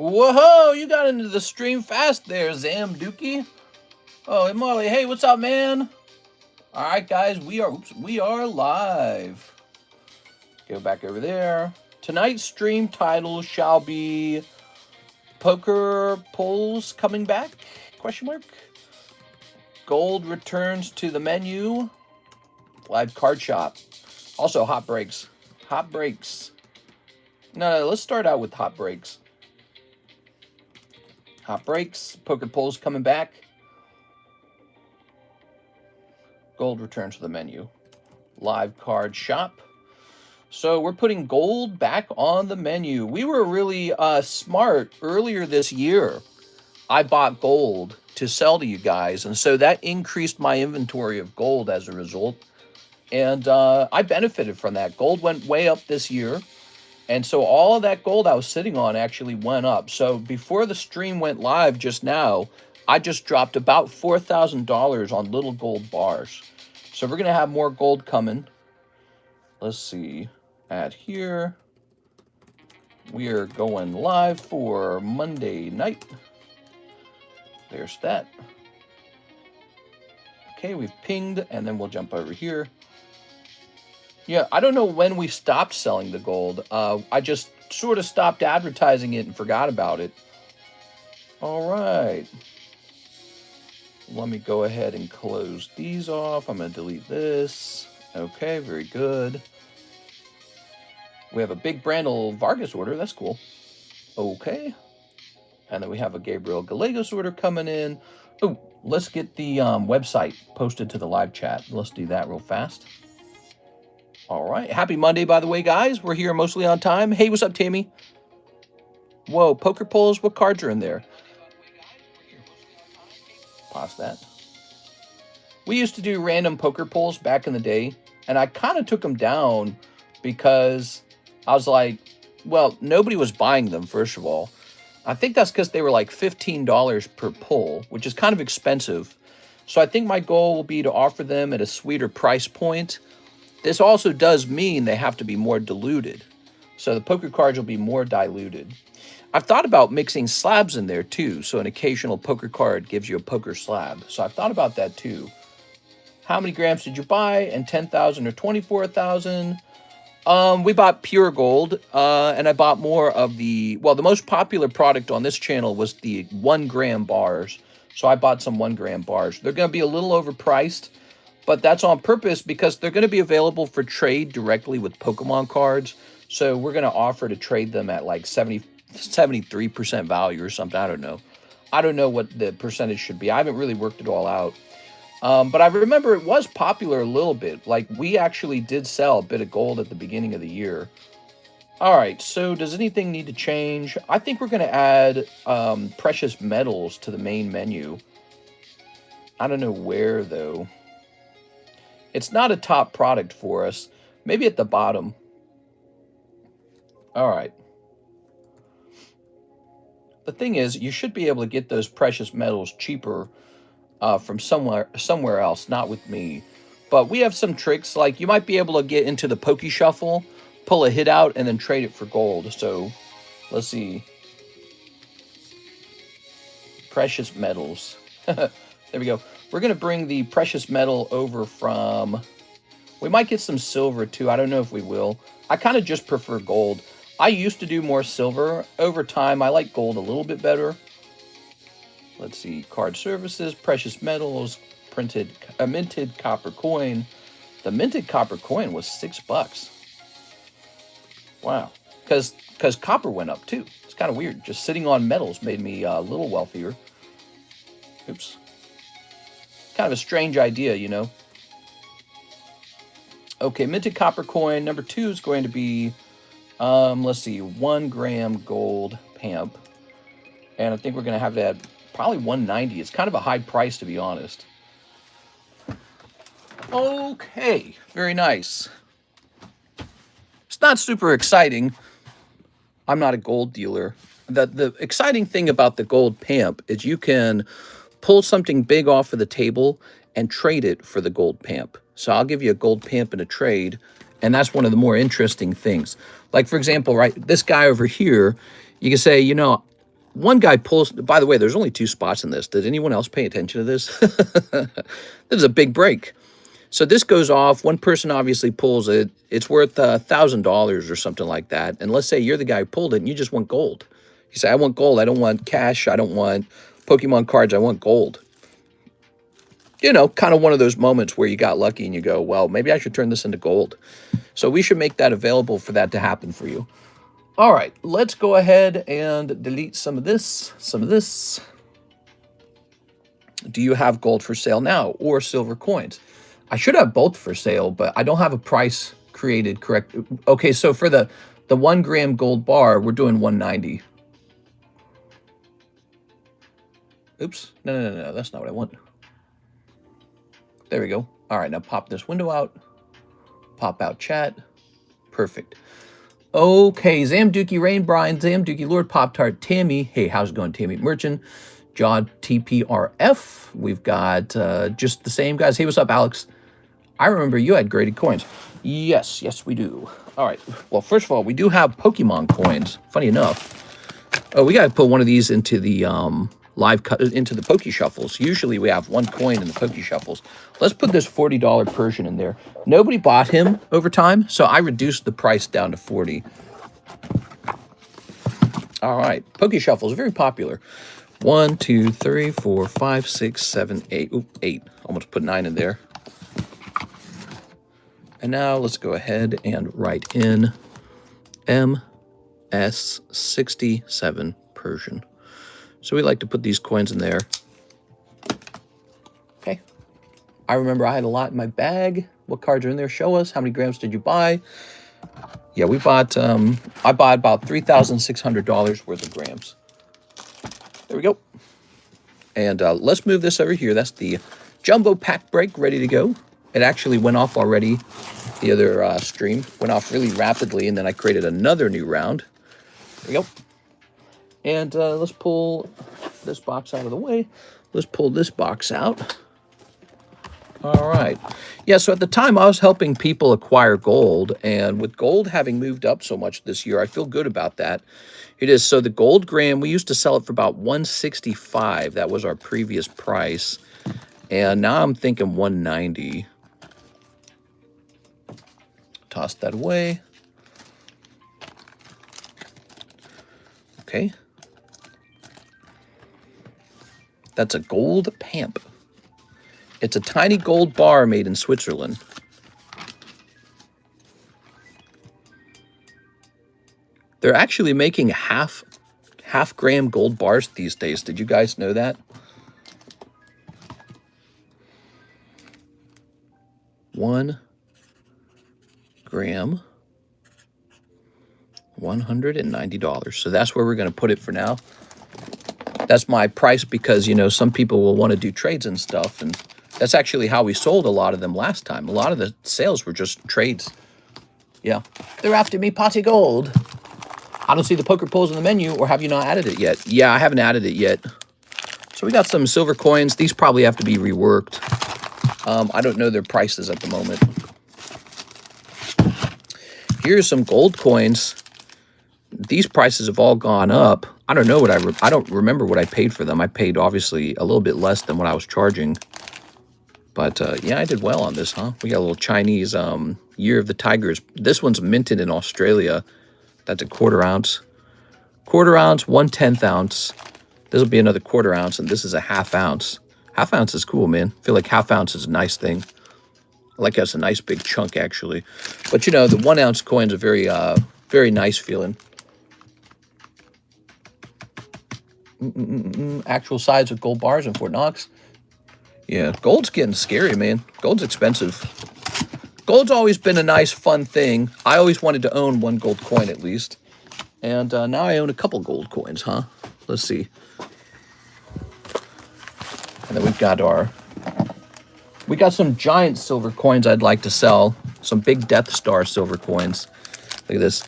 Whoa, you got into the stream fast there, Zam Dookie. Oh, and Molly, hey, what's up, man? All right, guys, we are live. Go back over there. Tonight's stream title shall be Poker Polls Coming Back? Question mark. Gold returns to the menu. Live card shop. Also, hot breaks. Hot breaks. No, let's start out with hot breaks. Hot breaks. Poker polls coming back. Gold returns to the menu. Live card shop. So we're putting gold back on the menu. We were really smart earlier this year. I bought gold to sell to you guys, and so that increased my inventory of gold as a result. And I benefited from that. Gold went way up this year. And so all of that gold I was sitting on actually went up. So before the stream went live just now, I just dropped about $4,000 on little gold bars. So we're going to have more gold coming. Let's see. Add here. We are going live for Monday night. There's that. Okay, we've pinged, and then we'll jump over here. Yeah, I don't know when we stopped selling the gold. I just sort of stopped advertising it and forgot about it. All right. Let me go ahead and close these off. I'm going to delete this. Okay, very good. We have a big Brandel Vargas order. That's cool. Okay. And then we have a Gabriel Gallegos order coming in. Oh, let's get the website posted to the live chat. Let's do that real fast. All right. Happy Monday, by the way, guys. We're here mostly on time. Hey, what's up, Tammy? Whoa, poker polls. What cards are in there? Pause that. We used to do random poker polls back in the day, and I kind of took them down because I was like, well, nobody was buying them, first of all. I think that's because they were like $15 per poll, which is kind of expensive. So I think my goal will be to offer them at a sweeter price point. This also does mean they have to be more diluted. So the poker cards will be more diluted. I've thought about mixing slabs in there too. So an occasional poker card gives you a poker slab. So I've thought about that too. How many grams did you buy? And 10,000 or 24,000? We bought pure gold, and I bought more of the most popular product on this channel was the 1 gram bars. So I bought some 1 gram bars. They're going to be a little overpriced, but that's on purpose because they're going to be available for trade directly with Pokemon cards. So we're going to offer to trade them at like 73% value or something. I don't know. I don't know what the percentage should be. I haven't really worked it all out. But I remember it was popular a little bit. Like, we actually did sell a bit of gold at the beginning of the year. All right, so does anything need to change? I think we're going to add precious metals to the main menu. I don't know where, though. It's not a top product for us. Maybe at the bottom. All right. The thing is, you should be able to get those precious metals cheaper from somewhere else, not with me. But we have some tricks, like you might be able to get into the Poke Shuffle, pull a hit out, and then trade it for gold. So let's see. Precious metals. There we go. We're going to bring the precious metal over from... We might get some silver too. I don't know if we will. I kind of just prefer gold. I used to do more silver. Over time, I like gold a little bit better. Let's see. Card services, precious metals, minted copper coin. The minted copper coin was $6. Wow. Because copper went up too. It's kind of weird. Just sitting on metals made me a little wealthier. Oops. Kind of a strange idea, you know. Okay, minted copper coin. Number 2 is going to be, let's see, 1 gram gold pamp. And I think we're going to have that probably 190. It's kind of a high price, to be honest. Okay, very nice. It's not super exciting. I'm not a gold dealer. The exciting thing about the gold pamp is you can pull something big off of the table and trade it for the gold pamp. So I'll give you a gold pamp in a trade, and that's one of the more interesting things. Like, for example, right, this guy over here, you can say, you know, one guy pulls, by the way, there's only 2 spots in this. Did anyone else pay attention to this? This is a big break. So this goes off. One person obviously pulls it. It's worth $1,000 or something like that. And let's say you're the guy who pulled it and you just want gold. You say, I want gold. I don't want cash. I don't want Pokemon cards. I want gold. You know, kind of one of those moments where you got lucky and you go, well, maybe I should turn this into gold. So we should make that available for that to happen for you. All right, let's go ahead and delete some of this, Do you have gold for sale now or silver coins? I should have both for sale, but I don't have a price created correct. Okay, so for the 1 gram gold bar, we're doing 190. Oops, no, that's not what I want. There we go. All right, now pop this window out. Pop out chat. Perfect. Okay, Zamdookie Rain, Brian, Zamdookie Lord, Pop-Tart, Tammy. Hey, how's it going, Tammy Merchant? John TPRF. We've got just the same guys. Hey, what's up, Alex? I remember you had graded coins. Yes, we do. All right. Well, first of all, we do have Pokemon coins. Funny enough. Oh, we got to put one of these into the live cut into the Poke Shuffles. Usually we have 1 coin in the Poke Shuffles. Let's put this $40 Persian in there. Nobody bought him over time, so I reduced the price down to 40. All right. Poke Shuffles, very popular. 1, 2, 3, 4, 5, 6, 7, 8. Ooh, 8. Almost put 9 in there. And now let's go ahead and write in MS67 Persian. So we like to put these coins in there. Okay. I remember I had a lot in my bag. What cards are in there? Show us. How many grams did you buy? Yeah, we bought, I bought about $3,600 worth of grams. There we go. And let's move this over here. That's the jumbo pack break ready to go. It actually went off already. The other stream went off really rapidly, and then I created another new round. There we go. And let's pull this box out of the way. Let's pull this box out. All right. Yeah, so at the time, I was helping people acquire gold, and with gold having moved up so much this year, I feel good about that. It is. So the gold gram, we used to sell it for about $165. That was our previous price. And now I'm thinking $190. Toss that away. Okay. That's a gold pamp. It's a tiny gold bar made in Switzerland. They're actually making half gram gold bars these days. Did you guys know that? $1 gram, $190. So that's where we're going to put it for now. That's my price because, you know, some people will want to do trades and stuff. And that's actually how we sold a lot of them last time. A lot of the sales were just trades. Yeah. They're after me, potty gold. I don't see the poker pulls in the menu, or have you not added it yet? Yeah, I haven't added it yet. So we got some silver coins. These probably have to be reworked. I don't know their prices at the moment. Here's some gold coins. These prices have all gone up. I don't know what I don't remember what I paid for them. I paid obviously a little bit less than what I was charging. But yeah, I did well on this, huh? We got a little Chinese Year of the Tigers. This one's minted in Australia. That's a 1/4 ounce. 1/4 ounce, 1/10 ounce. This will be another 1/4 ounce, and this is a 1/2 ounce. 1/2 ounce is cool, man. I feel like 1/2 ounce is a nice thing. I like it's a nice big chunk, actually. But, you know, the 1 ounce coins are very nice feeling. Actual size of gold bars in Fort Knox. Yeah, gold's getting scary, man. Gold's expensive. Gold's always been a nice, fun thing. I always wanted to own 1 gold coin at least. And now I own a couple gold coins, huh? Let's see. And then we got some giant silver coins I'd like to sell. Some big Death Star silver coins. Look at this.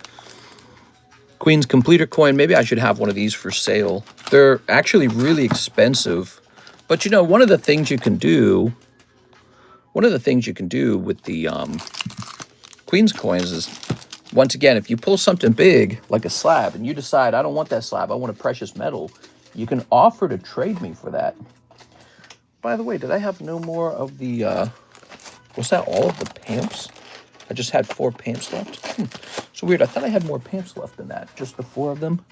Queen's Completer coin. Maybe I should have one of these for sale. They're actually really expensive. But, you know, one of the things you can do with the Queen's coins is Once again, if you pull something big, like a slab, and you decide, I don't want that slab, I want a precious metal, you can offer to trade me for that. By the way, did I have no more of the, was that all of the pamps? I just had 4 pamps left. So weird, I thought I had more pamps left than that, just the 4 of them.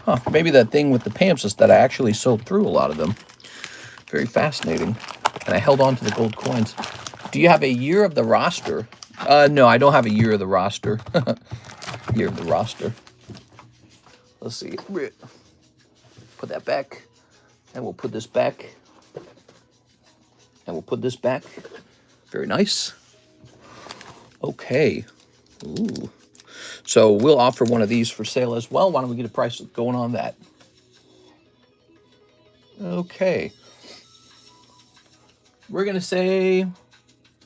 Huh, maybe the thing with the pamps is that I actually sold through a lot of them. Very fascinating. And I held on to the gold coins. Do you have a year of the roster? No, I don't have a year of the roster. Year of the roster. Let's see. Put that back. And we'll put this back. And we'll put this back. Very nice. Okay. Ooh. So we'll offer one of these for sale as well. Why don't we get a price going on that? Okay. We're going to say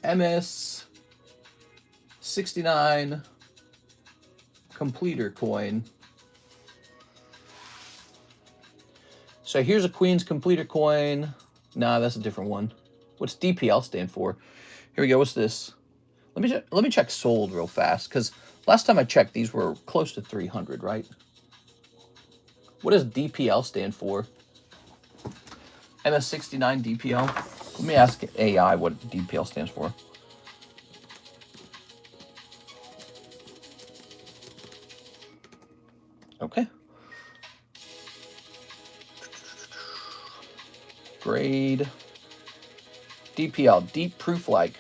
MS 69 completer coin. So here's a Queen's completer coin. Nah, that's a different one. What's DPL stand for? Here we go. What's this? Let me check sold real fast, because last time I checked, these were close to 300, right? What does DPL stand for? MS69 DPL. Let me ask AI what DPL stands for. Okay. Grade. DPL, deep proof-like.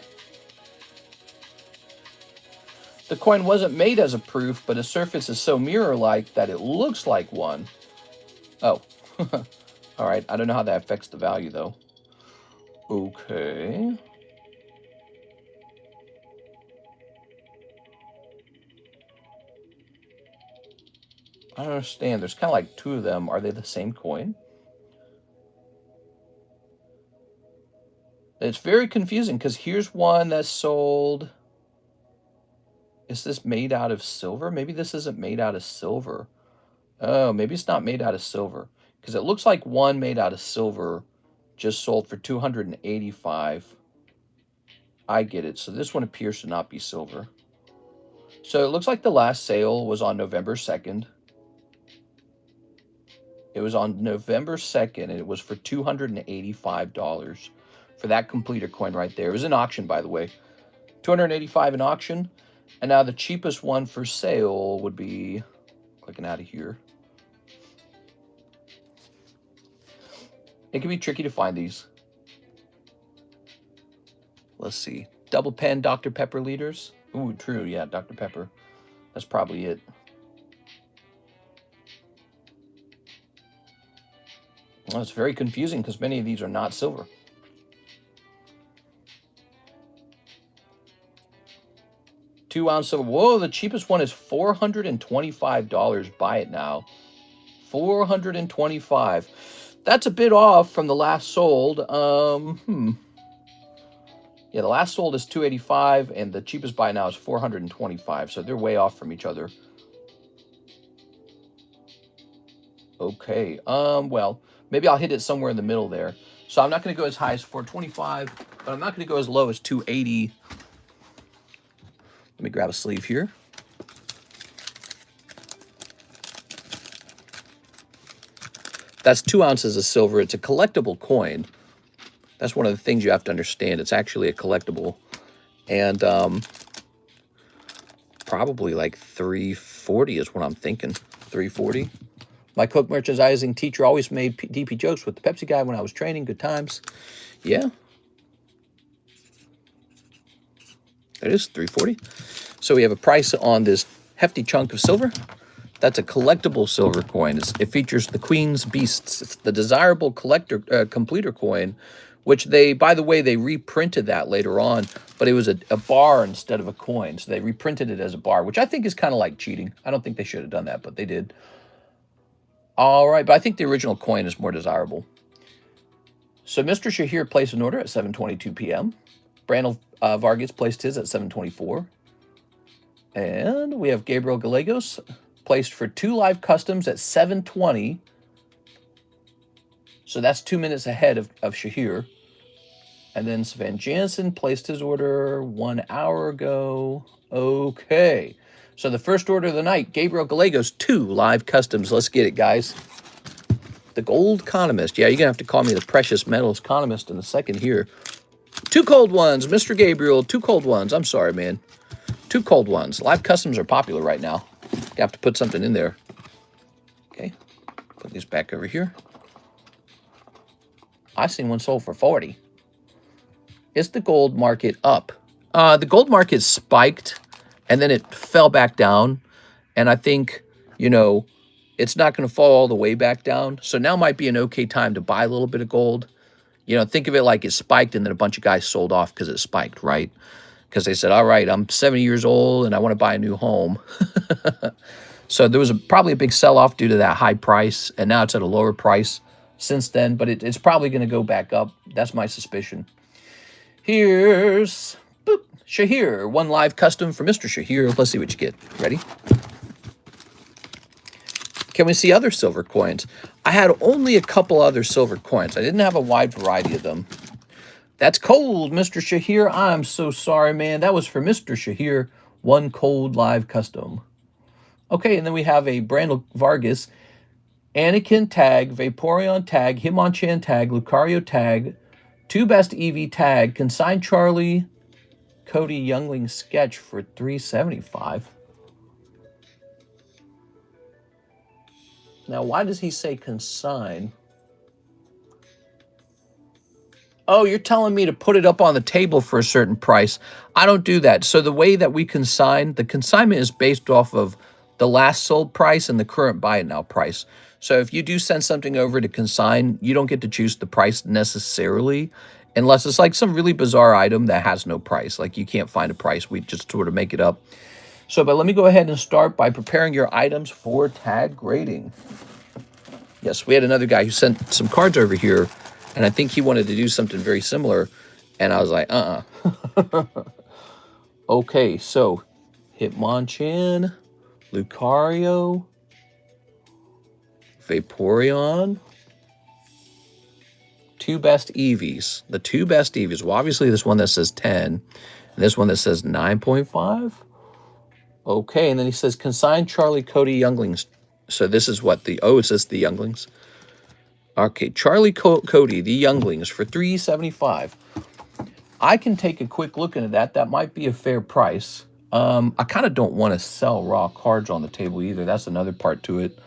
The coin wasn't made as a proof, but its surface is so mirror-like that it looks like one. Oh. All right, I don't know how that affects the value, though. Okay. I don't understand. There's kind of like 2 of them. Are they the same coin? It's very confusing, because here's one that's sold. Is this made out of silver? Maybe this isn't made out of silver. Oh, maybe it's not made out of silver, because it looks like one made out of silver just sold for $285. I get it. So this one appears to not be silver. So it looks like the last sale was on November 2nd. It was on November 2nd, and it was for $285 for that completer coin right there. It was an auction, by the way. $285 in auction. And now the cheapest one for sale would be, clicking out of here. It can be tricky to find these. Let's see. Double pen Dr. Pepper liters. Ooh, true. Yeah, Dr. Pepper. That's probably it. Well, it's very confusing because many of these are not silver. $2-ounce silver. Whoa, the cheapest one is $425. Buy it now. $425. That's a bit off from the last sold. Yeah, the last sold is $285, and the cheapest buy now is $425. So they're way off from each other. Okay. Well, maybe I'll hit it somewhere in the middle there. So I'm not going to go as high as $425, but I'm not going to go as low as $280. Let me grab a sleeve here. That's 2 ounces of silver. It's a collectible coin. That's one of the things you have to understand. It's actually a collectible. And probably like $340 is what I'm thinking. $340. My Coke merchandising teacher always made DP jokes with the Pepsi guy when I was training. Good times. Yeah. It is $340. So we have a price on this hefty chunk of silver. That's a collectible silver coin. It features the Queen's Beasts. It's the desirable completer coin, which they, by the way, they reprinted that later on, but it was a bar instead of a coin. So they reprinted it as a bar, which I think is kind of like cheating. I don't think they should have done that, but they did. All right, but I think the original coin is more desirable. So Mr. Shahir placed an order at 7:22 p.m. Brandel Vargas placed his at 7:24. And we have Gabriel Gallegos placed for 2 live customs at 7:20. So that's 2 minutes ahead of Shahir. And then Sven Jansen placed his order 1 hour ago. Okay. So the first order of the night, Gabriel Gallegos, 2 live customs. Let's get it, guys. The Gold Economist. Yeah, you're going to have to call me the Precious Metals Economist in a second here. 2 cold ones, Mr. Gabriel. 2 cold ones. I'm sorry, man. 2 cold ones. Live customs are popular right now. You have to put something in there. Okay. Put these back over here. I seen one sold for 40. Is the gold market up? The gold market spiked, and then it fell back down. And I think, you know, it's not going to fall all the way back down. So now might be an okay time to buy a little bit of gold. You know, think of it like it spiked and then a bunch of guys sold off because it spiked, right? Because they said, all right, I'm 70 years old and I want to buy a new home. So there was probably a big sell-off due to that high price, and now it's at a lower price since then, but it's probably going to go back up. That's my suspicion. Here's boop, Shahir. 1 live custom for Mr. Shahir. Let's see what you get. Ready? Can we see other silver coins? I had only a couple other silver coins. I didn't have a wide variety of them. That's cold, Mr. Shahir. I'm so sorry, man. That was for Mr. Shahir. 1 cold live custom. Okay, and then we have a Brandel Vargas, Anakin tag, Vaporeon tag, Hitmonchan tag, Lucario tag, 2 best EV tag, consigned Charlie, Cody Youngling sketch for $375. Now, why does he say consign? Oh, you're telling me to put it up on the table for a certain price. I don't do that. So the way that we consign, the consignment is based off of the last sold price and the current buy it now price. So if you do send something over to consign, you don't get to choose the price necessarily, unless it's like some really bizarre item that has no price. Like you can't find a price. We just sort of make it up. So, but let me go ahead and start by preparing your items for tag grading. Yes, we had another guy who sent some cards over here, and I think he wanted to do something very similar. And I was like, Okay, so Hitmonchan, Lucario, Vaporeon, 2 best EVs. The 2 best EVs. Well, obviously this one that says 10, and this one that says 9.5. Okay, and then he says consigned Charlie Cody Younglings. So this is what the, it says the Younglings. Okay, Charlie Cody, the Younglings for $375. I can take a quick look into that. That might be a fair price. I kind of don't want to sell raw cards on the table either. That's another part to it.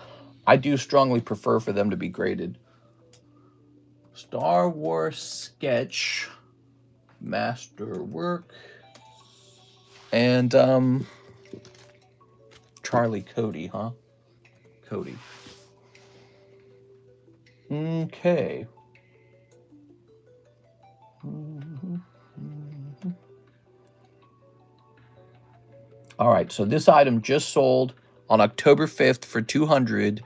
I do strongly prefer for them to be graded. Star Wars sketch, masterwork, and Charlie Cody, huh? Cody. Okay. All right, so this item just sold on October 5th for $200.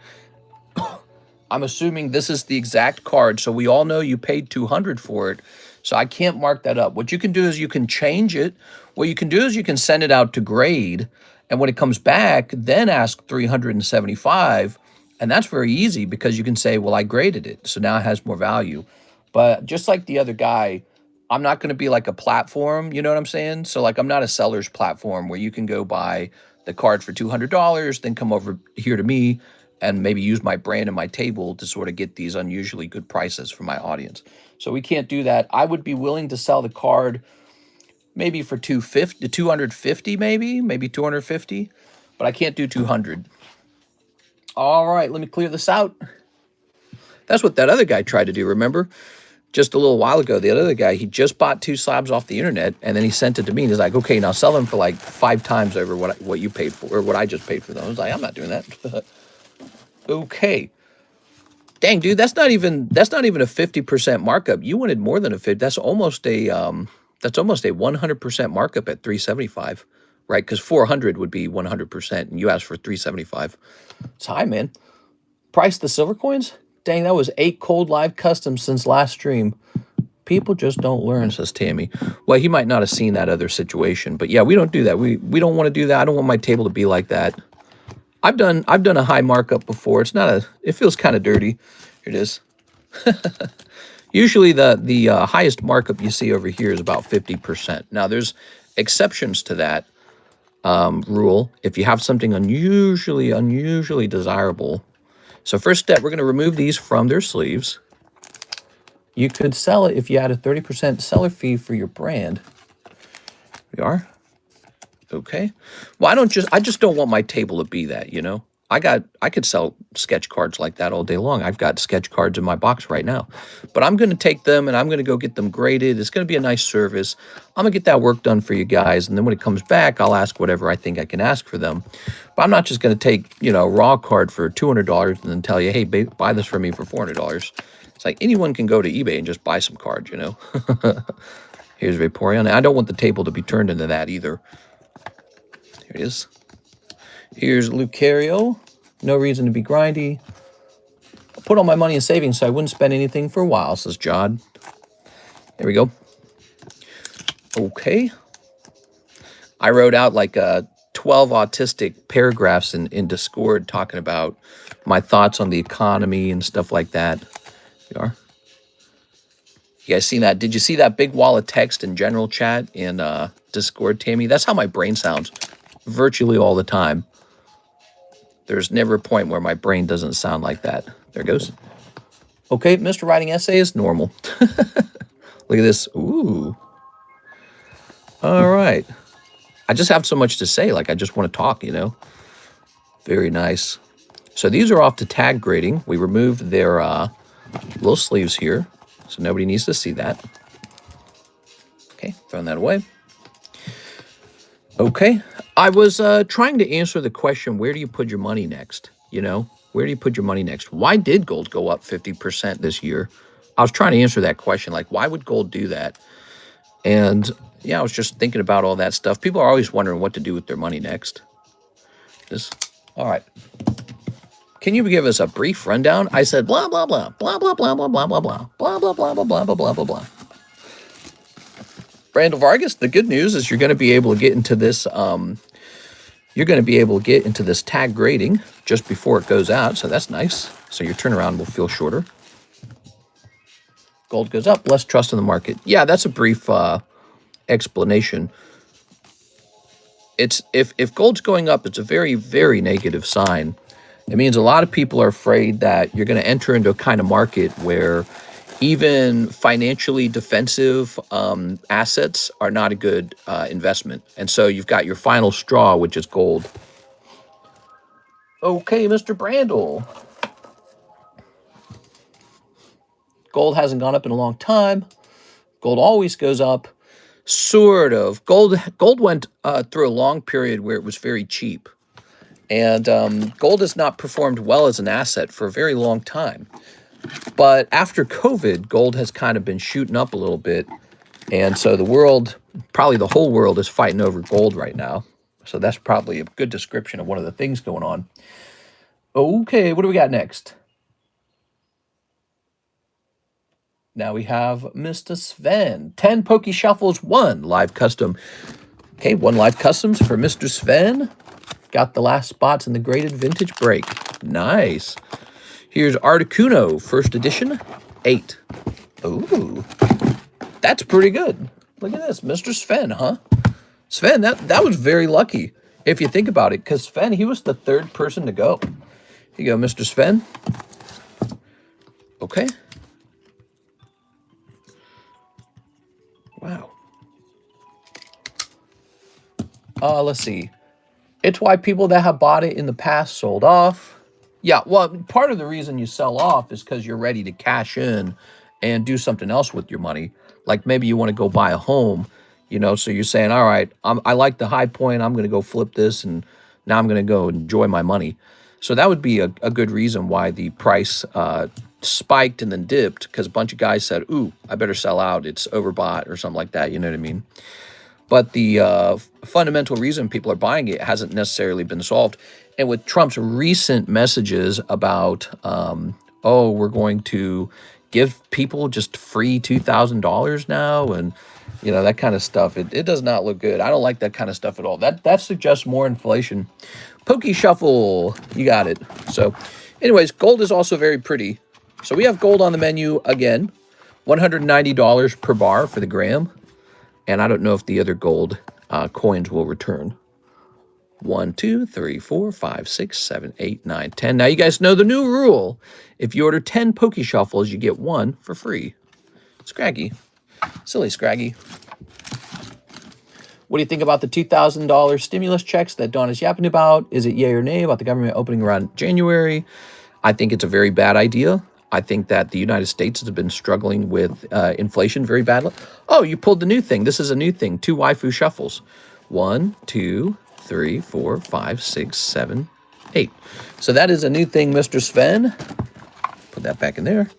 I'm assuming this is the exact card, so we all know you paid $200 for it, so I can't mark that up. What you can do is you can change it. What you can do is you can send it out to grade, and when it comes back, then ask $375, and that's very easy because you can say, well, I graded it, so now it has more value. But just like the other guy, I'm not going to be like a platform, you know what I'm saying? So like I'm not a seller's platform where you can go buy the card for $200, then come over here to me and maybe use my brand and my table to sort of get these unusually good prices for my audience. So we can't do that. I would be willing to sell the card maybe for $250, maybe $250, but I can't do $200. All right, let me clear this out. That's what that other guy tried to do, remember? Just a little while ago, the other guy, he just bought 2 slabs off the internet, and then he sent it to me, and he's like, okay, now sell them for like 5 times over what you paid for, or what I just paid for them. I was like, I'm not doing that. Okay. Dang, dude, that's not even a 50% markup. You wanted more than a 50. That's almost a 100% markup at $375, right? Because 400 would be 100%, and you asked for $375. It's high, man. Price the silver coins? Dang, that was 8 cold live customs since last stream. People just don't learn, says Tammy. Well, he might not have seen that other situation, but yeah, we don't do that. We don't want to do that. I don't want my table to be like that. I've done a high markup before. It feels kind of dirty. Here it is. Usually the highest markup you see over here is about 50%. Now there's exceptions to that. rule. If you have something unusually desirable. So first step, we're going to remove these from their sleeves. You could sell it if you had a 30% seller fee for your brand. We are. Okay. Well, I just don't want my table to be that, you know. I could sell sketch cards like that all day long. I've got sketch cards in my box right now. But I'm going to take them and I'm going to go get them graded. It's going to be a nice service. I'm going to get that work done for you guys, and then when it comes back, I'll ask whatever I think I can ask for them. But I'm not just going to take, you know, a raw card for $200 and then tell you, "Hey, buy this from me for $400." It's like anyone can go to eBay and just buy some cards, you know. Here's Vaporeon. I don't want the table to be turned into that either. Here it is. Here's Lucario. No reason to be grindy. I put all my money in savings so I wouldn't spend anything for a while, says Jod. There we go. Okay. I wrote out like 12 autistic paragraphs in Discord talking about my thoughts on the economy and stuff like that. Here we are. You guys seen that? Did you see that big wall of text in general chat in Discord, Tammy? That's how my brain sounds virtually all the time. There's never a point where my brain doesn't sound like that. There it goes. Okay, Mr. Writing Essays, normal. Look at this. Ooh. All right. I just have so much to say. Like, I just want to talk, you know. Very nice. So these are off to tag grading. We removed their little sleeves here, so nobody needs to see that. Okay, throwing that away. Okay, I was trying to answer the question, where do you put your money next? You know, where do you put your money next? Why did gold go up 50% this year? I was trying to answer that question, like, why would gold do that? And yeah, I was just thinking about all that stuff. People are always wondering what to do with their money next. All right. Can you give us a brief rundown? I said blah, blah, blah, blah, blah, blah, blah, blah, blah, blah, blah, blah, blah, blah, blah, blah, blah, blah, blah. Randall Vargas, the good news is you're going to be able to get into this, tag grading just before it goes out, so that's nice. So your turnaround will feel shorter. Gold goes up, less trust in the market. Yeah, that's a brief explanation. It's if gold's going up, it's a very, very negative sign. It means a lot of people are afraid that you're going to enter into a kind of market where even financially defensive assets are not a good investment. And so you've got your final straw, which is gold. Okay, Mr. Brandel. Gold hasn't gone up in a long time. Gold always goes up. Sort of. Gold went through a long period where it was very cheap. And gold has not performed well as an asset for a very long time. But after COVID, gold has kind of been shooting up a little bit. And so the world, probably the whole world, is fighting over gold right now. So that's probably a good description of one of the things going on. Okay, what do we got next? Now we have Mr. Sven. 10 Poke Shuffles, 1 live custom. Okay, 1 live customs for Mr. Sven. Got the last spots in the graded vintage break. Nice. Here's Articuno, first edition, 8. Ooh, that's pretty good. Look at this, Mr. Sven, huh? Sven, that was very lucky, if you think about it, because Sven, he was the 3rd person to go. Here you go, Mr. Sven. Okay. Wow. Let's see. It's why people that have bought it in the past sold off. Yeah, well, part of the reason you sell off is because you're ready to cash in and do something else with your money. Like maybe you want to go buy a home, you know, so you're saying, all right, I like the high point. I'm going to go flip this, and now I'm going to go enjoy my money. So that would be a good reason why the price spiked and then dipped, because a bunch of guys said, ooh, I better sell out. It's overbought or something like that. You know what I mean? But the fundamental reason people are buying it hasn't necessarily been solved. And with Trump's recent messages about, oh, we're going to give people just free $2,000 now, and, you know, that kind of stuff, it does not look good. I don't like that kind of stuff at all. That suggests more inflation. Poke Shuffle, you got it. So anyways, gold is also very pretty. So we have gold on the menu again, $190 per bar for the gram. And I don't know if the other gold coins will return. 1, 2, 3, 4, 5, 6, 7, 8, 9, 10. Now you guys know the new rule. If you order 10 Poke Shuffles, you get 1 for free. Scraggy. Silly Scraggy. What do you think about the $2,000 stimulus checks that Don is yapping about? Is it yay or nay about the government opening around January? I think it's a very bad idea. I think that the United States has been struggling with inflation very badly. Oh, you pulled the new thing. This is a new thing. 2 Waifu shuffles. 1, 2, 3, 4, 5, 6, 7, 8. So that is a new thing, Mr. Sven. Put that back in there.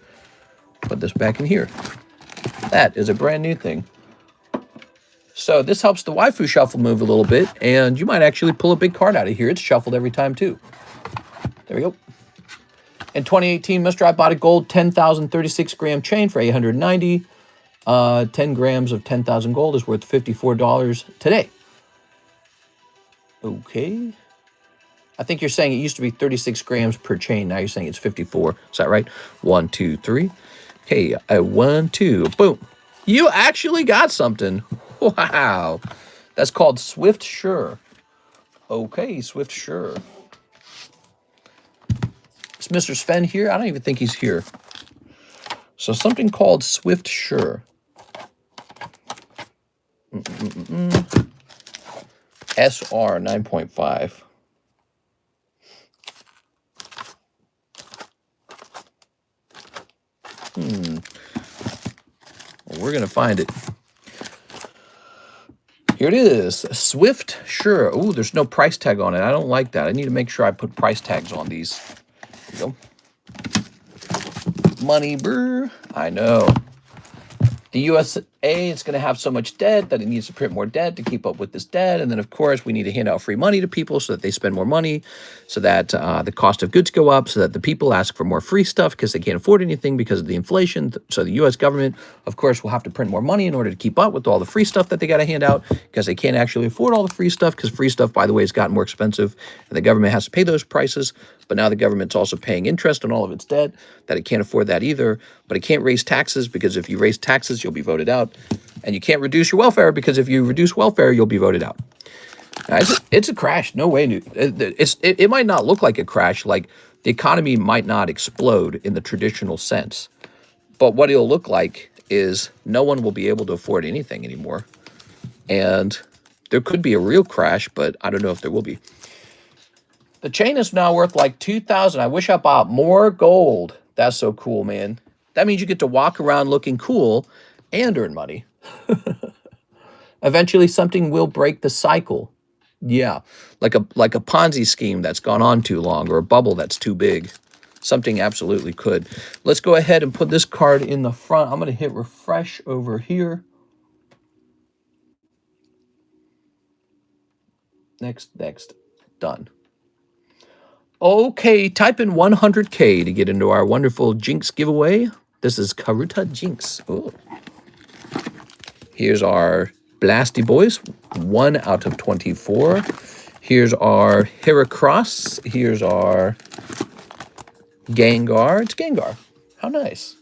Put this back in here. That is a brand new thing. So this helps the Waifu shuffle move a little bit, and you might actually pull a big card out of here. It's shuffled every time, too. There we go. In 2018, Mr. I bought a gold 10,036 gram chain for $890. 10 grams of 10,000 gold is worth $54 today. Okay. I think you're saying it used to be 36 grams per chain. Now you're saying it's 54. Is that right? 1, 2, 3. Okay, 1, 2. Boom. You actually got something. Wow. That's called Swift Sure. Okay, Swift Sure. Is Mr. Sven here? I don't even think he's here. So something called Swift Sure. SR 9.5. Well, we're going to find it. Here it is. Swift Sure. Oh, there's no price tag on it. I don't like that. I need to make sure I put price tags on these. Here we go. Money, brr. I know. The USA is going to have so much debt that it needs to print more debt to keep up with this debt. And then, of course, we need to hand out free money to people so that they spend more money, so that the cost of goods go up, so that the people ask for more free stuff because they can't afford anything because of the inflation. So the U.S. government, of course, will have to print more money in order to keep up with all the free stuff that they got to hand out because they can't actually afford all the free stuff because free stuff, by the way, has gotten more expensive and the government has to pay those prices. But now the government's also paying interest on all of its debt, that it can't afford that either. But it can't raise taxes because if you raise taxes, you'll be voted out. And you can't reduce your welfare because if you reduce welfare, you'll be voted out. Now, it's a crash. No way. It might not look like a crash. Like the economy might not explode in the traditional sense. But what it'll look like is no one will be able to afford anything anymore. And there could be a real crash, but I don't know if there will be. The chain is now worth like $2,000. I wish I bought more gold. That's so cool, man. That means you get to walk around looking cool and earn money. Eventually, something will break the cycle. Yeah, like a Ponzi scheme that's gone on too long or a bubble that's too big. Something absolutely could. Let's go ahead and put this card in the front. I'm going to hit refresh over here. Next. Done. Okay, type in 100K to get into our wonderful Jinx giveaway. This is Karuta Jinx. Oh. Here's our Blasty Boys, 1 out of 24. Here's our Heracross. Here's our Gengar. It's Gengar. How nice.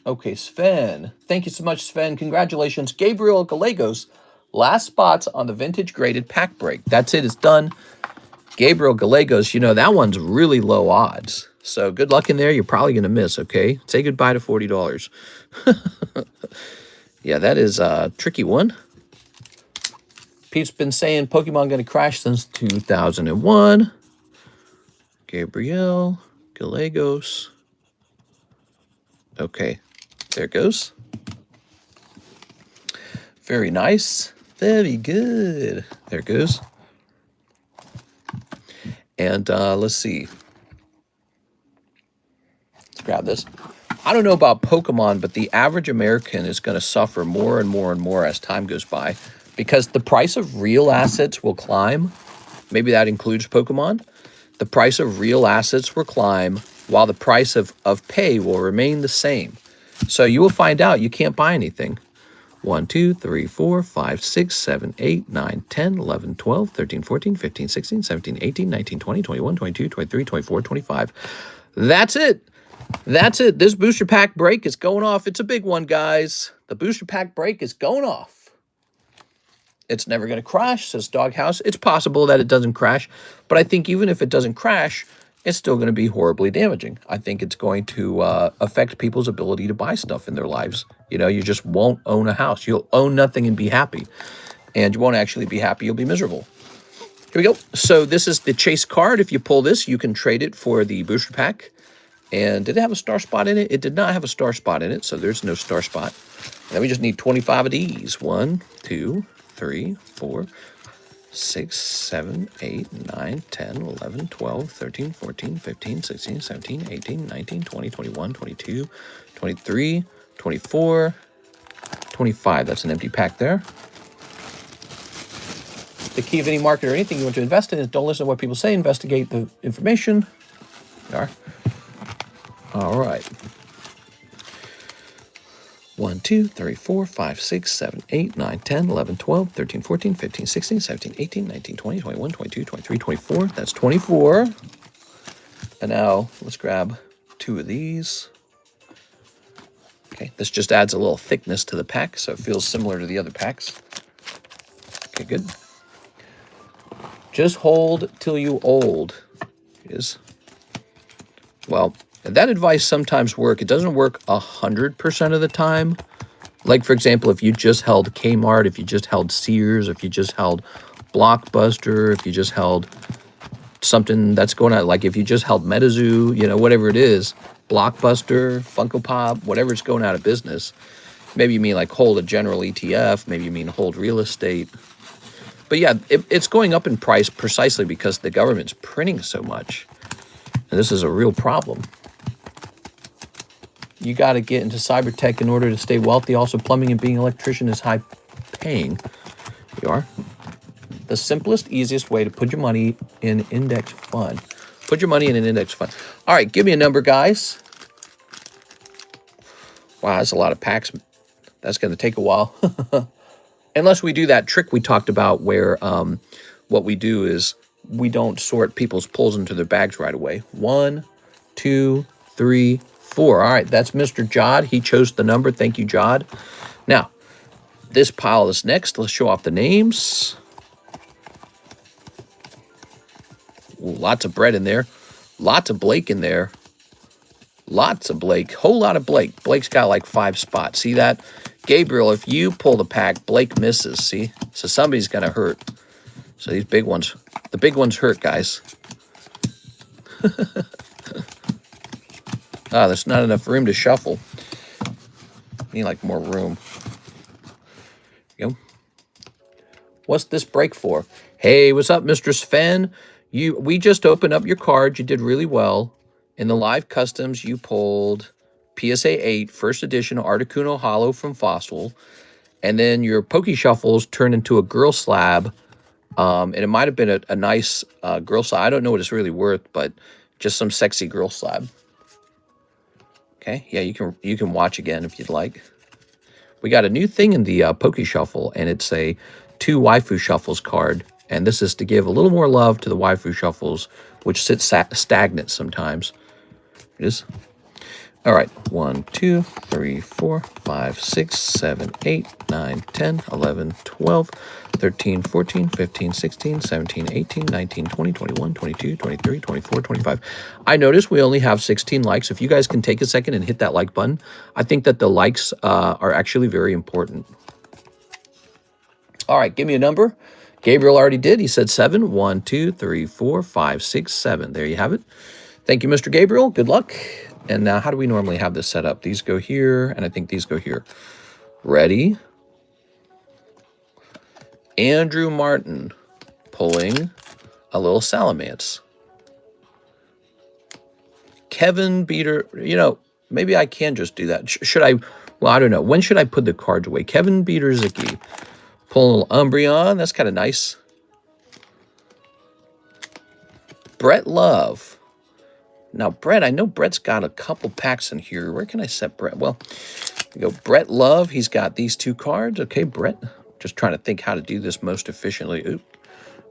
Okay, Sven. Thank you so much, Sven. Congratulations. Gabriel Gallegos. Last spots on the vintage graded pack break. That's it. It's done. Gabriel Gallegos, you know, that one's really low odds. So good luck in there. You're probably going to miss, okay? Say goodbye to $40. Yeah, that is a tricky one. Pete's been saying Pokemon going to crash since 2001. Gabriel Gallegos. Okay, there it goes. Very nice. Very good. There it goes. And let's see. Let's grab this. I don't know about Pokemon, but the average American is going to suffer more and more and more as time goes by because the price of real assets will climb. Maybe that includes Pokemon. The price of real assets will climb while the price of pay will remain the same. So you will find out you can't buy anything. 1, 2, 3, 4, 5, 6, 7, 8, 9, 10, 11, 12, 13, 14, 15, 16, 17, 18, 19, 20, 21, 22, 23, 24, 25. That's it. That's it. This booster pack break is going off. It's a big one, guys. The booster pack break is going off. It's never going to crash, says Doghouse. It's possible that it doesn't crash, but I think even if it doesn't crash, it's still going to be horribly damaging. I think it's going to affect people's ability to buy stuff in their lives. You know, you just won't own a house. You'll own nothing and be happy. And you won't actually be happy. You'll be miserable. Here we go. So this is the Chase card. If you pull this, you can trade it for the booster pack. And did it have a star spot in it? It did not have a star spot in it, so there's no star spot. Then we just need 25 of these. 1, 2, 3, 4, 6, 7, 8, 9, 10, 11, 12, 13, 14, 15, 16, 17, 18, 19, 20, 21, 22, 23, 24, 25. That's an empty pack there. The key of any market or anything you want to invest in is don't listen to what people say, investigate the information. There. All right. 1, 2, 3, 4, 5, 6, 7, 8, 9, 10, 11, 12, 13, 14, 15, 16, 17, 18, 19, 20, 21, 22, 23, 24. That's 24. And now let's grab 2 of these. Okay, this just adds a little thickness to the pack, so it feels similar to the other packs. Okay, good. Just hold till you old is, well, that advice sometimes works. It doesn't work 100% of the time. Like, for example, if you just held Kmart, if you just held Sears, if you just held Blockbuster, if you just held something that's going on, like if you just held MetaZoo, you know, whatever it is, Blockbuster, Funko Pop, whatever's going out of business. Maybe you mean like hold a general ETF. Maybe you mean hold real estate. But yeah, it's going up in price precisely because the government's printing so much. And this is a real problem. You got to get into cyber tech in order to stay wealthy. Also, plumbing and being an electrician is high paying. You are. The simplest, easiest way to put your money in an index fund. Put your money in an index fund. All right, give me a number, guys. Wow, that's a lot of packs. That's going to take a while. Unless we do that trick we talked about where what we do is we don't sort people's pulls into their bags right away. 1, 2, 3, 4. All right, that's Mr. Jod. He chose the number. Thank you, Jod. Now, this pile is next. Let's show off the names. Ooh, lots of Brett in there. Lots of Blake in there. Lots of Blake. Whole lot of Blake. Blake's got like 5 spots. See that? Gabriel, if you pull the pack, Blake misses. See? So somebody's going to hurt. So these big ones, the big ones hurt, guys. There's not enough room to shuffle. Need like more room. Here you go. What's this break for? Hey, what's up, Mr. Sven? We just opened up your card. You did really well. In the live customs, you pulled PSA 8, first edition Articuno Hollow from Fossil. And then your Poke Shuffles turned into a girl slab. And it might have been a nice girl slab. I don't know what it's really worth, but just some sexy girl slab. Okay, yeah, you can watch again if you'd like. We got a new thing in the Poke Shuffle, and it's a 2 Waifu Shuffles card. And this is to give a little more love to the Waifu Shuffles, which sit stagnant sometimes. It is. All right, 1, 2, 3, 4, 5, 6, 7, 8, 9, 10, 11, 12, 13, 14, 15, 16, 17, 18, 19, 20, 21, 22, 23, 24, 25. I notice we only have 16 likes. If you guys can take a second and hit that like button, I think that the likes are actually very important. All right, give me a number. Gabriel already did. He said 7. 1, 2, 3, 4, 5, 6, 7. There you have it. Thank you, Mr. Gabriel. Good luck. And now, how do we normally have this set up? These go here, and I think these go here. Ready? Andrew Martin pulling a little Salamence. Kevin Beater, you know, maybe I can just do that. Should I? Well, I don't know. When should I put the cards away? Kevin Beater Zicki. Pull a little Umbreon. That's kind of nice. Brett Love. Now, Brett, I know Brett's got a couple packs in here. Where can I set Brett? Well, we go Brett Love. He's got these 2 cards. Okay, Brett. Just trying to think how to do this most efficiently. Oop.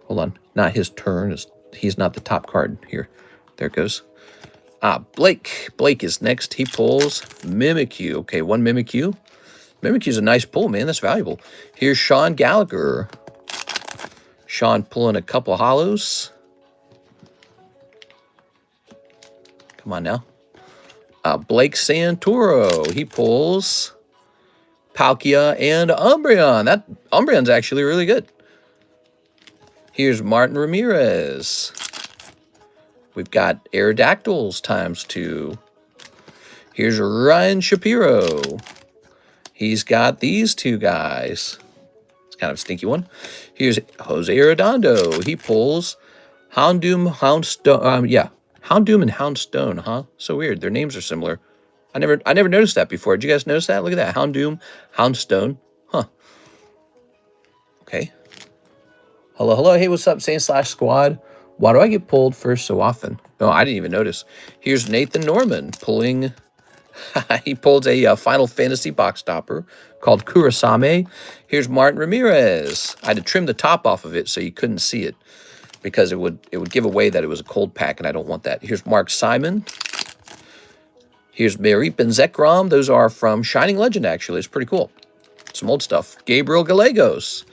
Hold on. Not his turn. He's not the top card here. There it goes. Blake. Blake is next. He pulls Mimikyu. Okay, 1 Mimikyu. Mimikyu's a nice pull, man. That's valuable. Here's Sean Gallagher. Sean pulling a couple hollows. Come on now. Blake Santoro, he pulls Palkia and Umbreon. That Umbreon's actually really good. Here's Martin Ramirez. We've got Aerodactyls ×2. Here's Ryan Shapiro. He's got these two guys. It's kind of a stinky one. Here's Jose Arredondo. He pulls Houndoom, Houndstone. Houndoom and Houndstone, huh? So weird. Their names are similar. I never noticed that before. Did you guys notice that? Look at that. Houndoom, Houndstone. Huh. Okay. Hello, hello. Hey, what's up, Saint/Squad? Why do I get pulled first so often? No, I didn't even notice. Here's Nathan Norman pulling. He pulled a Final Fantasy box topper called Kurasame. Here's Martin Ramirez. I had to trim the top off of it so you couldn't see it because it would give away that it was a cold pack, and I don't want that. Here's Mark Simon. Here's Marip and Zekrom. Those are from Shining Legend, actually. It's pretty cool. Some old stuff. Gabriel Gallegos.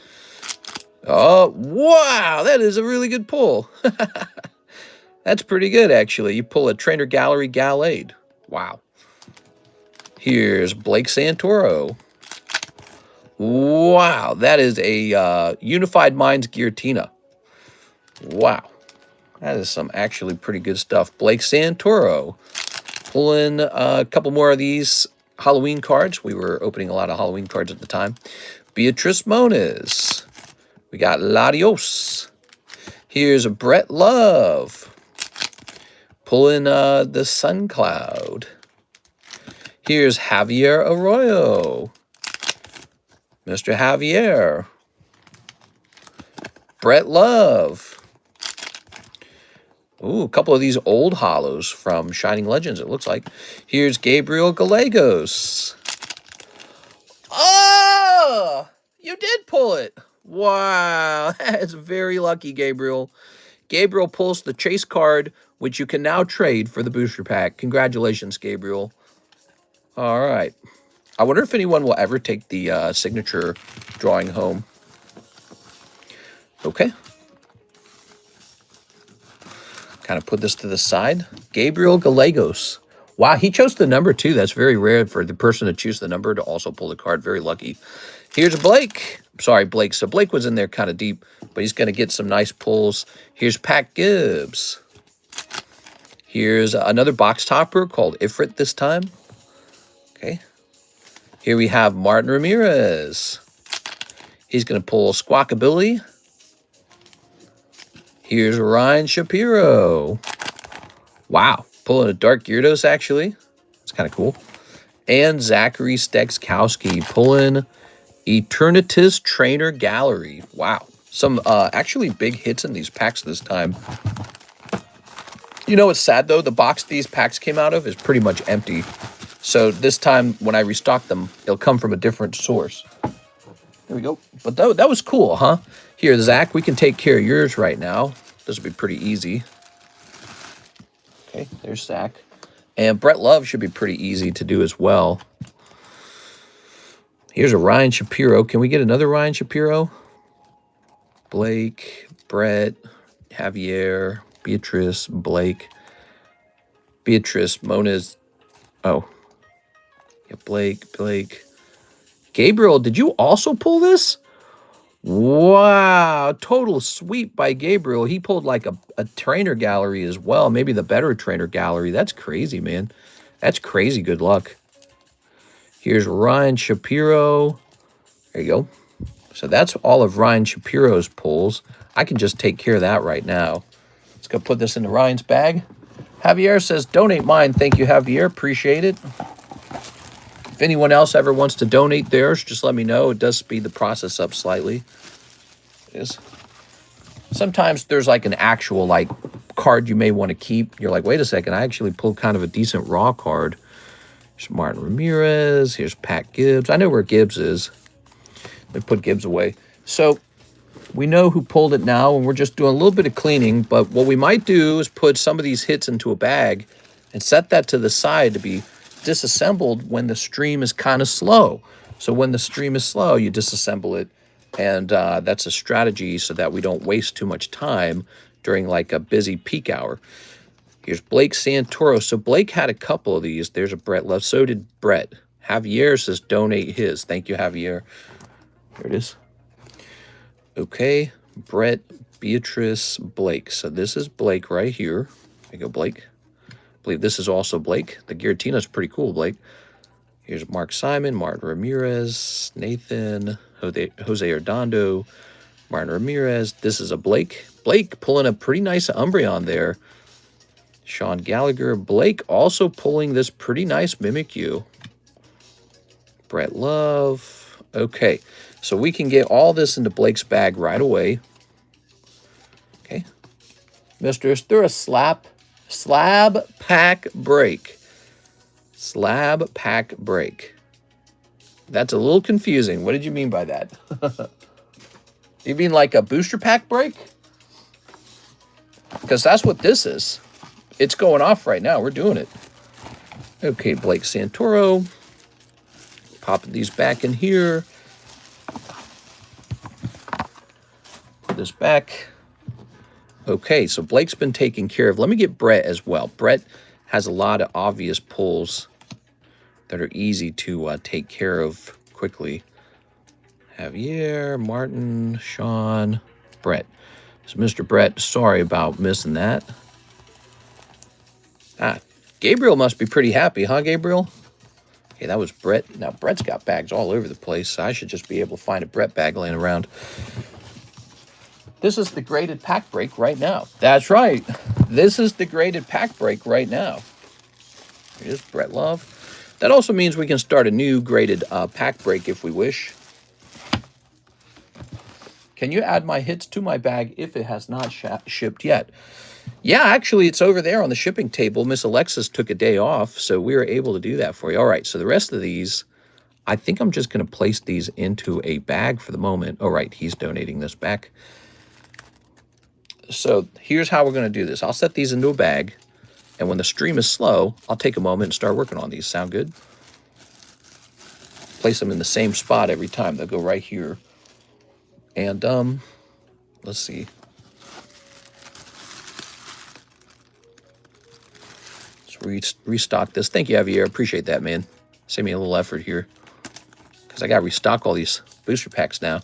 Oh, wow. That is a really good pull. That's pretty good, actually. You pull a Trainer Gallery Gallade. Wow. Here's Blake Santoro. Wow. That is a Unified Minds Giratina. Wow. That is some actually pretty good stuff. Blake Santoro. Pulling a couple more of these Halloween cards. We were opening a lot of Halloween cards at the time. Beatrice Moniz. We got Latios. Here's a Brett Love. Pulling the Sun Cloud. Here's Javier Arroyo. Mr. Javier. Brett Love. Ooh, a couple of these old hollows from Shining Legends, it looks like. Here's Gabriel Gallegos. Oh! You did pull it. Wow. That's very lucky, Gabriel. Gabriel pulls the chase card, which you can now trade for the booster pack. Congratulations, Gabriel. All right. I wonder if anyone will ever take the signature drawing home. Okay. Kind of put this to the side. Gabriel Gallegos. Wow, he chose the number too. That's very rare for the person to choose the number to also pull the card. Very lucky. Here's Blake. Sorry, Blake. So Blake was in there kind of deep, but he's going to get some nice pulls. Here's Pat Gibbs. Here's another box topper called Ifrit this time. Okay. Here we have Martin Ramirez. He's going to pull Squawkabilly. Here's Ryan Shapiro. Wow. Pulling a Dark Gyarados, actually. It's kind of cool. And Zachary Stekskowski pulling Eternatus Trainer Gallery. Wow. Some actually big hits in these packs this time. You know what's sad, though? The box these packs came out of is pretty much empty. So this time, when I restock them, they'll come from a different source. There we go. But that was cool, huh? Here, Zach, we can take care of yours right now. This will be pretty easy. Okay, there's Zach. And Brett Love should be pretty easy to do as well. Here's a Ryan Shapiro. Can we get another Ryan Shapiro? Blake, Brett, Javier, Beatrice, Blake, Beatrice, Moniz. Oh. Yeah, Blake. Gabriel, did you also pull this? Wow, total sweep by Gabriel. He pulled like a trainer gallery as well. Maybe the better trainer gallery. That's crazy, man. That's crazy good luck. Here's Ryan Shapiro. There you go. So that's all of Ryan Shapiro's pulls. I can just take care of that right now. Let's go put this into Ryan's bag. Javier says, donate mine. Thank you, Javier. Appreciate it. If anyone else ever wants to donate theirs, just let me know. It does speed the process up slightly. It is. Sometimes there's like an actual like card you may want to keep. You're like, wait a second, I actually pulled kind of a decent raw card. Here's Martin Ramirez. Here's Pat Gibbs. I know where Gibbs is. Let me put Gibbs away. So we know who pulled it now, and we're just doing a little bit of cleaning. But what we might do is put some of these hits into a bag and set that to the side to be disassembled when the stream is kind of slow. So when the stream is slow, you disassemble it And that's a strategy so that we don't waste too much time during like a busy peak hour. Here's Blake Santoro. So Blake had a couple of these. There's a Brett Love. So did Brett. Javier says donate his. Thank you, Javier. There it is. Okay. Brett, Beatrice, Blake. So this is Blake right here. There you go, Blake. I believe this is also Blake. The Giratina is pretty cool, Blake. Here's Mark Simon, Martin Ramirez, Nathan, Jose Ardondo, Martin Ramirez. This is a Blake. Blake pulling a pretty nice Umbreon there. Sean Gallagher. Blake also pulling this pretty nice Mimikyu. Brett Love. Okay, so we can get all this into Blake's bag right away. Okay. Mister, is there a slab pack break? Slab pack break. That's a little confusing. What did you mean by that? You mean like a booster pack break? Because that's what this is. It's going off right now. We're doing it. Okay, Blake Santoro. Popping these back in here. Put this back. Okay, so Blake's been taken care of. Let me get Brett as well. Brett has a lot of obvious pulls that are easy to take care of quickly. Javier, Martin, Sean, Brett. So Mr. Brett, sorry about missing that. Gabriel must be pretty happy, huh, Gabriel? Okay, that was Brett. Now, Brett's got bags all over the place, so I should just be able to find a Brett bag laying around. This is the graded pack break right now. That's right. This is the graded pack break right now. Here's Brett Love. That also means we can start a new graded pack break if we wish. Can you add my hits to my bag if it has not shipped yet? Yeah, actually, it's over there on the shipping table. Miss Alexis took a day off, so we were able to do that for you. All right, so the rest of these, I think I'm just going to place these into a bag for the moment. All right, he's donating this back. So here's how we're going to do this. I'll set these into a bag, and when the stream is slow, I'll take a moment and start working on these. Sound good? Place them in the same spot every time. They'll go right here. And, let's see. Let's restock this. Thank you, Javier. Appreciate that, man. Save me a little effort here. Because I got to restock all these booster packs now.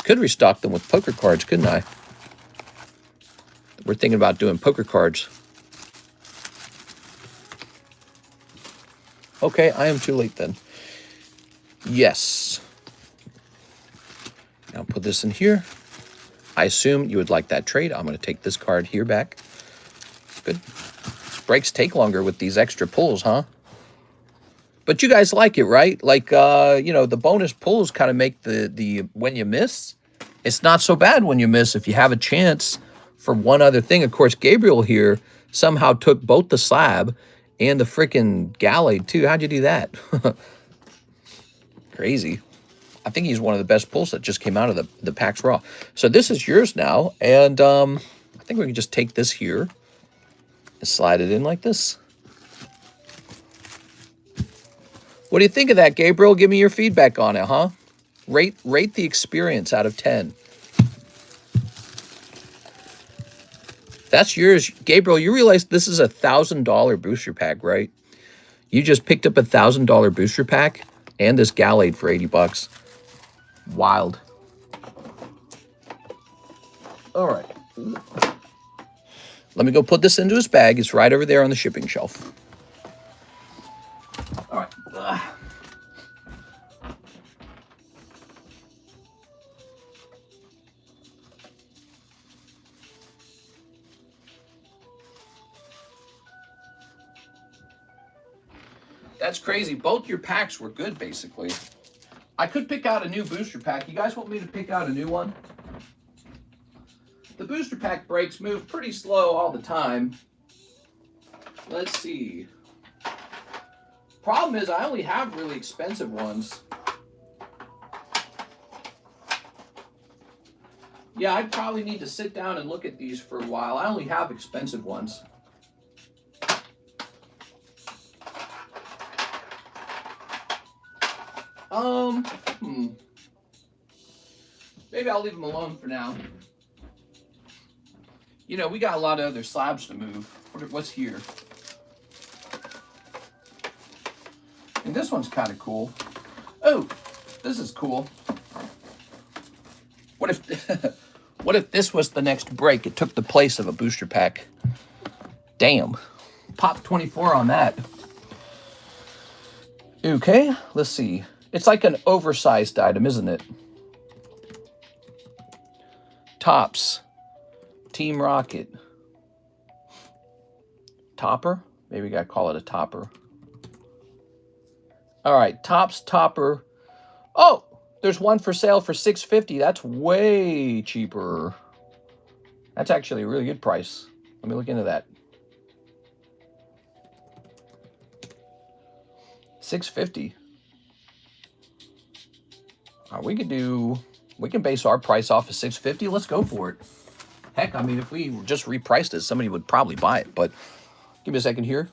Could restock them with poker cards, couldn't I? We're thinking about doing poker cards. Okay, I am too late then. Yes. Now put this in here. I assume you would like that trade. I'm going to take this card here back. Good. These breaks take longer with these extra pulls, huh? But you guys like it, right? Like, you know, the bonus pulls kind of make the when you miss, it's not so bad when you miss if you have a chance for one other thing. Of course, Gabriel here somehow took both the slab and the freaking Gallade, too. How'd you do that? Crazy. I think he's one of the best pulls that just came out of the PAX Raw. So this is yours now, and I think we can just take this here and slide it in like this. What do you think of that, Gabriel? Give me your feedback on it, huh? Rate the experience out of 10. That's yours. Gabriel, you realize this is a $1,000 booster pack, right? You just picked up a $1,000 booster pack and this Gallade for 80 bucks. Wild. All right. Let me go put this into his bag. It's right over there on the shipping shelf. All right. That's crazy. Both your packs were good, basically. I could pick out a new booster pack. You guys want me to pick out a new one? The booster pack breaks move pretty slow all the time. Let's see. Problem is, I only have really expensive ones. Yeah, I'd probably need to sit down and look at these for a while. I only have expensive ones. Maybe I'll leave them alone for now. You know, we got a lot of other slabs to move. What's here? And this one's kind of cool. Oh, this is cool. What if what if this was the next break? It took the place of a booster pack. Damn. Pop 24 on that. Okay, let's see. It's like an oversized item, isn't it? Tops. Team Rocket. Topper? Maybe we gotta call it a topper. All right, Tops, topper. Oh, there's one for sale for $6.50. That's way cheaper. That's actually a really good price. Let me look into that. $6.50. We can base our price off of $6.50. Let's go for it. Heck, I mean, if we just repriced it, somebody would probably buy it. But give me a second here.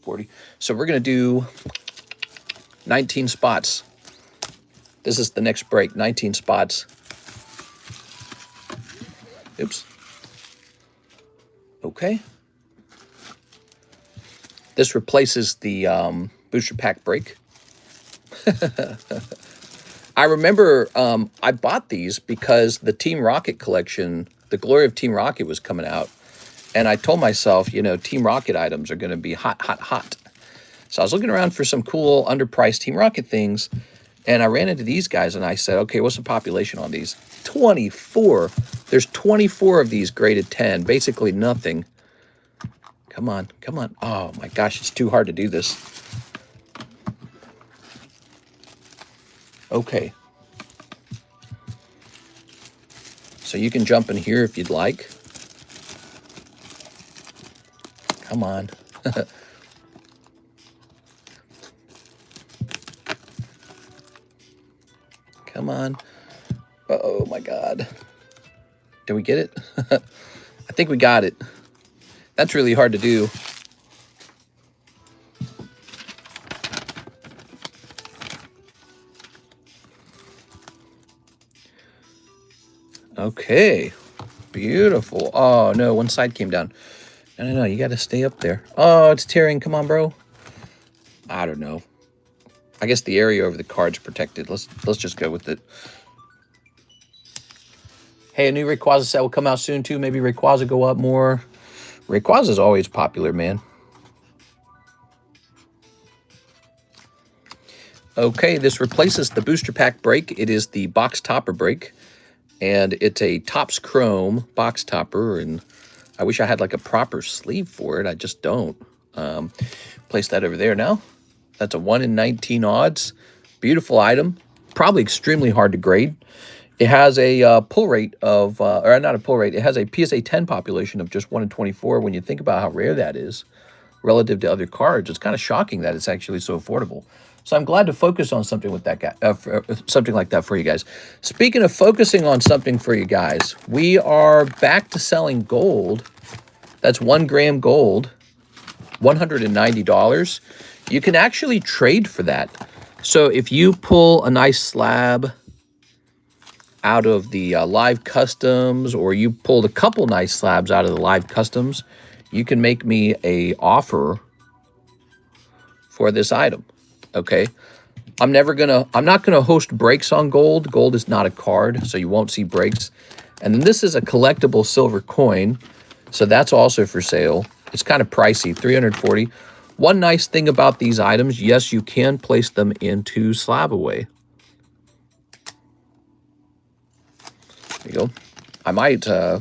$40. So we're going to do 19 spots. This is the next break, 19 spots. Oops. Okay. This replaces the booster pack break. I remember I bought these because the Team Rocket collection, the Glory of Team Rocket was coming out. And I told myself, you know, Team Rocket items are going to be hot, hot, hot. So I was looking around for some cool underpriced Team Rocket things. And I ran into these guys and I said, okay, what's the population on these? 24. There's 24 of these graded 10. Basically nothing. Come on, come on. Oh my gosh, it's too hard to do this. Okay. So you can jump in here if you'd like. Come on. Come on. Oh my God. Did we get it? I think we got it. That's really hard to do. Okay. Beautiful. Oh no, one side came down. No, you got to stay up there. Oh, it's tearing. Come on, bro. I don't know. I guess the area over the card's protected. Let's just go with it. Hey, a new Rayquaza set will come out soon too. Maybe Rayquaza go up more. Rayquaza is always popular, man. Okay, this replaces the booster pack break. It is the box topper break, and it's a Topps Chrome box topper. And I wish I had like a proper sleeve for it. I just don't. Place that over there now. That's a 1 in 19 odds. Beautiful item. Probably extremely hard to grade. It has a pull rate of, or not a pull rate, it has a PSA 10 population of just 1 in 24. When you think about how rare that is relative to other cards, it's kind of shocking that it's actually so affordable. So I'm glad to focus on something with that guy, something like that for you guys. Speaking of focusing on something for you guys, we are back to selling gold. That's 1 gram gold, $190. You can actually trade for that. So if you pull a nice slab out of the live customs, or you pulled a couple nice slabs out of the live customs, you can make me a offer for this item. Okay. I'm not gonna host breaks on gold. Gold is not a card, so you won't see breaks. And then this is a collectible silver coin, so that's also for sale. It's kind of pricey, $340. One nice thing about these items, yes, you can place them into slab away. There you go. I might, I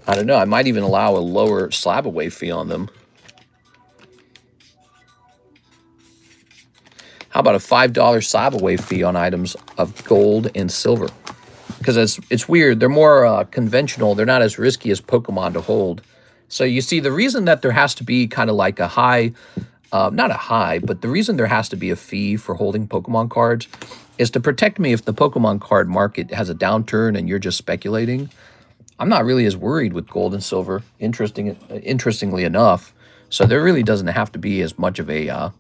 don't know, I might even allow a lower slab away fee on them. How about a $5 slab away fee on items of gold and silver? Because it's weird. They're more conventional. They're not as risky as Pokemon to hold. So you see, the reason that there has to be kind of like a high, not a high, but the reason there has to be a fee for holding Pokemon cards is to protect me if the Pokemon card market has a downturn and you're just speculating. I'm not really as worried with gold and silver, interestingly enough, So there really doesn't have to be as much of a,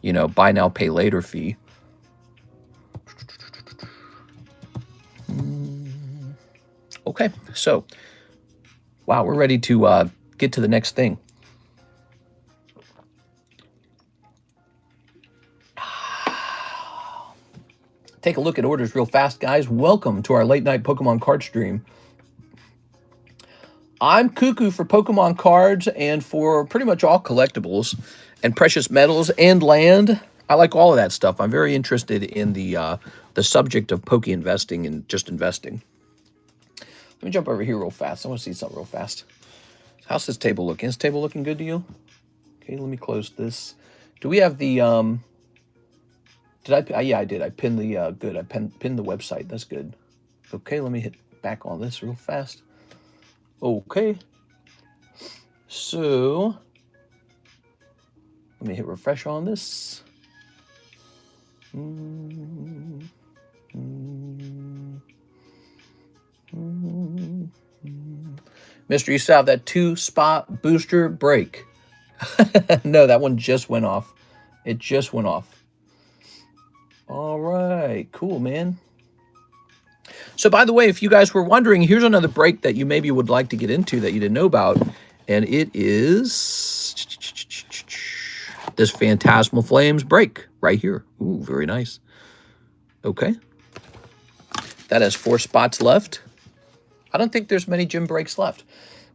you know, buy now, pay later fee. Okay, so, wow, we're ready to get to the next thing. Take a look at orders real fast, guys. Welcome to our late night Pokemon card stream. I'm cuckoo for Pokemon cards and for pretty much all collectibles and precious metals and land. I like all of that stuff. I'm very interested in the subject of Poke investing and just investing. Let me jump over here real fast. I want to see something real fast. How's this table looking? Is this table looking good to you? Okay, let me close this. Do we have the did I? Yeah, I did. I pinned the good. I pinned the website. That's good. Okay, let me hit back on this real fast. Okay. So let me hit refresh on this. Mr. You still have that 2-spot booster break. No, that one just went off. It just went off. All right, cool, man. So, by the way, if you guys were wondering, here's another break that you maybe would like to get into that you didn't know about, and it is this Phantasmal Flames break right here. Ooh, very nice. Okay. That has 4 spots left. I don't think there's many gym breaks left.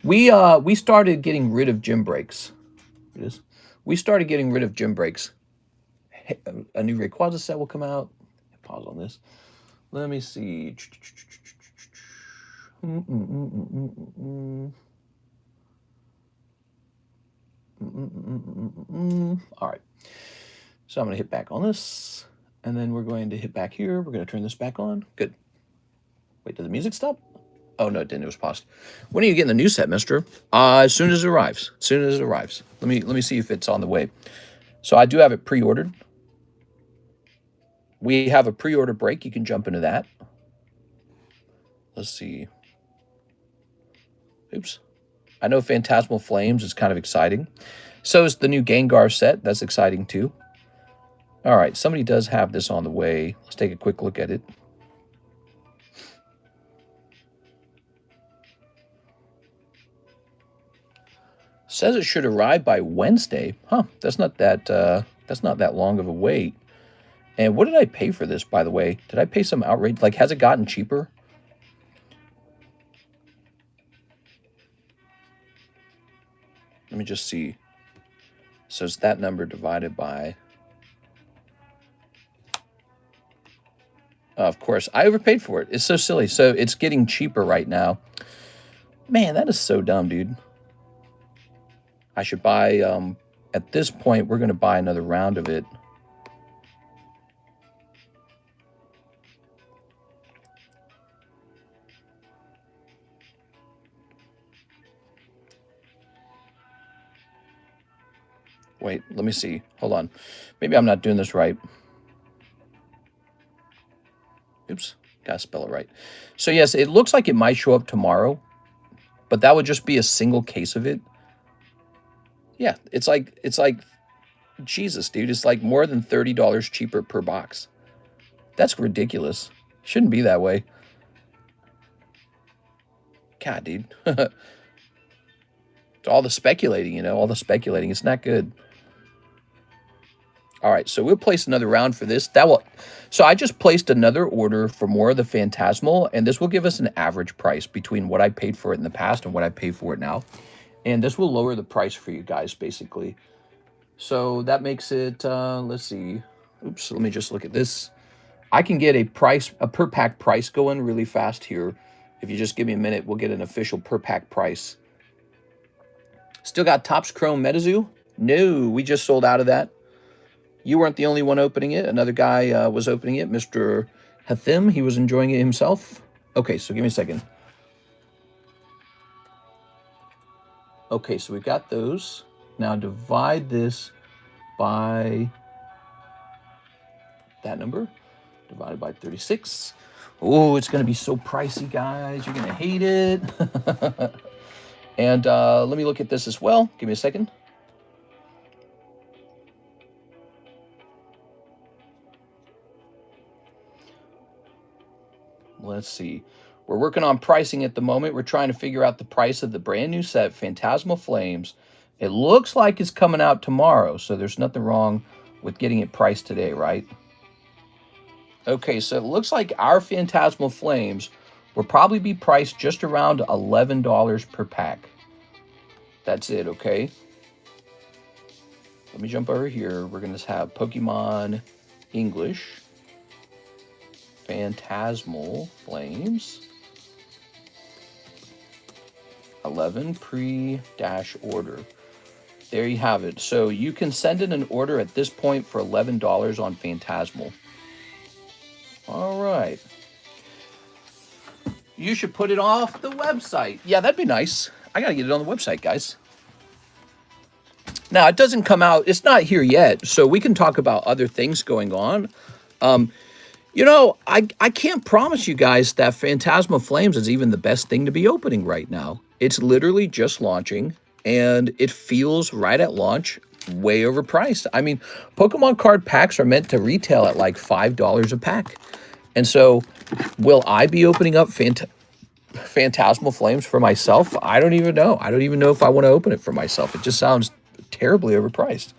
We started getting rid of gym breaks. We started getting rid of gym breaks. A new Rayquaza set will come out. Pause on this. Let me see. All right. So I'm going to hit back on this. And then we're going to hit back here. We're going to turn this back on. Good. Wait, did the music stop? Oh, no, it didn't. It was paused. When are you getting the new set, mister? As soon as it arrives. As soon as it arrives. Let me see if it's on the way. So I do have it pre-ordered. We have a pre-order break. You can jump into that. Let's see. Oops. I know Phantasmal Flames is kind of exciting. So is the new Gengar set. That's exciting too. All right. Somebody does have this on the way. Let's take a quick look at it. Says it should arrive by Wednesday. Huh. That's not that long of a wait. And what did I pay for this, by the way? Did I pay some outrage? Like, has it gotten cheaper? Let me just see. So it's that number divided by... of course, I overpaid for it. It's so silly. So it's getting cheaper right now. Man, that is so dumb, dude. I should buy... at this point, we're going to buy another round of it. Wait, let me see. Hold on. Maybe I'm not doing this right. Oops, gotta spell it right. So yes, it looks like it might show up tomorrow, but that would just be a single case of it. Yeah, it's like Jesus, dude. It's like more than $30 cheaper per box. That's ridiculous. Shouldn't be that way. God, dude. All the speculating, you know, all the speculating. It's not good. All right, so we'll place another round for this. So I just placed another order for more of the Phantasmal, and this will give us an average price between what I paid for it in the past and what I pay for it now. And this will lower the price for you guys, basically. So that makes it, let's see. Oops, let me just look at this. I can get a per pack price going really fast here. If you just give me a minute, we'll get an official per pack price. Still got Topps Chrome Metazoo? No, we just sold out of that. You weren't the only one opening it. Another guy was opening it, Mr. Hathim. He was enjoying it himself. Okay, so give me a second. Okay, so we got those. Now divide this by that number, divided by 36. Oh, it's going to be so pricey, guys. You're going to hate it. And let me look at this as well. Give me a second. Let's see. We're working on pricing at the moment. We're trying to figure out the price of the brand new set, Phantasmal Flames. It looks like it's coming out tomorrow, so there's nothing wrong with getting it priced today, right? Okay, so it looks like our Phantasmal Flames will probably be priced just around $11 per pack. That's it, okay? Let me jump over here. We're going to have Pokemon English, Phantasmal Flames, 11 pre-order. There you have it. So you can send in an order at this point for $11 on Phantasmal. All right. You should put it off the website. Yeah, that'd be nice. I got to get it on the website, guys. Now, it doesn't come out. It's not here yet, so we can talk about other things going on. You know, I can't promise you guys that Phantasmal Flames is even the best thing to be opening right now. It's literally just launching, and it feels right at launch way overpriced. I mean, Pokemon card packs are meant to retail at like $5 a pack. And so, will I be opening up Phantasmal Flames for myself? I don't even know. I don't even know if I want to open it for myself. It just sounds terribly overpriced.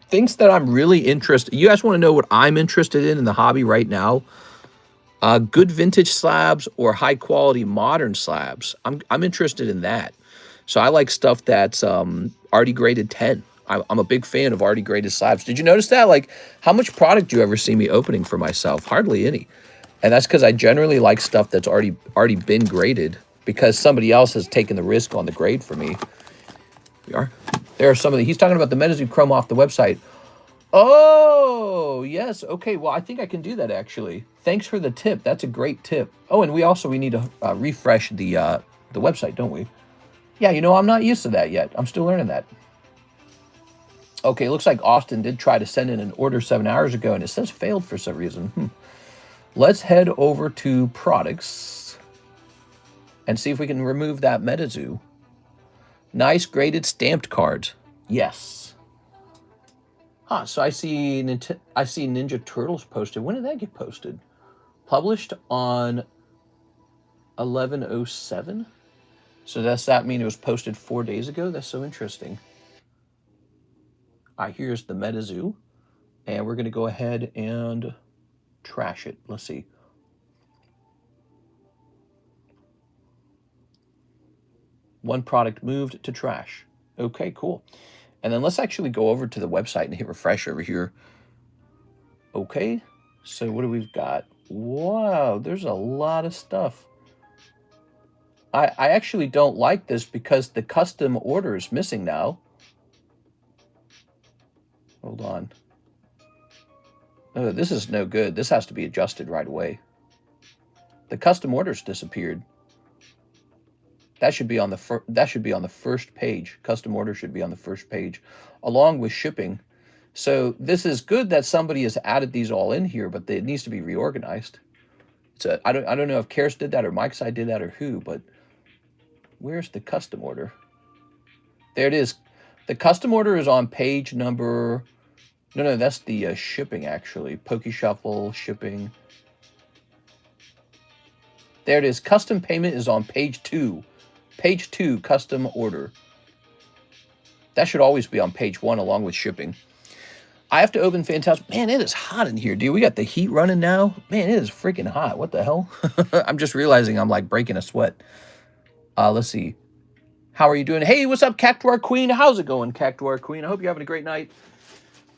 Things that I'm really interested. You guys want to know what I'm interested in the hobby right now? Good vintage slabs or high quality modern slabs. I'm interested in that. So I like stuff that's already graded 10. I'm a big fan of already graded slabs. Did you notice that? Like, how much product do you ever see me opening for myself? Hardly any. And that's because I generally like stuff that's already been graded, because somebody else has taken the risk on the grade for me. There are some of the, he's talking about the MetaZoo Chrome off the website. Oh, yes. Okay, well, I think I can do that, actually. Thanks for the tip. That's a great tip. Oh, and we need to refresh the website, don't we? Yeah, you know, I'm not used to that yet. I'm still learning that. Okay, it looks like Austin did try to send in an order 7 hours ago, and it says failed for some reason. Let's head over to products and see if we can remove that MetaZoo. Nice graded stamped cards. Yes. Huh, so I see Ninja Turtles posted. When did that get posted? Published on 11/07. So does that mean it was posted 4 days ago? That's so interesting. All right, here's the MetaZoo. And we're going to go ahead and trash it. Let's see. One product moved to trash. Okay, cool. And then let's actually go over to the website and hit refresh over here. Okay, so what do we've got? Wow, there's a lot of stuff. I actually don't like this because the custom order is missing now. Hold on. Oh, this is no good. This has to be adjusted right away. The custom orders disappeared. That should be on the first page. Custom order should be on the first page, along with shipping. So this is good that somebody has added these all in here, but it needs to be reorganized. I don't know if Karis did that or Mike's I did that or who, but where's the custom order? There it is. The custom order is on page number. No, that's the shipping actually. PokeShuffle shipping. There it is. Custom payment is on page 2. Page 2, custom order. That should always be on page 1 along with shipping. I have to open Phantasmal. Man, it is hot in here, dude. We got the heat running now. Man, it is freaking hot. What the hell? I'm just realizing I'm like breaking a sweat. Let's see. How are you doing? Hey, what's up, Cactuar Queen? How's it going, Cactuar Queen? I hope you're having a great night.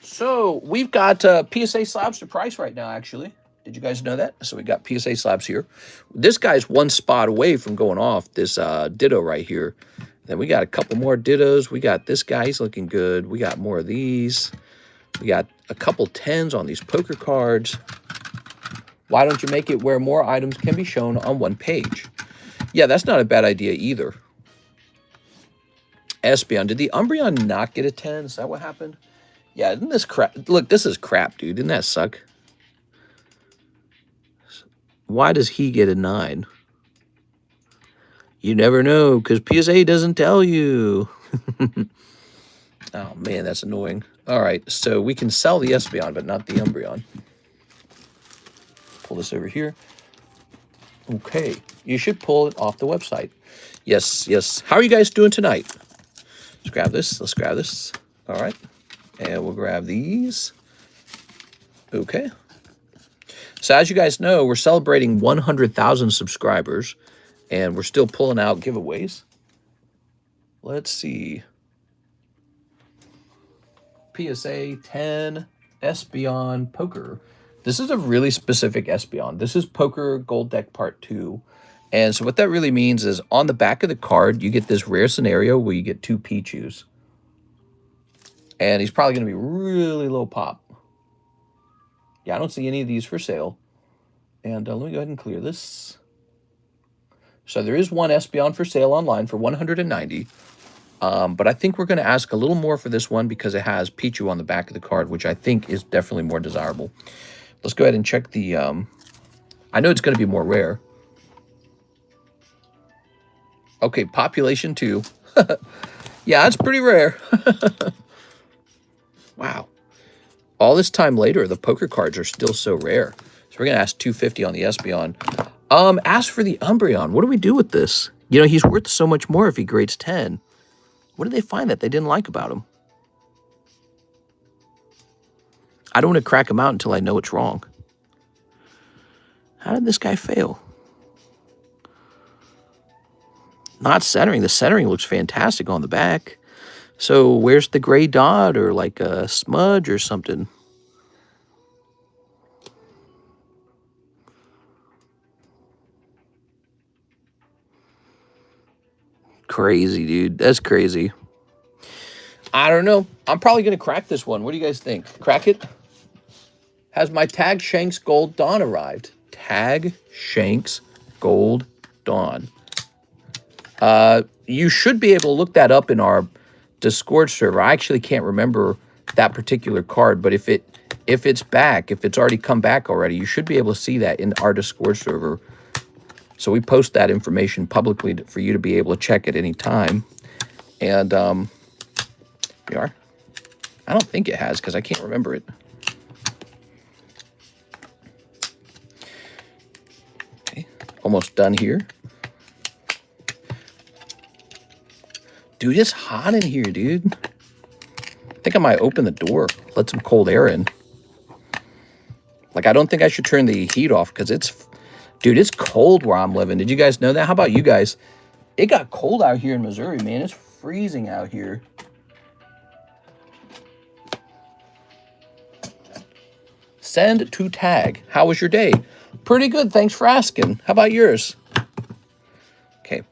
So we've got PSA slabs to price right now, actually. Did you guys know that? So we got PSA slabs here. This guy's one spot away from going off, this Ditto right here. Then we got a couple more Dittos. We got this guy. He's looking good. We got more of these. We got a couple 10s on these poker cards. Why don't you make it where more items can be shown on one page? Yeah, that's not a bad idea either. Espeon. Did the Umbreon not get a 10? Is that what happened? Yeah, isn't this crap? Look, this is crap, dude. Didn't that suck? Why does he get a 9? You never know, because PSA doesn't tell you. Oh, man, that's annoying. All right, so we can sell the Espeon, but not the Umbreon. pull this over here. Okay, you should pull it off the website. Yes, yes. How are you guys doing tonight? Let's grab this. Let's grab this. All right. And we'll grab these. Okay. So as you guys know, we're celebrating 100,000 subscribers, and we're still pulling out giveaways. Let's see. PSA 10 Espeon Poker. This is a really specific Espeon. This is Poker Gold Deck Part 2. And so what that really means is on the back of the card, you get this rare scenario where you get 2 Pichus. And he's probably going to be really low pop. Yeah, I don't see any of these for sale. And let me go ahead and clear this. So there is one Espeon for sale online for $190. But I think we're going to ask a little more for this one because it has Pichu on the back of the card, which I think is definitely more desirable. Let's go ahead and check the... I know it's going to be more rare. Okay, population 2. Yeah, that's pretty rare. Wow. All this time later, the poker cards are still so rare. So we're going to ask $250 on the Espeon. Ask for the Umbreon. What do we do with this? You know, he's worth so much more if he grades 10. What did they find that they didn't like about him? I don't want to crack him out until I know it's wrong. How did this guy fail? Not centering. The centering looks fantastic on the back. So where's the gray dot or like a smudge or something? Crazy, dude. That's crazy. I don't know. I'm probably going to crack this one. What do you guys think? Crack it? Has my Tag Shanks Gold Dawn arrived? Tag Shanks Gold Dawn. You should be able to look that up in our Discord server. I actually can't remember that particular card, but if it's back, if it's already come back already, you should be able to see that in our Discord server. So we post that information publicly for you to be able to check at any time. And you are. I don't think it has because I can't remember it. Okay, almost done here. Dude, it's hot in here, dude. I think I might open the door, let some cold air in. Like, I don't think I should turn the heat off because it's, dude, it's cold where I'm living. Did you guys know that? How about you guys? It got cold out here in Missouri, man. It's freezing out here. Send to Tag. How was your day? Pretty good. Thanks for asking. How about yours? Okay.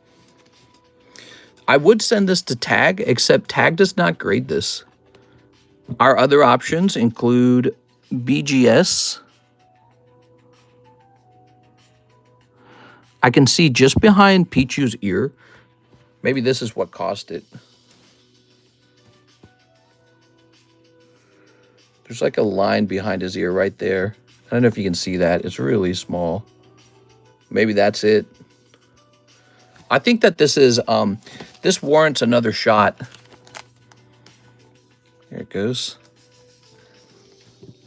I would send this to Tag, except Tag does not grade this. Our other options include BGS. I can see just behind Pichu's ear. Maybe this is what caused it. There's like a line behind his ear right there. I don't know if you can see that. It's really small. Maybe that's it. I think that this is, this warrants another shot. Here it goes.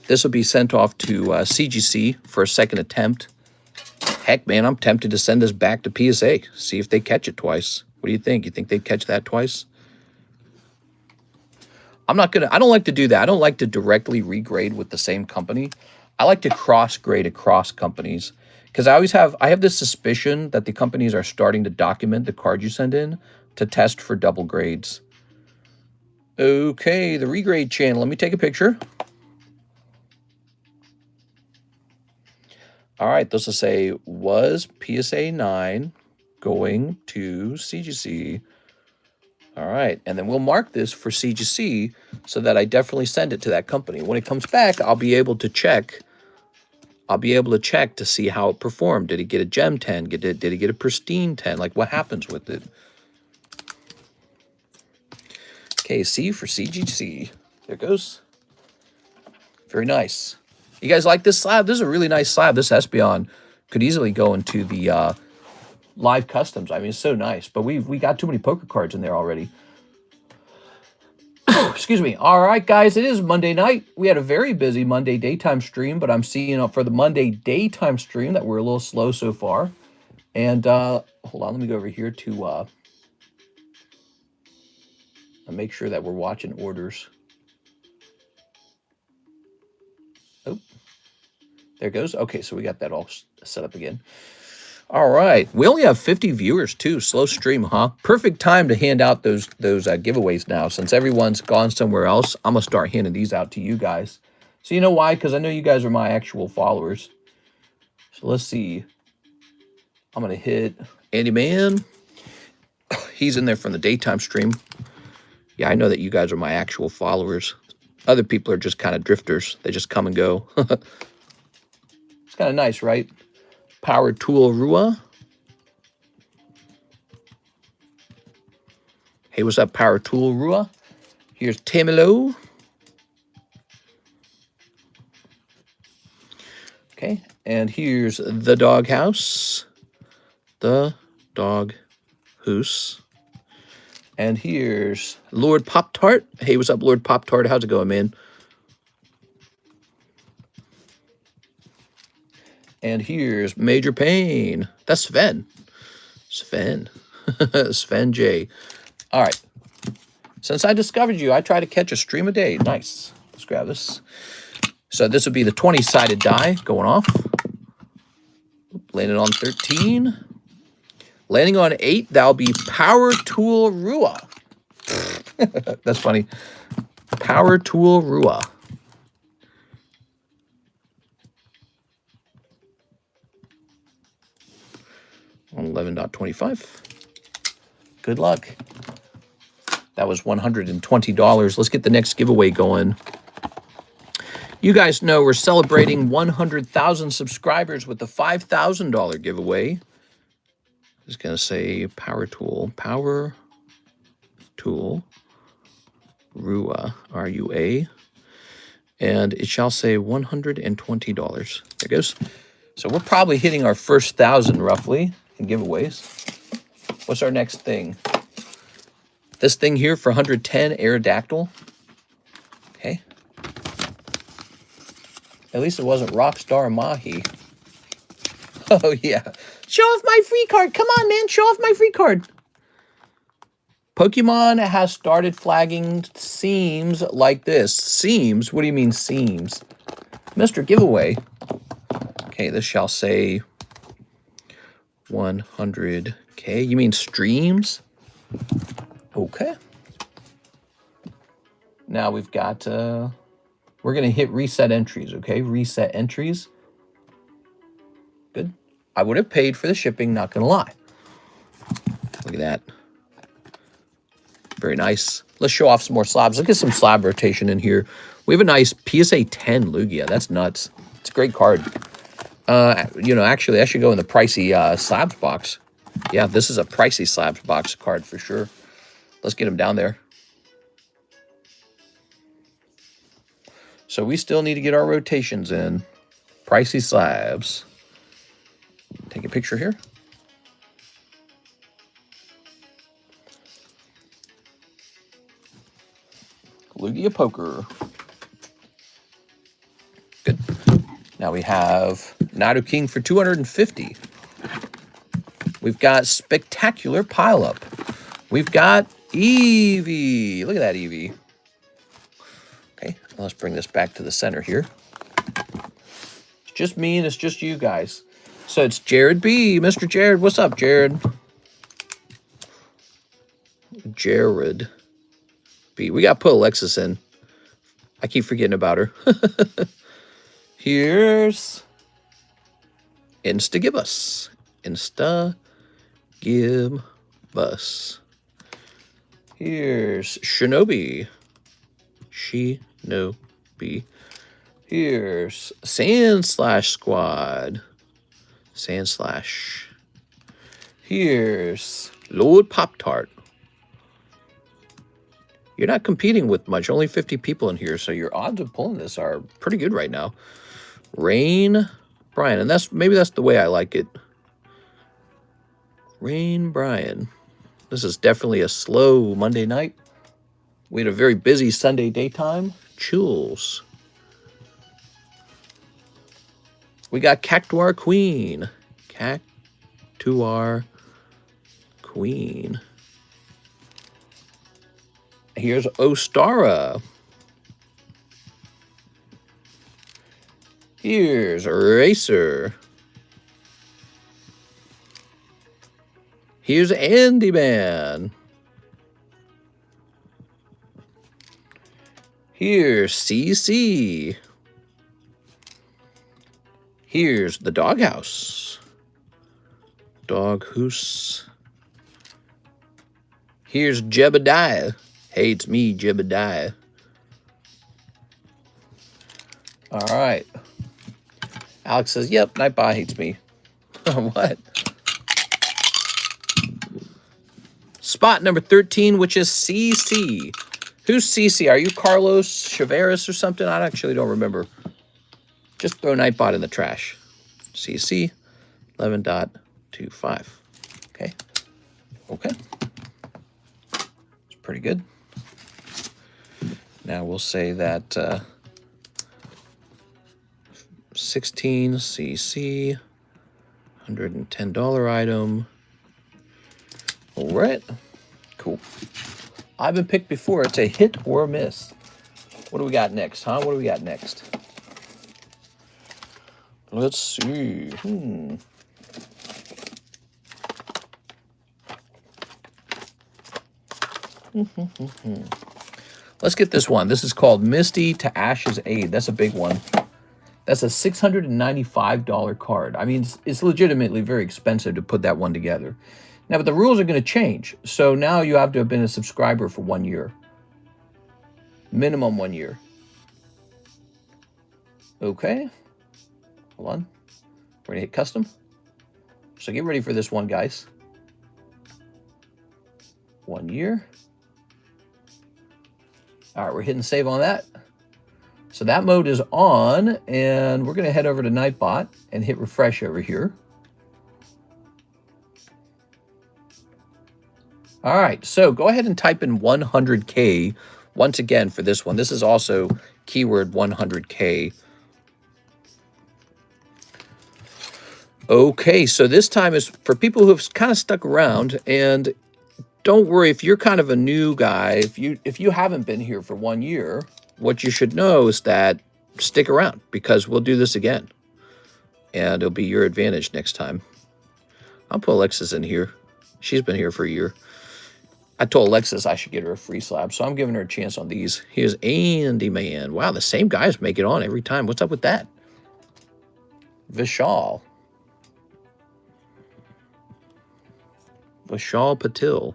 This will be sent off to CGC for a second attempt. Heck, man, I'm tempted to send this back to PSA. See if they catch it twice. What do you think? You think they'd catch that twice? I don't like to do that. I don't like to directly regrade with the same company. I like to cross-grade across companies. Because I have this suspicion that the companies are starting to document the card you send in to test for double grades. Okay, the regrade channel. Let me take a picture. All right, this will say, was PSA 9 going to CGC? All right, and then we'll mark this for CGC so that I definitely send it to that company. When it comes back, I'll be able to check. I'll be able to check to see how it performed. Did it get a gem 10? Did it get a pristine 10? Like, what happens with it? Okay, C for CGC. There it goes. Very nice. You guys like this slab? This is a really nice slab. This Espeon could easily go into the live customs. I mean, it's so nice. But we got too many poker cards in there already. Excuse me. All right, guys, it is Monday night. We had a very busy Monday daytime stream, but I'm seeing for the Monday daytime stream that we're a little slow so far. And hold on, let me go over here to make sure that we're watching orders. Oh, there it goes. Okay, so we got that all set up again. All right, we only have 50 viewers too. Slow stream, huh? Perfect time to hand out those giveaways now. Since everyone's gone somewhere else, I'm gonna start handing these out to you guys. So you know why? Because I know you guys are my actual followers. So let's see. I'm gonna hit Andy Man. He's in there from the daytime stream. Yeah, I know that you guys are my actual followers. Other people are just kind of drifters. They just come and go. It's kind of nice, right? Power Tool Rua. Hey, what's up, Power Tool Rua? Here's Tamilo. Okay, and here's the Doghouse. The Dog Hoose. And here's Lord Pop Tart. Hey, what's up, Lord Pop Tart? How's it going, man? And here's Major Pain. That's Sven. Sven. Sven J. All right. Since I discovered you, I try to catch a stream a day. Nice. Let's grab this. So this would be the 20-sided die going off. Landing on 13. Landing on 8, that'll be Power Tool Rua. That's funny. Power Tool Rua. On 11.25. Good luck. That was $120. Let's get the next giveaway going. You guys know we're celebrating 100,000 subscribers with the $5,000 giveaway. I was going to say Power Tool. Power Tool. Rua. R-U-A. And it shall say $120. There it goes. So we're probably hitting our first 1,000 roughly in giveaways. What's our next thing? This thing here for 110, Aerodactyl. Okay. At least it wasn't Rockstar Mahi. Oh, yeah. Show off my free card. Come on, man. Show off my free card. Pokemon has started flagging seams like this. Seams? What do you mean seams? Mr. Giveaway. Okay, this shall say 100K. You mean streams? Okay. Now we've got, we're going to hit reset entries, okay? Reset entries. Good. I would have paid for the shipping, not going to lie. Look at that. Very nice. Let's show off some more slabs. Let's get some slab rotation in here. We have a nice PSA 10 Lugia. That's nuts. It's a great card. You know, actually, I should go in the pricey slabs box. Yeah, this is a pricey slabs box card for sure. Let's get him down there. So we still need to get our rotations in. Pricey slabs. Take a picture here. Lugia Poker. Good. Now we have Nido King for 250. We've got Spectacular Pileup. We've got Eevee. Look at that Eevee. Okay, let's bring this back to the center here. It's just me and it's just you guys. So it's Jared B. Mr. Jared, what's up, Jared? Jared B. We got to put Alexis in. I keep forgetting about her. Here's Insta Give Us. Insta Give Us. Here's Shinobi. Shinobi. Here's Sand Slash Squad. Sand Slash. Here's Lord Pop Tart. You're not competing with much. Only 50 people in here, so your odds of pulling this are pretty good right now. Rain Brian, and maybe that's the way I like it. Rain Brian. This is definitely a slow Monday night. We had a very busy Sunday daytime. Chills. We got Cactuar Queen. Cactuar Queen. Here's Ostara. Here's Racer. Here's Andy Man. Here's CC. Here's the Doghouse. Doghouse. Here's Jebediah. Hey, it's me, Jebediah. All right. Alex says, yep, Nightbot hates me. What? Spot number 13, which is CC. Who's CC? Are you Carlos Chaveras or something? I actually don't remember. Just throw Nightbot in the trash. CC 11.25. Okay. Okay. It's pretty good. Now we'll say that 16 CC, $110 item. All right. Cool. I've been picked before. It's a hit or a miss. What do we got next, huh? What do we got next? Let's see. Let's get this one. This is called Misty to Ash's Aid. That's a big one. That's a $695 card. I mean, it's legitimately very expensive to put that one together. Now, but the rules are going to change. So now you have to have been a subscriber for 1 year. Minimum 1 year. Okay. Hold on. We're going to hit custom. So get ready for this one, guys. 1 year. All right, we're hitting save on that. So that mode is on, and we're going to head over to Nightbot and hit refresh over here. All right, so go ahead and type in 100K once again for this one. This is also keyword 100K. Okay, so this time is for people who have kind of stuck around, and don't worry if you're kind of a new guy, if you haven't been here for 1 year, what you should know is that stick around because we'll do this again. And it'll be your advantage next time. I'll put Alexis in here. She's been here for a year. I told Alexis I should get her a free slab, so I'm giving her a chance on these. Here's Andy Man. Wow, the same guys make it on every time. What's up with that? Vishal. Vishal Patil.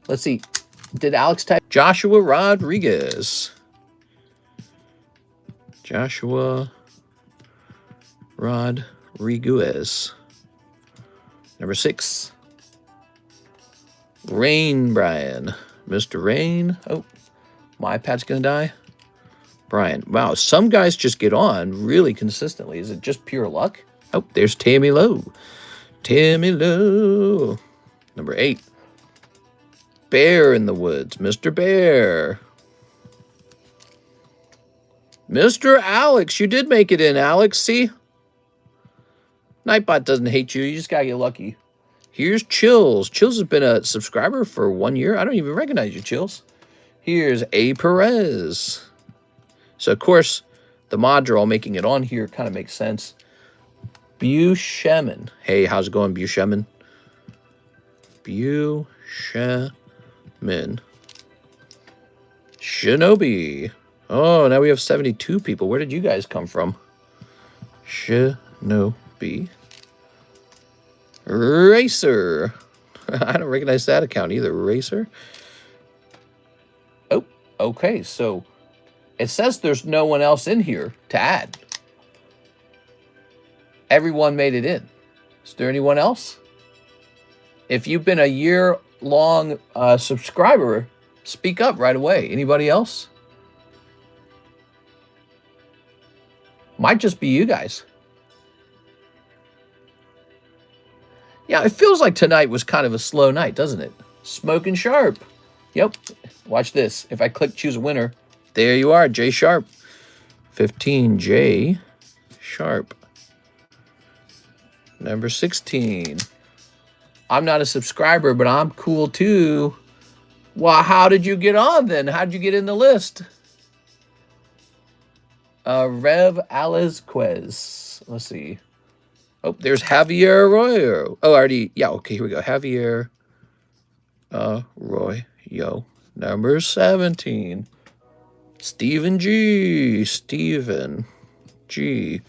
Let's see. Did Alex type Joshua Rodriguez? Joshua Rodriguez. Number 6. Rain Brian. Mr. Rain. Oh, my iPad's going to die. Brian. Wow, some guys just get on really consistently. Is it just pure luck? Oh, there's Tammy Lowe. Tammy Lowe. Number 8. Bear in the Woods. Mr. Bear. Mr. Alex. You did make it in, Alex. See? Nightbot doesn't hate you. You just got to get lucky. Here's Chills. Chills has been a subscriber for 1 year. I don't even recognize you, Chills. Here's A. Perez. So, of course, the mods are all making it on here. Kind of makes sense. Bushemin. Hey, how's it going, Bushemin? Bushemin. Shinobi. Oh, now we have 72 people. Where did you guys come from? Shinobi. Racer. I don't recognize that account either. Racer. Oh, okay. So it says there's no one else in here to add. Everyone made it in. Is there anyone else? If you've been a year-long subscriber, speak up right away. Anybody else? Might just be you guys. Yeah, it feels like tonight was kind of a slow night, doesn't it? Smoking Sharp. Yep. Watch this. If I click choose a winner, there you are, J Sharp. 15 J Sharp. Number 16. I'm not a subscriber, but I'm cool too. Well, how did you get on then? How did you get in the list? Rev Alizquez. Let's see. Oh, there's Javier Arroyo. Oh, already. Yeah, okay, here we go. Javier Arroyo. Number 17. Stephen G. Stephen G.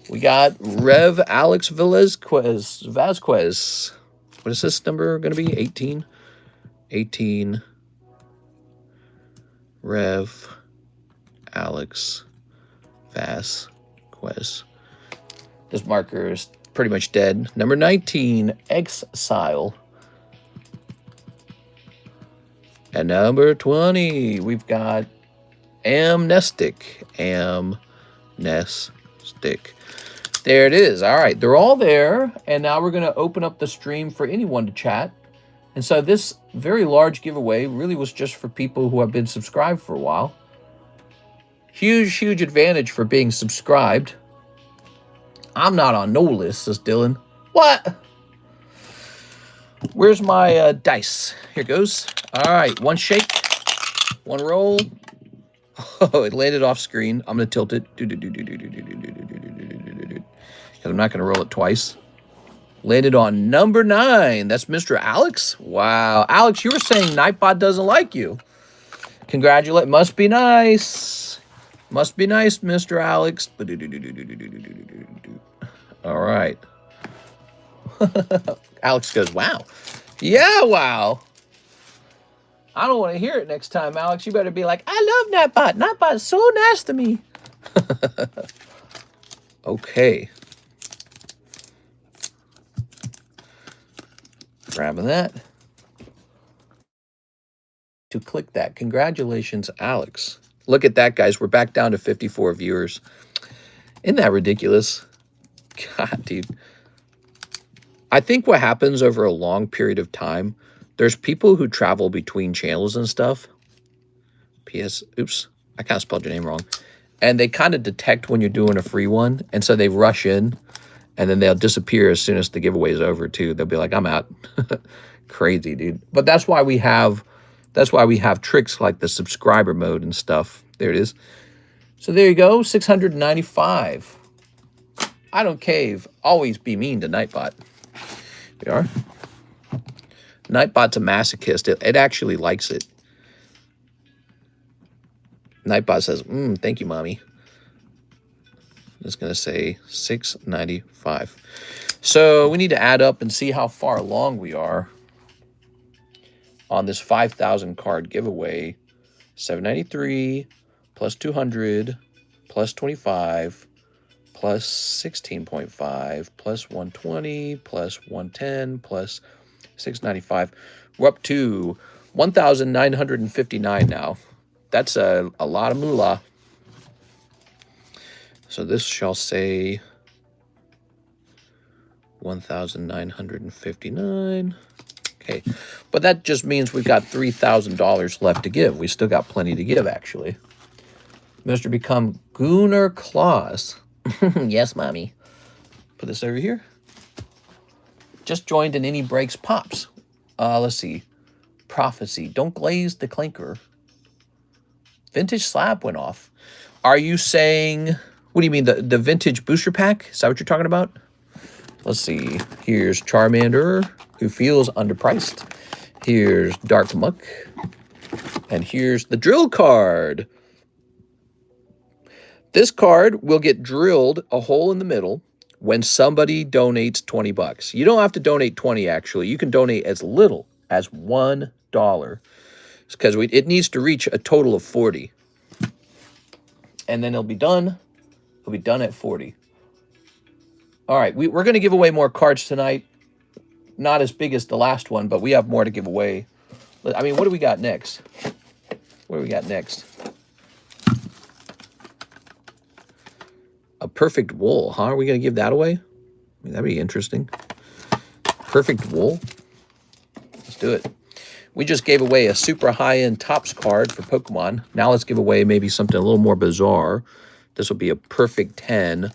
We got Rev Alex Vasquez. What is this number going to be? 18? 18. Rev Alex Vasquez. This marker is pretty much dead. Number 19, Exile. And number 20, we've got Amnestic. Amnestic. There it is. All right, they're all there. And now we're going to open up the stream for anyone to chat. And so this very large giveaway really was just for people who have been subscribed for a while. Huge, huge advantage for being subscribed. I'm not on no list, says Dylan. What? Where's my dice? Here goes. All right, one shake, one roll. Oh, it landed off screen. I'm going to tilt it. Because I'm not going to roll it twice. Landed on number 9. That's Mr. Alex. Wow. Alex, you were saying Nightbot doesn't like you. Congratulate. Must be nice. Must be nice, Mr. Alex. All right. Alex goes, wow. Yeah, wow. I don't want to hear it next time, Alex. You better be like, I love Nightbot. Nightbot's so nice to me. Okay. Grabbing that. To click that. Congratulations, Alex. Look at that, guys. We're back down to 54 viewers. Isn't that ridiculous? God, dude. I think what happens over a long period of time, there's people who travel between channels and stuff. P.S. Oops. I kind of spelled your name wrong. And they kind of detect when you're doing a free one. And so they rush in. And then they'll disappear as soon as the giveaway is over, too. They'll be like, I'm out. Crazy, dude. But that's why we have tricks like the subscriber mode and stuff. There it is. So there you go. 695. I don't cave. Always be mean to Nightbot. We are. Nightbot's a masochist. It actually likes it. Nightbot says, thank you, mommy. It's going to say 695. So we need to add up and see how far along we are on this 5,000 card giveaway. 793 plus 200 plus 25 plus 16.5 plus 120 plus 110 plus 695. We're up to 1,959 now. That's a lot of moolah. So this shall say 1,959. Okay, but that just means we've got $3,000 left to give. We still got plenty to give, actually. Mr. Become Gunnar Claus. Yes, mommy. Put this over here. Just joined in Any Breaks Pops. Let's see. Prophecy. Don't glaze the clinker. Vintage Slab went off. Are you saying... What do you mean, the vintage booster pack? Is that what you're talking about? Let's see. Here's Charmander, who feels underpriced. Here's Dark Muck. And here's the drill card. This card will get drilled a hole in the middle when somebody donates 20 bucks. You don't have to donate 20, actually. You can donate as little as $1. Because it needs to reach a total of 40. And then it'll be done. It'll be done at 40. All right, we're going to give away more cards tonight. Not as big as the last one, but we have more to give away. I mean, what do we got next? What do we got next? A perfect wool, huh? Are we going to give that away? I mean, that'd be interesting. Perfect wool. Let's do it. We just gave away a super high-end Topps card for Pokemon. Now let's give away maybe something a little more bizarre. This will be a perfect 10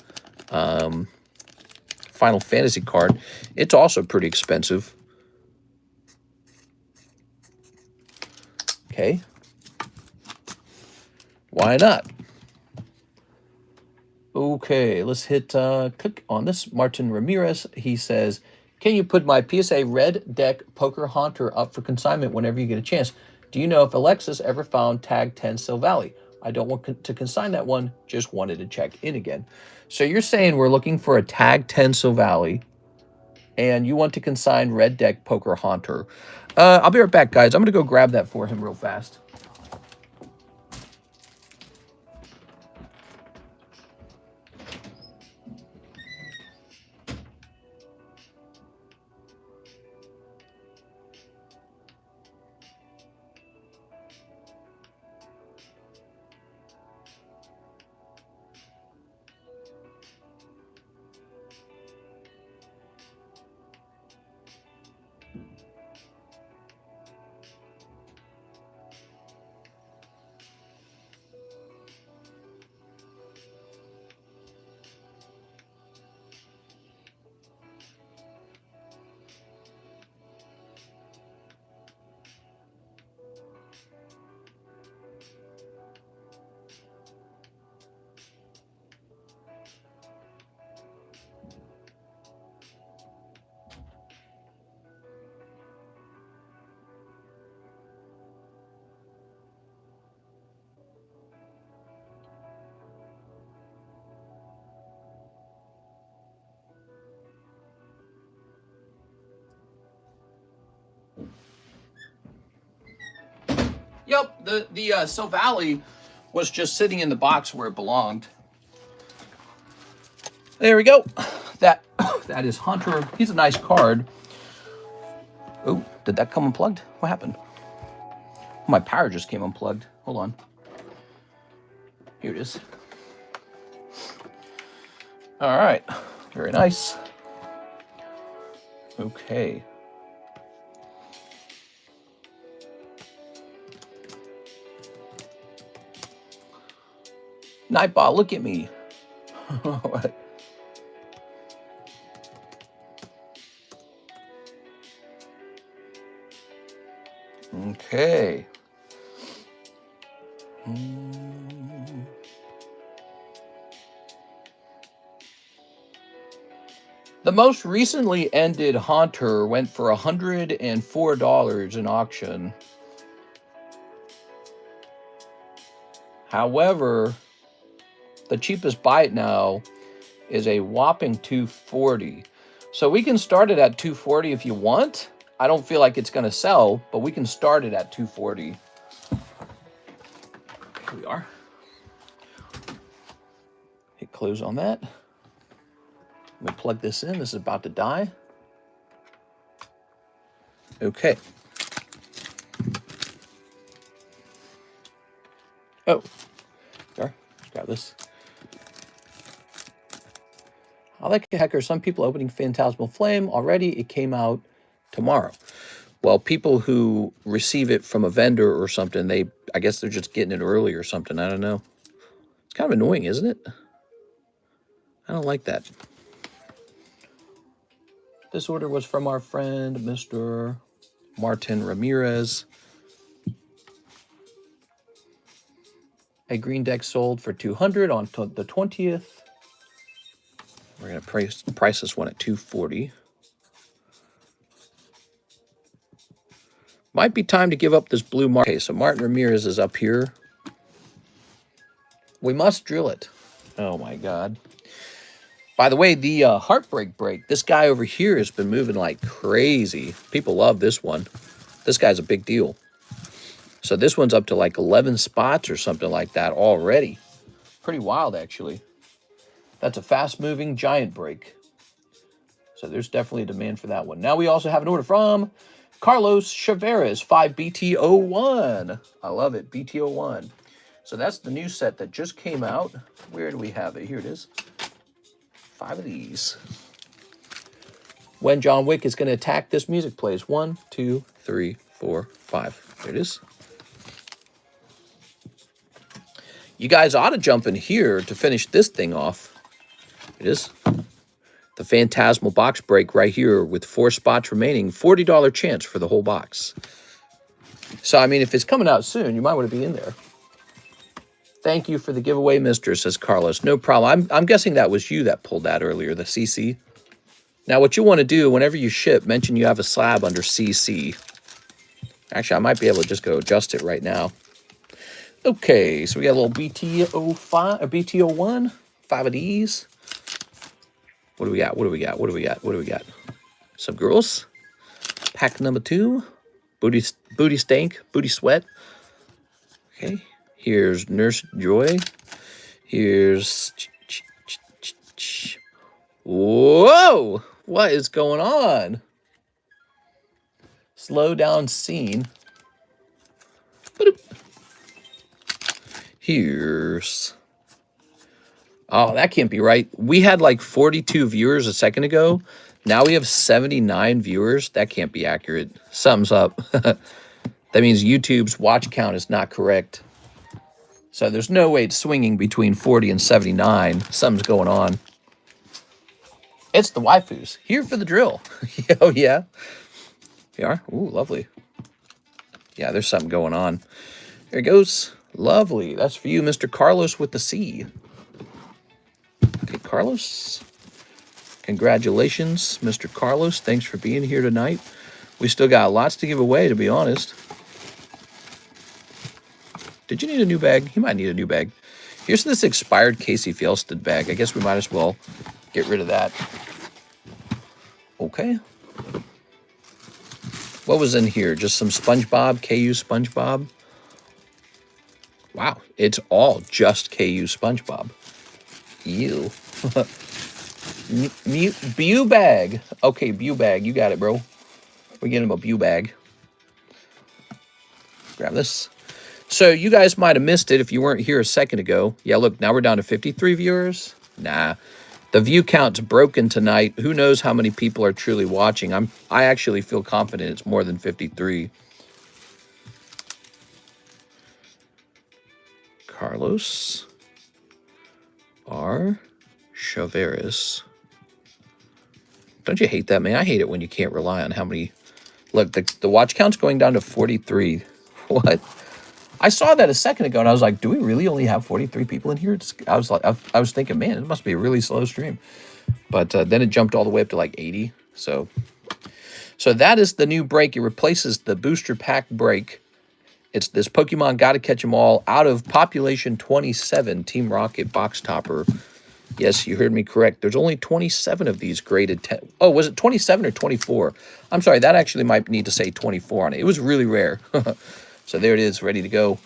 Final Fantasy card. It's also pretty expensive. Okay. Why not? Okay, let's hit click on this. Martin Ramirez, he says, can you put my PSA Red Deck Poker Haunter up for consignment whenever you get a chance? Do you know if Alexis ever found Tag 10 Sill Valley? I don't want to consign that one, just wanted to check in again. So you're saying we're looking for a Tag 10 Sill Valley, and you want to consign Red Deck Poker Haunter. I'll be right back, guys. I'm going to go grab that for him real fast. Yep, the Sill Valley was just sitting in the box where it belonged. There we go. That is Hunter. He's a nice card. Oh, did that come unplugged? What happened? My power just came unplugged. Hold on. Here it is. All right. Very nice. Okay. Nightbot, look at me. What? Okay. The most recently ended Haunter went for $104 in auction. However, the cheapest buy it now is a whopping $240. So we can start it at $240 if you want. I don't feel like it's going to sell, but we can start it at $240. Here we are. Hit close on that. Let me plug this in. This is about to die. Okay. Oh, there. Let's grab this. I like a hacker. Some people opening Phantasmal Flame already. It came out tomorrow. Well, people who receive it from a vendor or something, I guess they're just getting it early or something. I don't know. It's kind of annoying, isn't it? I don't like that. This order was from our friend, Mr. Martin Ramirez. A green deck sold for $200 on the 20th. We're going to price this one at $240. Might be time to give up this blue mark. Okay, so Martin Ramirez is up here. We must drill it. Oh my God. By the way, the Heartbreak Break, this guy over here has been moving like crazy. People love this one. This guy's a big deal. So this one's up to like 11 spots or something like that already. Pretty wild, actually. That's a fast-moving giant break. So there's definitely a demand for that one. Now we also have an order from Carlos Chavez, 5BT01. I love it, BT01. So that's the new set that just came out. Where do we have it? Here it is. 5 of these. When John Wick is going to attack, this music plays. 1, 2, 3, 4, 5. There it is. You guys ought to jump in here to finish this thing off. It is. The Phantasmal box break right here with 4 spots remaining. $40 chance for the whole box. So, I mean, if it's coming out soon, you might want to be in there. Thank you for the giveaway, mister, says Carlos. No problem. I'm guessing that was you that pulled that earlier, the CC. Now, what you want to do, whenever you ship, mention you have a slab under CC. Actually, I might be able to just go adjust it right now. Okay, so we got a little BT05, or BT01, 5 of these. What do we got? What do we got? What do we got? What do we got? Some girls. Pack number 2. Booty stank, booty sweat. Okay, here's Nurse Joy. Here's... Whoa! What is going on? Slow down scene. Here's... Oh, that can't be right. We had like 42 viewers a second ago. Now we have 79 viewers. That can't be accurate. Something's up. That means YouTube's watch count is not correct. So there's no way it's swinging between 40 and 79. Something's going on. It's the waifus. Here for the drill. Oh, yeah. You are? Ooh, lovely. Yeah, there's something going on. There it goes. Lovely. That's for you, Mr. Carlos with the C. Okay, Carlos. Congratulations, Mr. Carlos. Thanks for being here tonight. We still got lots to give away, to be honest. Did you need a new bag? You might need a new bag. Here's this expired Casey Fjellstead bag. I guess we might as well get rid of that. Okay. What was in here? Just some SpongeBob, KU SpongeBob. Wow, it's all just KU SpongeBob. Ew. Bew bag. Okay, Bew bag. You got it, bro. We're getting him a Bew bag. Grab this. So you guys might have missed it if you weren't here a second ago. Yeah, look, now we're down to 53 viewers. Nah. The view count's broken tonight. Who knows how many people are truly watching? I actually feel confident it's more than 53. Carlos R. Chaveras. Don't you hate that, man? I hate it when you can't rely on how many... Look, the watch count's going down to 43. What? I saw that a second ago, and I was like, do we really only have 43 people in here? I was thinking, man, it must be a really slow stream. But then it jumped all the way up to like 80. So that is the new break. It replaces the booster pack break. It's this Pokemon Gotta Catch 'Em All out of Population 27 Team Rocket box topper. Yes, you heard me correct. There's only 27 of these graded 10. Oh, was it 27 or 24? I'm sorry, that actually might need to say 24 on it. It was really rare. So there it is, ready to go.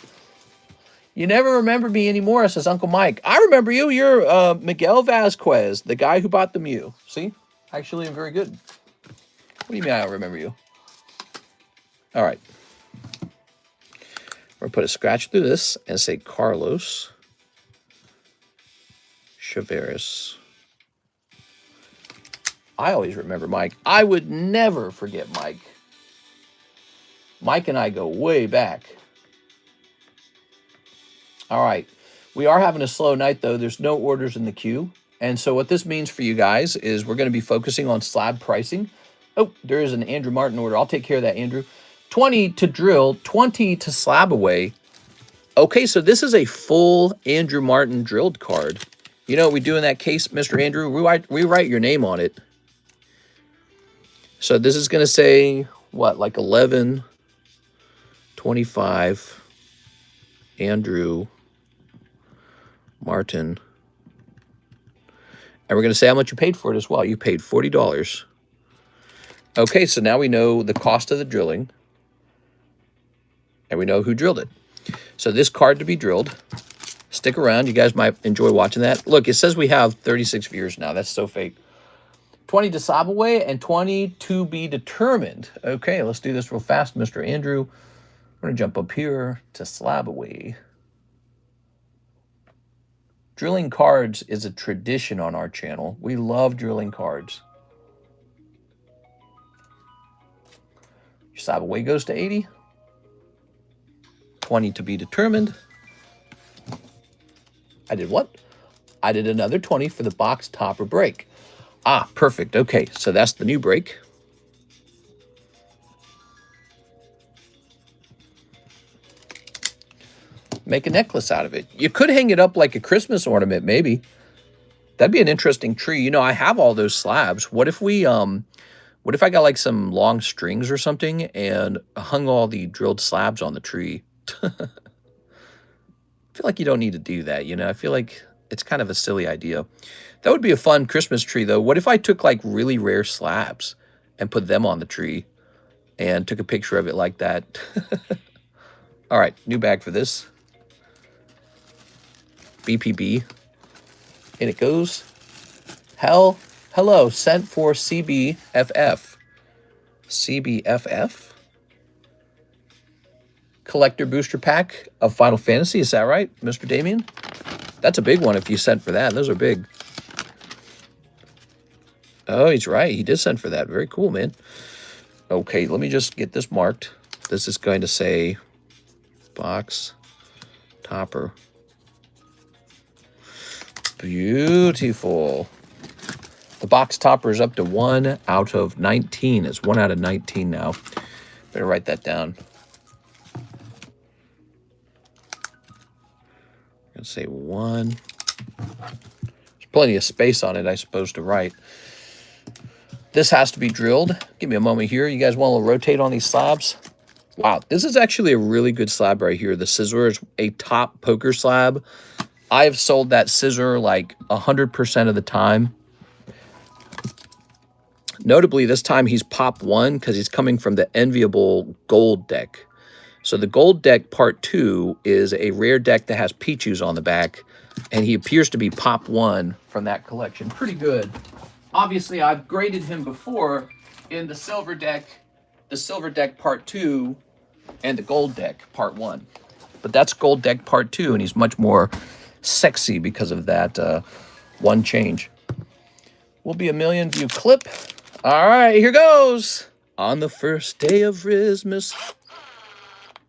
You never remember me anymore, says Uncle Mike. I remember you. You're Miguel Vasquez, the guy who bought the Mew. See? Actually, I'm very good. What do you mean I don't remember you? All right. We're going to put a scratch through this and say Carlos Chaveras. I always remember Mike. I would never forget Mike. Mike and I go way back. All right. We are having a slow night, though. There's no orders in the queue. And so what this means for you guys is we're going to be focusing on slab pricing. Oh, there is an Andrew Martin order. I'll take care of that, Andrew. 20 to drill, 20 to slab away. Okay, so this is a full Andrew Martin drilled card. You know what we do in that case, Mr. Andrew? We write your name on it. So this is going to say, what, like 11, 25, Andrew Martin. And we're going to say how much you paid for it as well. You paid $40. Okay, so now we know the cost of the drilling. And we know who drilled it. So this card to be drilled. Stick around. You guys might enjoy watching that. Look, it says we have 36 viewers now. That's so fake. 20 to Sabaway and 20 to be determined. Okay, let's do this real fast, Mr. Andrew. We're going to jump up here to Slabaway. Drilling cards is a tradition on our channel. We love drilling cards. Your Slabaway goes to 80. 20 to be determined. I did what? I did another 20 for the box topper break. Ah, perfect. Okay, so that's the new break. Make a necklace out of it. You could hang it up like a Christmas ornament, maybe. That'd be an interesting tree. You know, I have all those slabs. What if we, what if I got like some long strings or something and hung all the drilled slabs on the tree? I feel like you don't need to do that, you know? I feel like it's kind of a silly idea. That would be a fun Christmas tree, though. What if I took like really rare slabs and put them on the tree and took a picture of it like that? All right, new bag for this. BPB. And it goes. Hello, sent for CBFF. CBFF? Collector booster pack of Final Fantasy. Is that right, Mr. Damien? That's a big one if you sent for that. Those are big. Oh, he's right. He did send for that. Very cool, man. Okay, let me just get this marked. This is going to say box topper. Beautiful. The box topper is up to 1 out of 19. It's 1 out of 19 now. Better write that down. I'm going to say 1. There's plenty of space on it, I suppose, to write. This has to be drilled. Give me a moment here. You guys want to rotate on these slabs? Wow, this is actually a really good slab right here. The scissor is a top poker slab. I've sold that scissor like 100% of the time. Notably, this time he's pop 1 because he's coming from the enviable gold deck. So the gold deck part 2 is a rare deck that has Pichus on the back, and he appears to be pop 1 from that collection. Pretty good. Obviously, I've graded him before in the silver deck part 2, and the gold deck part 1. But that's gold deck part 2, and he's much more sexy because of that one change. Will be a million view clip. All right, here goes. On the first day of Christmas,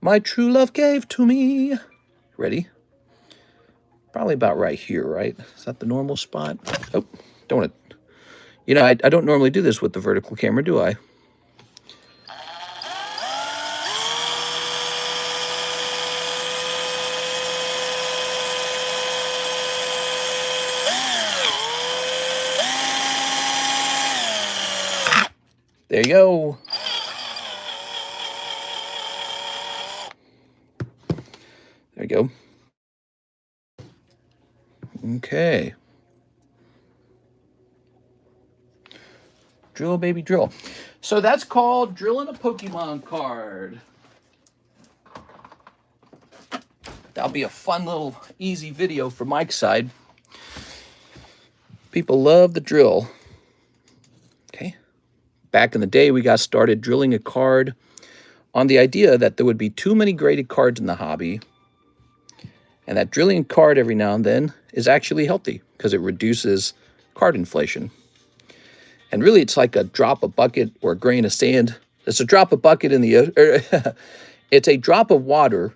my true love gave to me. Ready? Probably about right here, right? Is that the normal spot? Oh, don't want to. You know, I don't normally do this with the vertical camera, do I? There you go. There you go. Okay. Drill, baby, drill. So that's called drilling a Pokemon card. That'll be a fun little easy video for Mike's side. People love the drill. Okay. Back in the day, we got started drilling a card on the idea that there would be too many graded cards in the hobby, and that drilling a card every now and then is actually healthy because it reduces card inflation. And really, it's like a drop of bucket or a grain of sand. It's a drop of bucket in the it's a drop of water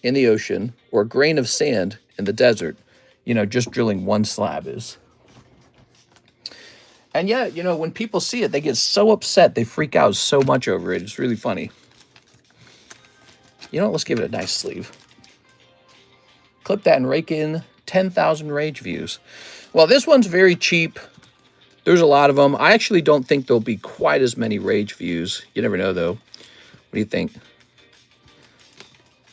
in the ocean or a grain of sand in the desert. You know, just drilling one slab is. And yeah, you know, when people see it, they get so upset. They freak out so much over it. It's really funny. You know, let's give it a nice sleeve. Clip that and rake in 10,000 rage views. Well, this one's very cheap. There's a lot of them. I actually don't think there'll be quite as many rage views. You never know, though. What do you think?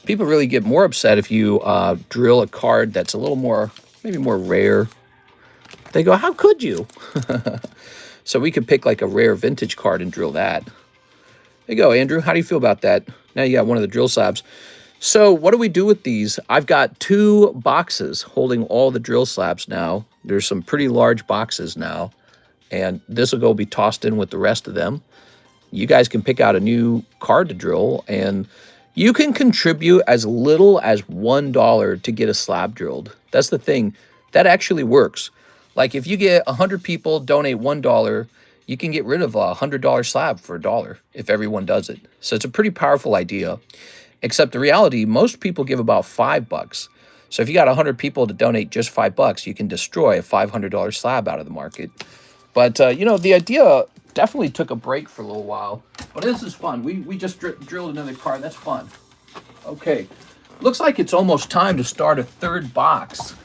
People really get more upset if you drill a card that's a little more, maybe more rare. They go, how could you? So we could pick like a rare vintage card and drill that. There you go, Andrew. How do you feel about that? Now you got one of the drill slabs. So what do we do with these? I've got 2 boxes holding all the drill slabs now. There's some pretty large boxes now. And this will go be tossed in with the rest of them. You guys can pick out a new card to drill, and you can contribute as little as $1 to get a slab drilled. That's the thing. That actually works. Like if you get 100 people donate $1, you can get rid of a $100 slab for $1 if everyone does it. So it's a pretty powerful idea. Except the reality, most people give about $5. So if you got 100 people to donate just $5, you can destroy a $500 slab out of the market. But, you know, the idea definitely took a break for a little while. But this is fun. We just drilled another card. That's fun. Okay. Looks like it's almost time to start a third box.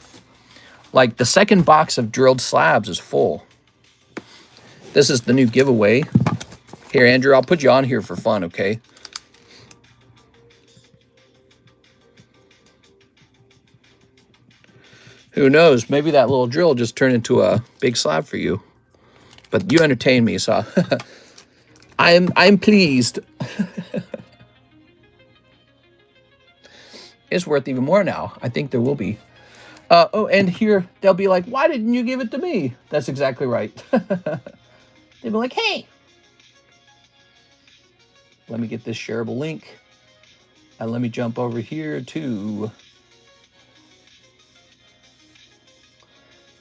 Like, the second box of drilled slabs is full. This is the new giveaway. Here, Andrew, I'll put you on here for fun, okay? Who knows? Maybe that little drill just turned into a big slab for you. But you entertain me, so I'm pleased. It's worth even more now. I think there will be. Oh, and here they'll be like, why didn't you give it to me? That's exactly right. They'll be like, hey. Let me get this shareable link. And let me jump over here to...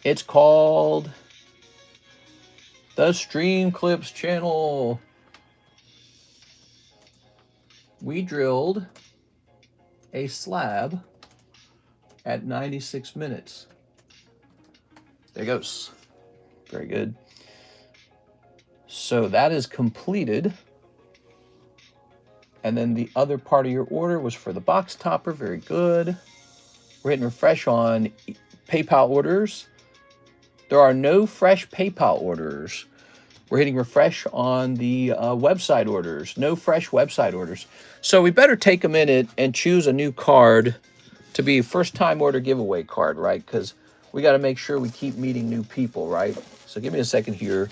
It's called the Stream Clips channel. We drilled a slab at 96 minutes. There it goes. Very good. So that is completed. And then the other part of your order was for the box topper. Very good. We're hitting refresh on PayPal orders. There are no fresh PayPal orders. We're hitting refresh on the website orders. No fresh website orders. So we better take a minute and choose a new card to be a first-time order giveaway card, right? Because we got to make sure we keep meeting new people, right? So give me a second here.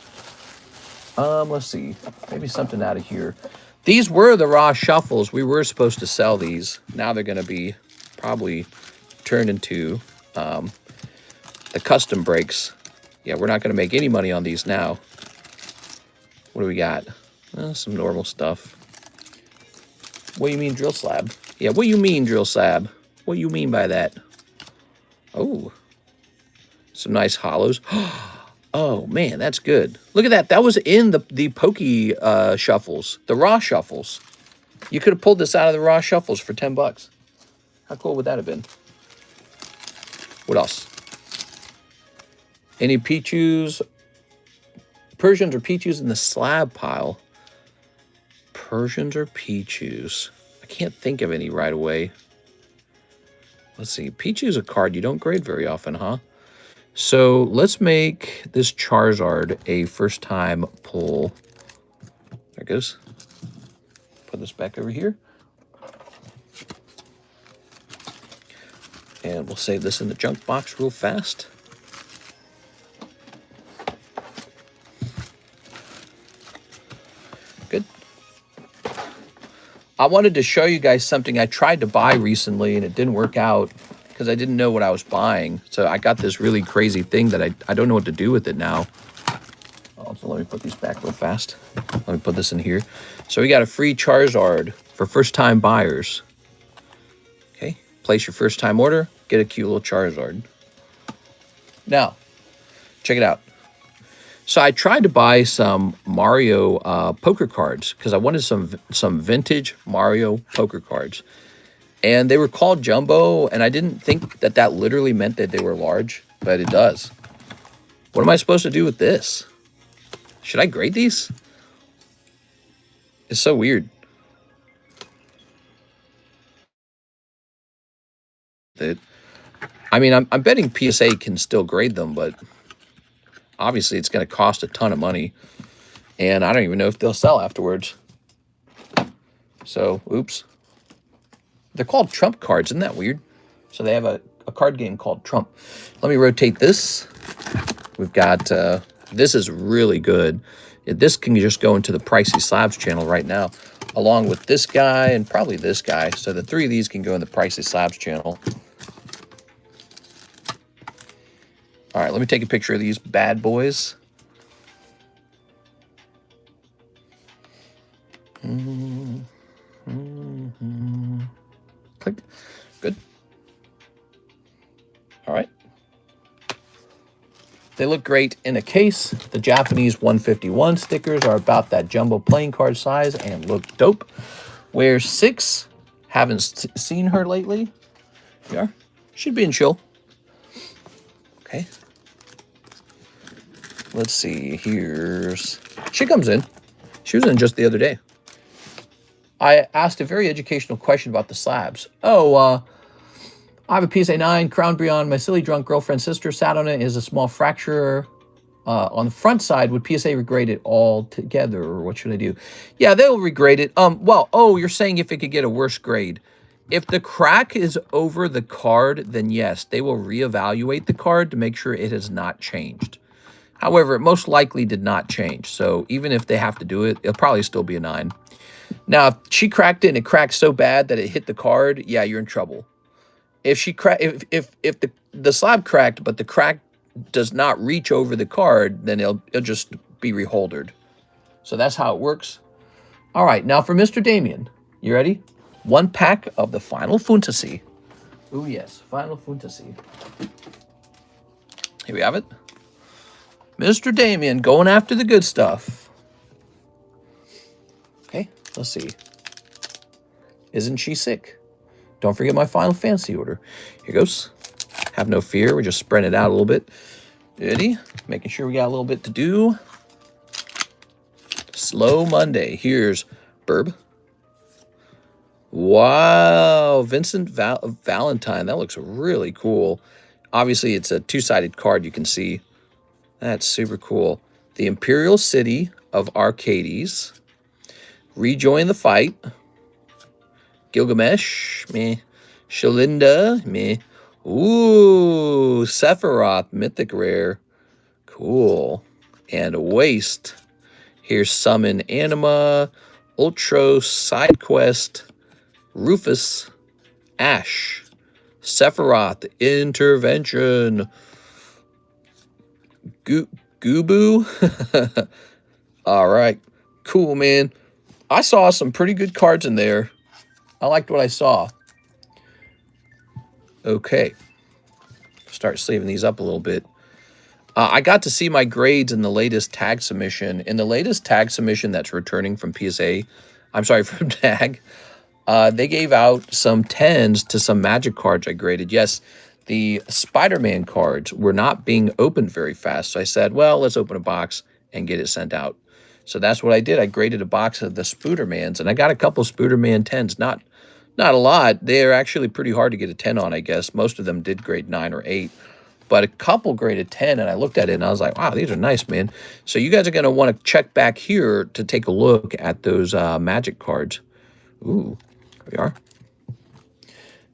Let's see. Maybe something out of here. These were the raw shuffles. We were supposed to sell these. Now they're going to be probably turned into the custom breaks. Yeah, we're not going to make any money on these now. What do we got? Some normal stuff. What do you mean drill slab? Yeah, what do you mean drill slab? What do you mean by that? Oh, some nice hollows. Oh, man, that's good. Look at that. That was in the pokey shuffles, the raw shuffles. You could have pulled this out of the raw shuffles for $10. How cool would that have been? What else? Any Pichus, Persians or Pichus in the slab pile? Persians or Pichus? I can't think of any right away. Let's see. Pichu's a card you don't grade very often, huh? So let's make this Charizard a first-time pull. There it goes. Put this back over here. And we'll save this in the junk box real fast. Good. I wanted to show you guys something I tried to buy recently and it didn't work out because I didn't know what I was buying. So I got this really crazy thing that I don't know what to do with it now. Also, let me put these back real fast. Let me put this in here. So we got a free Charizard for first-time buyers. Okay, place your first-time order, get a cute little Charizard. Now, check it out. So I tried to buy some Mario poker cards because I wanted some vintage Mario poker cards. And they were called jumbo, and I didn't think that that literally meant that they were large, but it does. What am I supposed to do with this? Should I grade these? It's so weird. I mean, I'm betting PSA can still grade them, but obviously it's going to cost a ton of money, and I don't even know if they'll sell afterwards. So, oops. They're called Trump cards. Isn't that weird? So they have a card game called Trump. Let me rotate this. We've got, this is really good. This can just go into the Pricey Slabs channel right now, along with this guy and probably this guy. So the three of these can go in the Pricey Slabs channel. All right, let me take a picture of these bad boys. Click. Good. All right. They look great in a case. The Japanese 151 stickers are about that jumbo playing card size and look dope. Where 6 Haven't seen her lately. Yeah, she'd be in chill. Okay. Let's see. She comes in. She was in just the other day. I asked a very educational question about the slabs. I have a PSA 9 Crown Beyond. My silly drunk girlfriend's sister sat on it. Is a small fracture on the front side. Would PSA regrade it all together, or what should I do? Yeah, they'll regrade it. You're saying if it could get a worse grade. If the crack is over the card, then yes, they will reevaluate the card to make sure it has not changed. However, it most likely did not change. So even if they have to do it, it'll probably still be a 9. Now, if she cracked it and it cracked so bad that it hit the card, yeah, you're in trouble. If the slab cracked, but the crack does not reach over the card, then it'll just be reholdered. So that's how it works. All right, now for Mr. Damien. You ready? 1 pack of the Final Fantasy. Oh, yes, Final Fantasy. Here we have it. Mr. Damien going after the good stuff. Okay, let's see. Isn't she sick? Don't forget my Final Fantasy order. Here goes. Have no fear. We're just spreading it out a little bit. Ready? Making sure we got a little bit to do. Slow Monday. Here's Burb. Wow, Vincent Valentine. That looks really cool. Obviously, it's a 2-sided card, you can see. That's super cool. The Imperial City of Arcades. Rejoin the fight. Gilgamesh. Meh. Shalinda. Meh. Ooh, Sephiroth. Mythic Rare. Cool. And Waste. Here's Summon Anima. Ultra Side Quest. Rufus, Ash, Sephiroth, Intervention, Gubu. All right, cool, man. I saw some pretty good cards in there. I liked what I saw. Okay, start sleeving these up a little bit. I got to see my grades in the latest tag submission. In the latest tag submission that's returning from PSA, I'm sorry, from tag. They gave out some 10s to some Magic cards I graded. Yes, the Spider-Man cards were not being opened very fast. So I said, well, let's open a box and get it sent out. So that's what I did. I graded a box of the Spoodermans, and I got a couple Spooderman 10s. Not a lot. They're actually pretty hard to get a 10 on, I guess. Most of them did grade 9 or 8. But a couple graded 10, and I looked at it, and I was like, wow, these are nice, man. So you guys are going to want to check back here to take a look at those Magic cards. Ooh. We are.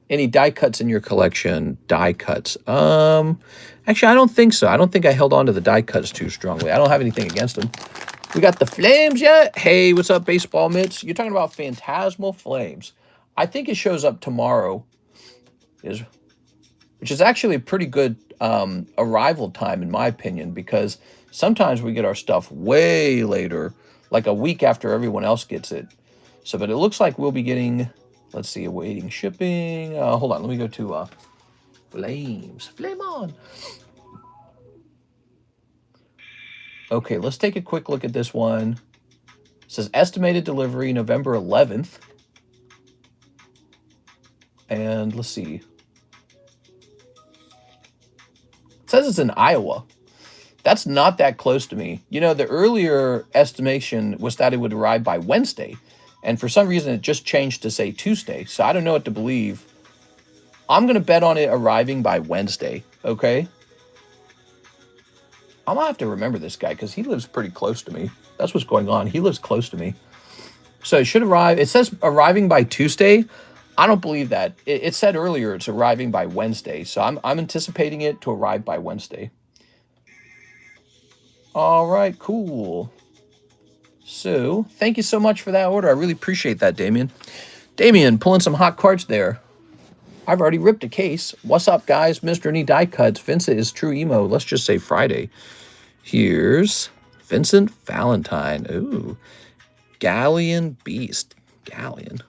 Any die cuts in your collection? Die cuts. Actually, I don't think so. I don't think I held on to the die cuts too strongly. I don't have anything against them. We got the Flames yet? Hey, what's up, Baseball Mitts? You're talking about Phantasmal Flames. I think it shows up tomorrow, which is actually a pretty good arrival time, in my opinion, because sometimes we get our stuff way later, like a week after everyone else gets it. So, but it looks like we'll be getting, let's see, awaiting shipping. Hold on, let me go to Flames. Flame on. Okay, let's take a quick look at this one. It says estimated delivery November 11th. And let's see. It says it's in Iowa. That's not that close to me. You know, the earlier estimation was that it would arrive by Wednesday. And for some reason, it just changed to say Tuesday. So I don't know what to believe. I'm going to bet on it arriving by Wednesday. Okay? I'm going to have to remember this guy because he lives pretty close to me. That's what's going on. He lives close to me. So it should arrive. It says arriving by Tuesday. I don't believe that. It said earlier it's arriving by Wednesday. So I'm anticipating it to arrive by Wednesday. All right, cool. So, thank you so much for that order. I really appreciate that, Damien. Damien, pulling some hot cards there. I've already ripped a case. What's up, guys? Mr. Any Die Cuts. Vincent is true emo. Let's just say Friday. Here's Vincent Valentine. Ooh. Galleon Beast. Galleon.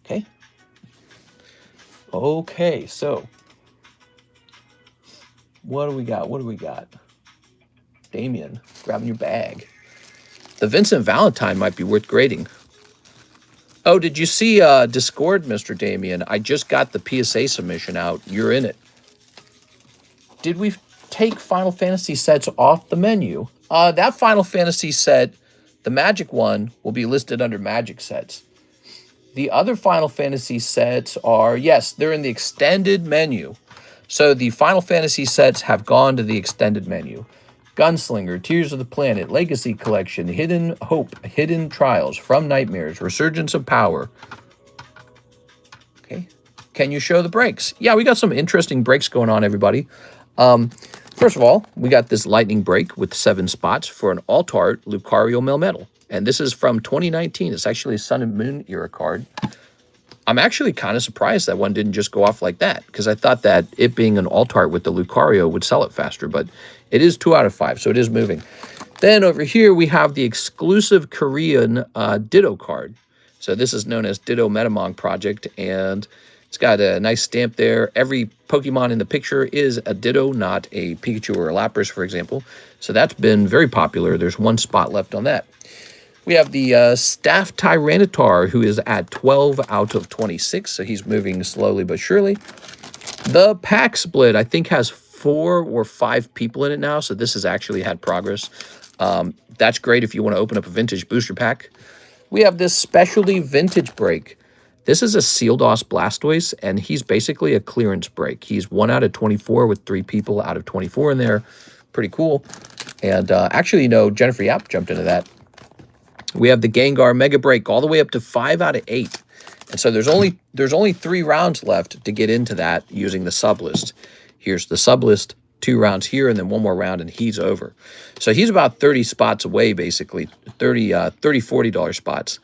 Okay. Okay, so. What do we got? What do we got? Damien, grabbing your bag. The Vincent Valentine might be worth grading. Oh, did you see Discord, Mr. Damien? I just got the PSA submission out. You're in it. Did we take Final Fantasy sets off the menu? That Final Fantasy set, the Magic one, will be listed under Magic sets. The other Final Fantasy sets are, yes, they're in the extended menu. So the Final Fantasy sets have gone to the extended menu. Gunslinger, Tears of the Planet, Legacy Collection, Hidden Hope, Hidden Trials, From Nightmares, Resurgence of Power. Okay. Can you show the breaks? Yeah, we got some interesting breaks going on, everybody. First of all, we got this lightning break with 7 spots for an Alt-Art Lucario Melmetal. And this is from 2019. It's actually a Sun and Moon era card. I'm actually kind of surprised that one didn't just go off like that, because I thought that it being an Alt-Art with the Lucario would sell it faster, but it is 2 out of 5, so it is moving. Then over here, we have the exclusive Korean Ditto card. So this is known as Ditto Metamon Project, and it's got a nice stamp there. Every Pokemon in the picture is a Ditto, not a Pikachu or a Lapras, for example. So that's been very popular. There's 1 spot left on that. We have the Staff Tyranitar, who is at 12 out of 26, so he's moving slowly but surely. The pack split, I think, has 4 or 5 people in it now, so this has actually had progress. That's great if you want to open up a vintage booster pack. We have this specialty vintage break. This is a Sealdos Blastoise, and he's basically a clearance break. He's 1 out of 24 with 3 people out of 24 in there. Pretty cool. And actually, you know, Jennifer Yap jumped into that. We have the Gengar Mega Break all the way up to 5 out of 8. And so there's only 3 rounds left to get into that using the sublist. Here's the sublist, 2 rounds here, and then 1 more round, and he's over. So he's about 30 spots away, basically, $40 spots.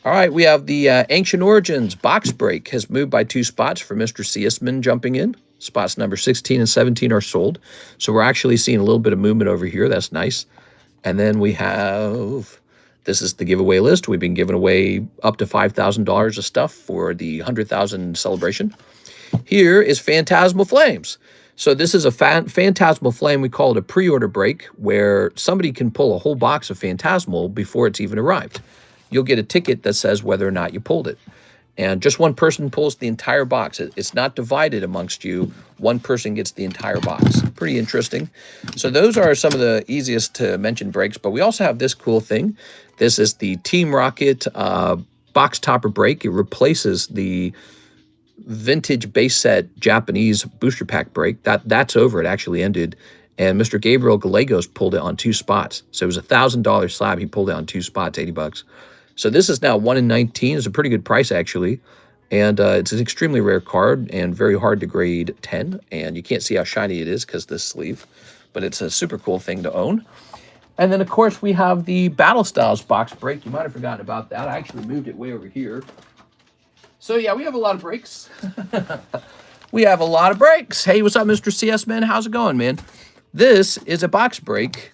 All right, we have the Ancient Origins box break has moved by 2 spots for Mr. Seisman jumping in. Spots number 16 and 17 are sold. So we're actually seeing a little bit of movement over here. That's nice. And then we have... This is the giveaway list. We've been giving away up to $5,000 of stuff for the 100,000 celebration. Here is Phantasmal Flames. So this is a Phantasmal Flame. We call it a pre-order break, where somebody can pull a whole box of Phantasmal before it's even arrived. You'll get a ticket that says whether or not you pulled it. And just 1 person pulls the entire box. It's not divided amongst you. 1 person gets the entire box. Pretty interesting. So those are some of the easiest to mention breaks. But we also have this cool thing. This is the Team Rocket box topper break. It replaces the vintage base set Japanese booster pack break. That's over. It actually ended. And Mr. Gabriel Gallegos pulled it on 2 spots. So it was a $1,000 slab. He pulled it on 2 spots, $80. So this is now 1 in 19. It's a pretty good price, actually. And it's an extremely rare card and very hard to grade 10. And you can't see how shiny it is because this sleeve. But it's a super cool thing to own. And then, of course, we have the Battle Styles box break. You might have forgotten about that. I actually moved it way over here. So, yeah, we have a lot of breaks. We have a lot of breaks. Hey, what's up, Mr. CS, man? How's it going, man? This is a box break.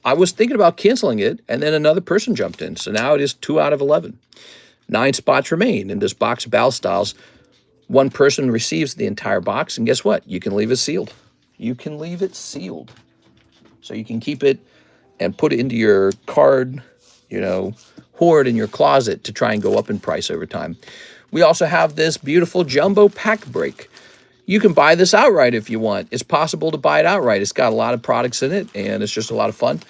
I was thinking about canceling it, and then another person jumped in. So now it is 2 out of 11. 9 spots remain in this box of Battle Styles. 1 person receives the entire box, and guess what? You can leave it sealed. You can leave it sealed. So you can keep it and put it into your card, you know, hoard in your closet to try and go up in price over time. We also have this beautiful jumbo pack break. You can buy this outright if you want. It's possible to buy it outright. It's got a lot of products in it, and it's just a lot of fun.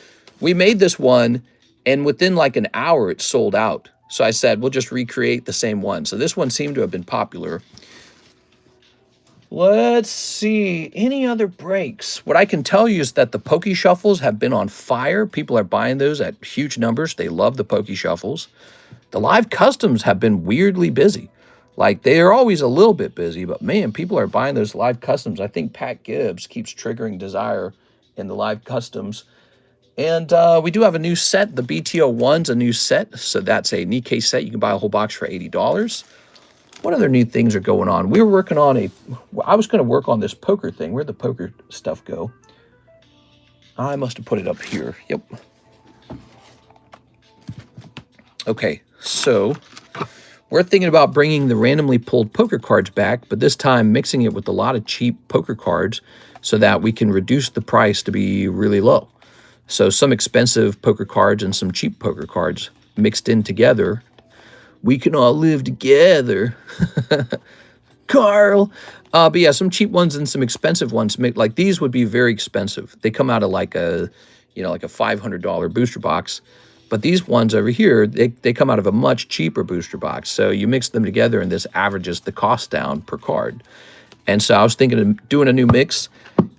We made this one, and within like an hour, it sold out. So I said, we'll just recreate the same one. So this one seemed to have been popular. Let's see. Any other breaks? What I can tell you is that the Poke Shuffles have been on fire. People are buying those at huge numbers. They love the Poke Shuffles. The live customs have been weirdly busy. Like, they are always a little bit busy, but man, people are buying those live customs. I think Pat Gibbs keeps triggering desire in the live customs. And we do have a new set. The BTO1's a new set. So that's a Nikkei set. You can buy a whole box for $80. What other new things are going on? We were working on I was going to work on this poker thing. Where'd the poker stuff go? I must have put it up here. Yep. Okay, so we're thinking about bringing the randomly pulled poker cards back, but this time mixing it with a lot of cheap poker cards so that we can reduce the price to be really low. So some expensive poker cards and some cheap poker cards mixed in together We can all live together. Carl. But yeah, some cheap ones and some expensive ones. Like these would be very expensive. They come out of like a, like a $500 booster box. But these ones over here, they come out of a much cheaper booster box. So you mix them together and this averages the cost down per card. And so I was thinking of doing a new mix.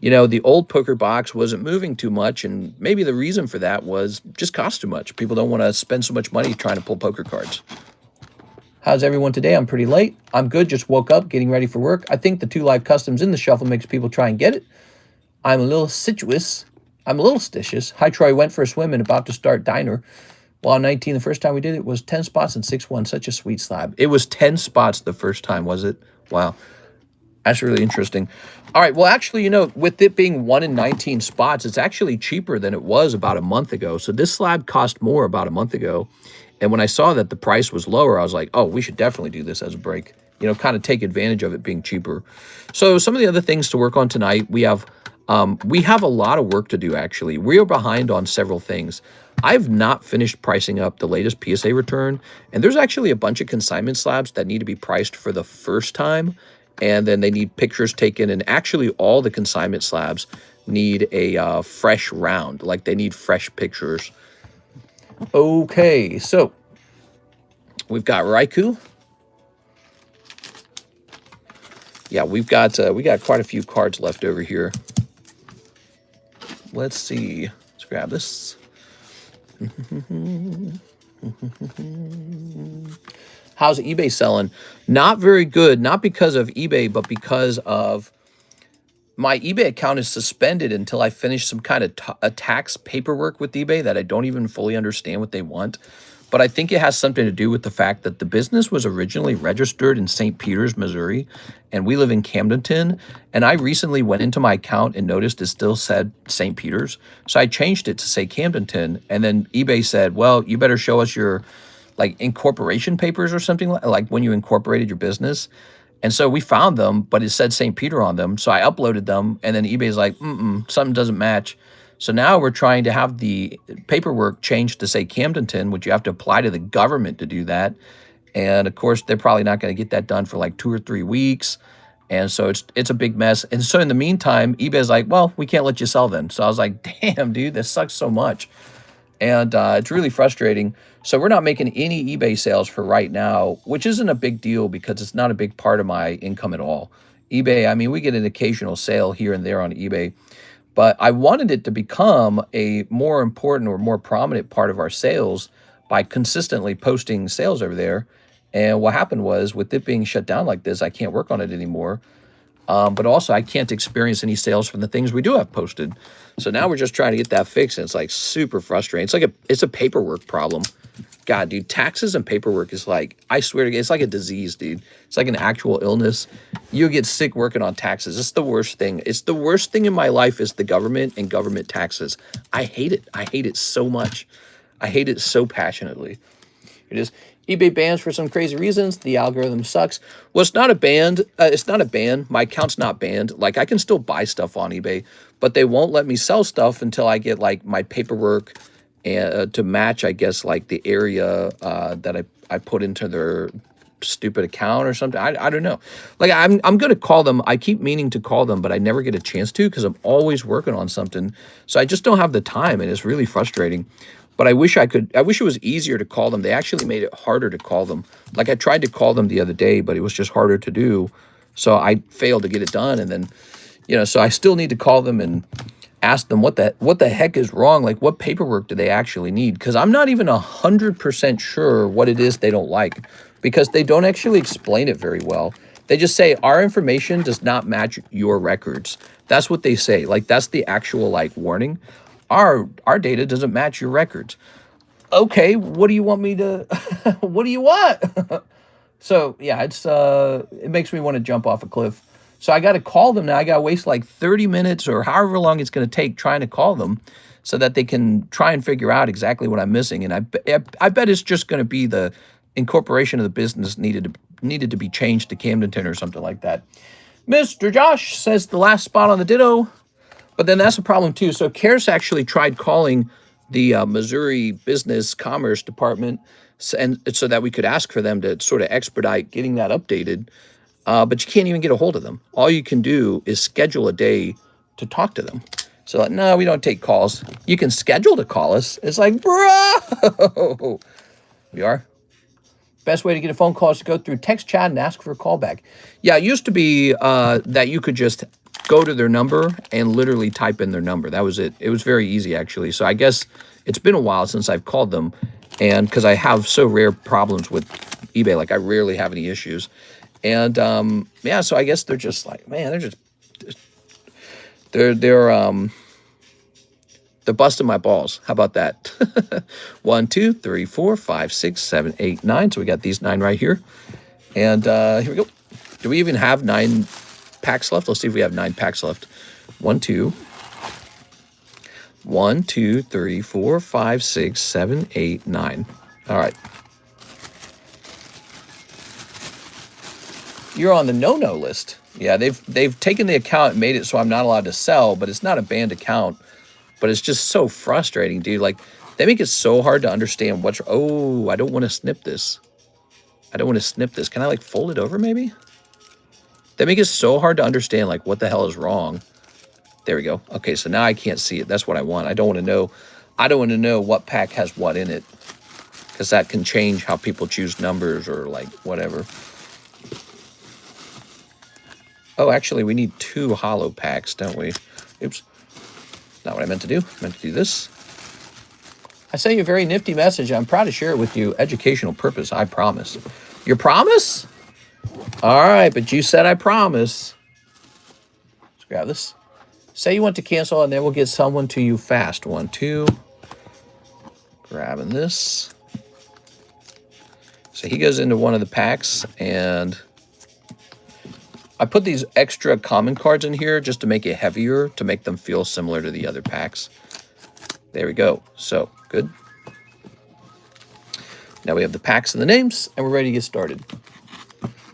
The old poker box wasn't moving too much, and maybe the reason for that was just cost too much. People don't want to spend so much money trying to pull poker cards. How's everyone today? I'm pretty late. I'm good, just woke up, getting ready for work. I think the 2 live customs in the shuffle makes people try and get it. I'm a little stitious. Hi, Troy. Went for a swim and about to start diner. While 19, the first time we did it was 10 spots and 6-1. Such a sweet slab. It was 10 spots the first time, was it? Wow. That's really interesting. All right. Well, actually, with it being 1 in 19 spots, it's actually cheaper than it was about a month ago. So this slab cost more about a month ago. And when I saw that the price was lower, I was like, oh, we should definitely do this as a break. Kind of take advantage of it being cheaper. So some of the other things to work on tonight, we have a lot of work to do, actually. We are behind on several things. I've not finished pricing up the latest PSA return. And there's actually a bunch of consignment slabs that need to be priced for the first time. And then they need pictures taken. And actually, all the consignment slabs need a fresh round. Like, they need fresh pictures. Okay, so we've got Waifu. Yeah, we got quite a few cards left over here. Let's see. Let's grab this. How's eBay selling? Not very good. Not because of eBay, but because of my eBay account is suspended until I finish some kind of a tax paperwork with eBay that I don't even fully understand what they want. But I think it has something to do with the fact that the business was originally registered in St. Peters, Missouri, and we live in Camdenton. And I recently went into my account and noticed it still said St. Peters. So I changed it to say Camdenton. And then eBay said, well, you better show us your incorporation papers or something like when you incorporated your business. And so we found them, but it said St. Peter on them. So I uploaded them, and then eBay's like, something doesn't match. So now we're trying to have the paperwork changed to say Camdenton, which you have to apply to the government to do that. And of course, they're probably not going to get that done for like 2 or 3 weeks. And so it's a big mess. And so in the meantime, eBay's like, well, we can't let you sell then. So I was like, damn, dude, this sucks so much. And it's really frustrating. So we're not making any eBay sales for right now, which isn't a big deal because it's not a big part of my income at all. eBay, I mean, we get an occasional sale here and there on eBay, but I wanted it to become a more important or more prominent part of our sales by consistently posting sales over there. And what happened was, with it being shut down like this, I can't work on it anymore. But also, I can't experience any sales from the things we do have posted. So now we're just trying to get that fixed, and it's like super frustrating. It's a paperwork problem. God, dude, taxes and paperwork is like, I swear to God, it's like a disease, dude. It's like an actual illness. You get sick working on taxes. It's the worst thing. It's the worst thing in my life is the government and government taxes. I hate it. I hate it so much. I hate it so passionately. It is. eBay bans for some crazy reasons. The algorithm sucks. Well, it's not a ban. It's not a ban. My account's not banned. Like, I can still buy stuff on eBay, but they won't let me sell stuff until I get like my paperwork and to match, I guess, like the area that I put into their stupid account or something. I don't know. Like, I'm going to call them. I keep meaning to call them, but I never get a chance to because I'm always working on something. So I just don't have the time, and it's really frustrating. But I wish I could. I wish it was easier to call them. They actually made it harder to call them. Like, I tried to call them the other day, but it was just harder to do. So I failed to get it done. And then, so I still need to call them and ask them what the heck is wrong. Like, what paperwork do they actually need? Because I'm not even 100% sure what it is they don't like, because they don't actually explain it very well. They just say, our information does not match your records. That's what they say. Like, that's the actual like warning. Our data doesn't match your records. Okay, what do you want me to what do you want? So yeah, it makes me want to jump off a cliff. So I got to call them now. I got to waste like 30 minutes or however long it's going to take trying to call them so that they can try and figure out exactly what I'm missing. And I bet it's just going to be the incorporation of the business needed to be changed to Camdenton or something like that. Mr. Josh says the last spot on the ditto. But then that's a problem too. So CARES actually tried calling the Missouri Business Commerce Department and so that we could ask for them to sort of expedite getting that updated. But you can't even get a hold of them. All you can do is schedule a day to talk to them. So like, no, we don't take calls. You can schedule to call us. It's like, bro, we are. Best way to get a phone call is to go through text chat and ask for a call back. Yeah, it used to be that you could just go to their number and literally type in their number. That was it. It was very easy, actually. So I guess it's been a while since I've called them, and because I have so rare problems with eBay, like I rarely have any issues. And yeah, so I guess they're just like, man, they're busting my balls. How about that? 1, 2, 3, 4, 5, 6, 7, 8, 9. So we got these 9 right here. And here we go. Do we even have 9 packs left? Let's see if we have 9 packs left. 1, 2. 1, 2, 3, 4, 5, 6, 7, 8, 9. All right. You're on the no-no list. Yeah, they've taken the account and made it so I'm not allowed to sell, but it's not a banned account. But it's just so frustrating, dude. Like, they make it so hard to understand what's... Oh, I don't want to snip this. I don't want to snip this. Can I, like, fold it over, maybe? They make it so hard to understand, like, what the hell is wrong. There we go. Okay, so now I can't see it. That's what I want. I don't want to know. I don't want to know what pack has what in it, because that can change how people choose numbers or, like, whatever. Oh, actually, we need 2 hollow packs, don't we? Oops. Not what I meant to do. I meant to do this. I sent you a very nifty message. I'm proud to share it with you. Educational purpose, I promise. Your promise? All right, but you said I promise. Let's grab this. Say you want to cancel, and then we'll get someone to you fast. 1, 2. Grabbing this. So he goes into one of the packs, and I put these extra common cards in here just to make it heavier, to make them feel similar to the other packs. There we go. So, good. Now we have the packs and the names, and we're ready to get started.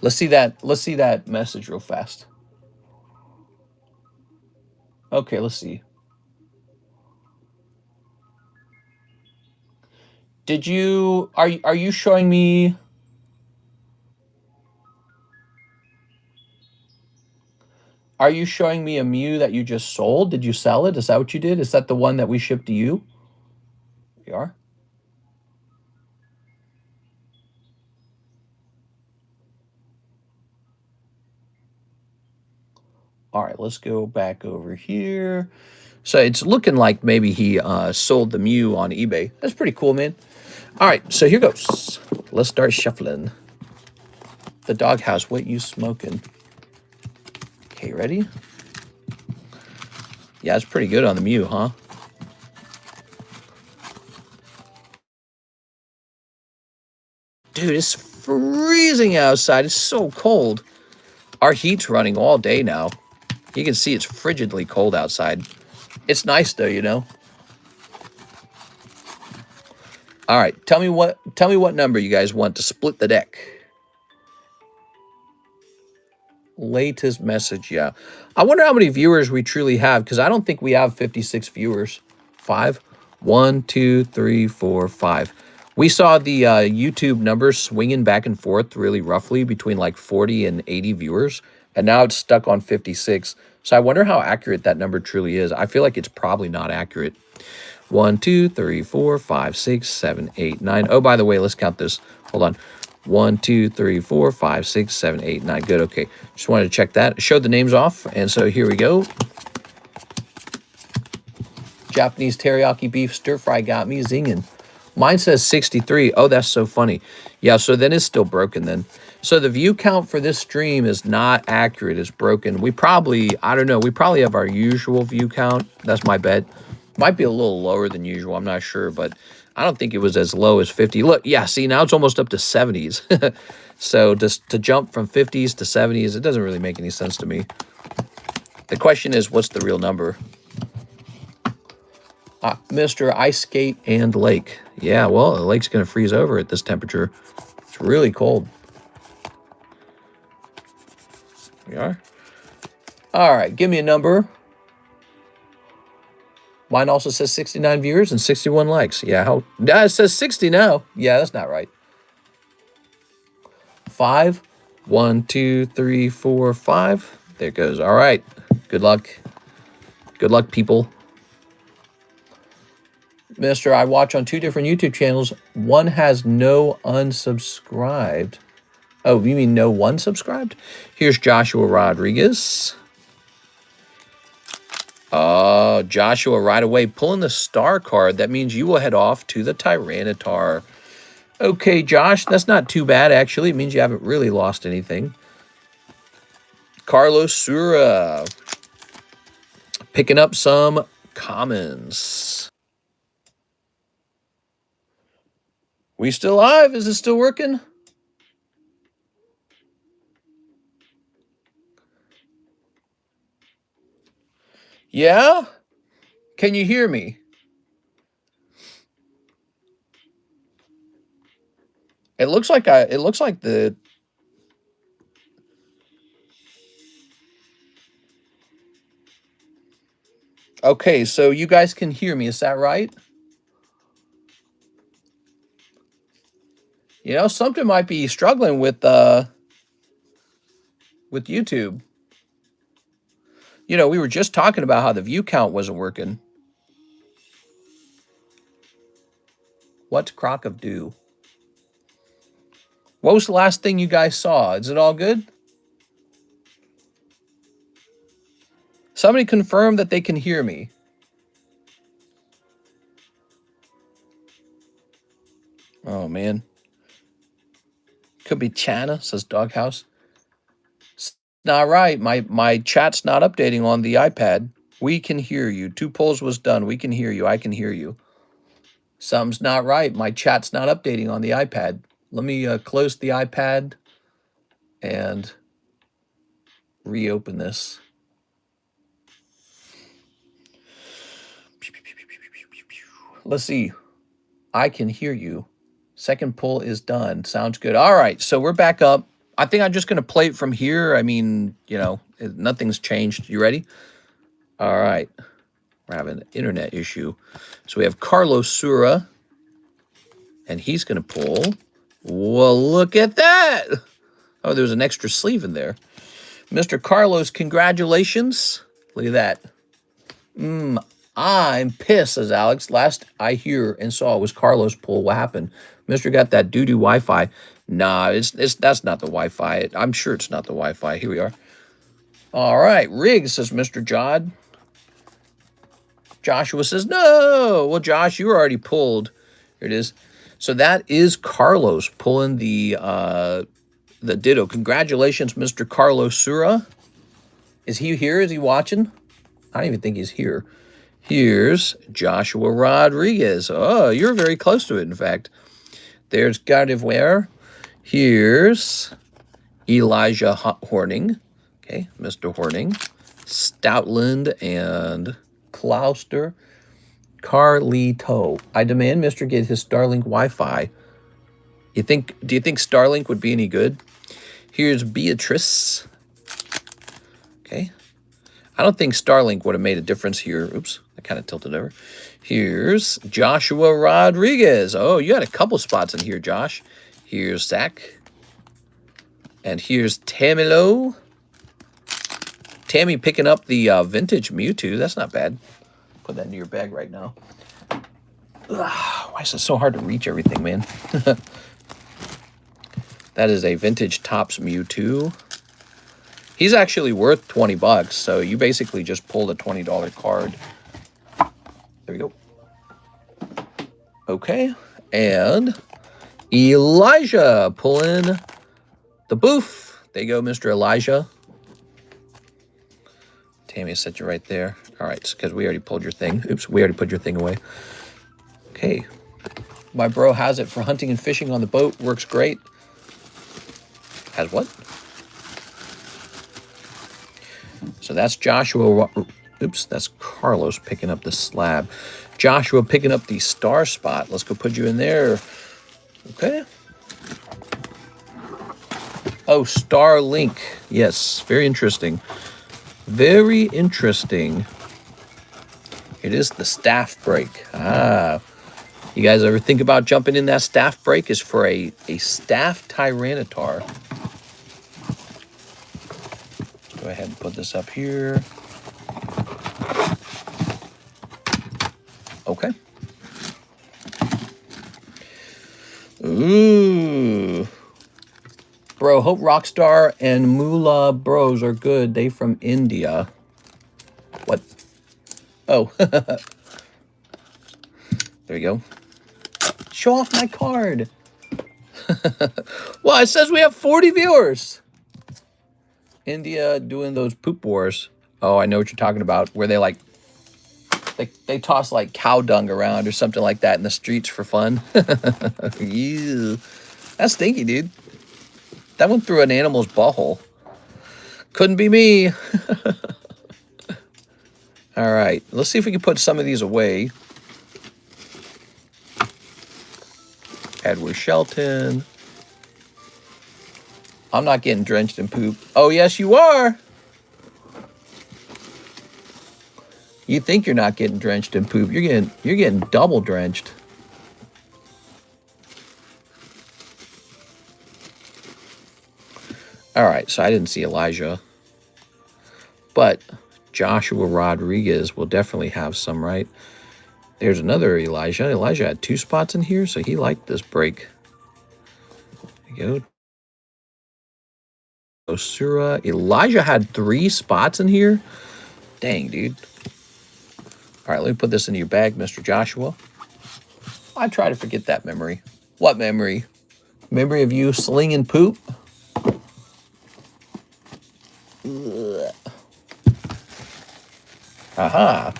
Let's see that message real fast. Okay, let's see. Are you showing me... Are you showing me a Mew that you just sold? Did you sell it? Is that what you did? Is that the one that we shipped to you? We are. All right, let's go back over here. So it's looking like maybe he sold the Mew on eBay. That's pretty cool, man. All right, so here goes. Let's start shuffling. The doghouse, what you smoking? Okay, ready? Yeah, it's pretty good on the Mew, huh? Dude, it's freezing outside. It's so cold. Our heat's running all day now. You can see it's frigidly cold outside. It's nice though, you know. All right, tell me what number you guys want to split the deck. Latest message, yeah. I wonder how many viewers we truly have, because I don't think we have 56 viewers. 5. 1, 2, 3, 4, 5. We saw the YouTube numbers swinging back and forth really roughly between like 40 and 80 viewers, and now it's stuck on 56. So I wonder how accurate that number truly is. I feel like it's probably not accurate. 1, 2, 3, 4, 5, 6, 7, 8, 9. Oh, by the way, let's count this. Hold on. 1, 2, 3, 4, 5, 6, 7, 8, 9. Good, okay. Just wanted to check that. Showed the names off, and so here we go. Japanese teriyaki beef stir fry got me zinging. Mine says 63. Oh, that's so funny. Yeah, so then it's still broken then. So the view count for this stream is not accurate. It's broken. We probably, I don't know, we probably have our usual view count. That's my bet. Might be a little lower than usual. I'm not sure, but I don't think it was as low as 50. Look, yeah, see, now it's almost up to 70s. So just to jump from 50s to 70s, it doesn't really make any sense to me. The question is, what's the real number? Mr. Ice Skate and Lake. Yeah, well, the lake's going to freeze over at this temperature. It's really cold. We are. All right, give me a number. Mine also says 69 viewers and 61 likes. Yeah, it says 60 now. Yeah, that's not right. 5. 1, 2, 3, 4, 5. There it goes. All right. Good luck. Good luck, people. Mister, I watch on 2 different YouTube channels. One has no unsubscribed. Oh, you mean no one subscribed? Here's Joshua Rodriguez. Oh, Joshua, right away, pulling the star card. That means you will head off to the Tyranitar. Okay, Josh, that's not too bad, actually. It means you haven't really lost anything. Carlos Sura. Picking up some commons. We still live? Is it still working? Yeah? Can you hear me? It looks like the Okay, so you guys can hear me, is that right? You know, something might be struggling with YouTube. You know, we were just talking about how the view count wasn't working. What's Croc of Do? What was the last thing you guys saw? Is it all good? Somebody confirm that they can hear me. Oh, man. Could be Chana, says Doghouse. It's not right. My chat's not updating on the iPad. We can hear you. 2 polls was done. We can hear you. I can hear you. Something's not right. My chat's not updating on the iPad. Let me close the iPad and reopen this. Let's see. I can hear you. Second pull is done. Sounds good. All right, so we're back up. I think I'm just going to play it from here. I mean, you know, nothing's changed. You ready? All right. We're having an internet issue. So we have Carlos Sura, and he's going to pull. Well, look at that. Oh, there's an extra sleeve in there. Mr. Carlos, congratulations. Look at that. I'm pissed, says Alex. Last I hear and saw was Carlos pull. What happened? Mr. got that doo-doo Wi-Fi. Nah, that's not the Wi-Fi. I'm sure it's not the Wi-Fi. Here we are. All right. Riggs, says Mr. Jod. Joshua says, no. Well, Josh, you were already pulled. Here it is. So that is Carlos pulling the Ditto. Congratulations, Mr. Carlos Sura. Is he here? Is he watching? I don't even think he's here. Here's Joshua Rodriguez. Oh, you're very close to it, in fact. There's Gardivoir. Here's Elijah Horning. Okay, Mr. Horning. Stoutland and Clouster. Carlito. I demand Mr. get his Starlink Wi-Fi. Do you think Starlink would be any good? Here's Beatrice. Okay. I don't think Starlink would have made a difference here. Oops, I kind of tilted over. Here's Joshua Rodriguez. Oh, you had a couple spots in here, Josh. Here's Zach. And here's Tamilo. Tammy picking up the vintage Mewtwo. That's not bad. Put that in your bag right now. Ugh, why is it so hard to reach everything, man? That is a vintage Topps Mewtwo. He's actually worth 20 bucks, so you basically just pulled a $20 card. There we go. Okay, and Elijah pulling the boof. There you go, Mr. Elijah. Tammy, set you right there. All right, because we already pulled your thing. Oops, we already put your thing away. Okay. My bro has it for hunting and fishing on the boat. Works great. Has what? So that's Joshua. Oops, that's Carlos picking up the slab. Joshua picking up the star spot. Let's go put you in there. Okay. Oh, Starlink. Yes, very interesting. Very interesting. It is the staff break. Ah. You guys ever think about jumping in that staff break? Is for a staff Tyranitar. Go ahead and put this up here. Okay. Ooh. Bro, Hope Rockstar and Moolah Bros are good. They from India. What? Oh. There you go. Show off my card. Well, it says we have 40 viewers. India doing those poop wars. Oh, I know what you're talking about. Where they like, they toss like cow dung around or something like that in the streets for fun. Ew. That's stinky, dude. That went through an animal's butthole. Couldn't be me. All right, let's see if we can put some of these away. Edward Shelton. I'm not getting drenched in poop. Oh, yes, you are. You think you're not getting drenched in poop. You're getting double drenched. All right, so I didn't see Elijah. But Joshua Rodriguez will definitely have some, right? There's another Elijah. Elijah had 2 spots in here, so he liked this break. There you go. Osura. Elijah had 3 spots in here. Dang, dude. All right, let me put this in your bag, Mr. Joshua. I try to forget that memory. What memory? Memory of you slinging poop? Aha.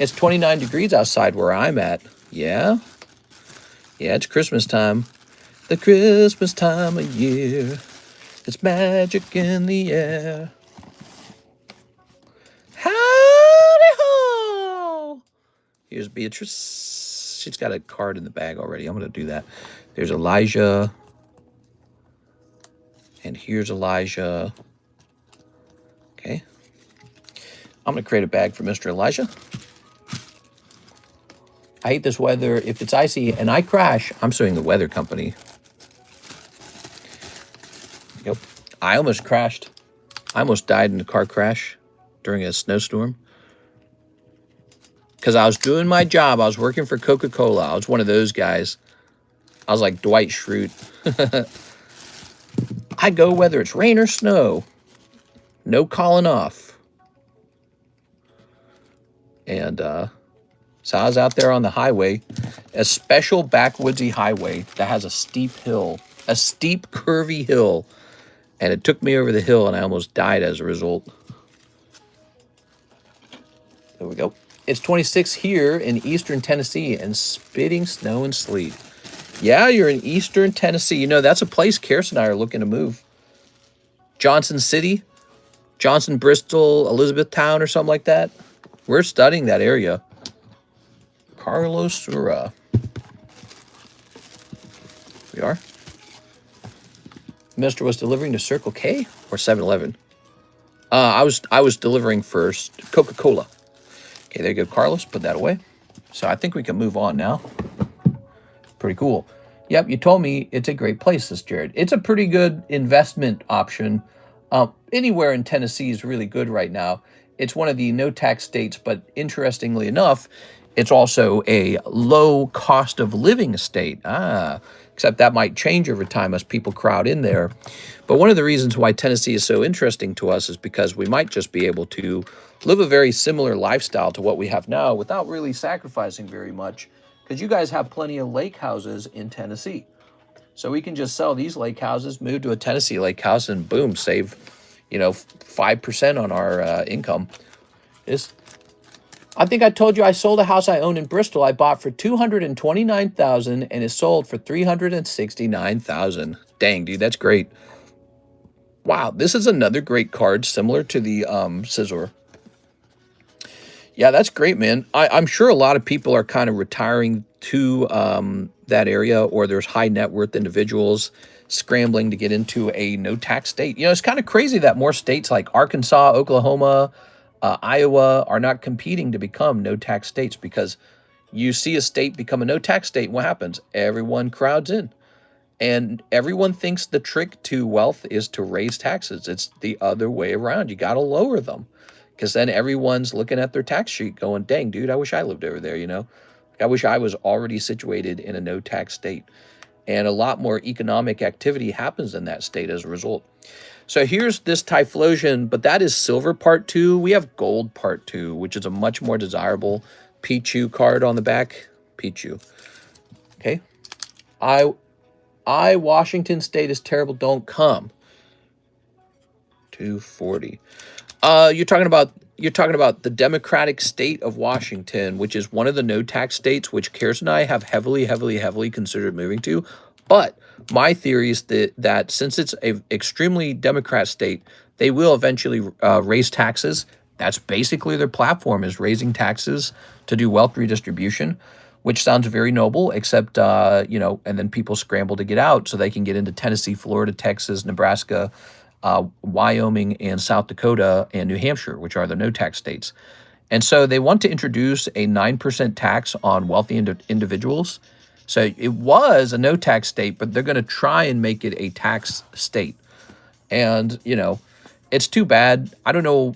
It's 29 degrees outside where I'm at. Yeah? Yeah, it's Christmas time. The Christmas time of year. It's magic in the air. Howdy ho! Here's Beatrice. She's got a card in the bag already. I'm going to do that. There's Elijah. And here's Elijah. Okay. I'm going to create a bag for Mr. Elijah. I hate this weather. If it's icy and I crash, I'm suing the weather company. Yep. I almost crashed. I almost died in a car crash during a snowstorm. Because I was doing my job. I was working for Coca-Cola. I was one of those guys. I was like Dwight Schrute. I go whether it's rain or snow. No calling off. And so I was out there on the highway, a special backwoodsy highway that has a steep hill, a steep curvy hill. And it took me over the hill and I almost died as a result. There we go. It's 26 here in eastern Tennessee and spitting snow and sleet. Yeah, you're in eastern Tennessee. You know, that's a place Kirsten and I are looking to move. Johnson City, Johnson, Bristol, Elizabethtown, or something like that. We're studying that area. Carlos Sura. We are. Mister was delivering to Circle K or 7-Eleven. I was delivering first. Coca-Cola. Okay, there you go, Carlos. Put that away. So I think we can move on now. Pretty cool. Yep, you told me it's a great place, says Jared. It's a pretty good investment option. Anywhere in Tennessee is really good right now. It's one of the no-tax states, but interestingly enough, it's also a low cost of living state. Except that might change over time as people crowd in there. But one of the reasons why Tennessee is so interesting to us is because we might just be able to live a very similar lifestyle to what we have now without really sacrificing very much. Because you guys have plenty of lake houses in Tennessee. So we can just sell these lake houses, move to a Tennessee lake house, and boom, save, 5% on our income. I think I told you I sold a house I own in Bristol. I bought for $229,000 and it sold for $369,000. Dang, dude, that's great. Wow, this is another great card similar to the Scissor. Yeah, that's great, man. I'm sure a lot of people are kind of retiring to that area, or there's high net worth individuals scrambling to get into a no tax state. It's kind of crazy that more states like Arkansas, Oklahoma, Iowa are not competing to become no tax states, because you see a state become a no tax state, and what happens? Everyone crowds in. And everyone thinks the trick to wealth is to raise taxes. It's the other way around. You got to lower them, because then everyone's looking at their tax sheet going, dang, dude, I wish I lived over there, you know? I wish I was already situated in a no-tax state. And a lot more economic activity happens in that state as a result. So here's this Typhlosion, but that is silver part 2. We have gold part 2, which is a much more desirable Pichu card on the back. Pichu. Okay. Washington State is terrible. Don't come. 240. You're talking about the Democratic state of Washington, which is one of the no tax states, which Karis and I have heavily considered moving to. But my theory is that since it's an extremely Democrat state, they will eventually raise taxes. That's basically their platform, is raising taxes to do wealth redistribution, which sounds very noble, except, you know, and then people scramble to get out so they can get into Tennessee, Florida, Texas, Nebraska, Wyoming, and South Dakota, and New Hampshire, which are the no-tax states. And so they want to introduce a 9% tax on wealthy individuals. So it was a no-tax state, but they're going to try and make it a tax state. And, you know, it's too bad. I don't know.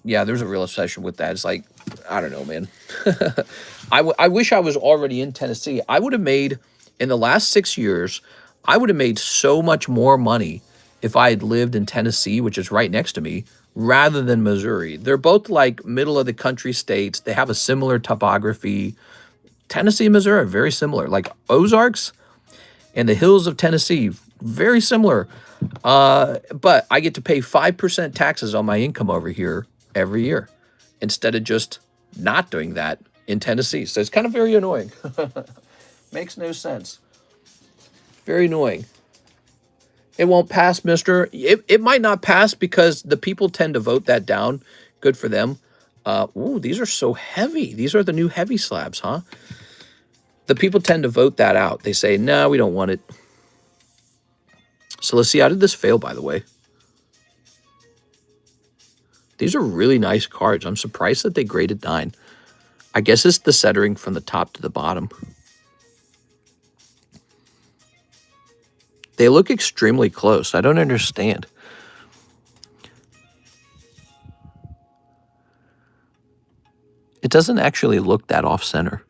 Yeah, there's a real obsession with that. It's like, I don't know, man. I wish I was already in Tennessee. I would have made, in the last 6 years, I would have made so much more money if I had lived in Tennessee, which is right next to me, rather than Missouri. They're both like middle of the country states. They have a similar topography. Tennessee and Missouri are very similar. Like Ozarks and the hills of Tennessee, very similar. But I get to pay 5% taxes on my income over here every year instead of just not doing that in Tennessee. So it's kind of very annoying. Makes no sense. Very annoying. It won't pass, mister. It might not pass because the people tend to vote that down. Good for them. Ooh, these are so heavy. These are the new heavy slabs, huh? The people tend to vote that out. They say, no, we don't want it. So let's see. How did this fail, by the way? These are really nice cards. I'm surprised that they graded 9. I guess it's the centering from the top to the bottom. They look extremely close. I don't understand. It doesn't actually look that off-center.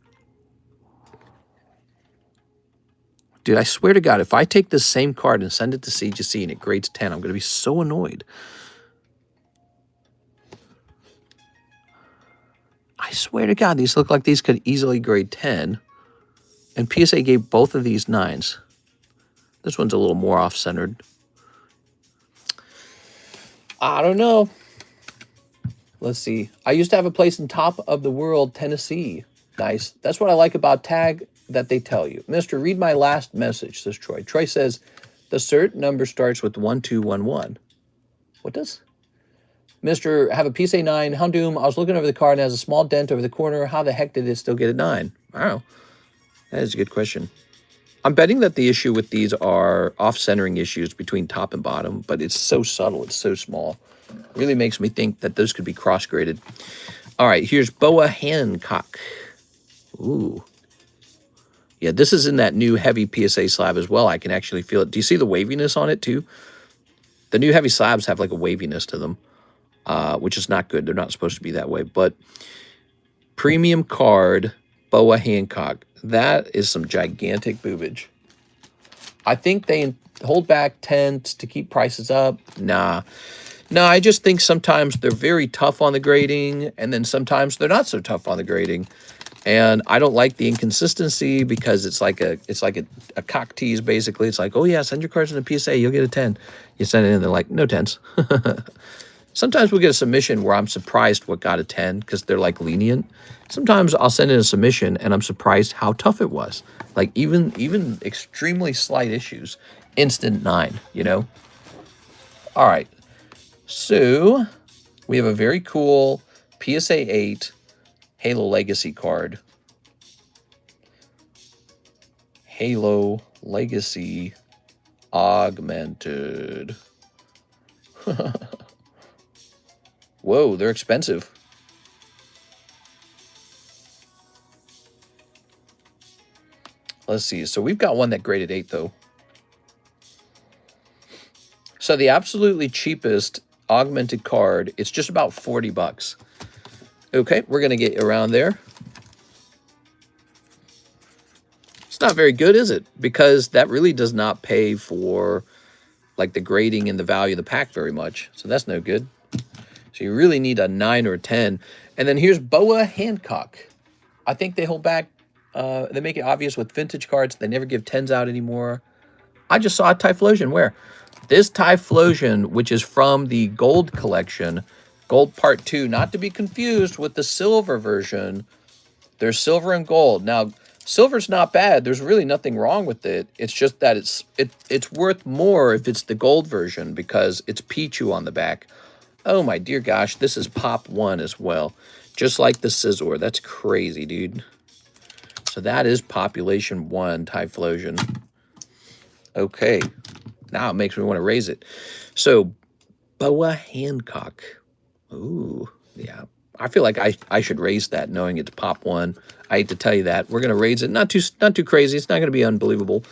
Dude, I swear to God, if I take this same card and send it to CGC and it grades 10, I'm going to be so annoyed. I swear to God, these look like these could easily grade 10. And PSA gave both of these 9s. This one's a little more off-centered. I don't know. Let's see. I used to have a place in top of the world, Tennessee. Nice. That's what I like about Tag, that they tell you. Mister, read my last message, says Troy. Troy says, the cert number starts with 1211. What does? Mister, have a PSA 9. Houndoom, I was looking over the card and it has a small dent over the corner. How the heck did it still get a 9? Wow. That is a good question. I'm betting that the issue with these are off-centering issues between top and bottom, but it's so subtle, it's so small. Really makes me think that those could be cross-graded. All right, here's Boa Hancock. Ooh. Yeah, this is in that new heavy PSA slab as well. I can actually feel it. Do you see the waviness on it too? The new heavy slabs have like a waviness to them, which is not good. They're not supposed to be that way. But premium card, Boa Hancock. That is some gigantic boobage. I think they hold back tents to keep prices up. Nah. No, I just think sometimes they're very tough on the grading, and then sometimes they're not so tough on the grading. And I don't like the inconsistency because it's like a cock tease, basically. It's like, oh yeah, send your cards in a PSA, you'll get a 10. You send it in, they're like, no 10s. Sometimes we'll get a submission where I'm surprised what got a 10 because they're like lenient. Sometimes I'll send in a submission and I'm surprised how tough it was. Like even extremely slight issues, instant 9, you know? All right. So we have a very cool PSA 8 Halo Legacy card. Halo Legacy Augmented. Whoa, they're expensive. Let's see. So we've got one that graded 8, though. So the absolutely cheapest augmented card, it's just about 40 bucks. Okay, we're going to get around there. It's not very good, is it? Because that really does not pay for like the grading and the value of the pack very much. So that's no good. So you really need a 9 or a 10. And then here's Boa Hancock. I think they hold back. They make it obvious with vintage cards. They never give 10s out anymore. I just saw a Typhlosion. Where? This Typhlosion, which is from the Gold collection, Gold Part 2, not to be confused with the Silver version. There's Silver and Gold. Now, Silver's not bad. There's really nothing wrong with it. It's just that it's worth more if it's the Gold version because it's Pichu on the back. Oh my dear gosh, this is Pop 1 as well. Just like the Scizor. That's crazy, dude. So that is Population 1 Typhlosion. Okay. Now it makes me want to raise it. So, Boa Hancock. Ooh, yeah. I feel like I should raise that knowing it's Pop 1. I hate to tell you that. We're going to raise it. Not too crazy. It's not going to be unbelievable.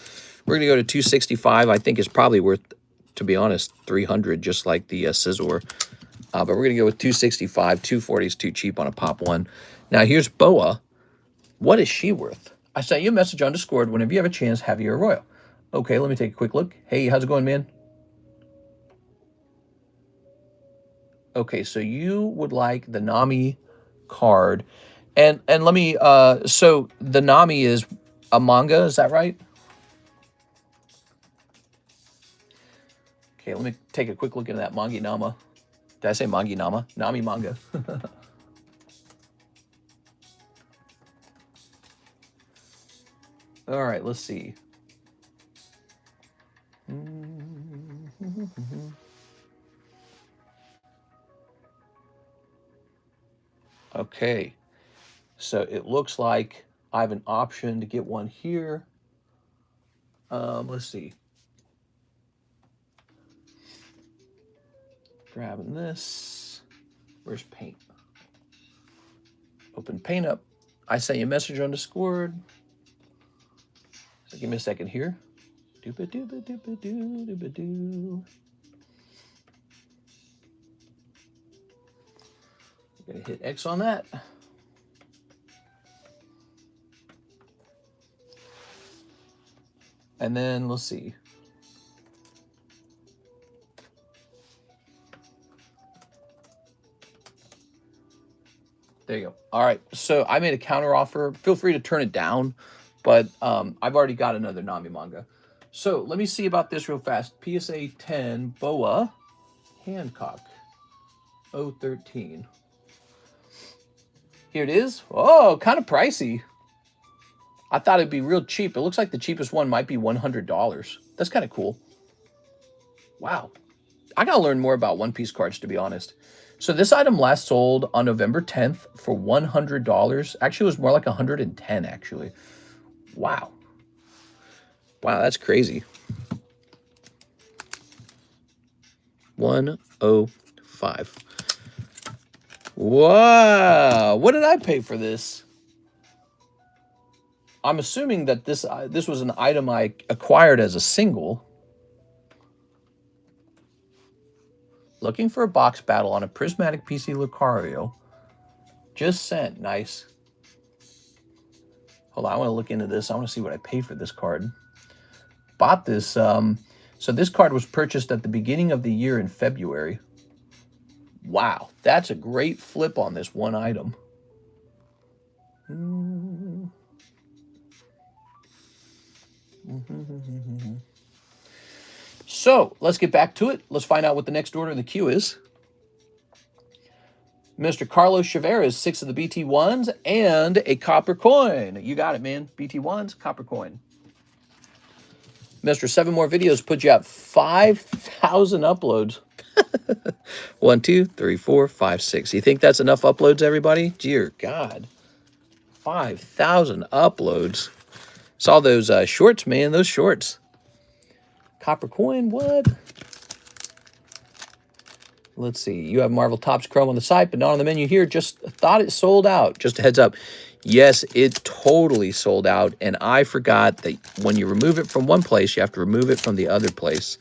We're going to go to 265. I think it's probably worth, to be honest, 300, just like the Scizor. But we're going to go with 265. 240 is too cheap on a Pop 1. Now, here's Boa. What is she worth? I sent you a message on Discord. Whenever you have a chance, have you a Royal. Okay, let me take a quick look. Hey, how's it going, man? Okay, so you would like the Nami card. And let me, so the Nami is a manga, is that right? Okay, let me take a quick look into that Mangi Nama. Did I say Mangi Nama? Nami manga. All right, let's see. Okay, so it looks like I have an option to get one here. Let's see. Grabbing this. Where's paint? Open paint up. I sent you a message on Discord. So give me a second here. Dooba-dooba-dooba-doo-dooba-doo. I'm gonna hit X on that. And then let's see. There you go. All right. So I made a counter offer. Feel free to turn it down, but I've already got another Nami manga. So let me see about this real fast. PSA 10 Boa Hancock 013. Here it is. Oh, kind of pricey. I thought it'd be real cheap. It looks like the cheapest one might be $100. That's kind of cool. Wow. I got to learn more about One Piece cards, to be honest. So this item last sold on November 10th for $100. Actually, it was more like $110, actually. Wow. Wow, that's crazy. 105. Wow. What did I pay for this? I'm assuming that this was an item I acquired as a single. Looking for a box battle on a prismatic PC Lucario. Just sent. Nice. Hold on, I want to look into this. I want to see what I paid for this card. Bought this. So this card was purchased at the beginning of the year in February. Wow, that's a great flip on this one item. So let's get back to it. Let's find out what the next order in the queue is. Mr. Carlos Chavez, 6 of the BT1s and a copper coin. You got it, man. BT1s, copper coin. Mr. 7 more videos put you at 5,000 uploads. 1, 2, 3, 4, 5, 6. You think that's enough uploads, everybody? Dear God. 5,000 uploads. Saw those shorts, man. Those shorts. Copper coin, what? Let's see. You have Marvel Topps Chrome on the site, but not on the menu here. Just thought it sold out. Just a heads up. Yes, it totally sold out. And I forgot that when you remove it from one place, you have to remove it from the other place.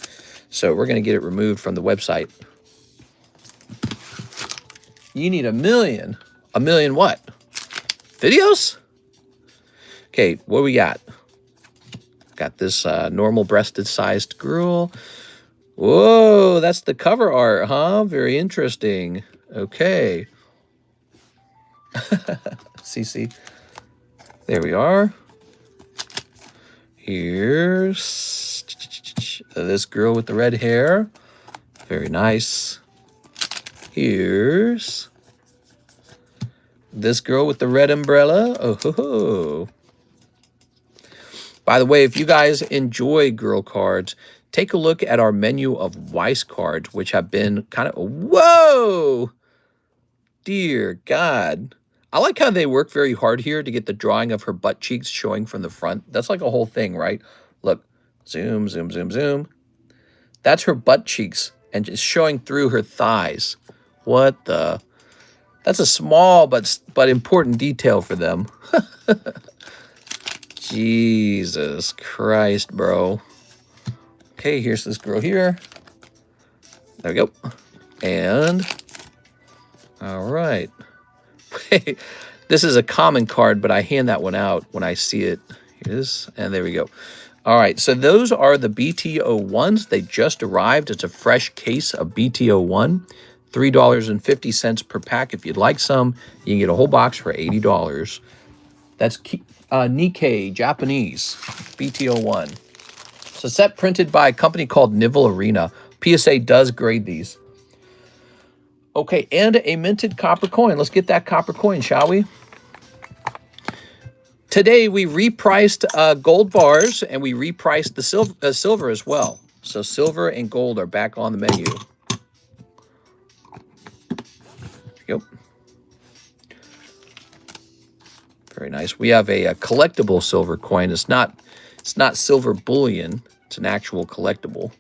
So we're going to get it removed from the website. You need 1 million. 1 million what? Videos? Okay, what we got? Got this normal breasted sized girl. Whoa, that's the cover art, huh? Very interesting. Okay. CC. There we are. Here's this girl with the red hair. Very nice. Here's this girl with the red umbrella. Oh, ho, ho. By the way, if you guys enjoy girl cards, take a look at our menu of Weiss cards, which have been kind of... Whoa! Dear God. I like how they work very hard here to get the drawing of her butt cheeks showing from the front. That's like a whole thing, right? Look. Zoom, zoom, zoom, zoom. That's her butt cheeks and just showing through her thighs. What the... That's a small but important detail for them. Jesus Christ, bro. Okay, here's this girl here. There we go. And... all right. This is a common card, but I hand that one out when I see it. Here it is. And there we go. All right, so those are the BTO1s. They just arrived. It's a fresh case of BTO1. $3.50 per pack. If you'd like some, you can get a whole box for $80. That's Nikkei, Japanese, BTO1. It's a set printed by a company called Nivel Arena. PSA does grade these. Okay, and a minted copper coin. Let's get that copper coin, shall we? Today, we repriced gold bars, and we repriced the silver as well. So silver and gold are back on the menu. Yep. Very nice. We have a collectible silver coin. It's not silver bullion. It's an actual collectible.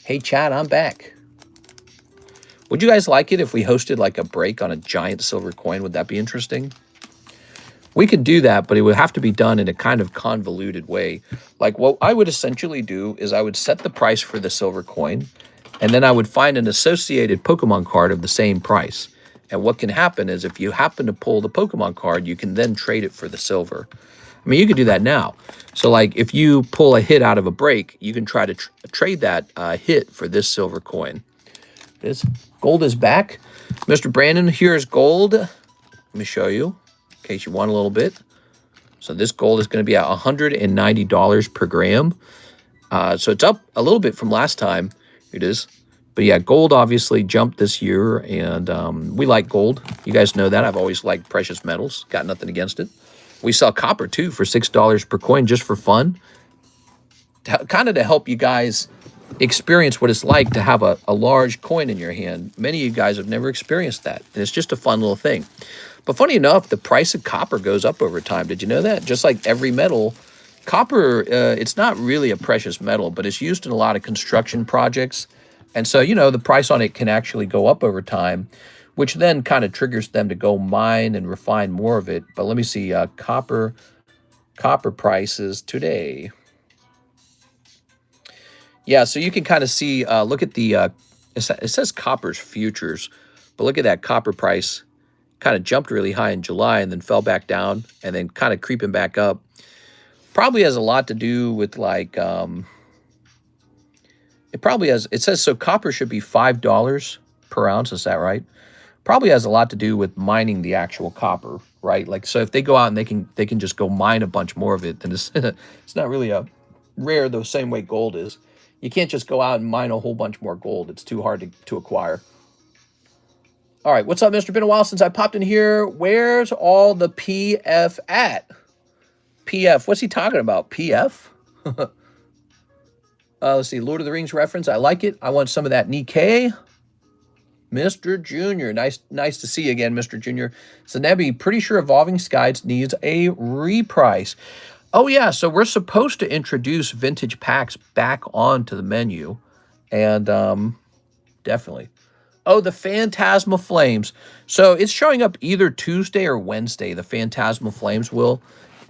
Hey, chat, I'm back. Would you guys like it if we hosted like a break on a giant silver coin? Would that be interesting? We could do that, but it would have to be done in a kind of convoluted way. Like what I would essentially do is I would set the price for the silver coin, and then I would find an associated Pokemon card of the same price. And what can happen is if you happen to pull the Pokemon card, you can then trade it for the silver. I mean, you could do that now. So like if you pull a hit out of a break, you can try to trade that hit for this silver coin. This gold is back. Mr. Brandon, here's gold. Let me show you in case you want a little bit. So this gold is going to be at $190 per gram. So it's up a little bit from last time. It is. But yeah, gold obviously jumped this year, and we like gold. You guys know that. I've always liked precious metals. Got nothing against it. We sell copper, too, for $6 per coin just for fun. Kind of to help you guys experience what it's like to have a large coin in your hand. Many of you guys have never experienced that, and it's just a fun little thing. But funny enough, the price of copper goes up over time. Did you know that? Just like every metal, copper, it's not really a precious metal, but it's used in a lot of construction projects. And so, you know, the price on it can actually go up over time, which then kind of triggers them to go mine and refine more of it. But let me see, copper prices today. Yeah, so you can kind of see, look at the, it says copper's futures, but look at that copper price. Kind of jumped really high in July and then fell back down and then kind of creeping back up. Probably has a lot to do with like, it probably has, it says, so copper should be $5 per ounce. Is that right? Probably has a lot to do with mining the actual copper, right? Like, so if they go out and they can just go mine a bunch more of it, then it's, it's not really a rare the same way gold is. You can't just go out and mine a whole bunch more gold. It's too hard to acquire. All right, what's up, Mr. Been a while since I popped in here. Where's all the PF at? PF, what's he talking about? PF? Let's see, Lord of the Rings reference. I like it. I want some of that Nikkei. Mr. Junior, nice to see you again, Mr. Junior. So Nebby, pretty sure Evolving Skies needs a reprice. Oh yeah, so we're supposed to introduce vintage packs back onto the menu, and definitely. Oh, the Phantasmal Flames. So it's showing up either Tuesday or Wednesday, the Phantasmal Flames will.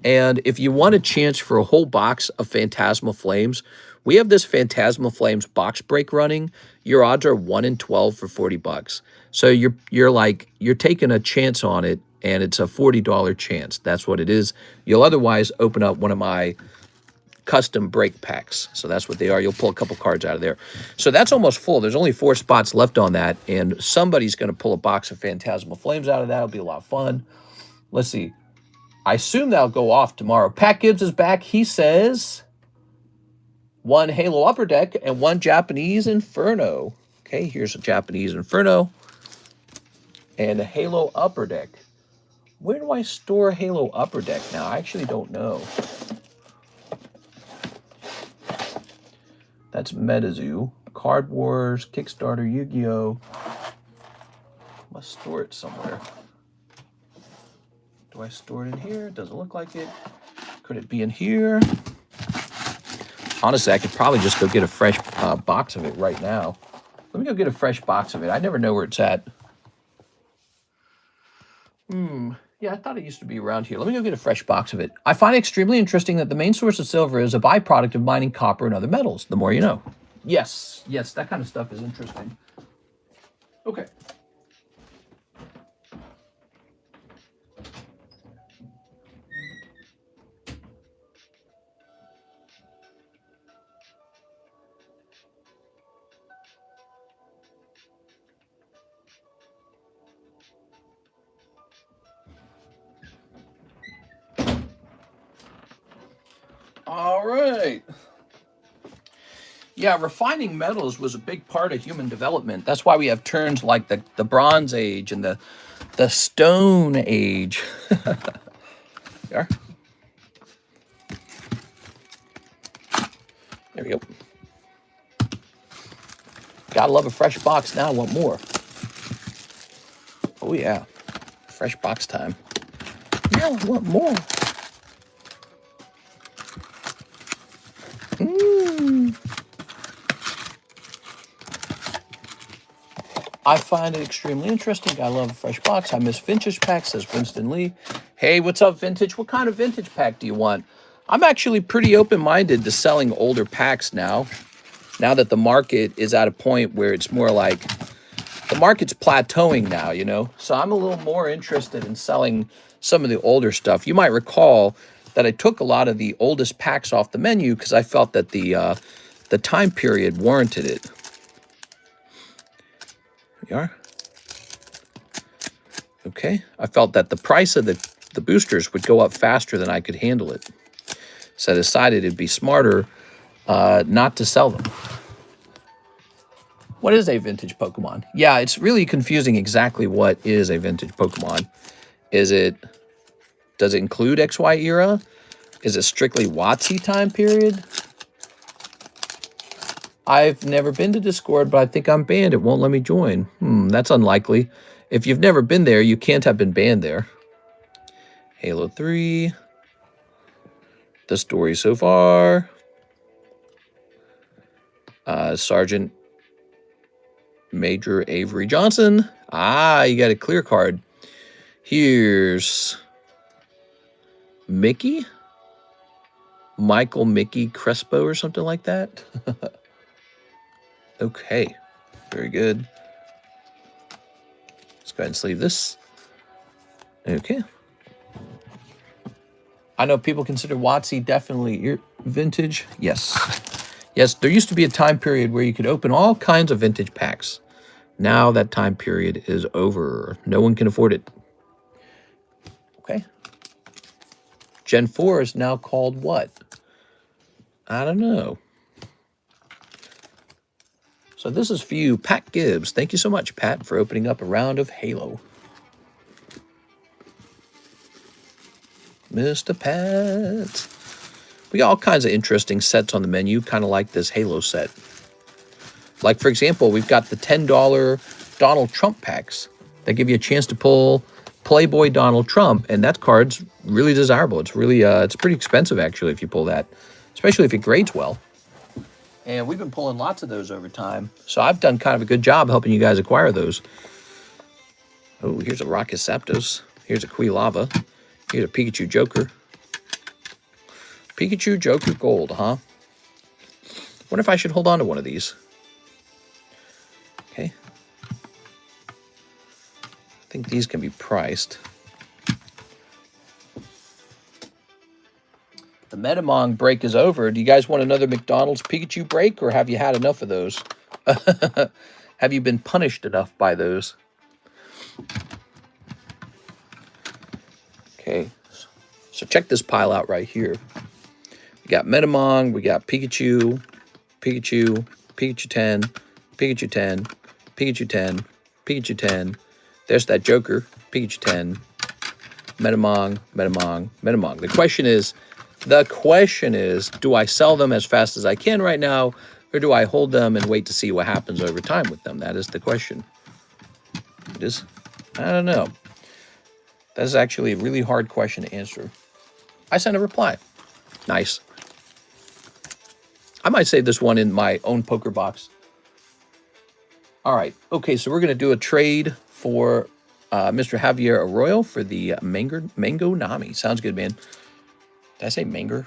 And if you want a chance for a whole box of Phantasmal Flames, We have this Phantasmal Flames box break running. Your odds are 1 in 12 for $40. So you're taking a chance on it, and it's a $40 chance. That's what it is. You'll otherwise open up one of my custom break packs. So that's what they are. You'll pull a couple cards out of there. So that's almost full. There's only 4 spots left on that, and somebody's going to pull a box of Phantasmal Flames out of that. It'll be a lot of fun. Let's see. I assume that'll go off tomorrow. Pat Gibbs is back. He says 1 Halo Upper Deck and 1 Japanese Inferno. Okay, here's a Japanese Inferno and a Halo Upper Deck. Where do I store Halo Upper Deck now? I actually don't know. That's MetaZoo. Card Wars, Kickstarter, Yu-Gi-Oh! Must store it somewhere. Do I store it in here? Doesn't look like it. Could it be in here? Honestly, I could probably just go get a fresh box of it right now. Let me go get a fresh box of it. I never know where it's at. Yeah, I thought it used to be around here. Let me go get a fresh box of it. I find it extremely interesting that the main source of silver is a byproduct of mining copper and other metals. The more you know. Yes, that kind of stuff is interesting. Okay. All right. Yeah, refining metals was a big part of human development. That's why we have terms like the Bronze Age and the Stone Age. There. There we go. Gotta love a fresh box now. Want more? Oh yeah, fresh box time. Yeah, I want more. I find it extremely interesting. I love a fresh box. I miss vintage packs, says Winston Lee. Hey, what's up, vintage? What kind of vintage pack do you want? I'm actually pretty open-minded to selling older packs now. Now that the market is at a point where it's more like the market's plateauing now, you know? So I'm a little more interested in selling some of the older stuff. You might recall that I took a lot of the oldest packs off the menu because I felt that the time period warranted it. Here we are. Okay. I felt that the price of the boosters would go up faster than I could handle it. So I decided it'd be smarter not to sell them. What is a vintage Pokemon? Yeah, it's really confusing exactly what is a vintage Pokemon. Does it include XY era? Is it strictly WotC time period? I've never been to Discord, but I think I'm banned. It won't let me join. That's unlikely. If you've never been there, you can't have been banned there. Halo 3. The story so far. Sergeant Major Avery Johnson. Ah, you got a clear card. Here's Mickey? Michael Mickey Crespo or something like that. Okay, very good. Let's go ahead and sleeve this. Okay. I know people consider WotC definitely vintage. Yes. Yes, there used to be a time period where you could open all kinds of vintage packs. Now that time period is over. No one can afford it. Okay. Gen 4 is now called what? I don't know. So this is for you, Pat Gibbs. Thank you so much, Pat, for opening up a round of Halo. Mr. Pat. We got all kinds of interesting sets on the menu, kind of like this Halo set. Like, for example, we've got the $10 Donald Trump packs that give you a chance to pull Playboy Donald Trump, and that card's really desirable. It's really, it's pretty expensive, actually, if you pull that, especially if it grades well. And we've been pulling lots of those over time, so I've done kind of a good job helping you guys acquire those. Oh, here's a Rocket Zapdos. Here's a Quilava. Here's a Pikachu Joker. Pikachu Joker Gold, huh? Wonder if I should hold on to one of these. Okay. I think these can be priced. The Metamong break is over. Do you guys want another McDonald's Pikachu break, or have you had enough of those? Have you been punished enough by those? Okay, so check this pile out right here. We got Metamong, we got Pikachu, Pikachu, Pikachu 10, Pikachu 10, Pikachu 10, Pikachu 10. There's that Joker, Pikachu 10, Metamong, Metamong, Metamong. The question is, do I sell them as fast as I can right now, or do I hold them and wait to see what happens over time with them? That is the question. It is, I don't know. That is actually a really hard question to answer. I sent a reply. Nice. I might save this one in my own poker box. All right. Okay, so we're going to do a trade for Mr. Javier Arroyo for the Mango Nami. Sounds good, man. Did I say Manger?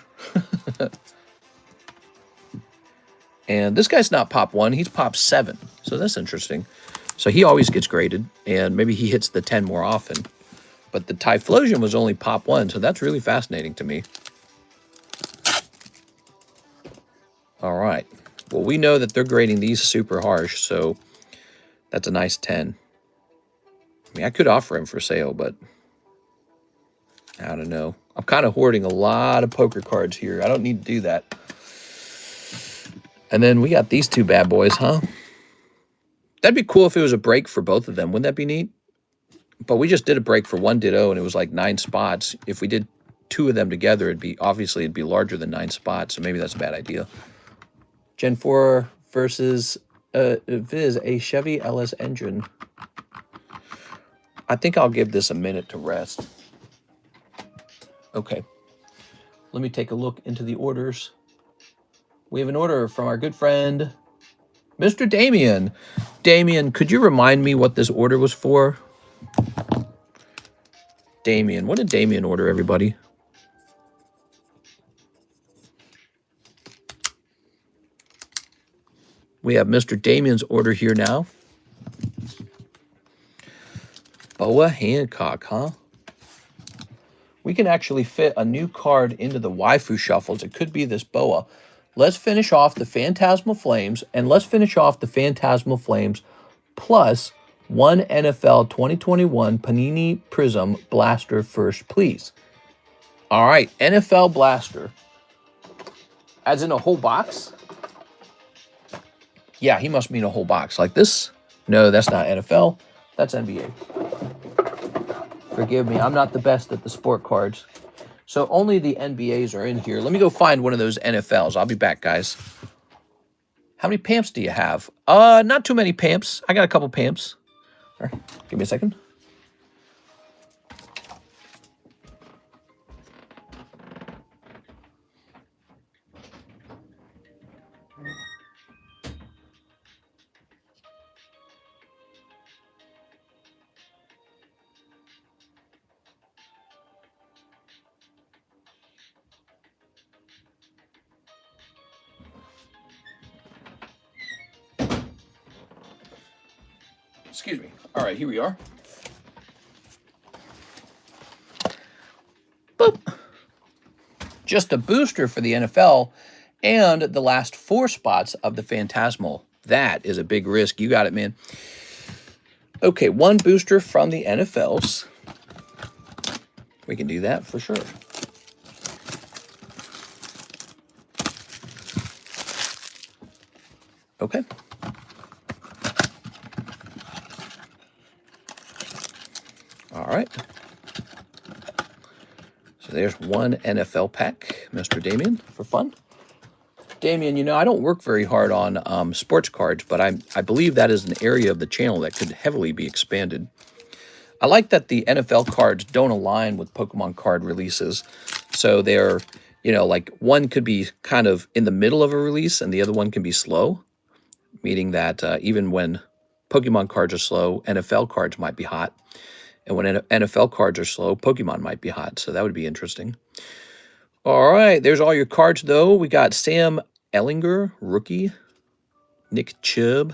And this guy's not pop 1. He's pop 7. So that's interesting. So he always gets graded, and maybe he hits the 10 more often. But the Typhlosion was only pop 1, so that's really fascinating to me. All right. Well, we know that they're grading these super harsh, so that's a nice 10. I mean, I could offer him for sale, but I don't know. I'm kind of hoarding a lot of poker cards here. I don't need to do that. And then we got these two bad boys, huh? That'd be cool if it was a break for both of them. Wouldn't that be neat? But we just did a break for one Ditto, and it was like 9 spots. If we did 2 of them together, it'd be larger than 9 spots, so maybe that's a bad idea. Gen 4 versus Viz, a Chevy LS engine. I think I'll give this a minute to rest. Okay. Let me take a look into the orders. We have an order from our good friend, Mr. Damien. Damien, could you remind me what this order was for? Damien. What did Damien order, everybody? We have Mr. Damien's order here now. Boa Hancock, huh? We can actually fit a new card into the Waifu shuffles. It could be this Boa. Let's finish off the Phantasmal Flames, and let's finish off the Phantasmal Flames plus 1 NFL 2021 Panini Prism Blaster first, please. All right, NFL Blaster. As in a whole box? Yeah, he must mean a whole box. Like this? No, that's not NFL. That's NBA. Forgive me, I'm not the best at the sport cards. So only the NBAs are in here. Let me go find one of those NFLs. I'll be back, guys. How many Pamps do you have? Not too many Pamps. I got a couple Pamps. All right, give me a second. Excuse me. All right, here we are. Boop. Just a booster for the NFL and the last 4 spots of the Phantasmal. That is a big risk. You got it, man. Okay, 1 booster from the NFLs. We can do that for sure. Okay. All right. So there's 1 NFL pack, Mr. Damien, for fun. Damien, you know, I don't work very hard on sports cards, but I believe that is an area of the channel that could heavily be expanded. I like that the NFL cards don't align with Pokemon card releases. So they're, you know, like one could be kind of in the middle of a release and the other one can be slow, meaning that even when Pokemon cards are slow, NFL cards might be hot. And when NFL cards are slow, Pokemon might be hot. So that would be interesting. All right, there's all your cards, though. We got Sam Ellinger, rookie. Nick Chubb.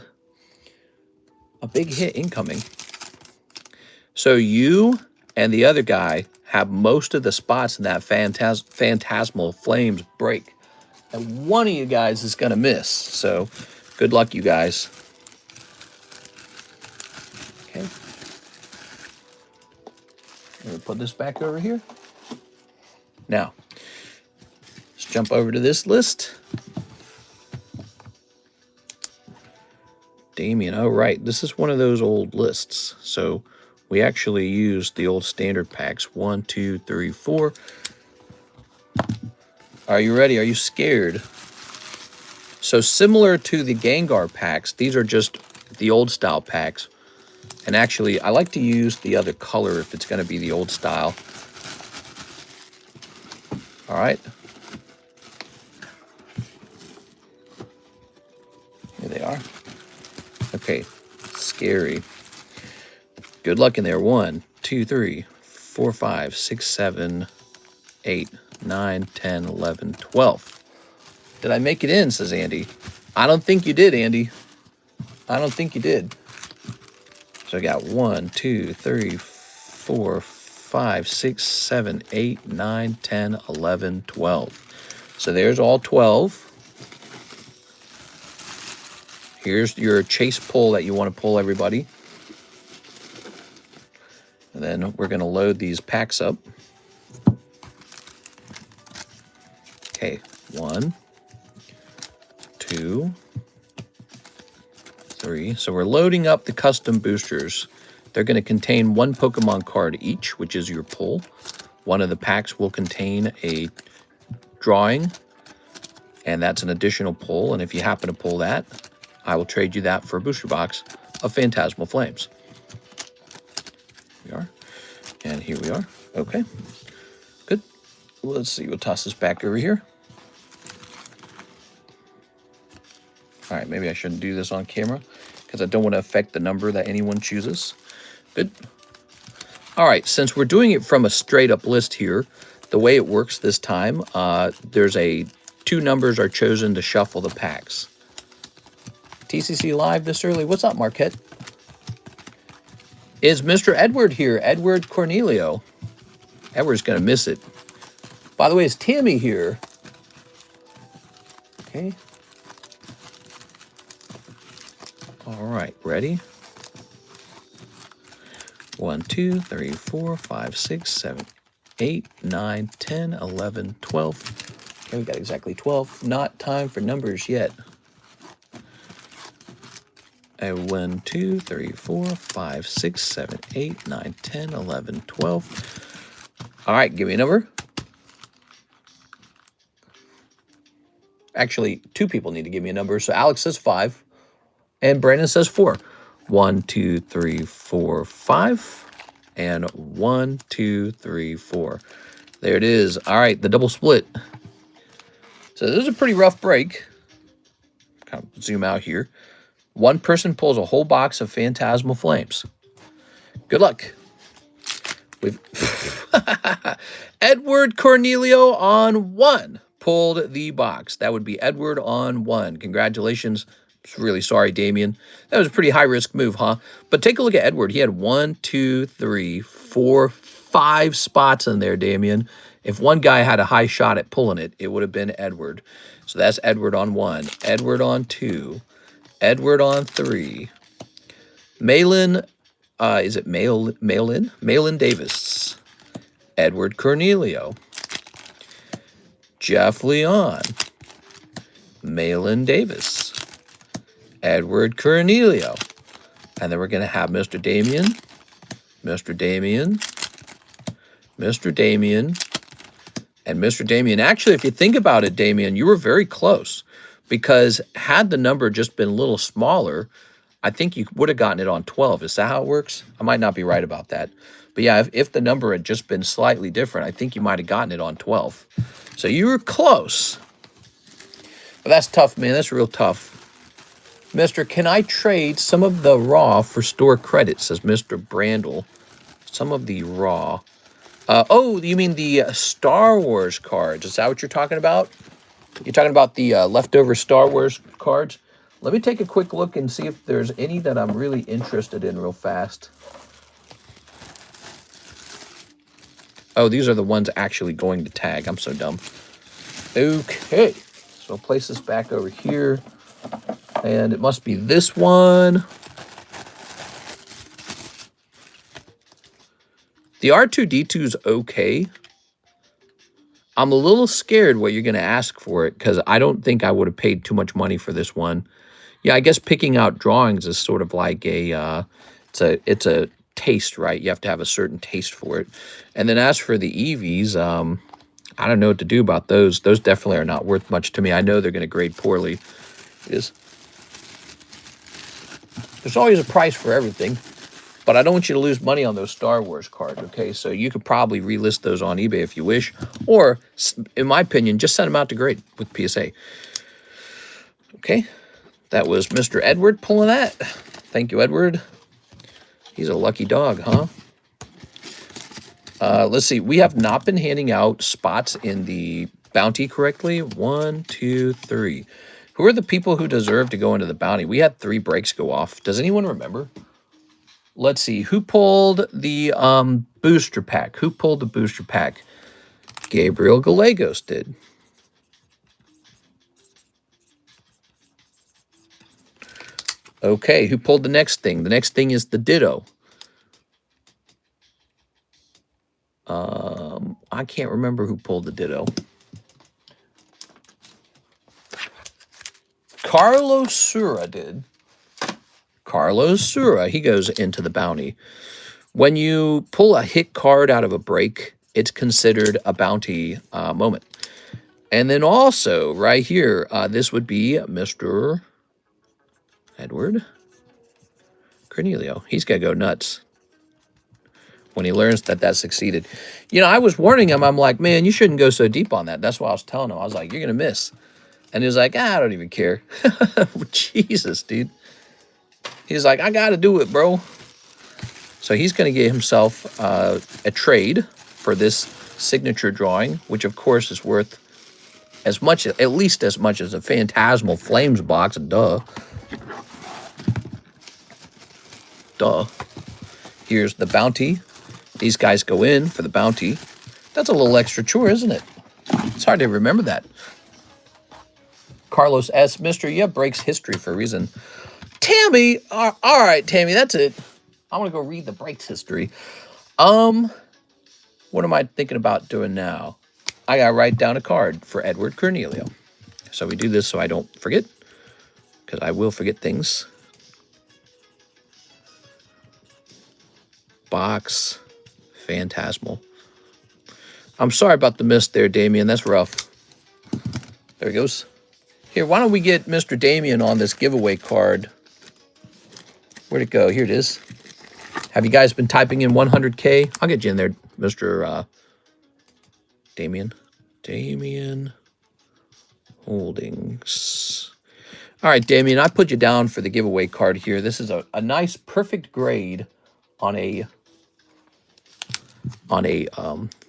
A big hit incoming. So you and the other guy have most of the spots in that Phantasmal Flames break. And one of you guys is going to miss. So good luck, you guys. Okay. I'm going to put this back over here. Now, let's jump over to this list. Damien, oh right, this is one of those old lists. So we actually used the old standard packs. 1, 2, 3, 4. Are you ready? Are you scared? So similar to the Gengar packs, these are just the old style packs. And actually, I like to use the other color if it's going to be the old style. All right. Here they are. Okay, scary. Good luck in there. 1, 2, 3, 4, 5, 6, 7, 8, 9, 10, 11, 12. Did I make it in, says Andy. I don't think you did, Andy. I don't think you did. So I got 1, 2, 3, 4, 5, 6, 7, 8, 9, 10, 11, 12. So there's all 12. Here's your chase pull that you want to pull, everybody. And then we're going to load these packs up. Okay, 1, 2, 3. So we're loading up the custom boosters. They're going to contain 1 Pokemon card each, which is your pull. One of the packs will contain a drawing, and that's an additional pull. And if you happen to pull that, I will trade you that for a booster box of Phantasmal Flames. Here we are. And here we are. Okay. Good. Let's see. We'll toss this back over here. All right. Maybe I shouldn't do this on camera because I don't want to affect the number that anyone chooses. Good. All right. Since we're doing it from a straight up list here, the way it works this time, there's 2 numbers are chosen to shuffle the packs. TCC live this early. What's up, Marquette? Is Mr. Edward here? Edward Cornelio. Edward's going to miss it. By the way, is Tammy here? Okay. All right, ready? 1, 2, 3, 4, 5, 6, 7, 8, 9, 10, 11, 12. Okay, we got exactly 12. Not time for numbers yet. 1, 2, 3, 4, 5, 6, 7, 8, 9, 10, 11, 12. All right, give me a number. Actually, 2 people need to give me a number. So Alex says 5, and Brandon says 4. 1, 2, 3, 4, 5, and 1, 2, 3, 4. There it is. All right, the double split. So this is a pretty rough break. Kind of zoom out here. 1 person pulls a whole box of Phantasmal Flames. Good luck. We've Edward Cornelio on 1 pulled the box. That would be Edward on 1. Congratulations. Really sorry, Damien. That was a pretty high-risk move, huh? But take a look at Edward. He had 1, 2, 3, 4, 5 spots in there, Damien. If one guy had a high shot at pulling it, it would have been Edward. So that's Edward on 1. Edward on 2. Edward on 3. Malin, is it Malin? Malin Davis. Edward Cornelio. Jeff Leon. Malin Davis. Edward Cornelio. And then we're going to have Mr. Damien. Mr. Damien. Mr. Damien. And Mr. Damien. Actually, if you think about it, Damien, you were very close. Because had the number just been a little smaller, I think you would have gotten it on 12. Is that how it works? I might not be right about that. But yeah, if the number had just been slightly different, I think you might have gotten it on 12. So you were close. But that's tough, man. That's real tough. Mister, can I trade some of the raw for store credit, says Mr. Brandel. Some of the raw. Oh, you mean the Star Wars cards. Is that what you're talking about? You're talking about the leftover Star Wars cards. Let me take a quick look and see if there's any that I'm really interested in real fast. Oh, these are the ones actually going to tag. I'm so dumb. Okay, so I'll place this back over here. And it must be this one. The R2-D2 is okay. I'm a little scared what you're going to ask for it because I don't think I would have paid too much money for this one. Yeah, I guess picking out drawings is sort of like a it's a taste, right? You have to have a certain taste for it. And then as for the EVs, I don't know what to do about those. Those definitely are not worth much to me. I know they're going to grade poorly. There's always a price for everything. But I don't want you to lose money on those Star Wars cards, okay? So you could probably relist those on eBay if you wish. Or, in my opinion, just send them out to grade with PSA. Okay, that was Mr. Edward pulling that. Thank you, Edward. He's a lucky dog, huh? Let's see. We have not been handing out spots in the bounty correctly. 1, 2, 3. Who are the people who deserve to go into the bounty? We had 3 breaks go off. Does anyone remember? Let's see. Who pulled the booster pack? Who pulled the booster pack? Gabriel Gallegos did. Okay, who pulled the next thing? The next thing is the Ditto. I can't remember who pulled the Ditto. Carlos Sura did. Carlos Sura, he goes into the bounty. When you pull a hit card out of a break, it's considered a bounty moment. And then also, right here, this would be Mr. Edward Cornelio. He's going to go nuts when he learns that that succeeded. You know, I was warning him. I'm like, man, you shouldn't go so deep on that. That's why I was telling him. I was like, you're going to miss. And he was like, I don't even care. Jesus, dude. He's like, I got to do it, bro. So he's going to get himself a trade for this signature drawing, which, of course, is worth as much, at least as much as a Phantasmal Flames box. Duh. Duh. Here's the bounty. These guys go in for the bounty. That's a little extra chore, isn't it? It's hard to remember that. Carlos S. Mr. You have breaks history for a reason. Tammy! All right, Tammy, that's it. I want to go read the breaks history. What am I thinking about doing now? I got to write down a card for Edward Cornelio. So we do this so I don't forget, because I will forget things. Box. Phantasmal. I'm sorry about the miss there, Damien. That's rough. There he goes. Here, why don't we get Mr. Damien on this giveaway card? Where'd it go? Here it is. Have you guys been typing in 100K? I'll get you in there, Mr. Damien. Damien Holdings. All right, Damien, I put you down for the giveaway card here. This is a nice, perfect grade on a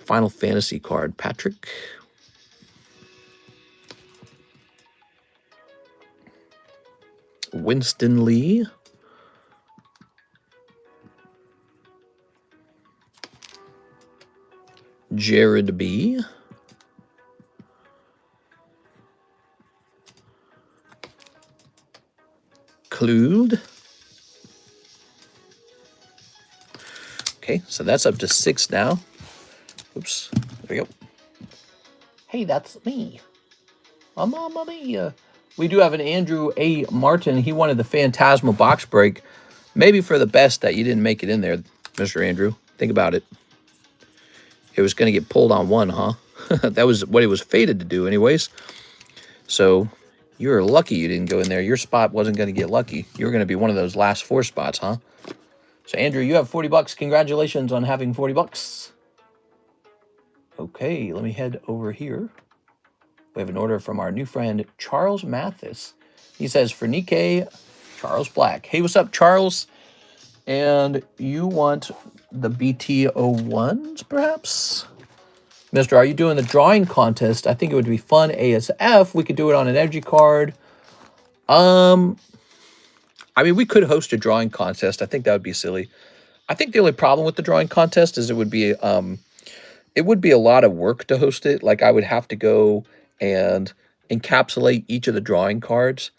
Final Fantasy card. Patrick. Winston Lee. Jared B. Clued. Okay, so that's up to 6 now. Oops, there we go. Hey, that's me. Mamma mia. We do have an Andrew A. Martin. He wanted the Phantasmal box break. Maybe for the best that you didn't make it in there, Mr. Andrew. Think about it. It was going to get pulled on 1, huh? That was what it was fated to do anyways. So you're lucky you didn't go in there. Your spot wasn't going to get lucky. You were going to be one of those last 4 spots, huh? So Andrew, you have 40 bucks. Congratulations on having 40 bucks. Okay, let me head over here. We have an order from our new friend, Charles Mathis. He says, for Nikkei, Charles Black. Hey, what's up, Charles? And you want the BT01s, perhaps? Mister, are you doing the drawing contest? I think it would be fun ASF. We could do it on an energy card. I mean, we could host a drawing contest. I think that would be silly. I think the only problem with the drawing contest is it would be a lot of work to host it. Like I would have to go and encapsulate each of the drawing cards.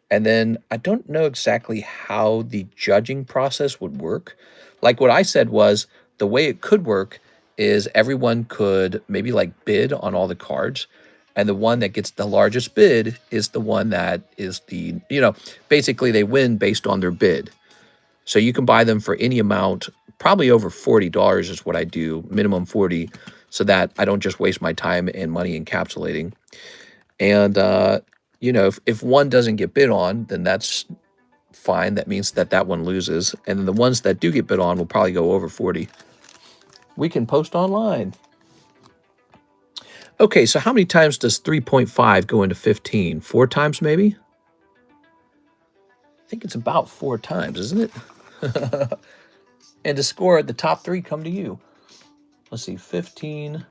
And then I don't know exactly how the judging process would work. Like what I said was the way it could work is everyone could maybe like bid on all the cards. And the one that gets the largest bid is the one that is the, basically they win based on their bid. So you can buy them for any amount, probably over $40 is what I do, minimum 40, so that I don't just waste my time and money encapsulating. And, if one doesn't get bid on, then that's fine. That means that one loses. And then the ones that do get bid on will probably go over 40. We can post online. Okay, so how many times does 3.5 go into 15? 4 times maybe? I think it's about 4 times, isn't it? And to score, the top 3 come to you. Let's see, 15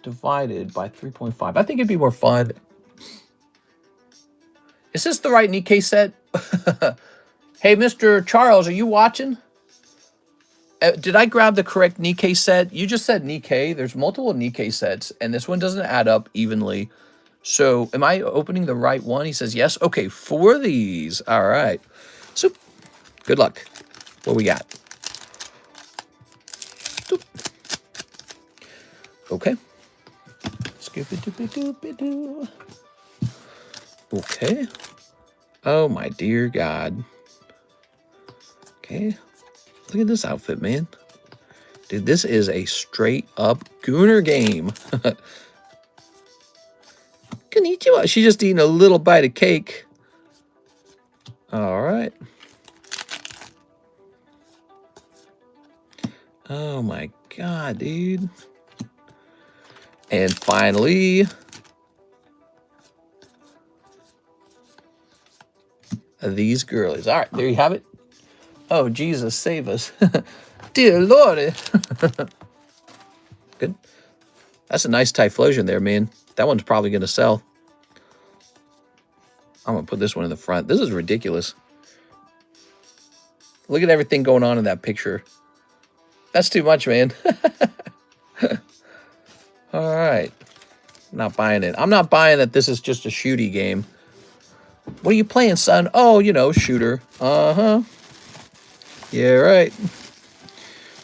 divided by 3.5. I think it'd be more fun. Is this the right Nikkei set? Hey, Mr. Charles, are you watching? Did I grab the correct Nikkei set? You just said Nikkei. There's multiple Nikkei sets, and this one doesn't add up evenly. So am I opening the right one? He says yes. Okay, 4 of these. All right. So good luck. What we got? Okay. Scooby-dooby-dooby-doo. Okay. Oh, my dear God. Okay. Look at this outfit, man. Dude, this is a straight-up Gooner game. Konnichiwa. She's just eating a little bite of cake. All right. Oh, my God, dude. And finally, these girlies. All right, there you have it. Oh, Jesus, save us. Dear Lordy. Good. That's a nice Typhlosion there, man. That one's probably going to sell. I'm going to put this one in the front. This is ridiculous. Look at everything going on in that picture. That's too much, man. All right. Not buying it. I'm not buying that this is just a shooty game. What are you playing, son? Oh, shooter. Uh-huh. Yeah, right.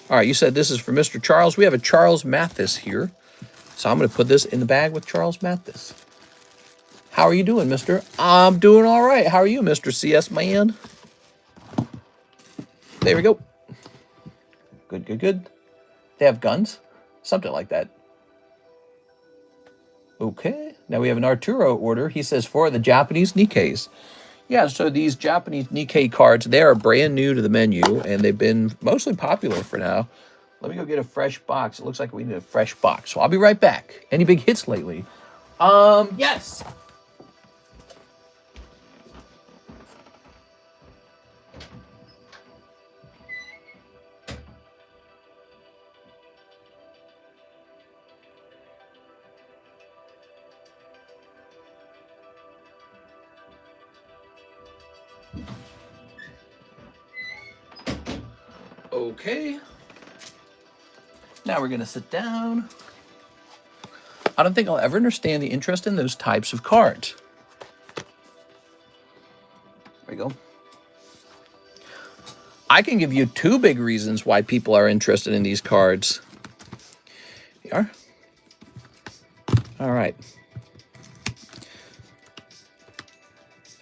All right, you said this is for Mr. Charles. We have a Charles Mathis here. So I'm going to put this in the bag with Charles Mathis. How are you doing, mister? I'm doing all right. How are you, Mr. CS man? There we go. Good, good, good. They have guns? Something like that. Okay, now we have an Arturo order. He says for the Japanese Nikkeis. Yeah, so these Japanese Nikkei cards, they are brand new to the menu, and they've been mostly popular for now. Let me go get a fresh box. It looks like we need a fresh box. So I'll be right back. Any big hits lately? Yes. Okay. Now we're going to sit down. I don't think I'll ever understand the interest in those types of cards. There we go. I can give you 2 big reasons why people are interested in these cards. Here you are. All right.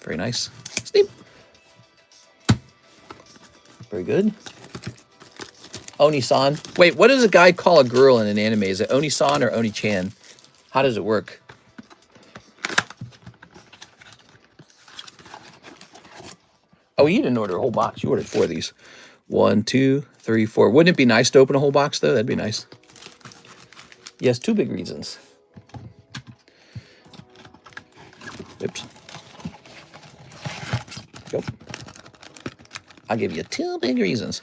Very nice. Steep. Very good. Oni-san. Wait, what does a guy call a girl in an anime? Is it Oni-san or Oni-chan? How does it work? Oh, you didn't order a whole box. You ordered 4 of these. 1, 2, 3, 4. Wouldn't it be nice to open a whole box, though? That'd be nice. Yes, 2 big reasons. Oops. Go. I'll give you 2 big reasons.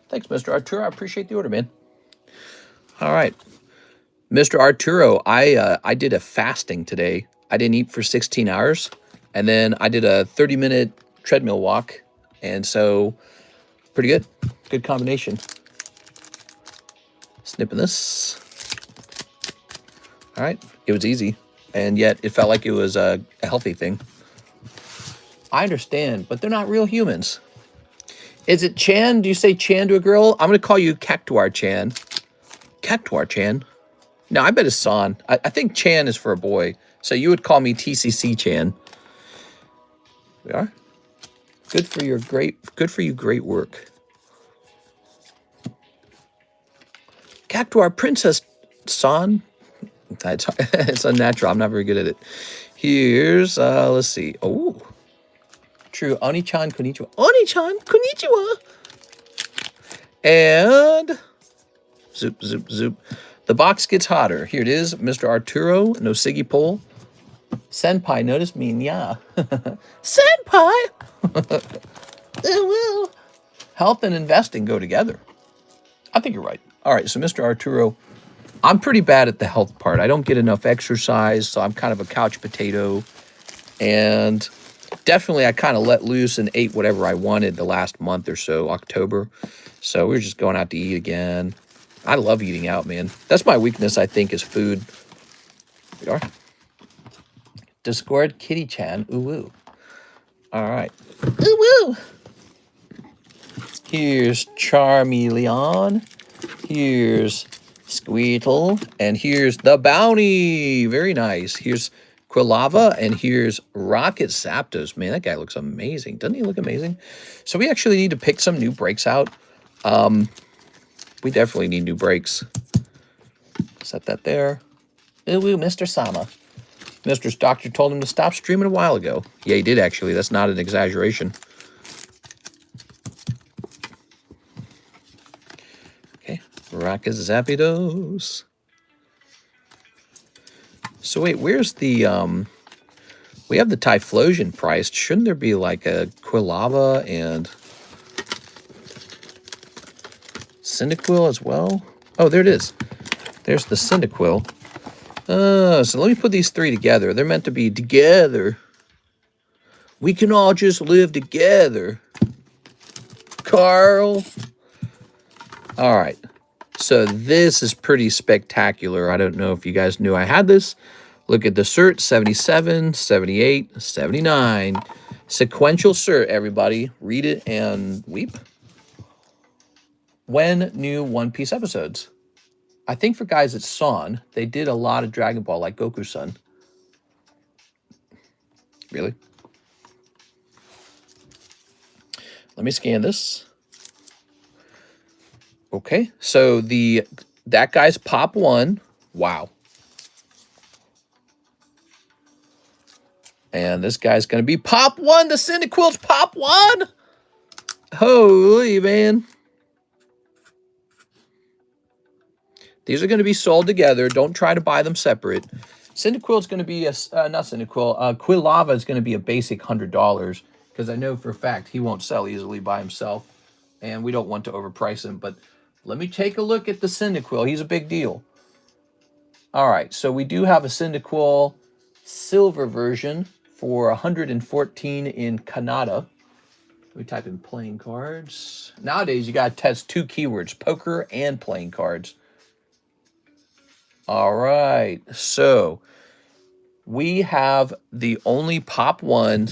Thanks, Mr. Arturo. I appreciate the order, man. All right. Mr. Arturo, I did a fasting today. I didn't eat for 16 hours. And then I did a 30-minute treadmill walk. And so, pretty good. Good combination. Snipping this. All right. It was easy. And yet, it felt like it was a healthy thing. I understand, but they're not real humans. Is it Chan? Do you say Chan to a girl? I'm going to call you Cactuar Chan. Cactuar Chan? No, I bet it's San. I think Chan is for a boy. So you would call me TCC Chan. We are. Good for you, great work. Cactuar Princess San. It's unnatural. I'm not very good at it. Here's, let's see. Oh, true. Oni-chan, konnichiwa. Oni-chan, konnichiwa. And zoop, zoop, zoop. The box gets hotter. Here it is, Mr. Arturo, no Siggy Pole. Senpai, notice me, yeah. Senpai! Health and investing go together. I think you're right. All right, so Mr. Arturo, I'm pretty bad at the health part. I don't get enough exercise, so I'm kind of a couch potato. And definitely I kind of let loose and ate whatever I wanted the last month or so, October. So we're just going out to eat again. I love eating out, man. That's my weakness, I think, is food. We are. Discord Kitty-chan. Ooh-woo. All right. Ooh-woo. Here's Charmeleon. Here's Squeetle. And here's the Bounty. Very nice. Here's Quilava. And here's Rocket Zapdos. Man, that guy looks amazing. Doesn't he look amazing? So we actually need to pick some new breaks out. We definitely need new brakes. Set that there. Ooh, Mr. Sama. Mr. Doctor told him to stop streaming a while ago. Yeah, he did actually. That's not an exaggeration. Okay, Rocket Zapdos. So wait, where's the we have the Typhlosion priced. Shouldn't there be like a Quilava and Cyndaquil as well? Oh, there it is. There's the Cyndaquil. So let me put these three together. They're meant to be together. We can all just live together. Carl. All right. So this is pretty spectacular. I don't know if you guys knew I had this. Look at the cert, 77, 78, 79. Sequential cert, everybody. Read it and weep. When new One Piece episodes? I think for guys it's Son. They did a lot of Dragon Ball, like Goku-san. Really? Let me scan this. Okay, so that guy's Pop 1. Wow. And this guy's going to be Pop 1. The Cyndaquil's Pop 1. Holy man. These are going to be sold together. Don't try to buy them separate. Cyndaquil is going to be not Cyndaquil. Quilava is going to be a basic $100 because I know for a fact he won't sell easily by himself, and we don't want to overprice him. But let me take a look at the Cyndaquil. He's a big deal. All right, so we do have a Cyndaquil silver version for 114 in Canada. We type in playing cards. Nowadays, you got to test two keywords: poker and playing cards. All right, so we have the only Pop 1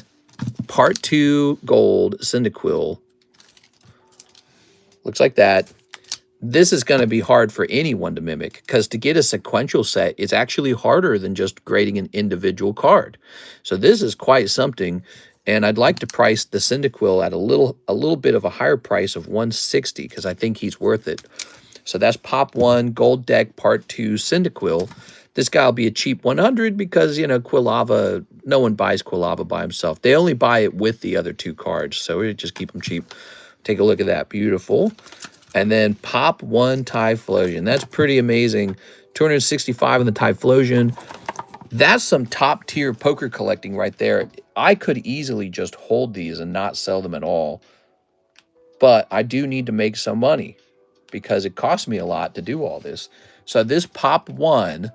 Part 2 Gold Cyndaquil. Looks like that. This is going to be hard for anyone to mimic because to get a sequential set is actually harder than just grading an individual card. So this is quite something, and I'd like to price the Cyndaquil at a little bit of a higher price of 160 because I think he's worth it. So that's Pop 1 Gold Deck Part 2 Cyndaquil. This guy will be a cheap 100 because, you know, Quilava, no one buys Quilava by himself. They only buy it with the other two cards, so we just keep them cheap. Take a look at that. Beautiful. And then Pop 1 Typhlosion. That's pretty amazing. 265 in the Typhlosion. That's some top-tier poker collecting right there. I could easily just hold these and not sell them at all. But I do need to make some money. because it cost me a lot to do all this. So this Pop 1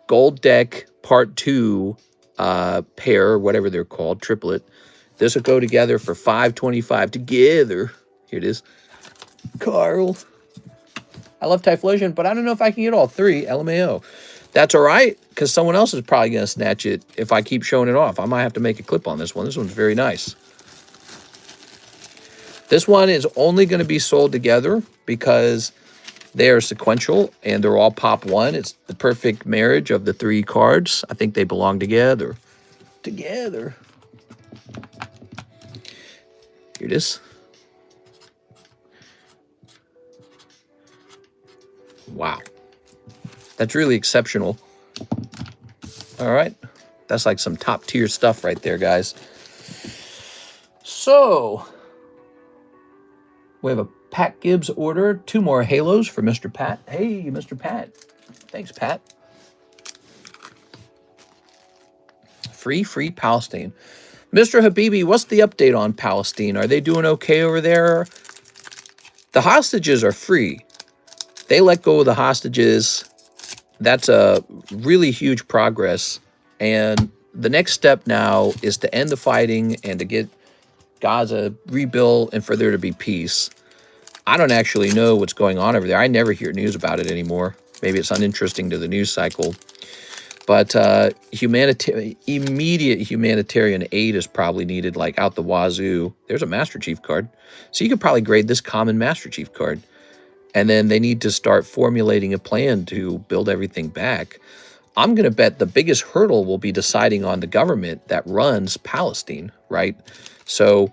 Gold Deck Part 2 pair, whatever they're called, triplet, this will go together for $5.25 together. Here it is. Carl. I love Typhlosion, but I don't know if I can get all three. LMAO. That's all right, because someone else is probably going to snatch it if I keep showing it off. I might have to make a clip on this one. This one's very nice. This one is only going to be sold together because they are sequential and they're all Pop 1. It's the perfect marriage of the 3 cards. I think they belong together. Together. Here it is. Wow. That's really exceptional. All right. That's like some top tier stuff right there, guys. So, we have a Pat Gibbs order. 2 more Halos for Mr. Pat. Hey, Mr. Pat. Thanks, Pat. Free Palestine. Mr. Habibi, what's the update on Palestine? Are they doing okay over there? The hostages are free. They let go of the hostages. That's a really huge progress. And the next step now is to end the fighting and to get Gaza rebuilt and for there to be peace. I don't actually know what's going on over there. I never hear news about it anymore. Maybe it's uninteresting to the news cycle. But immediate humanitarian aid is probably needed, like out the wazoo. There's a Master Chief card. So you could probably grade this common Master Chief card. And then they need to start formulating a plan to build everything back. I'm going to bet the biggest hurdle will be deciding on the government that runs Palestine, right? So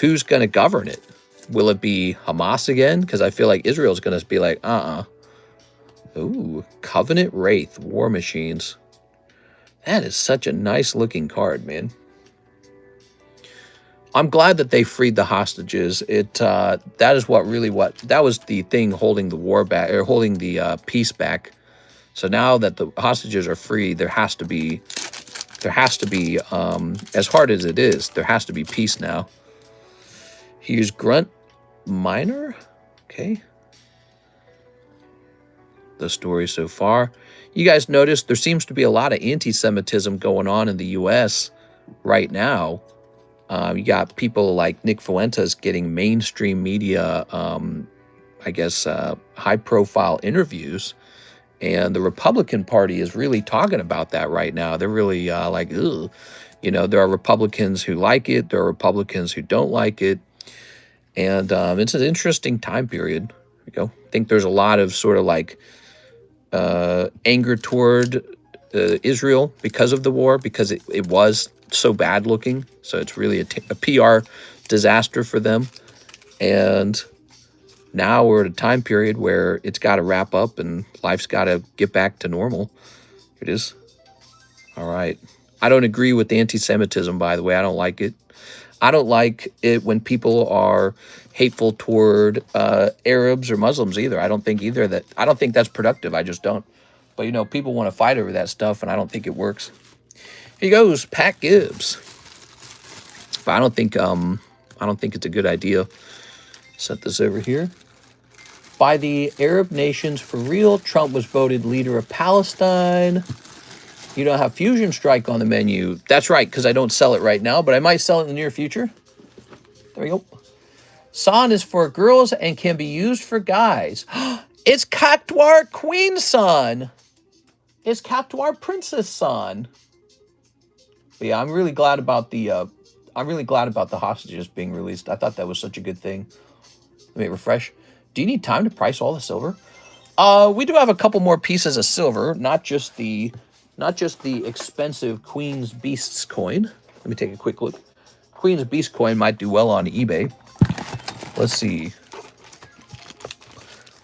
who's going to govern it? Will it be Hamas again? Because I feel like Israel's going to be like, Ooh, Covenant Wraith, War Machines. That is such a nice looking card, man. I'm glad that they freed the hostages. That was the thing holding the war back, or holding the peace back. So now that the hostages are free, there has to be, as hard as it is, there has to be peace now. Here's Grunt Miner. Okay. The story so far. You guys notice there seems to be a lot of anti-Semitism going on in the U.S. right now. You got people like Nick Fuentes getting mainstream media, high-profile interviews. And the Republican Party is really talking about that right now. They're really like, ugh. You know, there are Republicans who like it. There are Republicans who don't like it. And it's an interesting time period. Here we go. I think there's a lot of sort of like anger toward Israel because of the war, because it was so bad looking. So it's really a PR disaster for them. And now we're at a time period where it's got to wrap up and life's got to get back to normal. Here it is. All right. I don't agree with the anti-Semitism, by the way. I don't like it. I don't like it when people are hateful toward Arabs or Muslims either. I don't think that's productive. I just don't. But, you know, people want to fight over that stuff, and I don't think it works. Here goes Pat Gibbs. But I don't think it's a good idea. Set this over here. By the Arab nations for real, Trump was voted leader of Palestine. You don't have Fusion Strike on the menu. That's right, because I don't sell it right now, but I might sell it in the near future. There we go. San is for girls and can be used for guys. It's Cactuar Queen San. It's Cactuar Princess San. But yeah, I'm really glad about the hostages being released. I thought that was such a good thing. Let me refresh. Do you need time to price all the silver? We do have a couple more pieces of silver, not just the expensive Queen's Beasts coin. Let me take a quick look. Queen's Beast coin might do well on eBay. Let's see.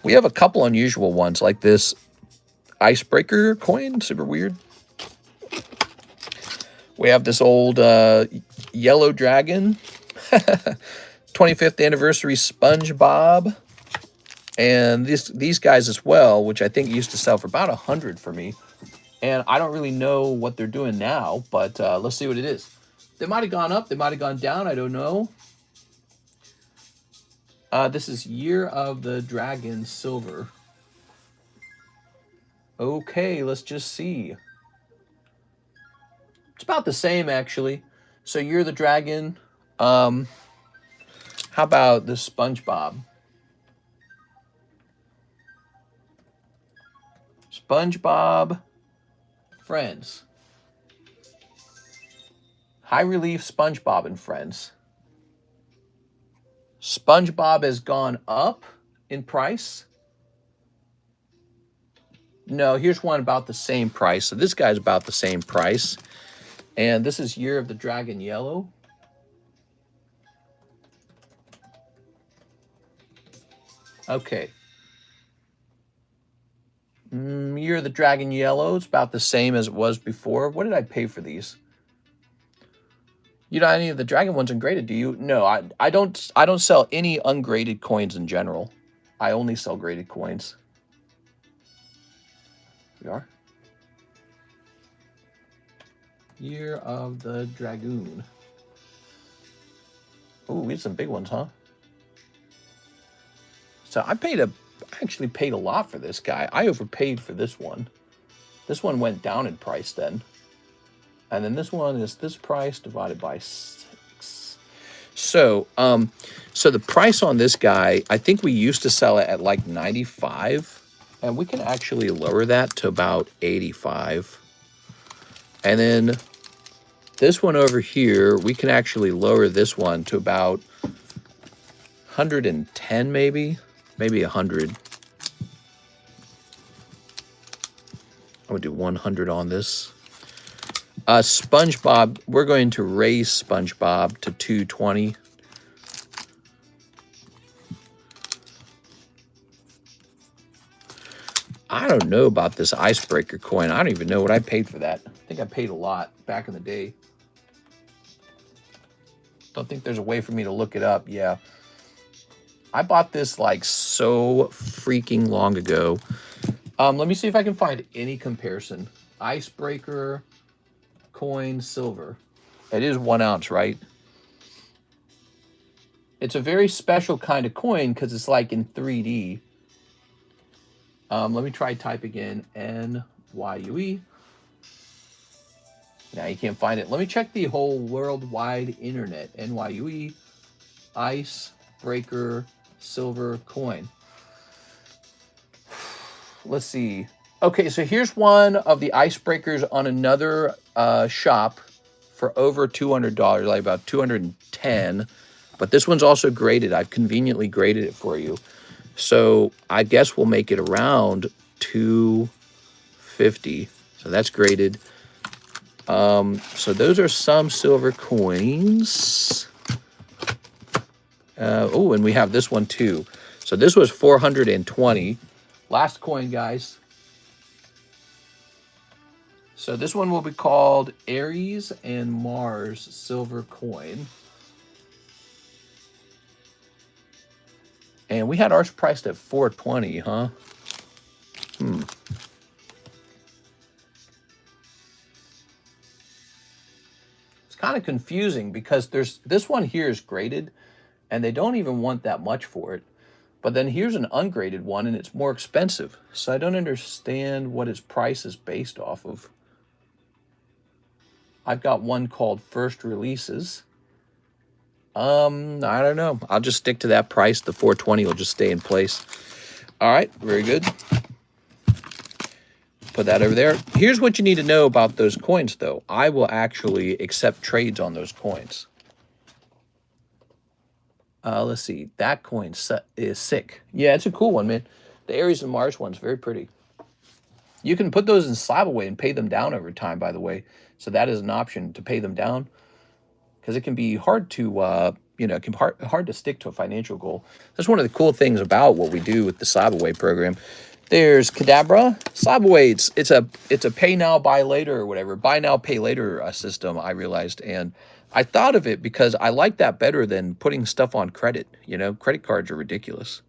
We have a couple unusual ones, like this Icebreaker coin, super weird. We have this old Yellow Dragon, 25th anniversary SpongeBob, and these guys as well, which I think used to sell for about 100 for me. And I don't really know what they're doing now, but let's see what it is. They might have gone up, they might have gone down, I don't know. This is Year of the Dragon Silver. Okay, let's just see. It's about the same, actually. So Year of the Dragon. How about the SpongeBob? SpongeBob Friends. High Relief SpongeBob and Friends. SpongeBob has gone up in price. No, here's one about the same price. So this guy's about the same price. And this is Year of the Dragon Yellow. Okay. Year of the Dragon Yellow. It's about the same as it was before. What did I pay for these? You don't have any of the dragon ones ungraded, do you? No, I don't sell any ungraded coins in general. I only sell graded coins. We are. Year of the Dragoon. Oh, we had some big ones, huh? So I actually paid a lot for this guy. I overpaid for this one. This one went down in price then. And then this one is this price divided by 6. So, so the price on this guy, I think we used to sell it at like 95, and we can actually lower that to about 85. And then this one over here, we can actually lower this one to about 110, maybe 100. I would do 100 on this. SpongeBob, we're going to raise SpongeBob to 220. I don't know about this icebreaker coin. I don't even know what I paid for that. I think I paid a lot back in the day. Don't think there's a way for me to look it up. Yeah. I bought this like so freaking long ago. Let me see if I can find any comparison. Icebreaker coin silver. It is 1 ounce, right? It's a very special kind of coin because it's like in 3D. Let me try type again. NYUE. Now you can't find it. Let me check the whole worldwide internet. NYUE icebreaker silver coin. Let's see. Okay, so here's one of the icebreakers on another shop for over $200, like about 210. But this one's also graded. I've conveniently graded it for you. So I guess we'll make it around 250. So that's graded. So those are some silver coins. Oh, and we have this one too. So this was 420. Last coin, guys. So this one will be called Aries and Mars silver coin. And we had ours priced at 420, huh? It's kind of confusing because this one here is graded and they don't even want that much for it. But then here's an ungraded one and it's more expensive. So I don't understand what its price is based off of. I've got one called First Releases. I don't know. I'll just stick to that price. The 420 will just stay in place. All right, very good. Put that over there. Here's what you need to know about those coins, though. I will actually accept trades on those coins. Let's see. That coin is sick. Yeah, it's a cool one, man. The Aries and Mars one's very pretty. You can put those in Slab away and pay them down over time, by the way. So that is an option to pay them down. Because it can be hard to, it can be hard to stick to a financial goal. That's one of the cool things about what we do with the Slab away program. There's Kadabra. Slab away, it's a pay now, buy later or whatever. Buy now, pay later system, I realized. And I thought of it because I like that better than putting stuff on credit. You know, credit cards are ridiculous.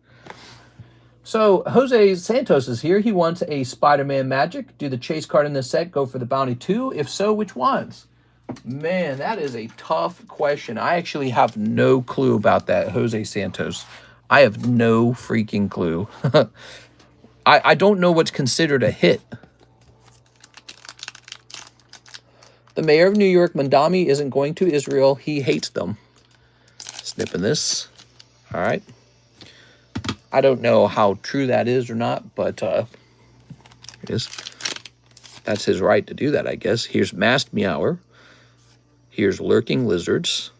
So Jose Santos is here. He wants a Spider-Man Magic. Do the chase card in this set go for the bounty too? If so, which ones? Man, that is a tough question. I actually have no clue about that, Jose Santos. I have no freaking clue. I don't know what's considered a hit. The mayor of New York, Mandami, isn't going to Israel. He hates them. Snipping this. All right. I don't know how true that is or not, but it is. That's his right to do that, I guess. Here's Masked Meower. Here's Lurking Lizards.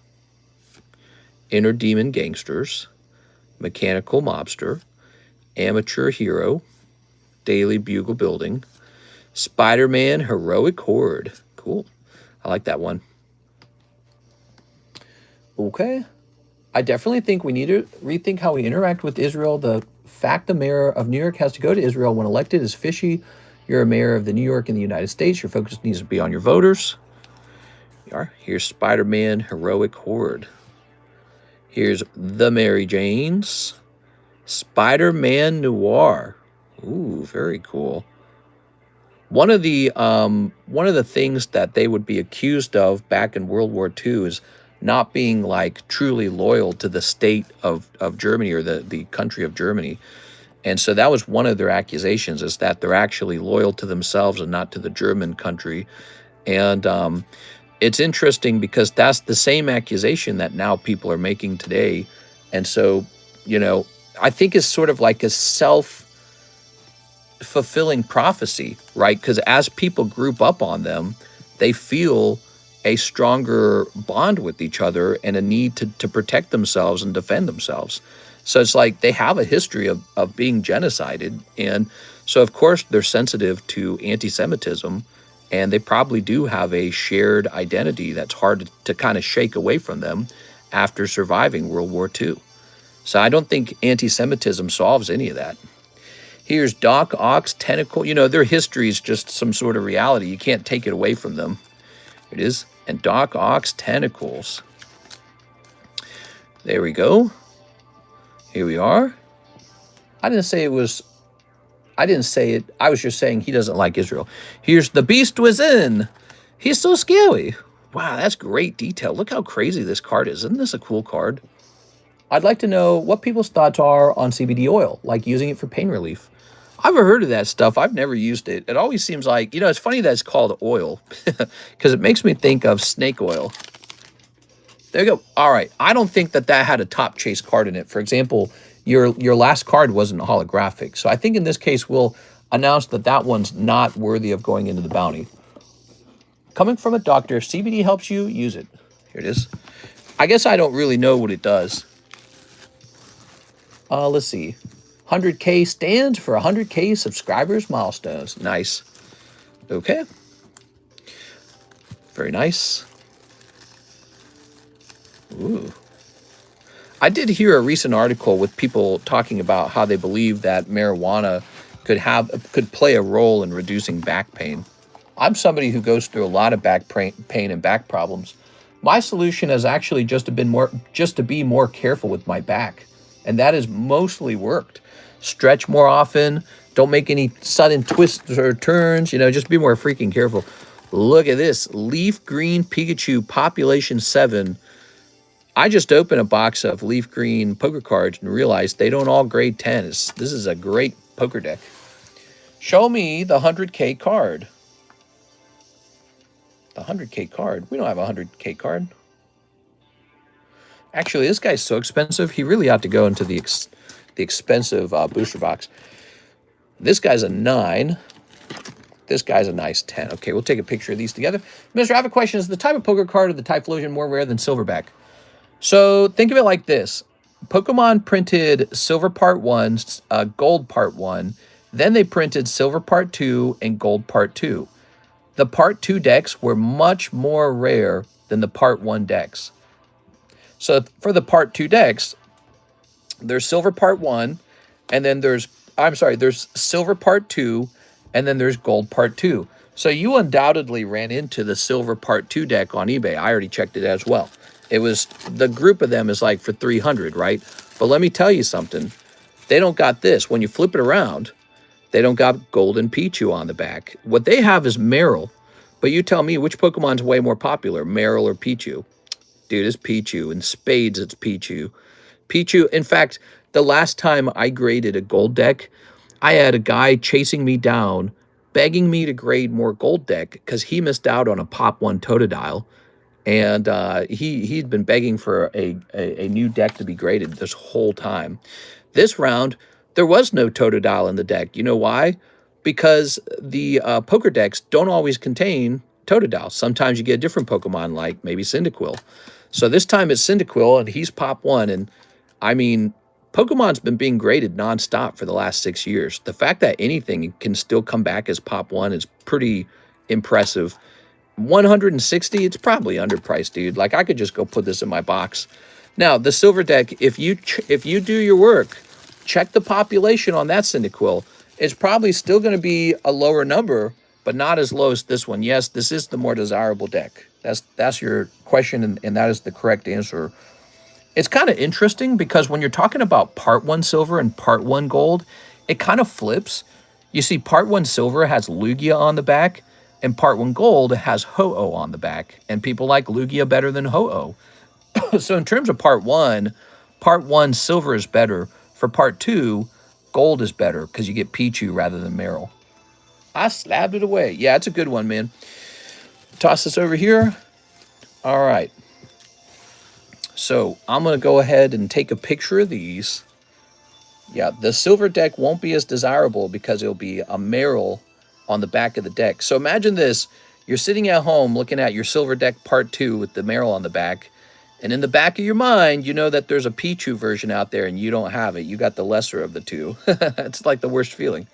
Inner Demon Gangsters. Mechanical Mobster. Amateur Hero. Daily Bugle Building. Spider-Man Heroic Horde. Cool. I like that one. Okay. I definitely think we need to rethink how we interact with Israel. The fact the mayor of New York has to go to Israel when elected is fishy. You're a mayor of the New York in the United States. Your focus needs to be on your voters. Here's Spider-Man Heroic Horde. Here's The Mary Janes. Spider-Man Noir. Ooh, very cool. One of the things that they would be accused of back in World War II is not being like truly loyal to the state of Germany or the country of Germany. And so that was one of their accusations, is that they're actually loyal to themselves and not to the German country. And it's interesting because that's the same accusation that now people are making today. And so, you know, I think it's sort of like a self-fulfilling prophecy, right? Because as people group up on them, they feel a stronger bond with each other and a need to protect themselves and defend themselves. So it's like they have a history of being genocided. And so, of course, they're sensitive to anti-Semitism, and they probably do have a shared identity that's hard to kind of shake away from them after surviving World War II. So I don't think anti-Semitism solves any of that. Here's Doc Ock's Tentacle. You know, their history is just some sort of reality. You can't take it away from them. Here it is. And Doc Ock's Tentacles. There we go. Here we are. I didn't say it. I was just saying he doesn't like Israel. Here's The Beast Within. He's so scary. Wow, that's great detail. Look how crazy this card is. Isn't this a cool card? I'd like to know what people's thoughts are on CBD oil, like using it for pain relief. I've heard of that stuff. I've never used it. It always seems like, you know, it's funny that it's called oil because it makes me think of snake oil. There you go. All right. I don't think that had a top chase card in it. For example, your last card wasn't holographic. So I think in this case, we'll announce that one's not worthy of going into the bounty. Coming from a doctor, if CBD helps you, use it. Here it is. I guess I don't really know what it does. Let's see. 100K stands for 100K subscribers milestones. Nice. Okay. Very nice. Ooh. I did hear a recent article with people talking about how they believe that marijuana could play a role in reducing back pain. I'm somebody who goes through a lot of back pain and back problems. My solution has actually just to be more careful with my back, and that has mostly worked. Stretch more often. Don't make any sudden twists or turns. You know, just be more freaking careful. Look at this. Leaf Green Pikachu Population 7. I just opened a box of leaf green poker cards and realized they don't all grade 10. This is a great poker deck. Show me the 100K card. The 100K card. We don't have a 100K card. Actually, this guy's so expensive, he really ought to go into the expensive booster box. This guy's a 9. This guy's a nice 10. Okay, we'll take a picture of these together. Mister, I have a question. Is the type of poker card of the Typhlosion more rare than Silverback? So think of it like this. Pokemon printed Silver Part 1, Gold Part 1. Then they printed Silver Part 2 and Gold Part 2. The Part 2 decks were much more rare than the Part 1 decks. So for the Part 2 decks, there's Silver Part 1, and then there's Silver Part 2, and then there's Gold Part 2. So you undoubtedly ran into the Silver Part 2 deck on eBay. I already checked it as well. It was, the group of them is like for 300, right? But let me tell you something. They don't got this. When you flip it around, they don't got Golden Pichu on the back. What they have is Meryl. But you tell me which Pokemon's way more popular, Meryl or Pichu? Dude, it's Pichu. In spades, it's Pichu. Pichu, in fact, The last time I graded a gold deck, I had a guy chasing me down, begging me to grade more gold deck because he missed out on a Pop 1 Totodile. And he'd been begging for a new deck to be graded this whole time. This round, there was no Totodile in the deck. You know why? Because the poker decks don't always contain Totodile. Sometimes you get a different Pokemon, like maybe Cyndaquil. So this time it's Cyndaquil, and he's Pop 1. And I mean, Pokemon's been being graded nonstop for the last 6 years. The fact that anything can still come back as Pop 1 is pretty impressive. 160, it's probably underpriced, dude. Like, I could just go put this in my box. Now, the silver deck, if you do your work, check the population on that Cyndaquil. It's probably still going to be a lower number, but not as low as this one. Yes, this is the more desirable deck. That's your question, and that is the correct answer. It's kind of interesting because when you're talking about part 1 silver and part 1 gold, it kind of flips. You see, part 1 silver has Lugia on the back, and part 1 gold has Ho-Oh on the back. And people like Lugia better than Ho-Oh. So in terms of part 1 silver is better. For part 2, gold is better because you get Pichu rather than Meryl. I slabbed it away. Yeah, it's a good one, man. Toss this over here. All right. So I'm going to go ahead and take a picture of these. Yeah, the silver deck won't be as desirable because it'll be a Meryl on the back of the deck. So imagine this. You're sitting at home looking at your silver deck part 2 with the Meryl on the back. And in the back of your mind, you know that there's a Pichu version out there and you don't have it. You got the lesser of the two. It's like the worst feeling.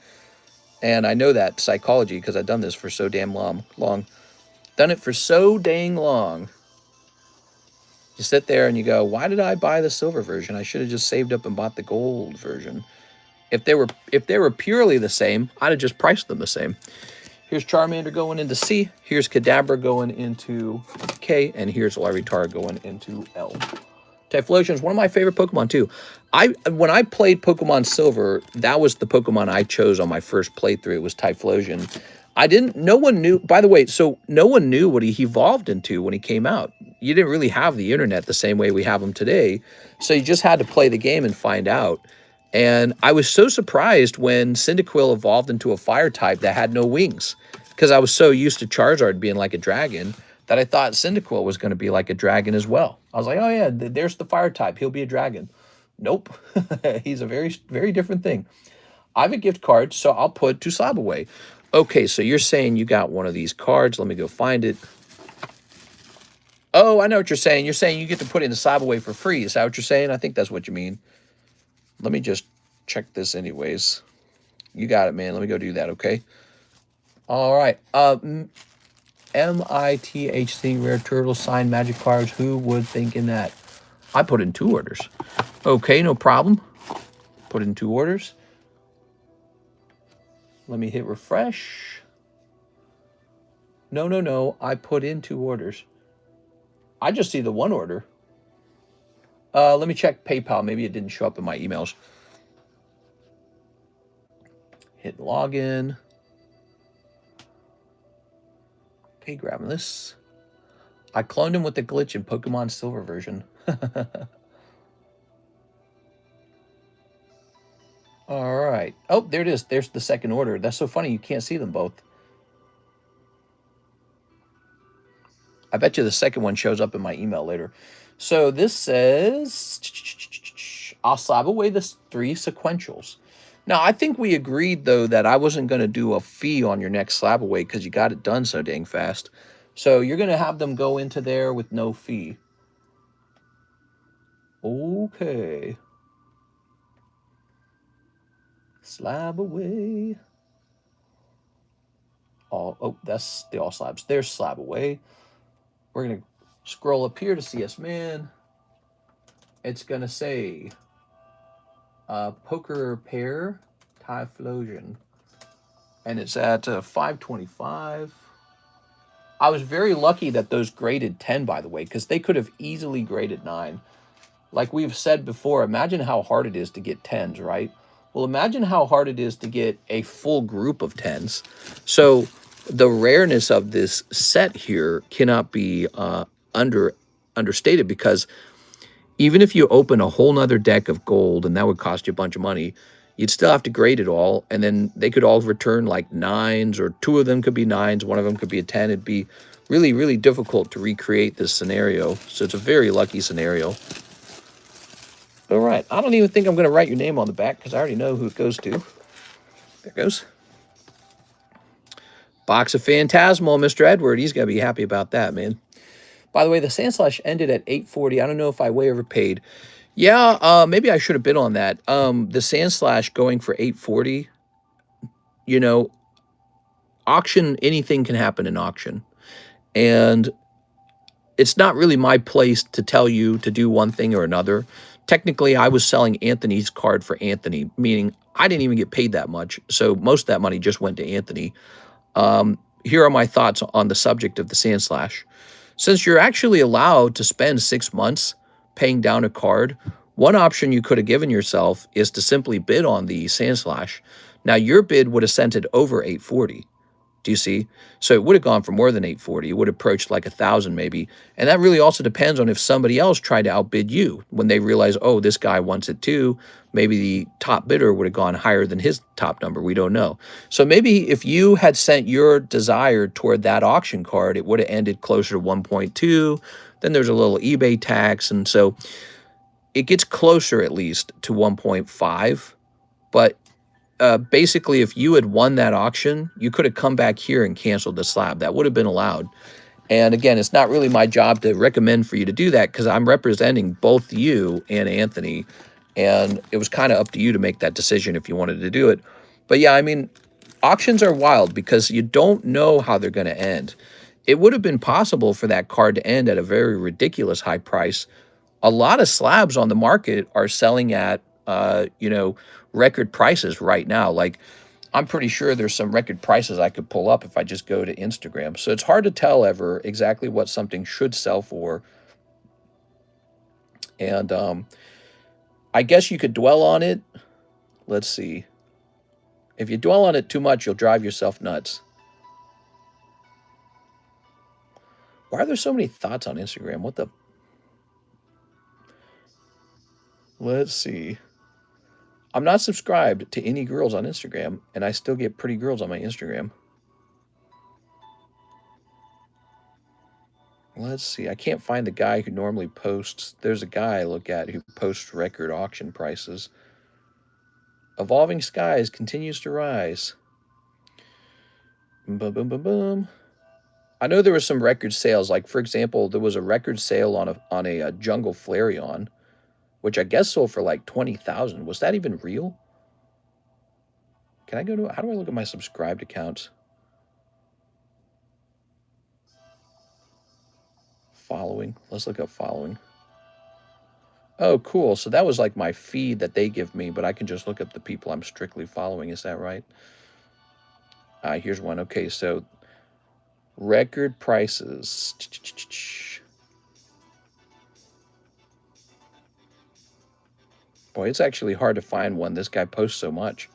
And I know that psychology because I've done this for so damn long. Done it for so dang long. You sit there and you go, why did I buy the silver version? I should have just saved up and bought the gold version. If they were purely the same, I'd have just priced them the same. Here's Charmander going into C. Here's Kadabra going into K. And here's Larvitar going into L. Typhlosion is one of my favorite Pokemon, too. When I played Pokemon Silver, that was the Pokemon I chose on my first playthrough. It was Typhlosion. No one knew, by the way, so no one knew what he evolved into when he came out. You didn't really have the internet the same way we have them today. So you just had to play the game and find out. And I was so surprised when Cyndaquil evolved into a fire type that had no wings. Because I was so used to Charizard being like a dragon that I thought Cyndaquil was going to be like a dragon as well. I was like, oh yeah, there's the fire type. He'll be a dragon. Nope. He's a very, very different thing. I have a gift card, so I'll put to Slab away. Okay, so you're saying you got one of these cards. Let me go find it. Oh, I know what you're saying. You're saying you get to put it in the Slab away for free. Is that what you're saying? I think that's what you mean. Let me just check this anyways. You got it, man. Let me go do that, okay? All right. MITHC Rare Turtle signed magic cards. Who would think in that? I put in 2 orders. Okay, no problem. Put in 2 orders. Let me hit refresh. No. I put in 2 orders. I just see the 1 order. Let me check PayPal. Maybe it didn't show up in my emails. Hit login. Okay, grabbing this. I cloned him with the glitch in Pokemon Silver version. All right. Oh, there it is. There's the 2nd order. That's so funny. You can't see them both. I bet you the 2nd one shows up in my email later. So this says, I'll slab away the 3 sequentials. Now, I think we agreed, though, that I wasn't going to do a fee on your next slab away because you got it done so dang fast. So you're going to have them go into there with no fee. Okay. Slab away. Oh, that's the all slabs. There's slab away. We're going to scroll up here to CS Man. It's going to say poker pair Typhlosion. And it's at 525. I was very lucky that those graded 10, by the way, because they could have easily graded 9. Like we've said before, imagine how hard it is to get 10s, right? Well, imagine how hard it is to get a full group of 10s. So the rareness of this set here cannot be understated because even if you open a whole nother deck of gold, and that would cost you a bunch of money, you'd still have to grade it all, and then they could all return like 9s, or 2 of them could be 9s, one of them could be a 10. It'd be really, really difficult to recreate this scenario. So it's a very lucky scenario. All right, I don't even think I'm going to write your name on the back because I already know who it goes to. There it goes. Box of Phantasmal, Mr. Edward. He's going to be happy about that, man. By the way, the Sand Slash ended at 840. I don't know if I way overpaid. Yeah, maybe I should have bid on that. The Sand Slash going for 840, you know, auction, anything can happen in auction. And it's not really my place to tell you to do one thing or another. Technically, I was selling Anthony's card for Anthony, meaning I didn't even get paid that much. So most of that money just went to Anthony. Here are my thoughts on the subject of the Sand Slash. Since you're actually allowed to spend 6 months paying down a card, one option you could have given yourself is to simply bid on the Sand Slash. Now, your bid would have sent it over 840. Do you see? So it would have gone for more than 840. It would have approached like 1,000 maybe. And that really also depends on if somebody else tried to outbid you. When they realize, oh, this guy wants it too, maybe the top bidder would have gone higher than his top number. We don't know. So maybe if you had sent your desire toward that auction card, it would have ended closer to 1.2. Then there's a little eBay tax. And so it gets closer at least to 1.5. But basically, if you had won that auction, you could have come back here and canceled the slab. That would have been allowed. And again, it's not really my job to recommend for you to do that because I'm representing both you and Anthony. And it was kind of up to you to make that decision if you wanted to do it. But yeah, I mean, auctions are wild because you don't know how they're going to end. It would have been possible for that card to end at a very ridiculous high price. A lot of slabs on the market are selling at, record prices right now. Like, I'm pretty sure there's some record prices I could pull up if I just go to Instagram. So it's hard to tell ever exactly what something should sell for. And I guess you could dwell on it. Let's see. If you dwell on it too much, you'll drive yourself nuts. Why are there so many thoughts on Instagram? What the? Let's see. I'm not subscribed to any girls on Instagram, and I still get pretty girls on my Instagram. Let's see. I can't find the guy who normally posts. There's a guy I look at who posts record auction prices. Evolving Skies continues to rise. Boom, boom, boom, boom. I know there was some record sales. Like, for example, there was a record sale on a Jungle Flareon, which I guess sold for like 20,000. Was that even real? Can I go to, how do I look at my subscribed accounts? Following. Let's look up following. Oh, cool. So that was like my feed that they give me, but I can just look up the people I'm strictly following. Is that right? Here's one. Okay, so record prices. Boy, it's actually hard to find one. This guy posts so much.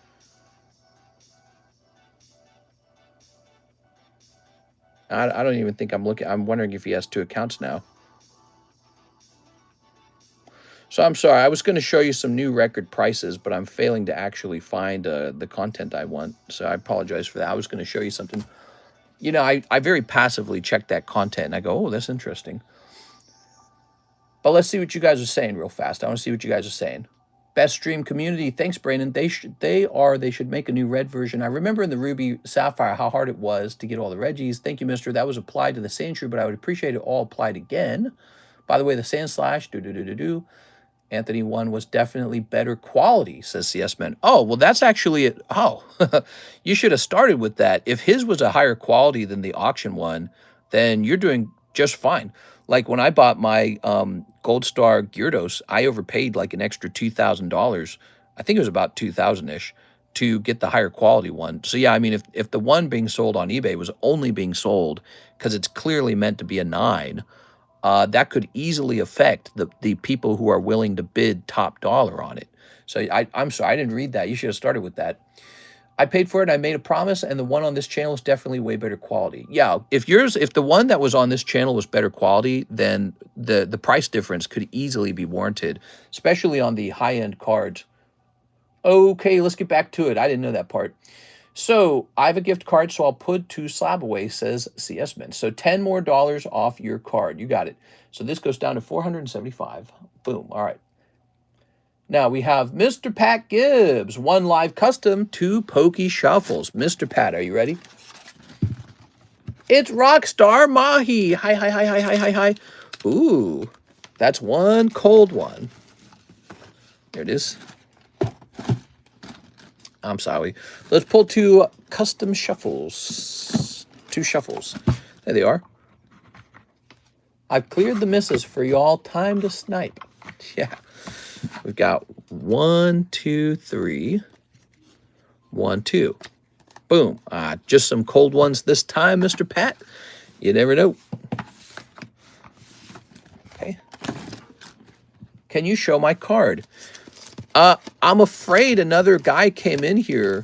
I don't even think I'm looking. I'm wondering if he has 2 accounts now. So I'm sorry. I was going to show you some new record prices, but I'm failing to actually find the content I want. So I apologize for that. I was going to show you something. You know, I very passively check that content, and I go, oh, that's interesting. But let's see what you guys are saying real fast. I want to see what you guys are saying. Best stream community. Thanks, Brandon. They should make a new red version. I remember in the Ruby Sapphire how hard it was to get all the Reggies. Thank you, mister. That was applied to the Sand Shrew, but I would appreciate it all applied again. By the way, the Sand Slash, Anthony 1 was definitely better quality, says CS Man. Oh, well, that's actually it. Oh, you should have started with that. If his was a higher quality than the auction one, then you're doing just fine. Like when I bought my Gold Star Gyarados, I overpaid like an extra $2,000. I think it was about 2,000-ish to get the higher quality one. So yeah, I mean, if the one being sold on eBay was only being sold because it's clearly meant to be a 9, that could easily affect the people who are willing to bid top dollar on it. So I'm sorry, I didn't read that. You should have started with that. I paid for it. I made a promise, and the one on this channel is definitely way better quality. Yeah, if the one that was on this channel was better quality, then the price difference could easily be warranted, especially on the high-end cards. Okay, let's get back to it. I didn't know that part. So I have a gift card, so I'll put 2 slab away, says CS Mint. So $10 more off your card. You got it. So this goes down to $475. Boom. All right. Now we have Mr. Pat Gibbs, 1 live custom, 2 pokey shuffles. Mr. Pat, are you ready? It's Rockstar Mahi. Hi, hi, hi, hi, hi, hi, hi. Ooh, that's 1 cold one. There it is. I'm sorry. Let's pull 2 custom shuffles. 2 shuffles. There they are. I've cleared the misses for y'all. Time to snipe. Yeah. We've got 1, 2, 3. 1, 2. Boom. Just some cold ones this time, Mr. Pat. You never know. Okay. Can you show my card? I'm afraid another guy came in here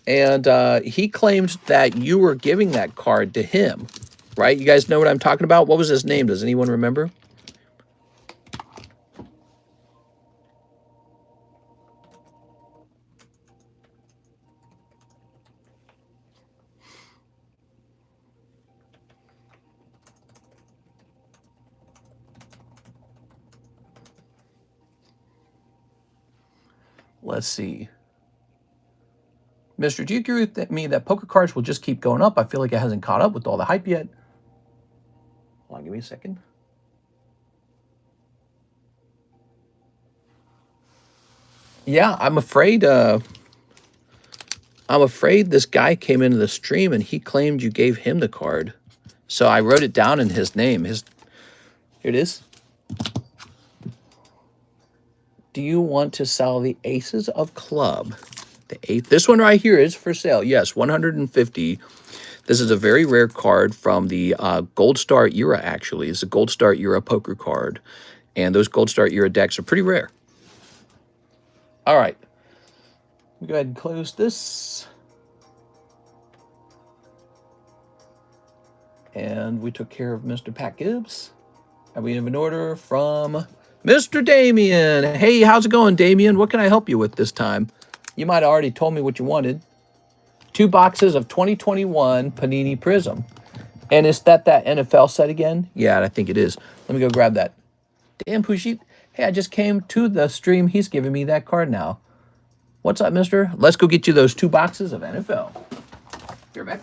and he claimed that you were giving that card to him, right? You guys know what I'm talking about? What was his name? Does anyone remember? Let's see. Mister, do you agree with me that poker cards will just keep going up? I feel like it hasn't caught up with all the hype yet. Hold on, give me a second. Yeah, I'm afraid this guy came into the stream and he claimed you gave him the card. So I wrote it down in his name. Here it is. Do you want to sell the Aces of Club? The 8. This one right here is for sale. Yes, 150. This is a very rare card from the Gold Star era, actually. It's a Gold Star era poker card. And those Gold Star era decks are pretty rare. All right. Go ahead and close this. And we took care of Mr. Pat Gibbs. And we have an order from Mr. Damien. Hey, how's it going, Damien? What can I help you with this time? You might have already told me what you wanted. 2 boxes of 2021 Panini Prism. And is that NFL set again? Yeah, I think it is. Let me go grab that. Damn, Pushit. Hey, I just came to the stream. He's giving me that card now. What's up, mister? Let's go get you those 2 boxes of NFL. You're back.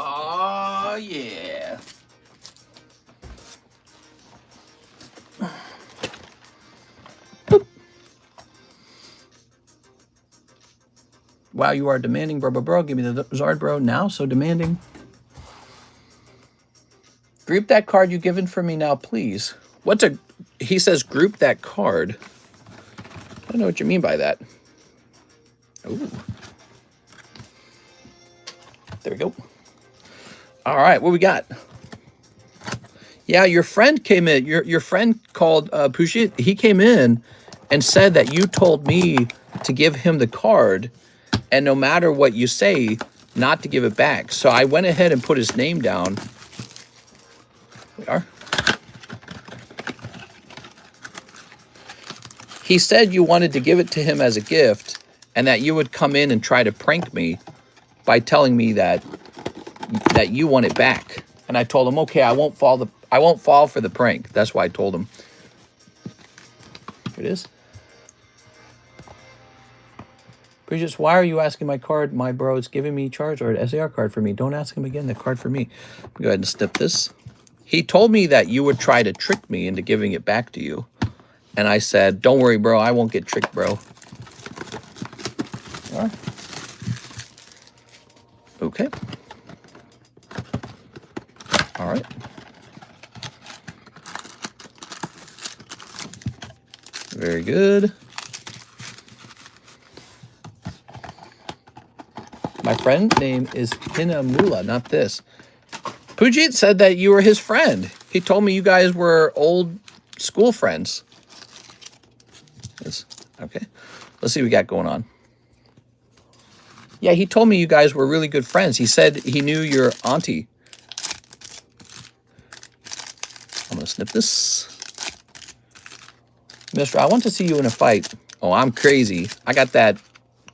Oh, yeah. Boop. Wow, you are demanding, bro. Give me the Zard, bro. Now, so demanding. Group that card you given for me now, please. He says group that card. I don't know what you mean by that. Ooh. There we go. All right, what we got? Yeah, your friend came in. Your friend called Pushit. He came in and said that you told me to give him the card, and no matter what you say, not to give it back. So I went ahead and put his name down. We are. He said you wanted to give it to him as a gift, and that you would come in and try to prank me by telling me that you want it back. And I told him, okay, I won't fall for the prank. That's why I told him. Here it is. Bridget, why are you asking my card? My bro is giving me Charizard SAR card for me. Don't ask him again. The card for me. Go ahead and snip this. He told me that you would try to trick me into giving it back to you. And I said, don't worry, bro. I won't get tricked, bro. All right. Okay. All right. Very good. My friend name is Hinamula, not this. Pujit said that you were his friend. He told me you guys were old school friends. Yes. Okay. Let's see what we got going on. Yeah, he told me you guys were really good friends. He said he knew your auntie. I'm going to snip this. Mister, I want to see you in a fight. Oh, I'm crazy. I got that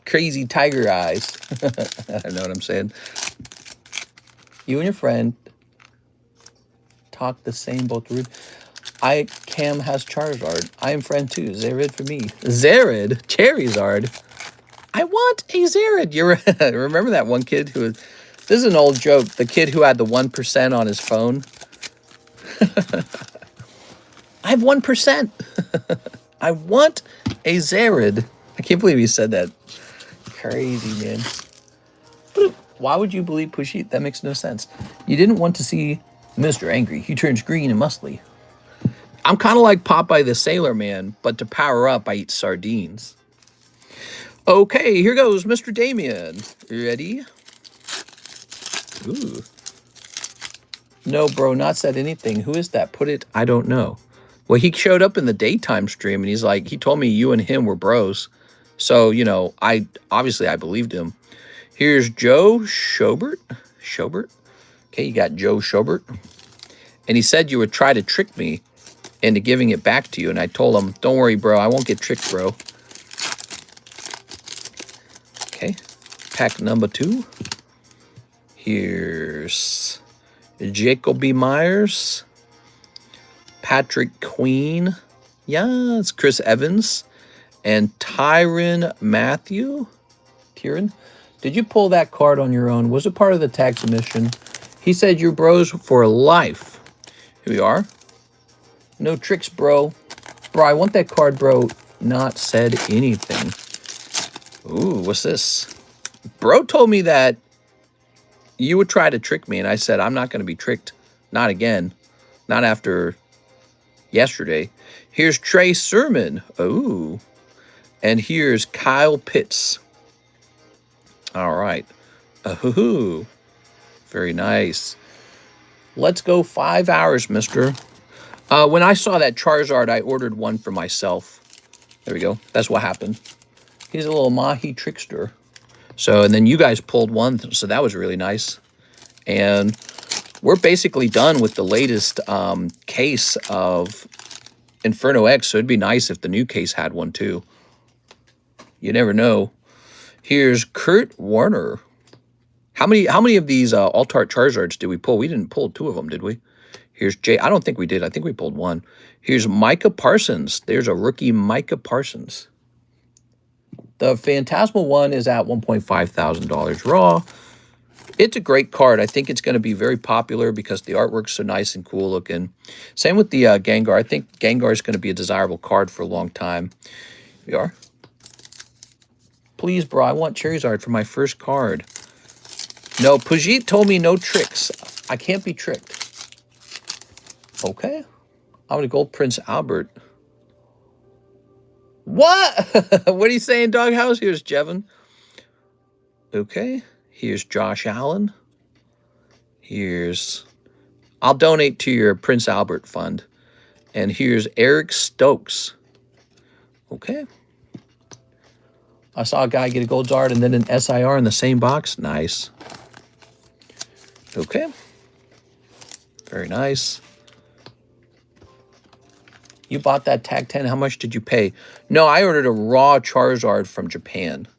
crazy tiger eyes. I know what I'm saying. You and your friend talk the same, both rude. Cam has Charizard. I am friend too. Zared for me. Zared? Charizard? I want a Zared. You remember that one kid who was... This is an old joke. The kid who had the 1% on his phone. I have 1%. I want a Zared. I can't believe he said that. Crazy, man. Why would you believe Pushit? That makes no sense. You didn't want to see Mr. Angry. He turns green and muscly. I'm kind of like Popeye the Sailor Man, but to power up, I eat sardines. Okay, here goes Mr. Damien. Ready? Ooh. No, bro, not said anything. Who is that? Put it, I don't know. Well, he showed up in the daytime stream, and he's like, he told me you and him were bros. So, you know, I believed him. Here's Joe Schobert. Schobert? Okay, you got Joe Schobert. And he said you would try to trick me into giving it back to you. And I told him, don't worry, bro. I won't get tricked, bro. Okay, pack number 2. Here's Jacoby Myers. Patrick Queen. Yeah, it's Chris Evans. And Tyron Matthew. Tyron? Did you pull that card on your own? Was it part of the tag submission? He said you're bros for life. Here we are. No tricks, bro. Bro, I want that card, bro. Not said anything. Ooh, what's this? Bro told me that you would try to trick me, and I said, I'm not going to be tricked. Not again. Not after yesterday. Here's Trey Sermon. Ooh. And here's Kyle Pitts. All right. Ooh. Very nice. Let's go 5 hours, mister. When I saw that Charizard, I ordered one for myself. There we go. That's what happened. He's a little Mahi trickster. So, and then you guys pulled one, so that was really nice. And we're basically done with the latest case of Inferno X, so it'd be nice if the new case had one too. You never know. Here's Kurt Warner. How many of these Alt-Art Charizards did we pull? We didn't pull 2 of them, did we? Here's Jay. I don't think we did. I think we pulled 1. Here's Micah Parsons. There's a rookie Micah Parsons. The Phantasmal one is at $1,500 raw. It's a great card. I think it's going to be very popular because the artwork's so nice and cool looking. Same with the Gengar. I think Gengar is going to be a desirable card for a long time. Here we are. Please, bro, I want Charizard for my first card. No, Pujit told me no tricks. I can't be tricked. Okay. I'm going to go Prince Albert. What? What are you saying, Doghouse? Here's Jevin. Okay. Here's Josh Allen. Here's... I'll donate to your Prince Albert fund. And here's Eric Stokes. Okay. I saw a guy get a Gold Zard and then an SIR in the same box. Nice. Okay. Very nice. You bought that Tag 10. How much did you pay? No, I ordered a raw Charizard from Japan.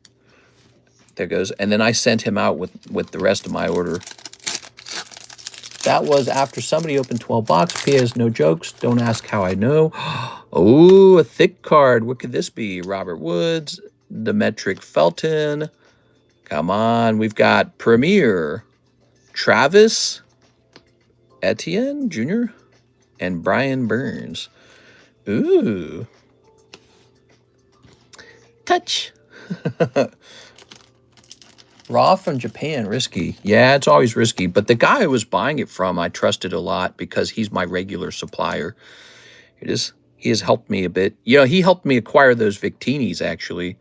There goes. And then I sent him out with the rest of my order. That was after somebody opened 12 box. P.S. No jokes. Don't ask how I know. Oh, a thick card. What could this be? Robert Woods. Demetric Felton. Come on. We've got Premier. Travis Etienne Jr. and Brian Burns. Ooh. Touch. Raw from Japan, risky. Yeah, it's always risky. But the guy I was buying it from, I trusted a lot because he's my regular supplier. Here it is. He has helped me a bit. You know, he helped me acquire those Victinis, actually.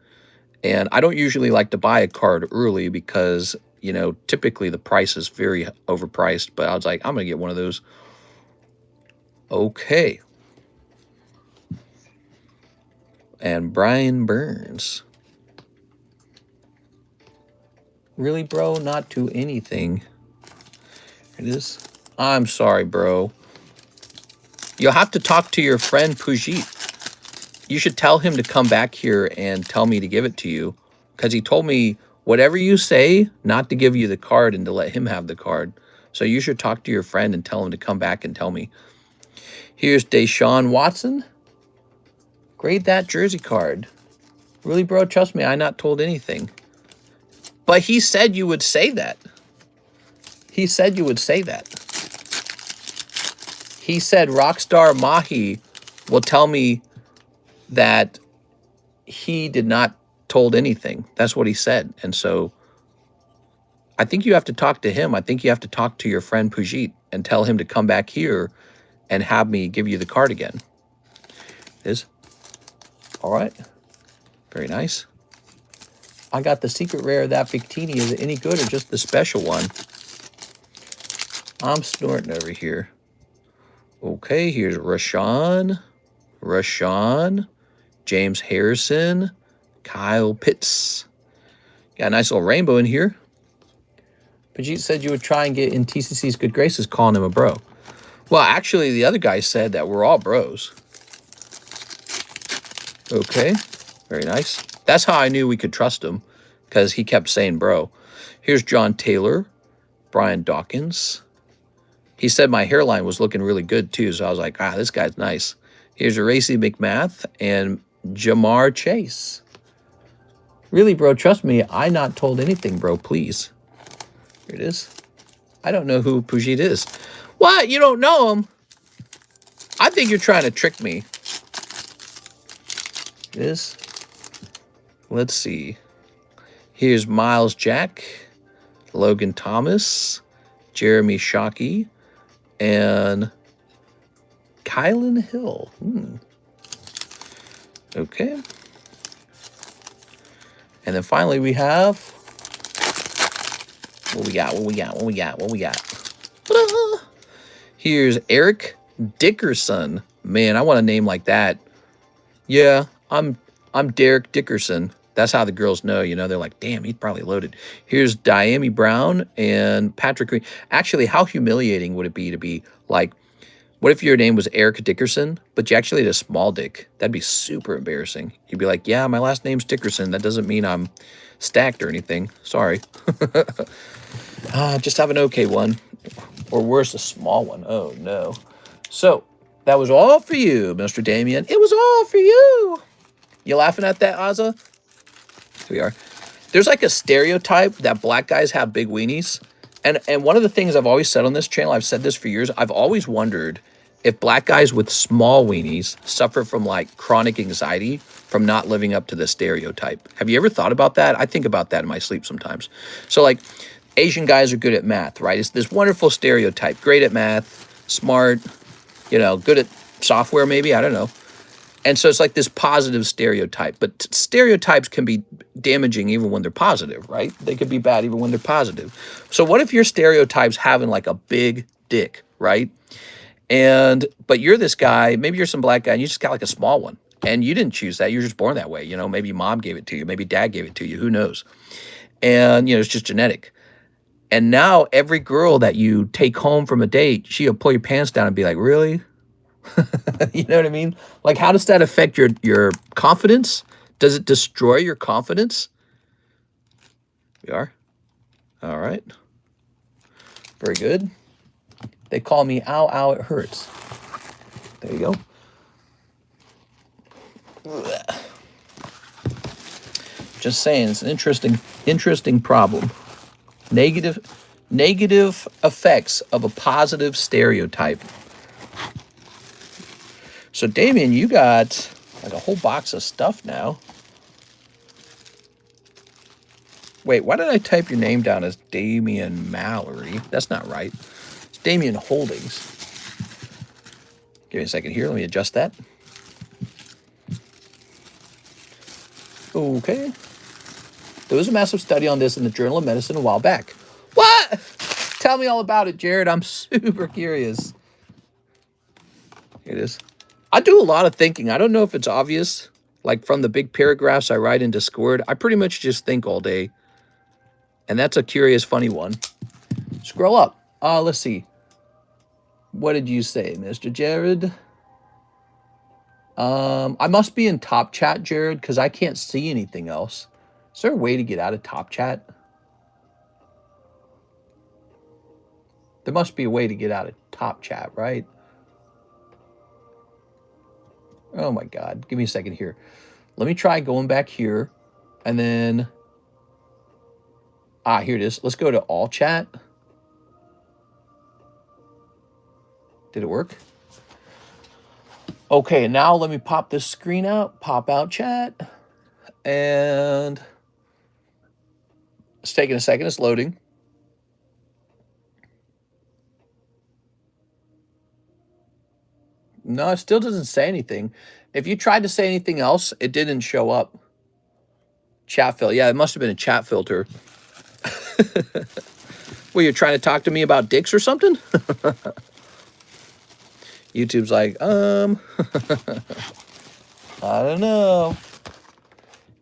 And I don't usually like to buy a card early because, you know, typically the price is very overpriced. But I was like, I'm going to get one of those. Okay. And Brian Burns. Really, bro? Not to anything. It is. I'm sorry, bro. You'll have to talk to your friend Pujit. You should tell him to come back here and tell me to give it to you. Because he told me, whatever you say, not to give you the card and to let him have the card. So you should talk to your friend and tell him to come back and tell me. Here's Deshaun Watson. Grade that jersey card. Really, bro? Trust me, I not told anything. But he said you would say that. He said you would say that. He said Rockstar Mahi will tell me that he did not told anything. That's what he said. And so I think you have to talk to him. I think you have to talk to your friend Pujit and tell him to come back here and have me give you the card again. Is all right. Very nice. I got the secret rare of that Victini. Is it any good or just the special one? I'm snorting over here. Okay, here's Rashawn, James Harrison, Kyle Pitts. Got a nice little rainbow in here. Pajit said you would try and get in TCC's good graces calling him a bro. Well, actually, the other guy said that we're all bros. Okay, very nice. That's how I knew we could trust him, because he kept saying bro. Here's John Taylor, Brian Dawkins. He said my hairline was looking really good, too, so I was like, this guy's nice. Here's Racy McMath and Jamar Chase. Really, bro, trust me, I not told anything, bro, please. Here it is. I don't know who Pujit is. What? You don't know him? I think you're trying to trick me. This. Let's see. Here's Miles Jack, Logan Thomas, Jeremy Shockey, and Kylan Hill. Okay. And then finally we have, what we got? Here's Eric Dickerson. Man, I want a name like that. Yeah, I'm Derek Dickerson. That's how the girls know, you know. They're like, damn, he's probably loaded. Here's Diami Brown and Patrick Green. Actually, how humiliating would it be to be like, what if your name was Eric Dickerson, but you actually had a small dick? That'd be super embarrassing. You'd be like, yeah, my last name's Dickerson. That doesn't mean I'm stacked or anything. Sorry. Just have an okay one. Or worse, a small one. Oh, no. So, that was all for you, Mr. Damien. It was all for you. You laughing at that, Azza? Here we are. There's like a stereotype that black guys have big weenies. And one of the things I've always said on this channel, I've said this for years, I've always wondered if black guys with small weenies suffer from like chronic anxiety from not living up to the stereotype. Have you ever thought about that? I think about that in my sleep sometimes. So like Asian guys are good at math, right? It's this wonderful stereotype. Great at math, smart, you know, good at software maybe, I don't know. And so it's like this positive stereotype. But stereotypes can be damaging even when they're positive, right? They could be bad even when they're positive. So what if your stereotype's having like a big dick, right? But you're this guy, maybe you're some black guy, and you just got like a small one. And you didn't choose that. You're just born that way. You know, maybe mom gave it to you. Maybe dad gave it to you. Who knows? And, you know, it's just genetic. And now every girl that you take home from a date, she'll pull your pants down and be like, really? You know what I mean? Like, how does that affect your confidence? Does it destroy your confidence? We are. All right. Very good. They call me ow, ow, it hurts. There you go. Just saying, it's an interesting problem. Negative effects of a positive stereotype. So, Damien, you got like a whole box of stuff now. Wait, why did I type your name down as Damien Mallory? That's not right. It's Damien Holdings. Give me a second here. Let me adjust that. Okay. There was a massive study on this in the Journal of Medicine a while back. What? Tell me all about it, Jared. I'm super curious. Here it is. I do a lot of thinking. I don't know if it's obvious. Like from the big paragraphs I write in Discord, I pretty much just think all day. And that's a curious, funny one. Scroll up. Let's see. What did you say, Mr. Jared? I must be in top chat, Jared, because I can't see anything else. Is there a way to get out of top chat? There must be a way to get out of top chat, right? Oh my God. Give me a second here. Let me try going back here. And then... here it is. Let's go to all chat. Did it work? Okay, now let me pop this screen out. Pop out chat. And... it's taking a second. It's loading. No, it still doesn't say anything. If you tried to say anything else, it didn't show up. Chat filter. Yeah, it must have been a chat filter. Well, you're trying to talk to me about dicks or something? YouTube's like, I don't know.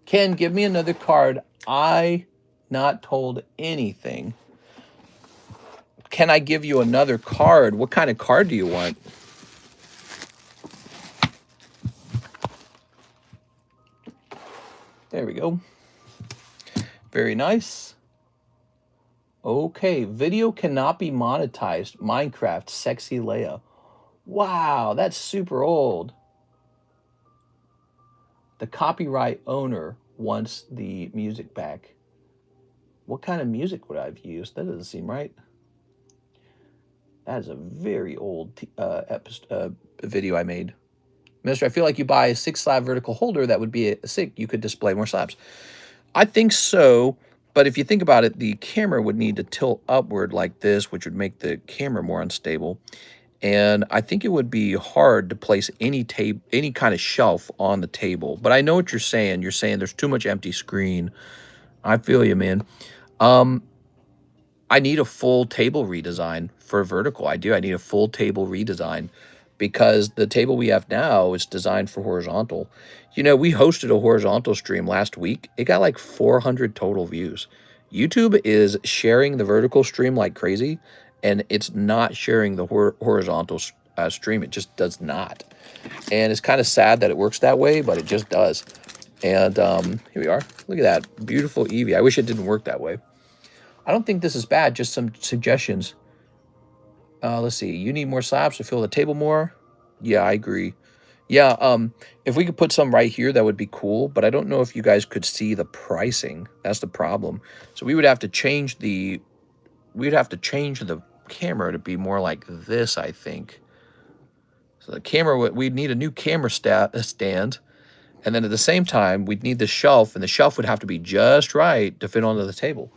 Ken, give me another card. I not told anything. Can I give you another card? What kind of card do you want? There we go. Very nice. Okay, video cannot be monetized. Minecraft, Sexy Leia. Wow, that's super old. The copyright owner wants the music back. What kind of music would I have used? That doesn't seem right. That is a very old video I made. Mister, I feel like you buy a 6-slab vertical holder, that would be a 6. You could display more slabs. I think so, but if you think about it, the camera would need to tilt upward like this, which would make the camera more unstable. And I think it would be hard to place any kind of shelf on the table. But I know what you're saying. You're saying there's too much empty screen. I feel you, man. I need a full table redesign for vertical. I do. I need a full table redesign because the table we have now is designed for horizontal. You know, we hosted a horizontal stream last week. It got like 400 total views. YouTube is sharing the vertical stream like crazy, and it's not sharing the horizontal stream. It just does not. And it's kind of sad that it works that way, but it just does. And here we are. Look at that. Beautiful Eevee. I wish it didn't work that way. I don't think this is bad. Just some suggestions. Let's see. You need more slabs to fill the table more? Yeah, I agree. Yeah, if we could put some right here, that would be cool. But I don't know if you guys could see the pricing. That's the problem. So we would have to change the... we'd have to change the camera to be more like this, I think. So the camera, we'd need a new camera stand. And then at the same time, we'd need the shelf. And the shelf would have to be just right to fit onto the table.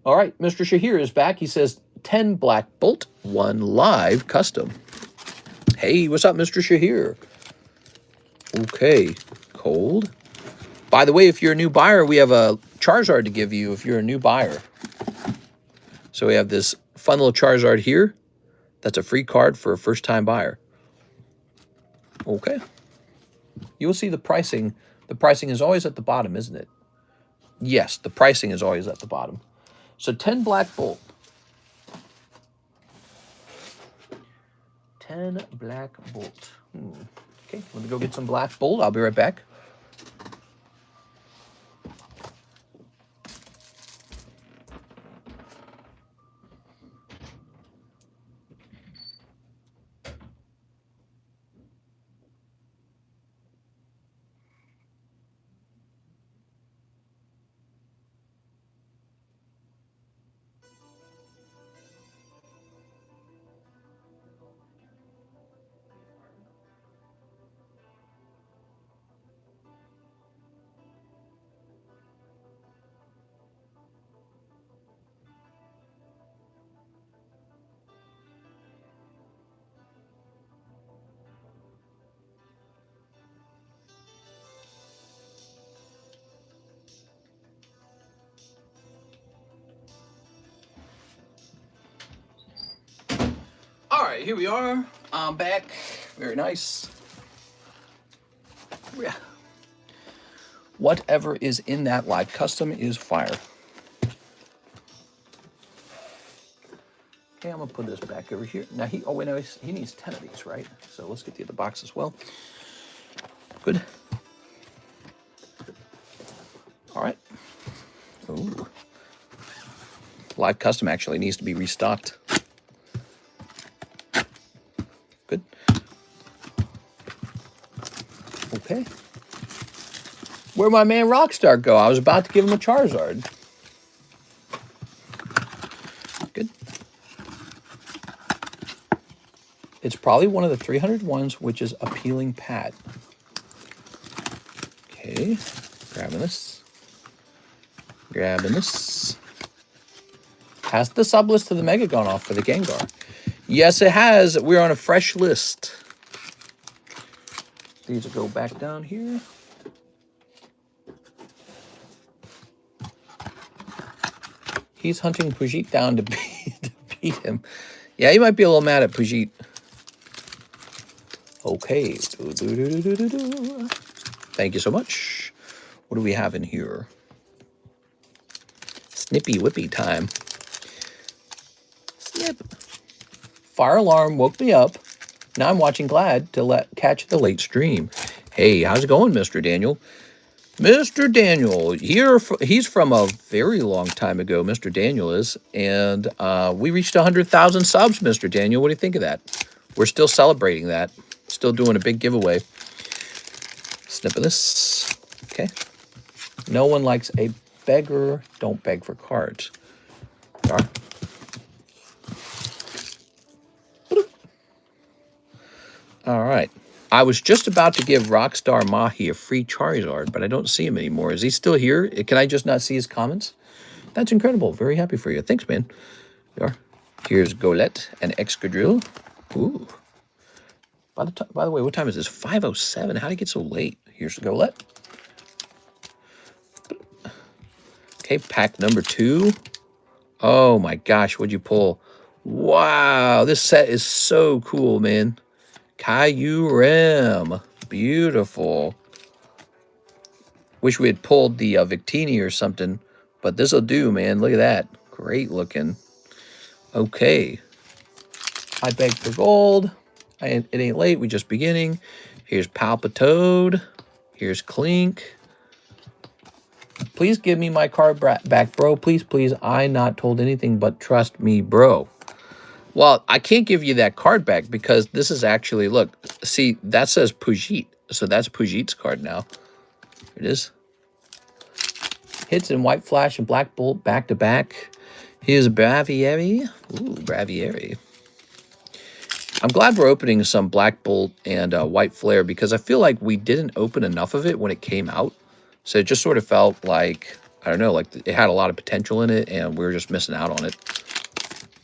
All right, Mr. Shahir is back. He says 10 Black Bolt, 1 live custom. Hey, what's up, Mr. Shahir? Okay, cold. By the way, if you're a new buyer, we have a Charizard to give you if you're a new buyer. So we have this fun little Charizard here. That's a free card for a first-time buyer. Okay. You'll see the pricing. The pricing is always at the bottom, isn't it? Yes, the pricing is always at the bottom. So 10 Black Bolt. 10 Black Bolt. Okay, let me go get some Black Bolt. I'll be right back. right, here we are. I'm back. Very nice. Yeah. Whatever is in that live custom is fire. Okay, I'm gonna put this back over here. Now he, oh wait, no, he needs 10 of these, right? So let's get the other box as well. Good. All right. Ooh. Live custom actually needs to be restocked. Good. Okay. Where'd my man Rockstar go? I was about to give him a Charizard. Good. It's probably one of the 300 ones, which is appealing Pat. Okay. Grabbing this. Grabbing this. Has the sub list to the Mega gone off for the Gengar? Yes, it has. We're on a fresh list. These will go back down here. He's hunting Pujit down to beat him. Yeah, he might be a little mad at Pujit. Okay. Thank you so much. What do we have in here? Snippy whippy time. Snip. Fire alarm woke me up. Now I'm watching Glad to catch the late stream. Hey, how's it going, Mr. Daniel? Mr. Daniel, he's from a very long time ago, Mr. Daniel is, and we reached 100,000 subs, Mr. Daniel. What do you think of that? We're still celebrating that. Still doing a big giveaway. Snip of this. Okay. No one likes a beggar. Don't beg for cards. All right. All right. I was just about to give Rockstar Mahi a free Charizard, but I don't see him anymore. Is he still here? Can I just not see his comments? That's incredible. Very happy for you. Thanks, man. There. Here's Golett and Excadrill. Ooh. By the way, what time is this? 5:07. How did it get so late? Here's Golett. Okay, pack number 2. Oh my gosh, what'd you pull? Wow, this set is so cool, man. Kyurem. Beautiful. Wish we had pulled the Victini or something, but this'll do, man. Look at that. Great looking. Okay. I beg for gold. It ain't late. We just beginning. Here's Palpitoad. Here's Clink. Please give me my card back, bro. Please, please. I not told anything, but trust me, bro. Well, I can't give you that card back because this is actually, look, see, that says Pujit. So that's Pujit's card now. Here it is. Hits in White Flash and Black Bolt back to back. Here's Braviary. Ooh, Braviary. I'm glad we're opening some Black Bolt and White Flare because I feel like we didn't open enough of it when it came out. So it just sort of felt like, I don't know, like it had a lot of potential in it and we were just missing out on it.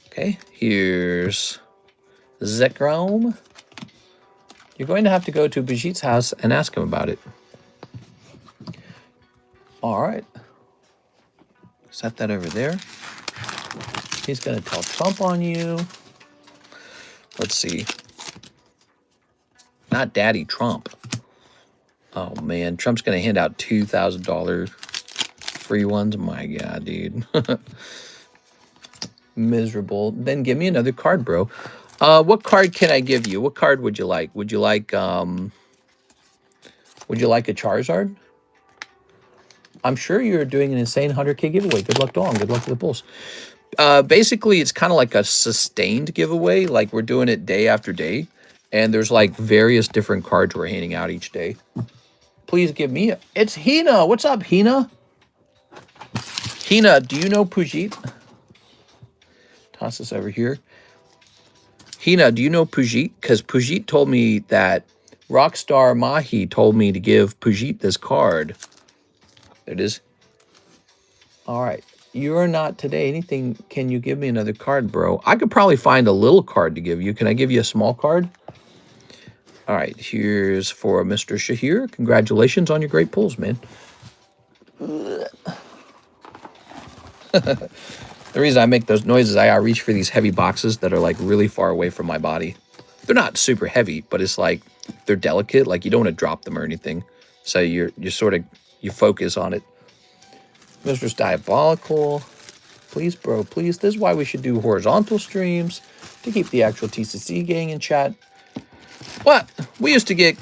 Okay, here's Zekrom. You're going to have to go to Bijit's house and ask him about it. All right. Set that over there. He's going to tell Trump on you. Let's see. Not Daddy Trump. Oh, man. Trump's going to hand out $2,000 free ones. My God, dude. Miserable. Then give me another card, bro. What card can I give you? What card would you like? Would you like a Charizard? I'm sure you're doing an insane 100K giveaway. Good luck, Dawn. Good luck to the Bulls. Basically, it's kind of like a sustained giveaway. Like we're doing it day after day. And there's like various different cards we're handing out each day. Please give me it's Hina. What's up, Hina? Hina, do you know Pujit? Toss this over here. Hina, do you know Pujit? Because Pujit told me that Rockstar Mahi told me to give Pujit this card. There it is. All right. You're not today. Anything, can you give me another card, bro? I could probably find a little card to give you. Can I give you a small card? All right. Here's for Mr. Shahir. Congratulations on your great pulls, man. The reason I make those noises, I reach for these heavy boxes that are like really far away from my body. They're not super heavy, but it's like they're delicate. Like you don't want to drop them or anything. So you sort of, you focus on it. Mr. Diabolical. Please, bro, please. This is why we should do horizontal streams to keep the actual TCC gang in chat. What? We used to get...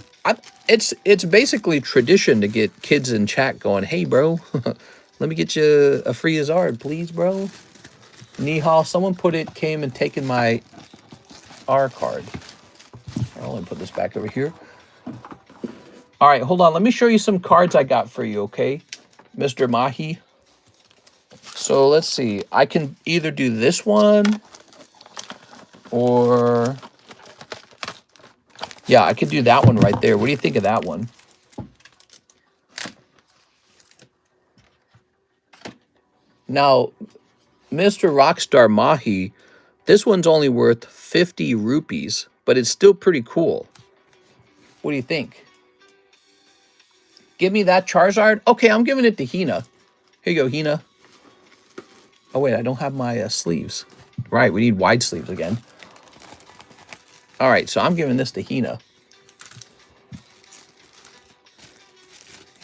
it's basically tradition to get kids in chat going, hey, bro, let me get you a free Azard, please, bro. Nihal, someone came and taken my R card. I'll let me put this back over here. All right, hold on. Let me show you some cards I got for you, okay, Mr. Mahi? So let's see. I can either do this one or... yeah, I could do that one right there. What do you think of that one? Now, Mr. Rockstar Mahi, this one's only worth 50 rupees, but it's still pretty cool. What do you think? Give me that Charizard? Okay, I'm giving it to Hina. Here you go, Hina. Oh, wait, I don't have my sleeves. Right, we need wide sleeves again. All right, so I'm giving this to Hina.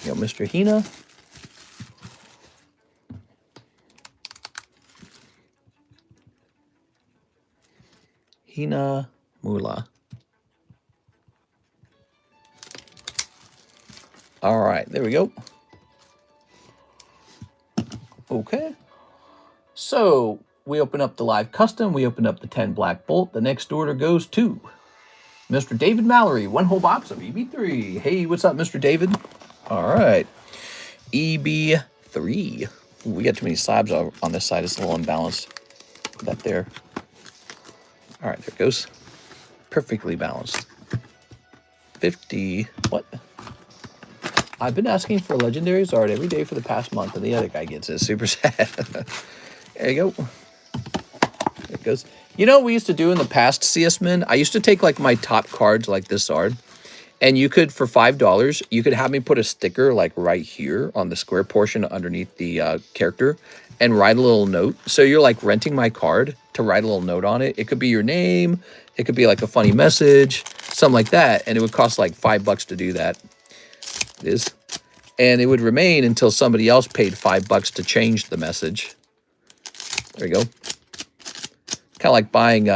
Yo, Mr. Hina. Hina Mula. All right, there we go. Okay. So we open up the live custom. We open up the 10 Black Bolt. The next order goes to Mr. David Mallory. One whole box of EB3. Hey, what's up, Mr. David? All right. EB3. Ooh, we got too many slabs on this side. It's a little unbalanced. Put that there. All right, there it goes. Perfectly balanced. 50. What? I've been asking for a legendary Zard every day for the past month, and the other guy gets it. Super sad. There you go. There it goes. You know what we used to do in the past, CS Men? I used to take like my top cards like this Zard, and you could, for $5, you could have me put a sticker like right here on the square portion underneath the character and write a little note. So you're like renting my card to write a little note on it. It could be your name. It could be like a funny message, something like that. And it would cost like $5 to do that. It is. And it would remain until somebody else paid $5 to change the message. There you go. Kind of like buying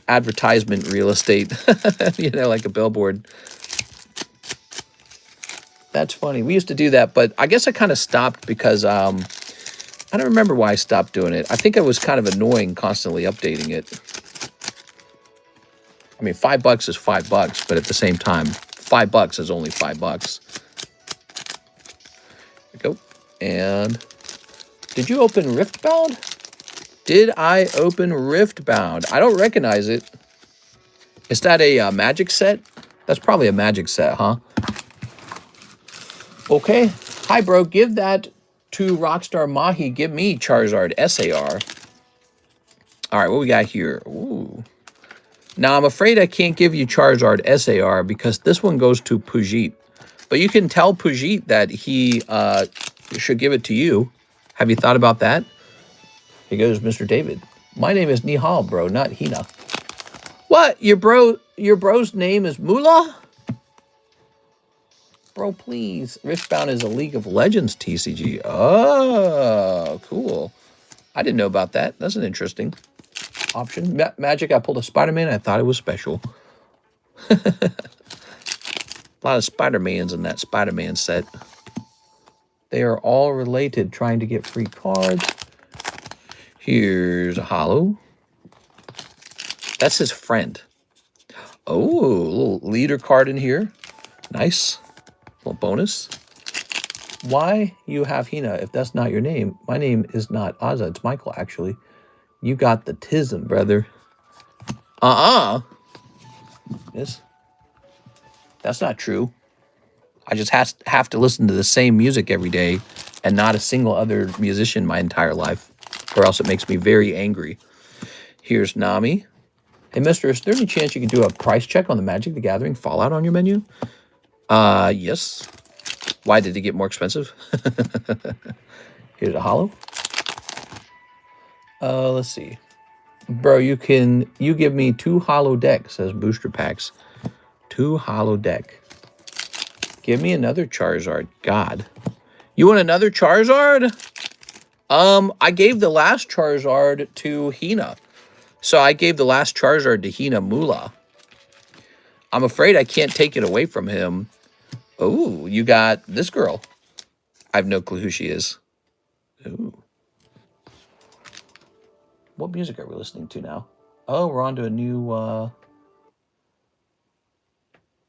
advertisement real estate, you know, like a billboard. That's funny. We used to do that, but I guess I kind of stopped because I don't remember why I stopped doing it. I think it was kind of annoying constantly updating it. I mean, $5 is $5, but at the same time, $5 is only $5. There we go. And did you open Riftbound? Did I open Riftbound? I don't recognize it. Is that a magic set? That's probably a magic set, huh? Okay. Hi, bro. Give that to Rockstar Mahi. Give me Charizard SAR. All right, what we got here? Ooh. Now, I'm afraid I can't give you Charizard SAR because this one goes to Pujit. But you can tell Pujit that he should give it to you. Have you thought about that? Here goes Mr. David. My name is Nihal, bro, not Hina. What? Your bro's name is Mula? Bro, please. Riftbound is a League of Legends TCG. Oh, cool. I didn't know about that. That's an interesting option. Magic, I pulled a Spider-Man. I thought it was special. A lot of Spider-Mans in that Spider-Man set. They are all related, trying to get free cards. Here's a holo. That's his friend. Oh, a little leader card in here. Nice. Little bonus. Why you have Hina if that's not your name? My name is not Azza. It's Michael, actually. You got the tism, brother. Yes. That's not true. I just have to listen to the same music every day and not a single other musician my entire life, or else it makes me very angry. Here's Nami. Hey, mister, is there any chance you can do a price check on the Magic the Gathering Fallout on your menu? Yes. Why, did it get more expensive? Here's a holo. Let's see. Bro, you give me 2 hollow decks, says booster packs. 2 hollow deck. Give me another Charizard. God. You want another Charizard? I gave the last Charizard to Hina. So I gave the last Charizard to Hina Mula. I'm afraid I can't take it away from him. Oh, you got this girl. I have no clue who she is. Ooh. What music are we listening to now? Oh, we're on to a new...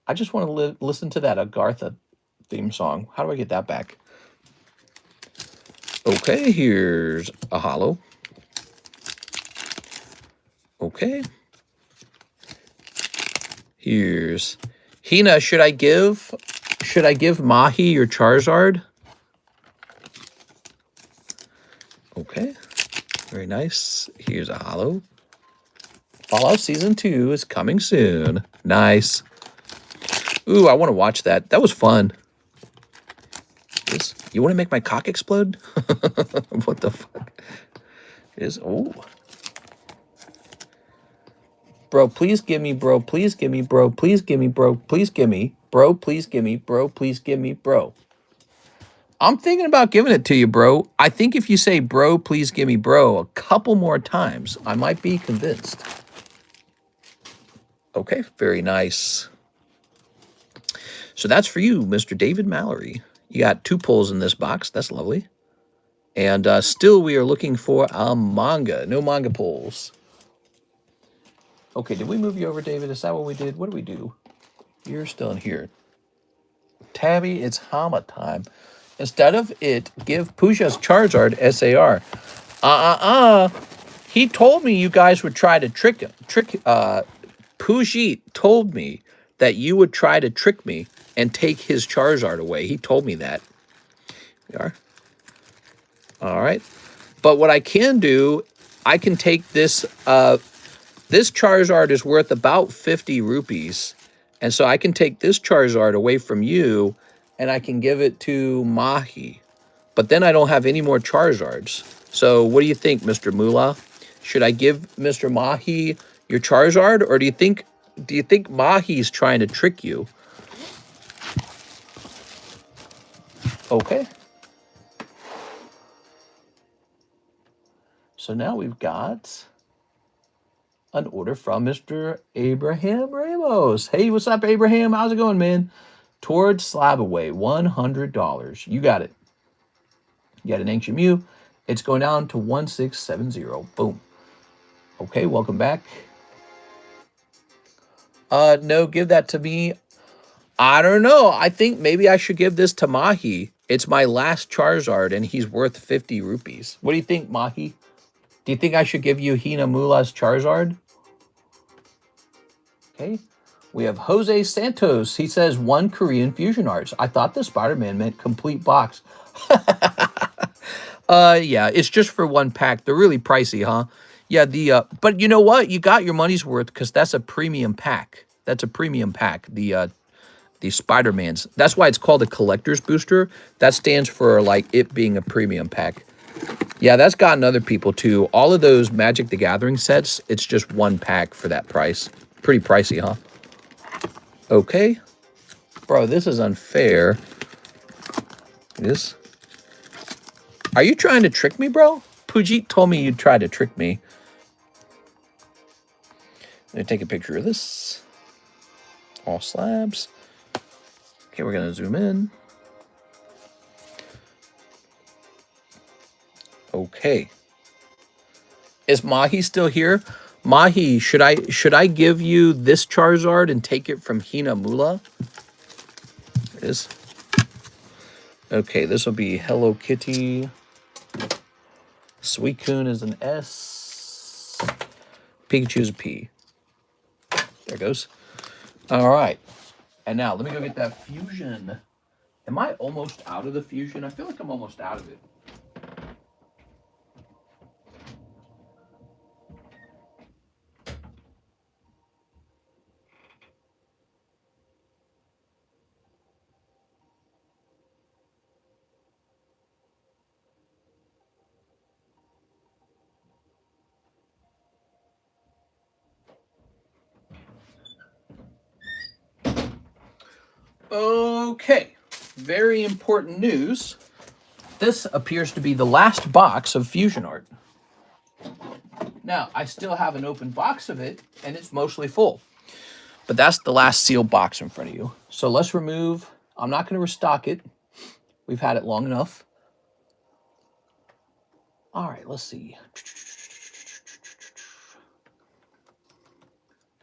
I just want to listen to that Agartha theme song. How do I get that back? Okay, here's a holo. Okay. Here's Hina. Should I give Mahi your Charizard? Okay. Very nice. Here's a holo. Fallout Season 2 is coming soon. Nice. Ooh, I want to watch that. That was fun. You want to make my cock explode? What the fuck? Oh. Bro, please give me, bro. Please give me, bro. Please give me, bro. Please give me. Bro, please give me, bro. Please give me, bro. I'm thinking about giving it to you, bro. I think if you say, bro, please give me, bro, a couple more times, I might be convinced. Okay, very nice. So that's for you, Mr. David Mallory. You got 2 pulls in this box. That's lovely. And still we are looking for a manga. No manga pulls. Okay, did we move you over, David? Is that what we did? What do we do? You're still in here. Tabby, it's Hama time. Instead of it, give Pooja's Charizard SAR. He told me you guys would try to trick him. Pujit told me that you would try to trick me and take his Charizard away. He told me that. We are. All right. But what I can do, I can take this. This Charizard is worth about 50 rupees. And so I can take this Charizard away from you and I can give it to Mahi. But then I don't have any more Charizards. So what do you think, Mr. Moolah? Should I give Mr. Mahi your Charizard, or do you think Mahi's trying to trick you? Okay. So now we've got an order from Mr. Abraham Ramos. Hey, what's up, Abraham? How's it going, man? Towards Slab away, $100. You got it. You got an Ancient Mew. It's going down to 1670. Boom. Okay, welcome back. No, give that to me. I don't know. I think maybe I should give this to Mahi. It's my last Charizard, and he's worth 50 rupees. What do you think, Mahi? Do you think I should give you Hina Mula's Charizard? Okay. We have Jose Santos. He says 1 Korean fusion arts. I thought the Spider-Man meant complete box. Yeah, it's just for 1 pack. They're really pricey, huh? Yeah, but you know what? You got your money's worth because that's a premium pack. That's a premium pack. The Spider-Mans. That's why it's called a collector's booster. That stands for like it being a premium pack. Yeah, that's gotten other people too. All of those Magic the Gathering sets, it's just 1 pack for that price. Pretty pricey, huh? Okay. Bro, this is unfair. This. Are you trying to trick me, bro? Pujit told me you'd try to trick me. Let me take a picture of this. All slabs. Okay, we're gonna zoom in. Okay. Is Mahi still here? Mahi, should I give you this Charizard and take it from Hina Mula? It is. Okay, this will be Hello Kitty. Suicune is an S. Pikachu is a P. There it goes. All right. And now let me go get that fusion. Am I almost out of the fusion? I feel like I'm almost out of it. Okay, very important news. This appears to be the last box of Fusion Art. Now, I still have an open box of it, and it's mostly full. But that's the last sealed box in front of you. So let's remove, I'm not going to restock it. We've had it long enough. All right, let's see.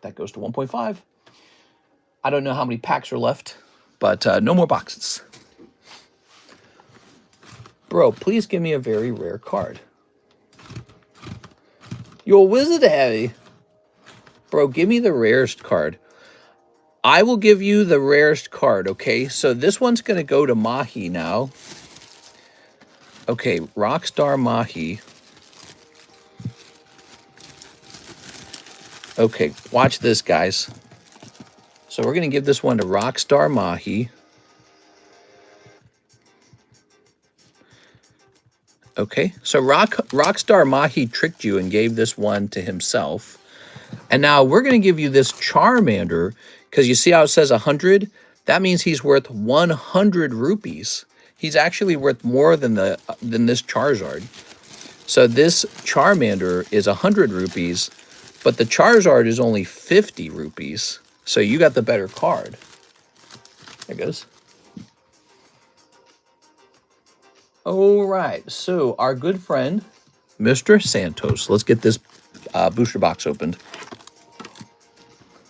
That goes to 1.5. I don't know how many packs are left, but no more boxes. Bro, please give me a very rare card. You're a wizard, Harry. Bro, give me the rarest card. I will give you the rarest card, okay? So this one's going to go to Mahi now. Okay, Rockstar Mahi. Okay, watch this, guys. So we're going to give this one to Rockstar Mahi. Okay, so Rockstar Mahi tricked you and gave this one to himself. And now we're going to give you this Charmander, because you see how it says 100? That means he's worth 100 rupees. He's actually worth more than this Charizard. So this Charmander is 100 rupees, but the Charizard is only 50 rupees. So you got the better card. There it goes. All right, so our good friend, Mr. Santos. Let's get this booster box opened.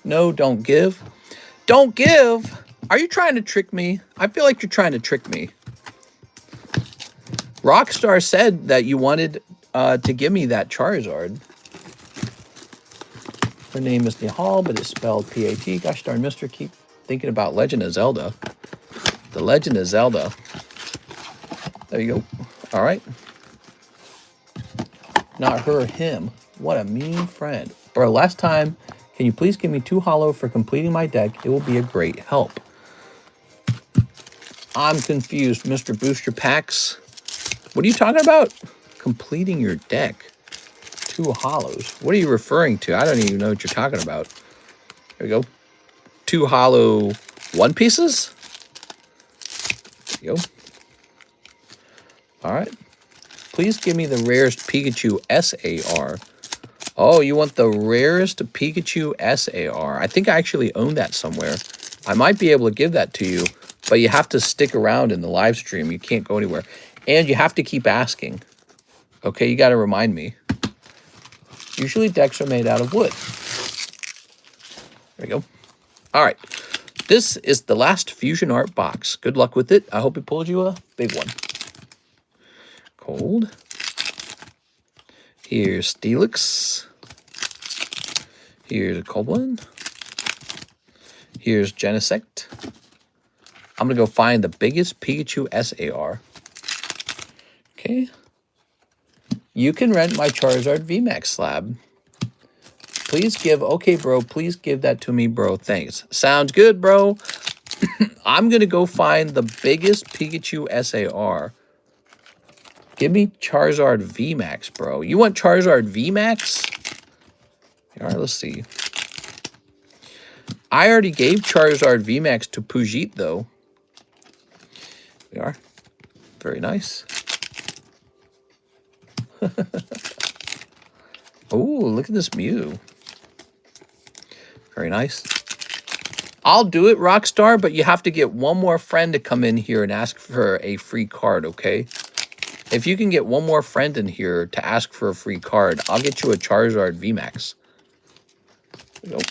No, don't give. Don't give? Are you trying to trick me? I feel like you're trying to trick me. Rockstar said that you wanted to give me that Charizard. Her name is Nihal, but it's spelled P-A-T. Gosh darn, mister, keep thinking about Legend of Zelda. The Legend of Zelda. There you go. All right. Not her, him. What a mean friend. Bro, last time, can you please give me 2 holo for completing my deck? It will be a great help. I'm confused, Mr. Booster Packs. What are you talking about? Completing your deck. 2 holos. What are you referring to? I don't even know what you're talking about. There we go. 2 holo One Pieces? There you go. All right. Please give me the rarest Pikachu SAR. Oh, you want the rarest Pikachu SAR. I think I actually own that somewhere. I might be able to give that to you, but you have to stick around in the live stream. You can't go anywhere. And you have to keep asking. Okay, you got to remind me. Usually decks are made out of wood. There we go. All right. This is the last Fusion Art box. Good luck with it. I hope it pulled you a big one. Cold. Here's Steelix. Here's a cold one. Here's Genesect. I'm going to go find the biggest Pikachu SAR. Okay. You can rent my Charizard VMAX slab. Please give, okay, bro, please give that to me, bro. Thanks. Sounds good, bro. I'm going to go find the biggest Pikachu SAR. Give me Charizard VMAX, bro. You want Charizard VMAX? All right, let's see. I already gave Charizard VMAX to Pujit, though. We are. Very nice. Oh, look at this Mew. Very nice. I'll do it, Rockstar, but you have to get one more friend to come in here and ask for a free card, okay? If you can get one more friend in here to ask for a free card, I'll get you a Charizard VMAX. There you go.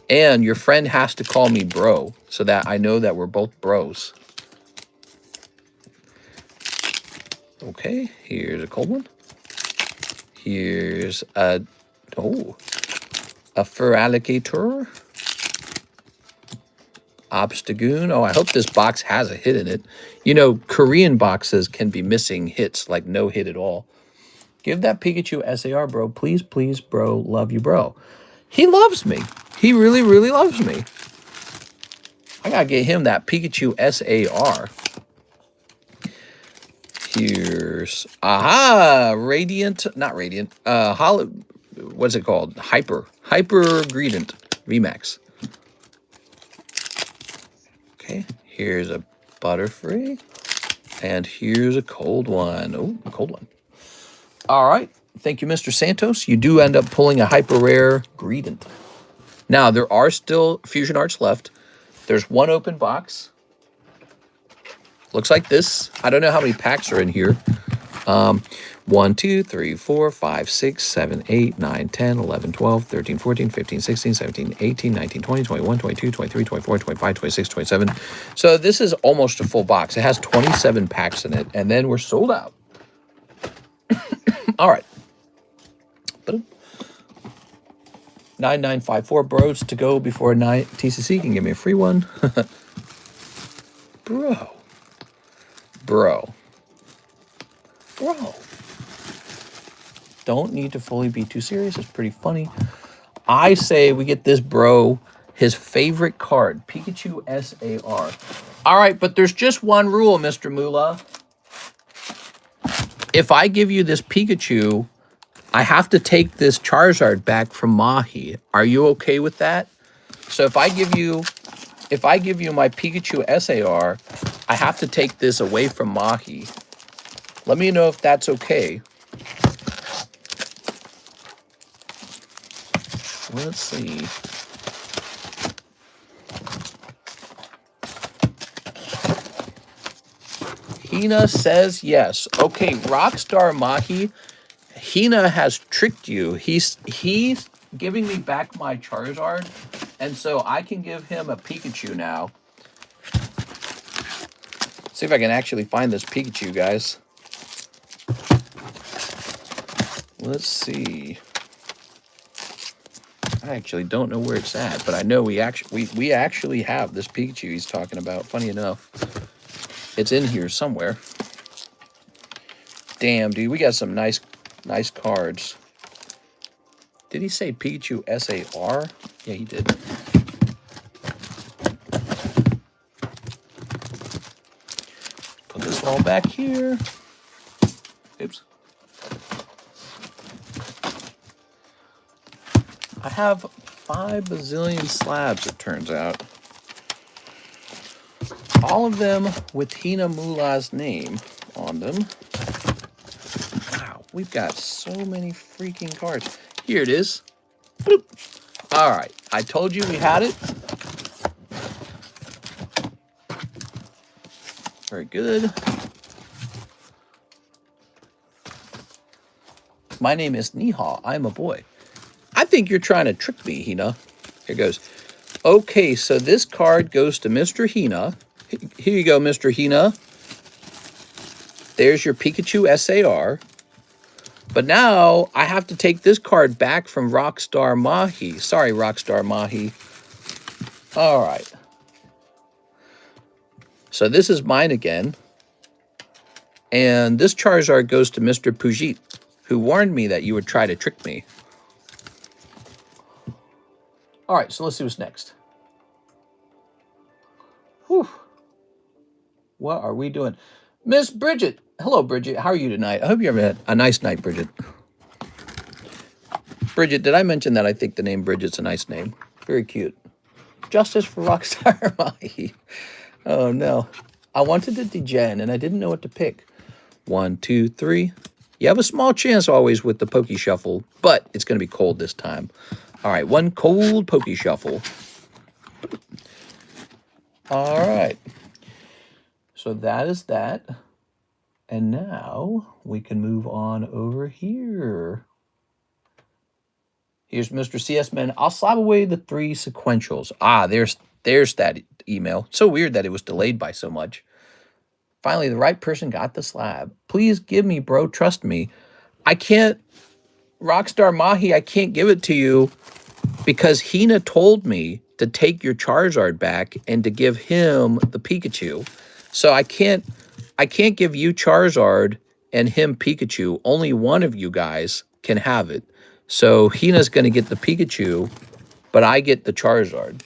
And your friend has to call me bro, so that I know that we're both bros. Okay, here's a cold one. Here's a fur alligator. Obstagoon. Oh, I hope this box has a hit in it. You know, Korean boxes can be missing hits, like no hit at all. Give that Pikachu SAR, bro. Please, please, bro. Love you, bro. He loves me. He really, really loves me. I gotta get him that Pikachu SAR. Here's, aha, Radiant, not Radiant, what's it called? Hyper Gradient VMAX. Okay, here's a Butterfree. And here's a cold one. Oh, a cold one. All right. Thank you, Mr. Santos. You do end up pulling a hyper rare Greedent. Now, there are still Fusion Arts left. There's one open box. Looks like this. I don't know how many packs are in here. 1, 2, 3, 4, 5, 6, 7, 8, 9, 10, 11, 12, 13, 14, 15, 16, 17, 18, 19, 20, 21, 22, 23, 24, 25, 26, 27. So this is almost a full box. It has 27 packs in it, and then we're sold out. All right. 9954 bros to go before TCC can give me a free one. Bro. Don't need to fully be too serious. It's pretty funny. I say we get this bro his favorite card, Pikachu SAR. All right, but there's just one rule, Mr. Moolah. If I give you this Pikachu, I have to take this Charizard back from Mahi. Are you okay with that? So if I give you my Pikachu SAR, I have to take this away from Mahi. Let me know if that's okay. Let's see. Hina says yes. Okay, Rockstar Mahi. Hina has tricked you. He's giving me back my Charizard, and so I can give him a Pikachu now. See if I can actually find this Pikachu, guys. Let's see. I actually don't know where it's at, but I know we actually have this Pikachu he's talking about. Funny enough, it's in here somewhere. Damn, dude, we got some nice cards. Did he say Pikachu SAR? Yeah, he did. Put this all back here. Oops. I have 5 bazillion slabs, it turns out. All of them with Hina Mullah's name on them. Wow, we've got so many freaking cards. Here it is. Boop. All right, I told you we had it. Very good. My name is Niha. I'm a boy. I think you're trying to trick me, Hina. Here goes. Okay, so this card goes to Mr. Hina. Here you go, Mr. Hina. There's your Pikachu SAR. But now I have to take this card back from Rockstar Mahi. Sorry, Rockstar Mahi. All right. So this is mine again. And this Charizard goes to Mr. Pujit, who warned me that you would try to trick me. All right, so let's see what's next. Whew. What are we doing? Miss Bridget. Hello, Bridget. How are you tonight? I hope you had a nice night, Bridget. Bridget, did I mention that I think the name Bridget's a nice name? Very cute. Justice for Rockstar Mahi. Oh, no. I wanted to degen, and I didn't know what to pick. 1, 2, 3. You have a small chance always with the Poke Shuffle, but it's going to be cold this time. All right, one cold Poke Shuffle. All right. So that is that. And now we can move on over here. Here's Mr. CS Man. I'll slab away the 3 sequentials. Ah, there's that email. So weird that it was delayed by so much. Finally, the right person got the slab. Please give me, bro. Trust me. I can't, Rockstar Mahi, I can't give it to you because Hina told me to take your Charizard back and to give him the Pikachu. So I can't give you Charizard and him Pikachu. Only one of you guys can have it. So Hina's going to get the Pikachu, but I get the Charizard.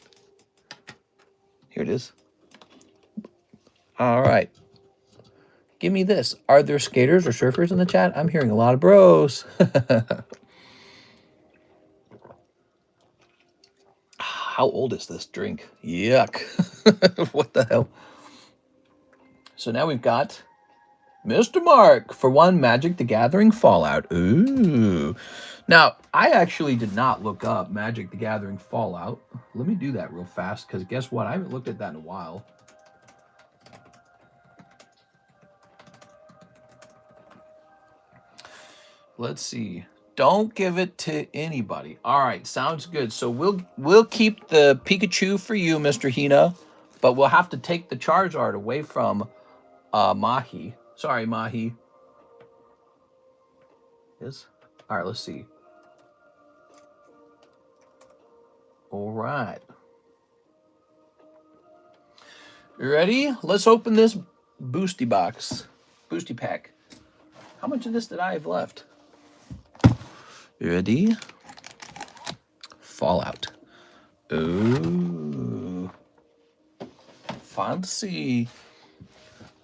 Here it is. All right. Give me this. Are there skaters or surfers in the chat? I'm hearing a lot of bros. how old is this drink? Yuck. What the hell? So now we've got Mr. Mark for one Magic the Gathering Fallout. Ooh. Now, I actually did not look up Magic the Gathering Fallout. Let me do that real fast, because guess what? I haven't looked at that in a while. Let's see. Don't give it to anybody. All right, sounds good. So we'll keep the Pikachu for you, Mr. Hina, but we'll have to take the Charizard away from Mahi. Sorry, Mahi. Yes. All right, let's see. All right. You ready? Let's open this boosty box. Boosty pack. How much of this did I have left? Ready? Fallout. Ooh. Fancy.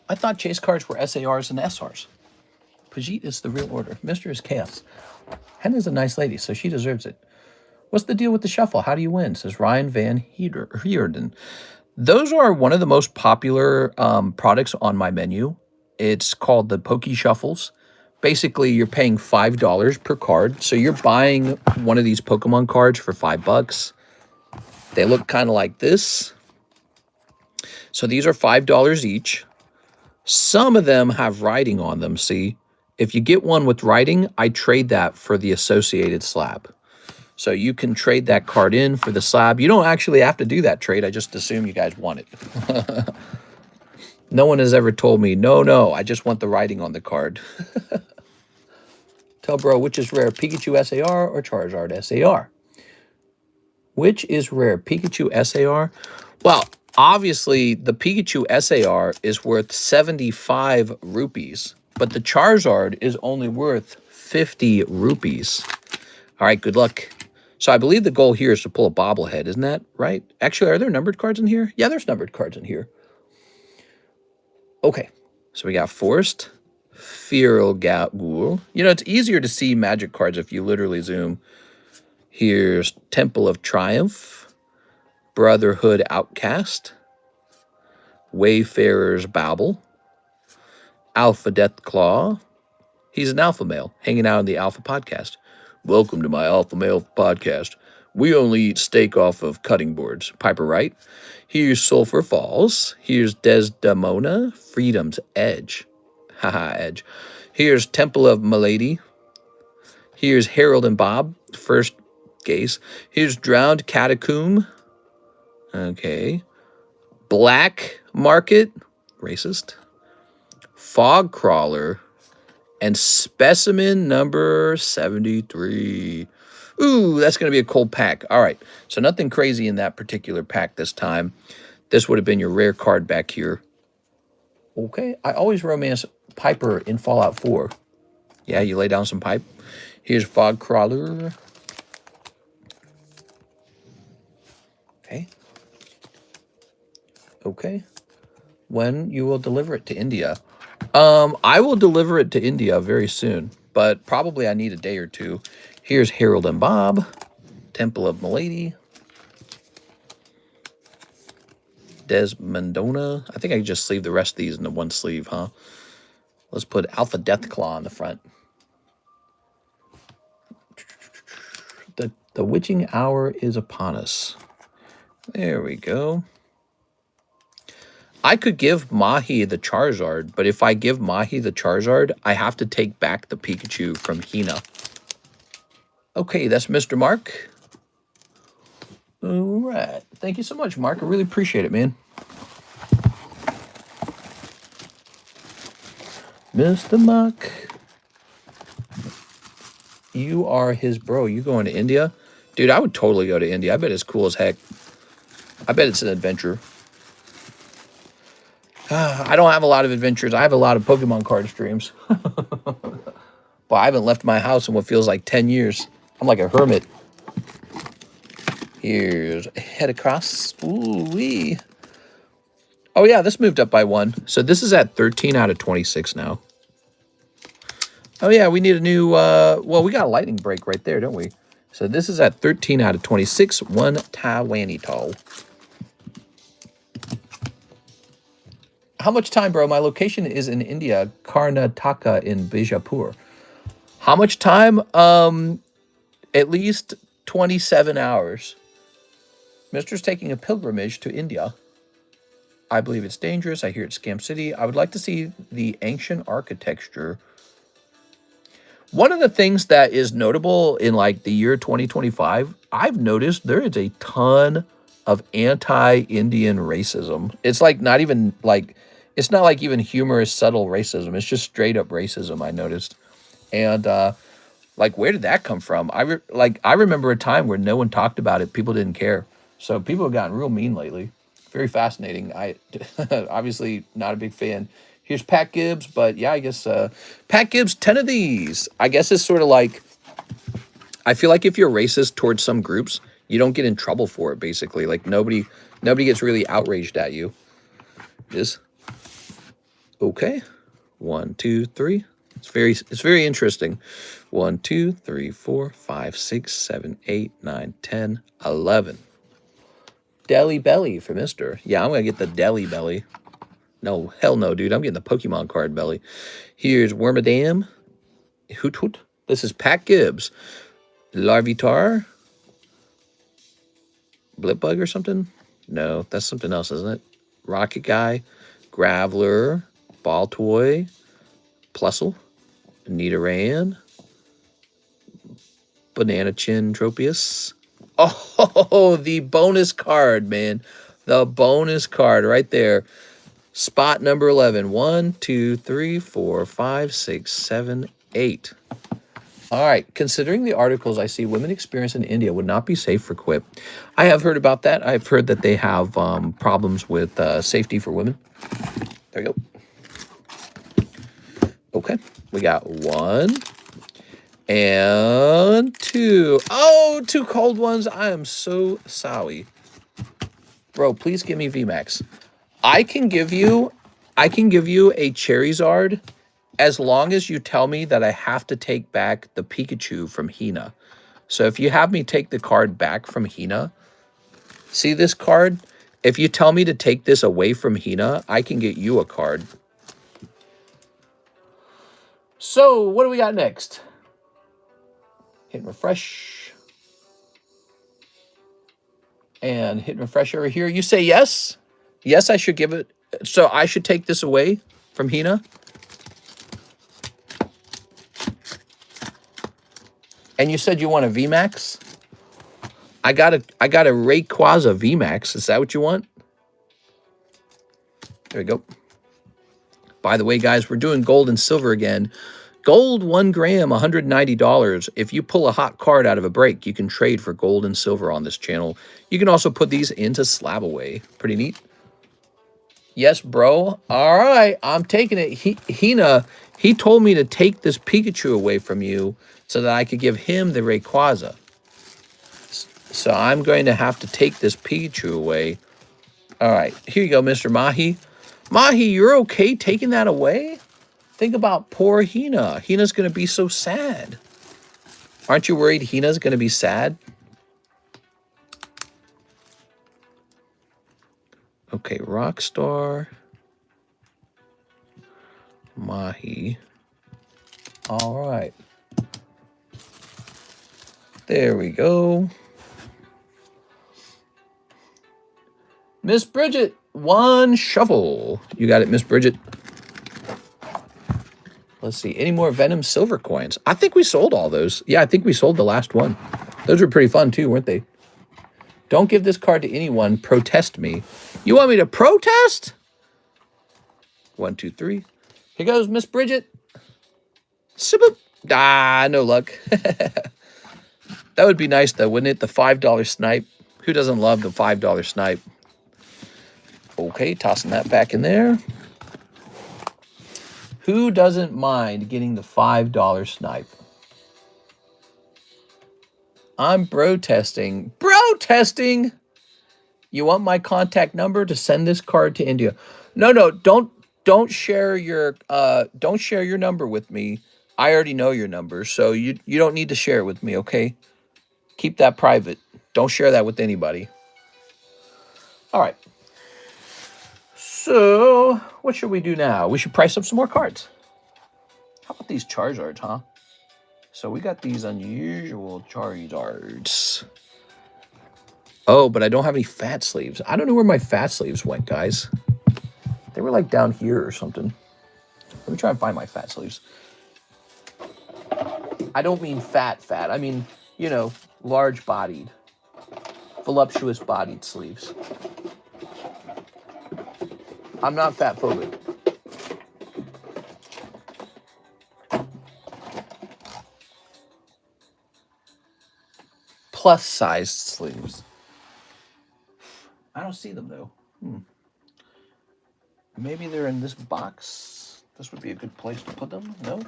I thought chase cards were SARs and SRs. Pajit is the real order. Mr. is chaos. Henna's a nice lady, so she deserves it. What's the deal with the shuffle? How do you win? Says Ryan Van Heerden. Those are one of the most popular products on my menu. It's called the Poke Shuffles. Basically, you're paying $5 per card. So you're buying one of these Pokemon cards for $5. They look kind of like this. So these are $5 each. Some of them have writing on them, see? If you get one with writing, I trade that for the associated slab. So you can trade that card in for the slab. You don't actually have to do that trade. I just assume you guys want it. No one has ever told me, no, I just want the writing on the card. Tell bro, which is rare, Pikachu SAR or Charizard SAR? Which is rare, Pikachu SAR? Well, obviously, the Pikachu SAR is worth 75 rupees, but the Charizard is only worth 50 rupees. All right, good luck. So I believe the goal here is to pull a bobblehead, isn't that right? Actually, are there numbered cards in here? Yeah, there's numbered cards in here. Okay, so we got Forest, Feral Ghoul. You know, it's easier to see magic cards if you literally zoom. Here's Temple of Triumph, Brotherhood Outcast, Wayfarer's Babble, Alpha Deathclaw. He's an alpha male hanging out on the Alpha Podcast. Welcome to my Alpha Male Podcast. We only eat steak off of cutting boards. Piper Wright. Here's Sulphur Falls. Here's Desdemona, Freedom's Edge. Haha, Edge. Here's Temple of Milady. Here's Harold and Bob, first case. Here's Drowned Catacomb. Okay. Black Market, racist. Fog Crawler. And Specimen number 73. Ooh, that's going to be a cold pack. All right, so nothing crazy in that particular pack this time. This would have been your rare card back here. Okay, I always romance Piper in Fallout 4. Yeah, you lay down some pipe. Here's Fog Crawler. Okay. Okay. When you will deliver it to India? I will deliver it to India very soon, but probably I need a day or two. Here's Harold and Bob, Temple of Milady, Desmondona. I think I can just sleeve the rest of these in the one sleeve, huh? Let's put Alpha Deathclaw on the front. The witching hour is upon us. There we go. I could give Mahi the Charizard, but if I give Mahi the Charizard, I have to take back the Pikachu from Hina. Okay, that's Mr. Mark. All right. Thank you so much, Mark. I really appreciate it, man. Mr. Mark. You are his bro. You going to India? Dude, I would totally go to India. I bet it's cool as heck. I bet it's an adventure. I don't have a lot of adventures. I have a lot of Pokemon card streams. But I haven't left my house in what feels like 10 years. I'm like a hermit. Here's Head Across. Ooh-wee. Oh, yeah, this moved up by 1. So this is at 13 out of 26 now. Oh, yeah, we need a new... well, we got a lightning break right there, don't we? So this is at 13 out of 26. One Taiwanito. How much time, bro? My location is in India, Karnataka in Bijapur. How much time? At least 27 hours. Mister's taking a pilgrimage to India. I believe it's dangerous. I hear it's Scam City. I would like to see the ancient architecture. One of the things that is notable in like the year 2025, I've noticed there is a ton of anti-Indian racism. It's like not even like, it's not like even humorous, subtle racism. It's just straight up racism, I noticed. And like, where did that come from? I remember a time where no one talked about it. People didn't care. So people have gotten real mean lately. Very fascinating. I obviously not a big fan. Here's Pat Gibbs, but yeah, I guess Pat Gibbs, 10 of these. I guess it's sort of like, I feel like if you're racist towards some groups, you don't get in trouble for it, basically. Like nobody gets really outraged at you. Is okay. 1, 2, 3. It's very interesting. 1, 2, 3, 4, 5, 6, 7, 8, 9, 10, 11. Deli Belly for Mister. Yeah, I'm gonna get the Deli Belly. No, hell no, dude. I'm getting the Pokemon card belly. Here's Wormadam. Hoot Hoot. This is Pat Gibbs. Larvitar. Blipbug or something? No, that's something else, isn't it? Rocket Guy. Graveler. Ball Toy. Plusle. Nidoran. Banana Chin Tropius. Oh, the bonus card, man. The bonus card right there. Spot number 11. 1, 2, 3, 4, 5, 6, 7, 8. All right. Considering the articles I see, women experience in India would not be safe for quip. I have heard about that. I've heard that they have problems with safety for women. There you go. Okay. We got 1 and 2. Oh, 2 cold ones. I am so sorry. Bro, please give me VMAX. I can give you a Charizard as long as you tell me that I have to take back the Pikachu from Hina. So if you have me take the card back from Hina, see this card? If you tell me to take this away from Hina, I can get you a card. So what do we got next? Hit and refresh. And hit and refresh over here. You say yes? Yes, I should give it. So I should take this away from Hina. And you said you want a VMAX? I got a Rayquaza VMAX. Is that what you want? There we go. By the way, guys, we're doing gold and silver again. Gold, 1 gram, $190. If you pull a hot card out of a break, you can trade for gold and silver on this channel. You can also put these into Slab away. Pretty neat. Yes, bro. All right, I'm taking it. Hina, he told me to take this Pikachu away from you so that I could give him the Rayquaza. So I'm going to have to take this Pikachu away. All right, here you go, Mr. Mahi. Mahi, you're okay taking that away? Think about poor Hina. Hina's going to be so sad. Aren't you worried Hina's going to be sad? Okay, Rockstar. Mahi. All right. There we go. Miss Bridget, 1 shuffle. You got it, Miss Bridget. Let's see. Any more Venom silver coins? I think we sold all those. Yeah, I think we sold the last one. Those were pretty fun too, weren't they? Don't give this card to anyone. Protest me. You want me to protest? 1, 2, 3. Here goes Miss Bridget. Siboop. Ah, no luck. That would be nice though, wouldn't it? The $5 snipe. Who doesn't love the $5 snipe? Okay, tossing that back in there. Who doesn't mind getting the $5 snipe? I'm protesting. Protesting? You want my contact number to send this card to India? No, don't share your number with me. I already know your number, so you don't need to share it with me, okay? Keep that private. Don't share that with anybody. All right. So, what should we do now? We should price up some more cards. How about these Charizards, huh? So we got these unusual Charizards. Oh, but I don't have any fat sleeves. I don't know where my fat sleeves went, guys. They were like down here or something. Let me try and find my fat sleeves. I don't mean fat. I mean, you know, large-bodied, voluptuous-bodied sleeves. I'm not fat phobic. Plus-sized sleeves. I don't see them, though. Maybe they're in this box. This would be a good place to put them. No,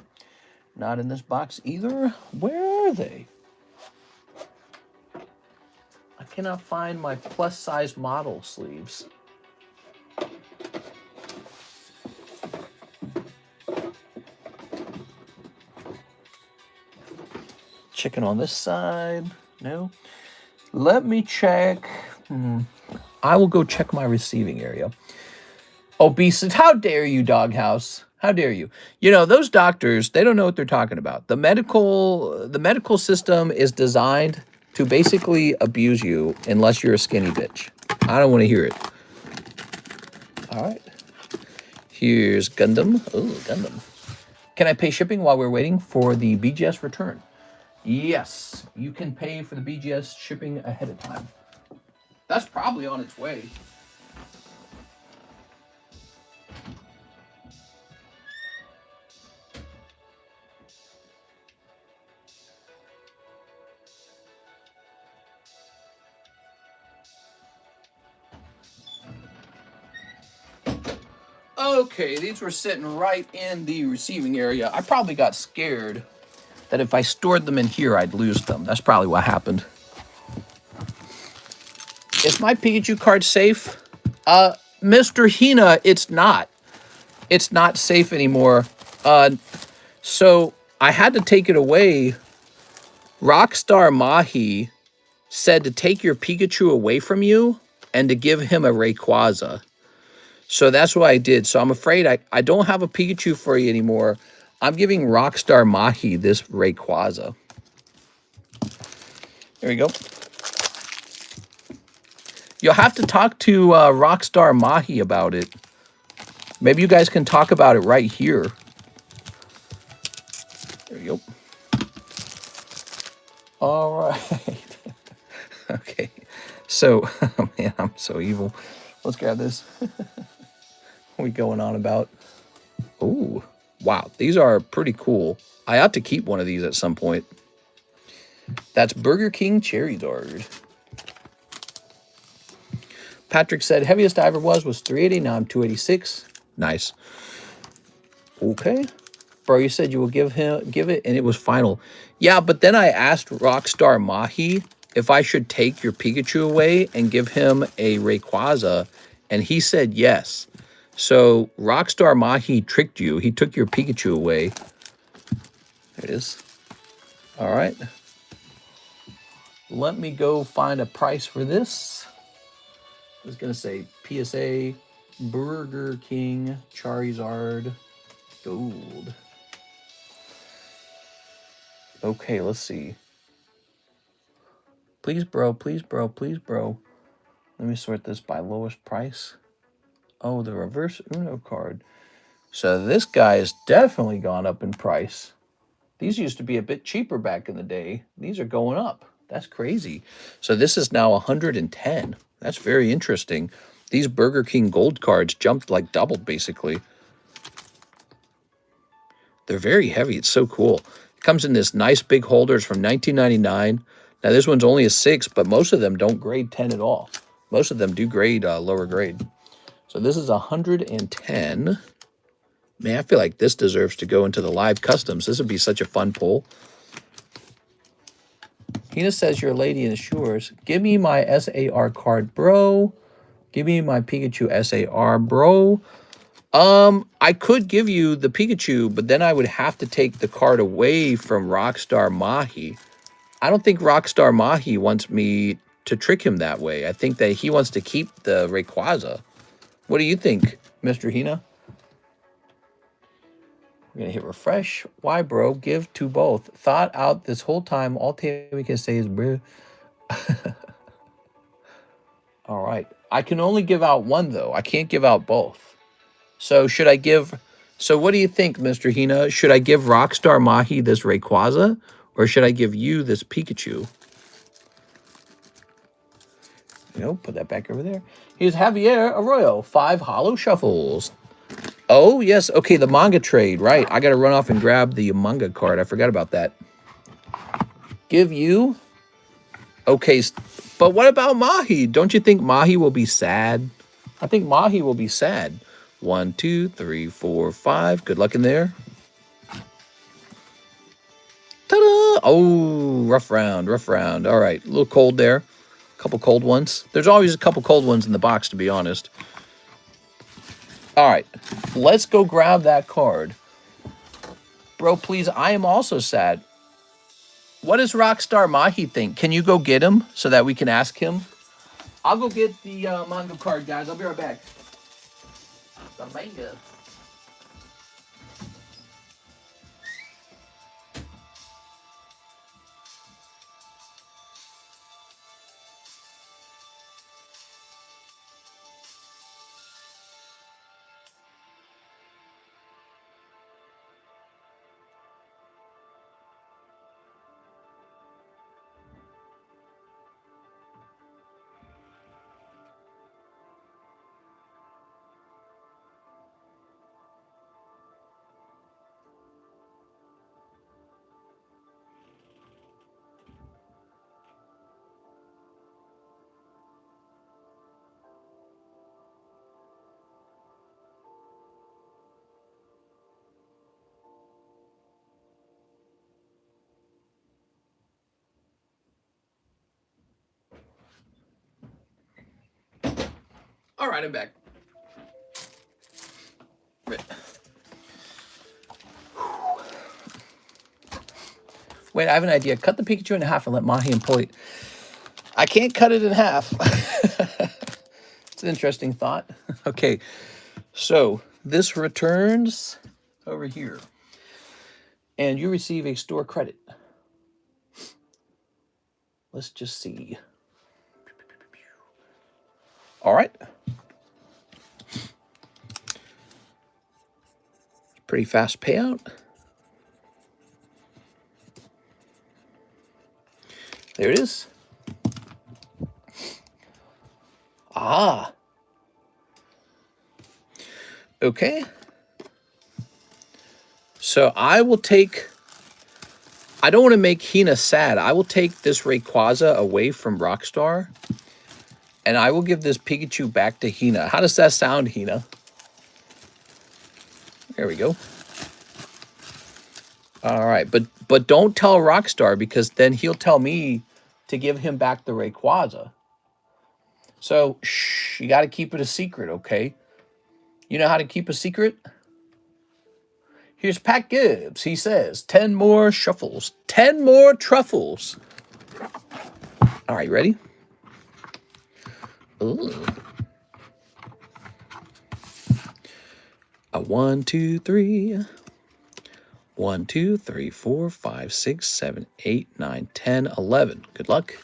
not in this box either. Where are they? I cannot find my plus-size model sleeves. Checking on this side. No. Let me check. I will go check my receiving area. Obesity. How dare you, Doghouse? How dare you? You know, those doctors, they don't know what they're talking about. The medical system is designed to basically abuse you unless you're a skinny bitch. I don't want to hear it. All right. Here's Gundam. Oh, Gundam. Can I pay shipping while we're waiting for the BGS return? Yes, you can pay for the BGS shipping ahead of time. That's probably on its way. Okay, these were sitting right in the receiving area. I probably got scared that if I stored them in here, I'd lose them. That's probably what happened. Is my Pikachu card safe? Mr. Hina, it's not. It's not safe anymore. So I had to take it away. Rockstar Mahi said to take your Pikachu away from you and to give him a Rayquaza. So that's what I did. So I'm afraid I don't have a Pikachu for you anymore. I'm giving Rockstar Mahi this Rayquaza. There we go. You'll have to talk to Rockstar Mahi about it. Maybe you guys can talk about it right here. There you go. All right. Okay. So, oh man, I'm so evil. Let's grab this. What are we going on about? Oh, wow. These are pretty cool. I ought to keep one of these at some point. That's Burger King Charizard. Patrick said, heaviest I ever was 380. Now I'm 286. Nice. Okay. Bro, you said you will give it, and it was final. Yeah, but then I asked Rockstar Mahi if I should take your Pikachu away and give him a Rayquaza, and he said yes. So Rockstar Mahi tricked you. He took your Pikachu away. There it is. All right. Let me go find a price for this. I was going to say PSA, Burger King, Charizard, Gold. Okay, let's see. Please, bro, please, bro, please, bro. Let me sort this by lowest price. Oh, the reverse Uno card. So this guy has definitely gone up in price. These used to be a bit cheaper back in the day. These are going up. That's crazy. So this is now 110. That's very interesting. These Burger King Gold cards jumped like doubled, basically. They're very heavy. It's so cool. It comes in this nice big holders from 1999. Now, this one's only a 6, but most of them don't grade 10 at all. Most of them do grade lower grade. So this is 110. Man, I feel like this deserves to go into the live customs. This would be such a fun pull. Tina says, you're a lady and it's yours. Give me my SAR card, bro. Give me my Pikachu SAR, bro. I could give you the Pikachu, but then I would have to take the card away from Rockstar Mahi. I don't think Rockstar Mahi wants me to trick him that way. I think that he wants to keep the Rayquaza. What do you think, Mr. Hina? We're going to hit refresh. Why, bro? Give to both. Thought out this whole time. All Tammy can say is, bro. All right. I can only give out one, though. I can't give out both. So should I give... So what do you think, Mr. Hina? Should I give Rockstar Mahi this Rayquaza? Or should I give you this Pikachu? Put that back over there. Here's Javier Arroyo. 5 hollow shuffles. Oh, yes. Okay, the manga trade. Right. I got to run off and grab the manga card. I forgot about that. Give you... Okay, but what about Mahi? Don't you think Mahi will be sad? I think Mahi will be sad. 1, 2, 3, 4, 5. Good luck in there. Ta-da! Oh, rough round, rough round. All right, a little cold there. A couple cold ones. There's always a couple cold ones in the box, to be honest. All right, let's go grab that card. Bro, please, I am also sad. What does Rockstar Mahi think? Can you go get him so that we can ask him? I'll go get the manga card, guys. I'll be right back. The manga. All right, I'm back. Wait, I have an idea. Cut the Pikachu in half and let Mahi employ it. I can't cut it in half. It's an interesting thought. Okay, so this returns over here. And you receive a store credit. Let's just see. All right. Pretty fast payout. There it is. Ah. Okay. So I will take... I don't want to make Hina sad. I will take this Rayquaza away from Rockstar. And I will give this Pikachu back to Hina. How does that sound, Hina? There we go. All right, but don't tell Rockstar because then he'll tell me to give him back the Rayquaza. So, shh, you got to keep it a secret, okay? You know how to keep a secret? Here's Pat Gibbs. He says, 10 more shuffles. 10 more truffles. All right, ready? Ooh. A 1, 2, 3. 1, 2, 3, 4, 5, 6, 7, 8, 9, 10, 11. Good luck.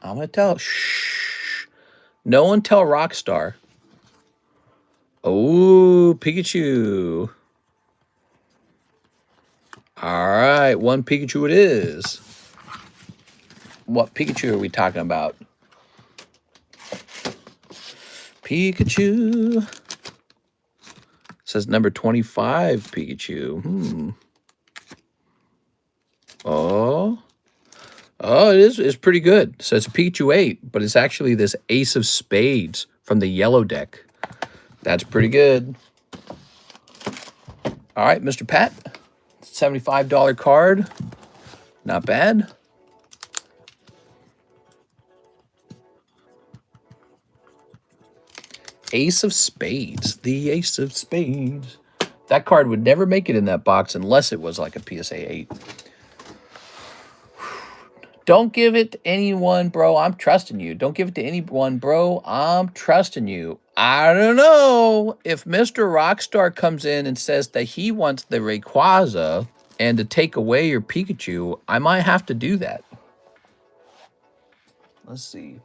I'm going to tell. Shh. No one tell Rockstar. Oh, Pikachu. All right, one Pikachu it is. What Pikachu are we talking about? Pikachu. Says number 25 Pikachu. Oh. Oh, it's pretty good. So it's a Pikachu 8, but it's actually this Ace of Spades from the yellow deck. That's pretty good. All right, Mr. Pat. $75 card. Not bad. Ace of Spades. The Ace of Spades. That card would never make it in that box unless it was like a PSA 8. Don't give it to anyone, bro. I'm trusting you. Don't give it to anyone, bro. I'm trusting you. I don't know if Mr. Rockstar comes in and says that he wants the Rayquaza and to take away your Pikachu. I might have to do that. Let's see.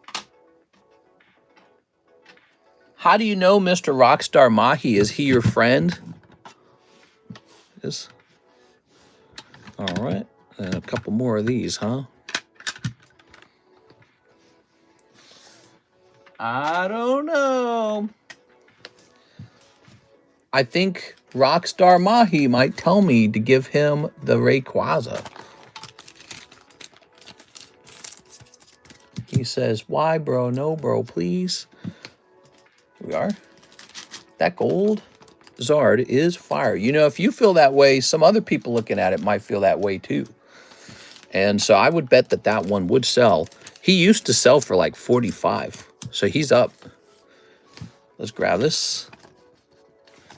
How do you know Mr. Rockstar Mahi? Is he your friend? Yes. All right. And a couple more of these, huh? I don't know. I think Rockstar Mahi might tell me to give him the Rayquaza. He says, why, bro? No, bro, please. Here we are. That gold Zard is fire. You know, if you feel that way, some other people looking at it might feel that way too. And so I would bet that that one would sell. He used to sell for like 45. So he's up. Let's grab this.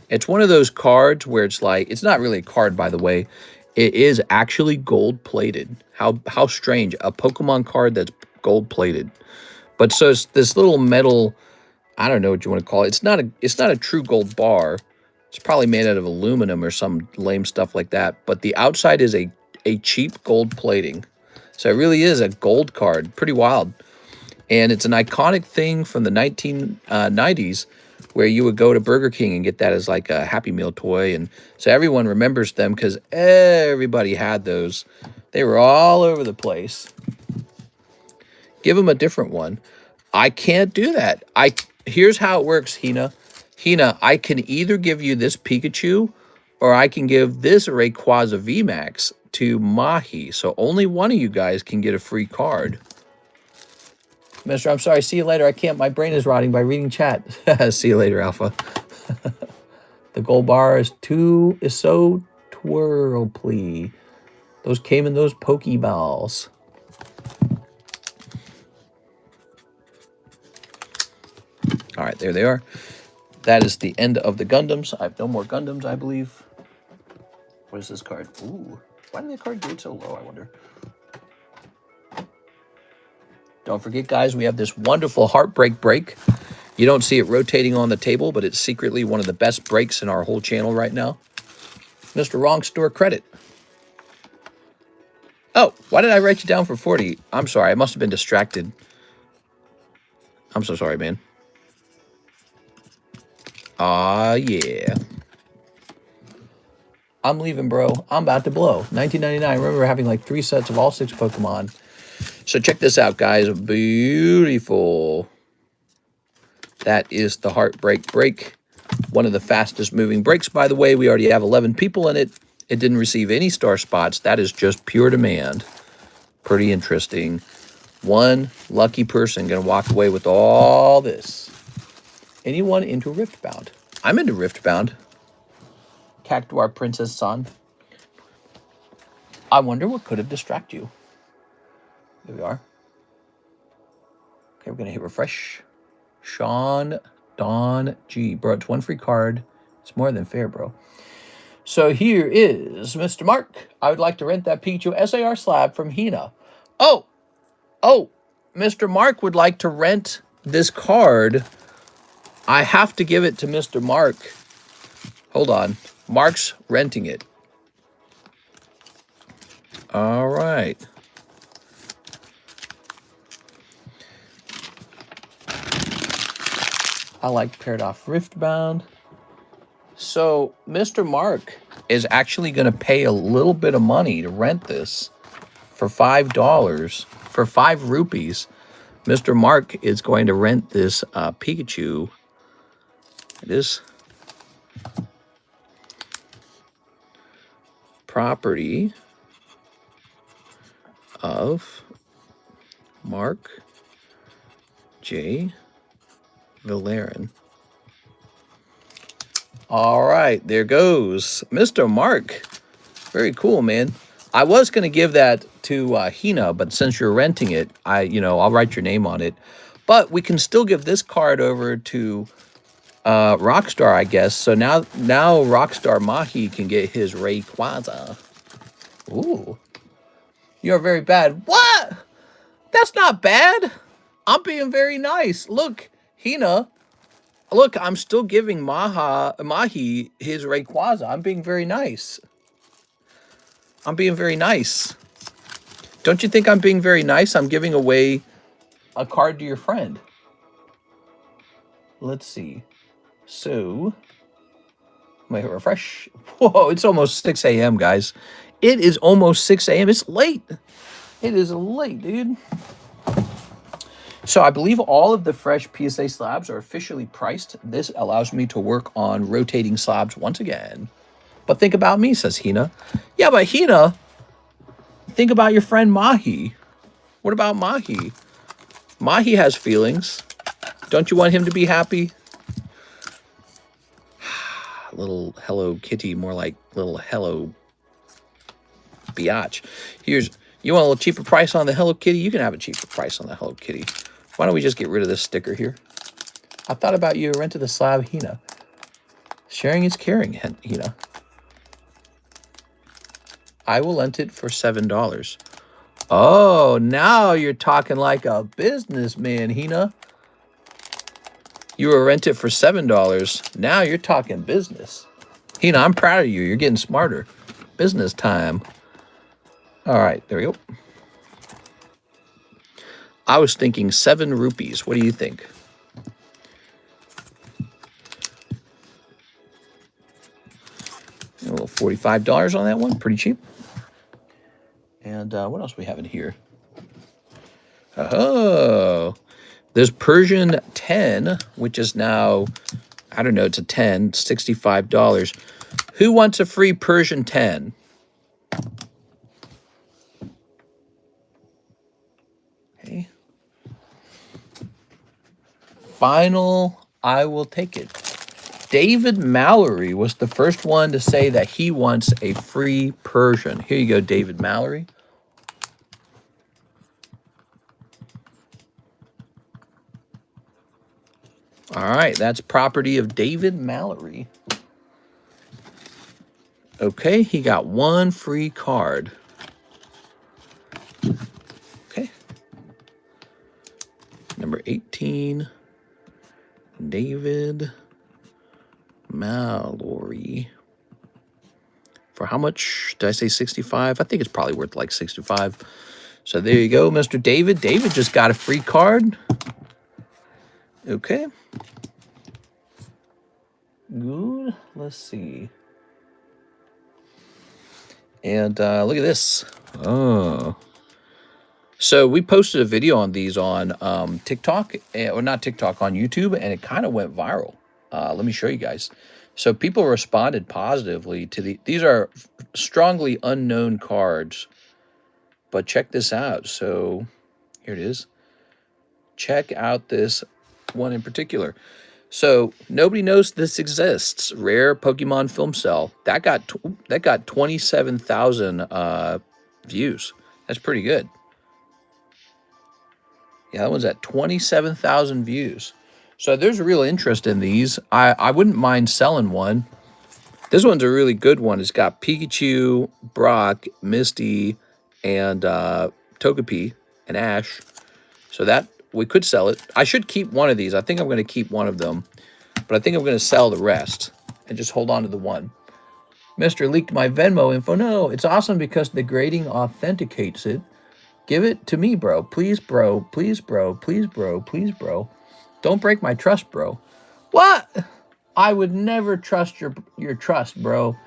It's one of those cards where it's like, it's not really a card, by the way. It is actually gold plated. How strange. A Pokemon card that's gold plated. But so it's this little metal, I don't know what you want to call it. It's not a true gold bar. It's probably made out of aluminum or some lame stuff like that. But the outside is a cheap gold plating. So it really is a gold card. Pretty wild. And it's an iconic thing from the 1990s where you would go to Burger King and get that as like a Happy Meal toy. And so everyone remembers them because everybody had those. They were all over the place. Give them a different one. I can't do that. Here's how it works, Hina. Hina, I can either give you this Pikachu or I can give this Rayquaza VMAX to Mahi. So only one of you guys can get a free card. Mister, I'm sorry. See you later. I can't. My brain is rotting by reading chat. See you later, Alpha. The gold bar is so twirly. Those came in those Pokeballs. All right, there they are. That is the end of the Gundams. I have no more Gundams, I believe. What is this card? Ooh, why did the card grade so low, I wonder? Don't forget, guys, we have this wonderful Heartbreak break. You don't see it rotating on the table, but it's secretly one of the best breaks in our whole channel right now. Mr. Wrong Store credit. Oh, why did I write you down for 40? I'm sorry. I must have been distracted. I'm so sorry, man. Yeah. I'm leaving, bro. I'm about to blow. 1999. I remember having like 3 sets of all 6 Pokemon. So check this out, guys. Beautiful. That is the Heartbreak break. One of the fastest moving breaks, by the way. We already have 11 people in it. It didn't receive any star spots. That is just pure demand. Pretty interesting. One lucky person going to walk away with all this. Anyone into Riftbound? I'm into Riftbound. Cactuar Princess Son. I wonder what could have distracted you. Here we are. Okay, we're going to hit refresh. Sean Don G. Bro, it's one free card. It's more than fair, bro. So here is Mr. Mark. I would like to rent that Pikachu SAR slab from Hina. Oh, Mr. Mark would like to rent this card. I have to give it to Mr. Mark. Hold on. Mark's renting it. All right. I like paired off Riftbound. So Mr. Mark is actually going to pay a little bit of money to rent this for $5. For 5 rupees, Mr. Mark is going to rent this Pikachu. It is property of Mark J. Valerian. All right, there goes Mr. Mark. Very cool, man. I was going to give that to Hina, but since you're renting it, I'll write your name on it. But we can still give this card over to Rockstar, I guess. So now Rockstar Mahi can get his Rayquaza. Ooh. You're very bad. What? That's not bad. I'm being very nice. Look, Hina. Look, I'm still giving Mahi his Rayquaza. I'm being very nice. I'm being very nice. Don't you think I'm being very nice? I'm giving away a card to your friend. Let's see. So, might refresh. Whoa, it's almost 6 a.m., guys. It is almost 6 a.m. It's late. It is late, dude. So I believe all of the fresh PSA slabs are officially priced. This allows me to work on rotating slabs once again. But think about me, says Hina. Yeah, but Hina, think about your friend Mahi. What about Mahi? Mahi has feelings. Don't you want him to be happy? Little Hello Kitty, more like little Hello Biatch. You want a little cheaper price on the Hello Kitty? You can have a cheaper price on the Hello Kitty. Why don't we just get rid of this sticker here? I thought about you, rented the slab, Hina. Sharing is caring, Hina. I will lend it for $7. Oh, now you're talking like a businessman, Hina. You were rent it for $7. Now you're talking business. Hina, I'm proud of you. You're getting smarter. Business time. All right, there we go. I was thinking 7 rupees. What do you think? A little $45 on that one. Pretty cheap. And what else we have in here? Oh, there's Persian 10, which is now, I don't know, it's a 10, $65. Who wants a free Persian 10? Okay. Final, I will take it. David Mallory was the first one to say that he wants a free Persian. Here you go, David Mallory. All right, that's property of David Mallory. Okay, he got 1 free card. Okay. Number 18, David Mallory. For how much? Did I say 65? I think it's probably worth like 65. So there you go, Mr. David. David just got a free card. Okay. Good. Let's see. And look at this. Oh. So we posted a video on these on TikTok, or not TikTok, on YouTube, and it kind of went viral. Let me show you guys. So people responded positively to these are strongly unknown cards, but check this out. So here it is. Check out this one in particular. So nobody knows this exists. Rare Pokemon film cell that got 27,000 views. That's pretty good. Yeah, that one's at 27,000 views. So there's a real interest in these. I wouldn't mind selling one. This one's a really good one. It's got Pikachu, Brock, Misty, and Togepi and Ash. So that we could sell it. I should keep one of these. I think I'm going to keep one of them. But I think I'm going to sell the rest and just hold on to the one. Mr. leaked my Venmo info. No, it's awesome because the grading authenticates it. Give it to me, bro. Please, bro. Please, bro. Please, bro. Please, bro. Don't break my trust, bro. What? I would never trust your trust, bro.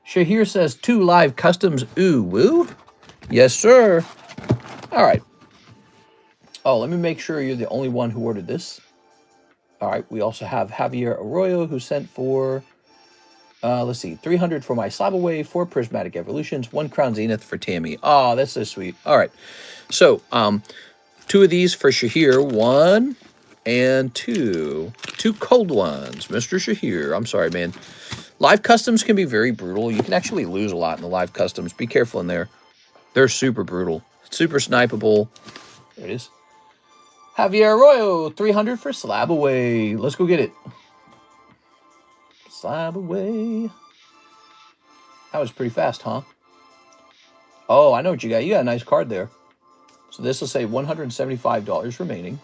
Shahir says 2 live customs. Ooh, woo. Yes, sir. All right. Oh, let me make sure you're the only one who ordered this. All right. We also have Javier Arroyo who sent for, let's see, 300 for my Slab Away, 4 Prismatic Evolutions, 1 Crown Zenith for Tammy. Oh, that's so sweet. All right. So, 2 of these for Shahir. 1 and 2. 2 cold ones. Mr. Shahir. I'm sorry, man. Live customs can be very brutal. You can actually lose a lot in the live customs. Be careful in there. They're super brutal. Super snipeable. There it is. Javier Arroyo, 300 for Slab Away. Let's go get it. Slab Away. That was pretty fast, huh? Oh, I know what you got. You got a nice card there. So this will say $175 remaining.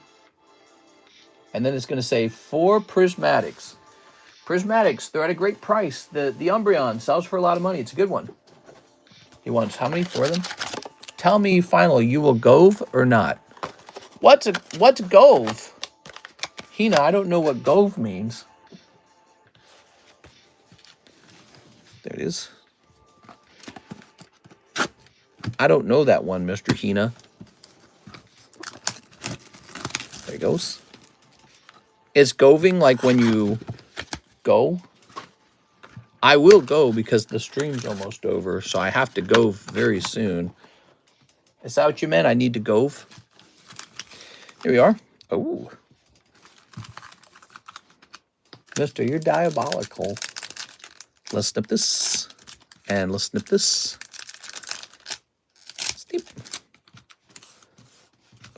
And then it's going to say 4 prismatics. Prismatics, they're at a great price. The Umbreon sells for a lot of money. It's a good one. He wants how many for them? Tell me finally, you will gove or not? What's gove? Hina, I don't know what gove means. There it is. I don't know that one, Mr. Hina. There he goes. It's goving like when you go. I will go because the stream's almost over, so I have to go very soon. Is that what you meant? I need to go. Here we are. Oh. Mister, you're diabolical. Let's snip this. And let's snip this. Snip.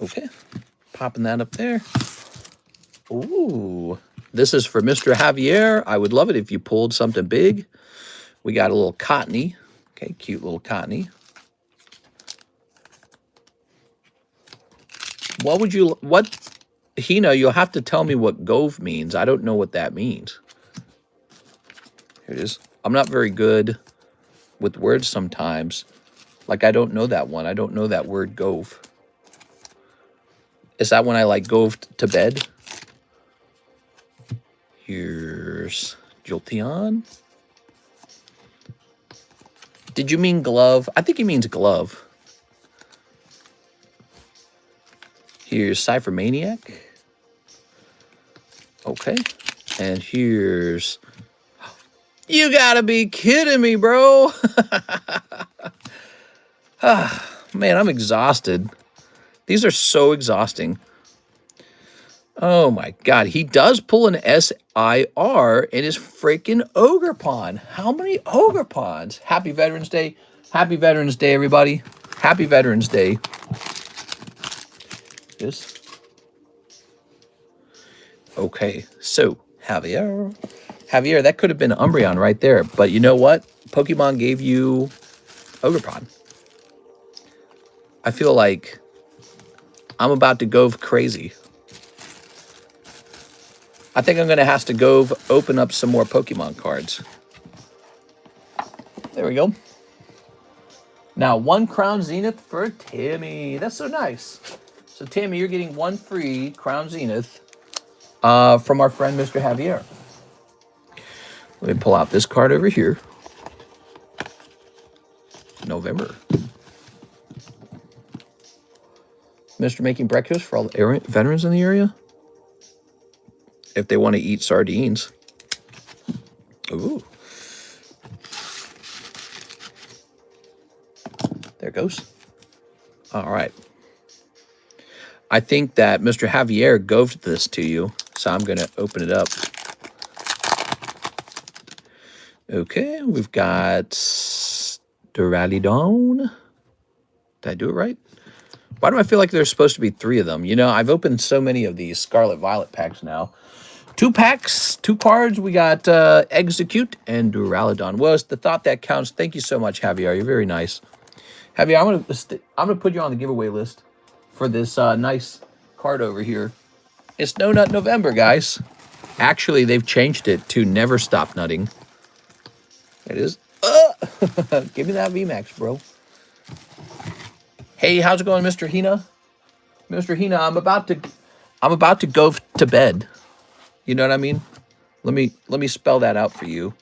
Okay. Popping that up there. Ooh. This is for Mr. Javier. I would love it if you pulled something big. We got a little cottony. Okay, cute little cottony. Hina, you'll have to tell me what gove means. I don't know what that means. Here it is. I'm not very good with words sometimes. Like, I don't know that one. I don't know that word gove. Is that when I, like, goved to bed? Here's Jolteon. Did you mean glove? I think he means glove. Here's Cypher Maniac. Okay. And here's... You gotta be kidding me, bro. Man, I'm exhausted. These are so exhausting. Oh my God. He does pull an SIR in his freaking Ogerpon. How many Ogerpons? Happy Veterans Day. Happy Veterans Day, everybody. Happy Veterans Day. Yes. Okay, so Javier, that could have been Umbreon right there, but you know what? Pokemon gave you Ogerpon. I feel like I'm about to go crazy. I think I'm going to have to go open up some more Pokemon cards. There we go. Now, 1 Crown Zenith for Timmy. That's so nice. So, Tammy, you're getting 1 free Crown Zenith from our friend, Mr. Javier. Let me pull out this card over here. November. Mr. Making breakfast for all the veterans in the area. If they want to eat sardines. Ooh. There it goes. All right. I think that Mr. Javier goved this to you, so I'm going to open it up. Okay, we've got Duraludon. Did I do it right? Why do I feel like there's supposed to be 3 of them? You know, I've opened so many of these Scarlet Violet packs now. 2 packs, 2 cards. We got Execute and Duraludon. Well, it's the thought that counts. Thank you so much, Javier. You're very nice. Javier, I'm gonna put you on the giveaway list for this nice card over here. It's No Nut November, guys. Actually, they've changed it to Never Stop Nutting. It is. Give me that VMAX, bro. Hey, how's it going, Mr. Hina? Mr. Hina, I'm about to go to bed. You know what I mean? Let me spell that out for you.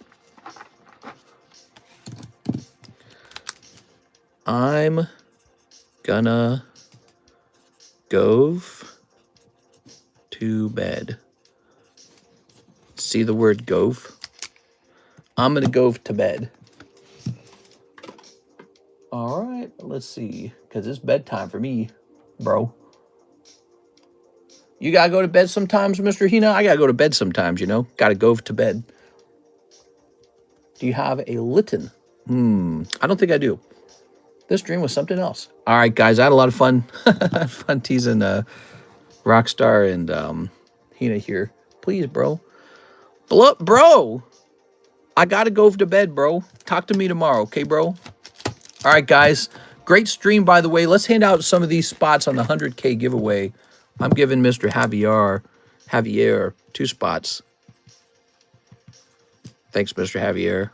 I'm gonna go to bed. See the word gove? I'm gonna go to bed. All right, let's see, because it's bedtime for me, bro. You gotta go to bed sometimes, Mr. Hina? I gotta go to bed sometimes, you know? Gotta go to bed. Do you have a Litten? I don't think I do. This dream was something else. All right, guys, I had a lot of fun. Fun teasing Rockstar and Hina here. Please, bro. Bro! I gotta go to bed, bro. Talk to me tomorrow, okay, bro? All right, guys. Great stream, by the way. Let's hand out some of these spots on the 100K giveaway. I'm giving Mr. Javier 2 spots. Thanks, Mr. Javier.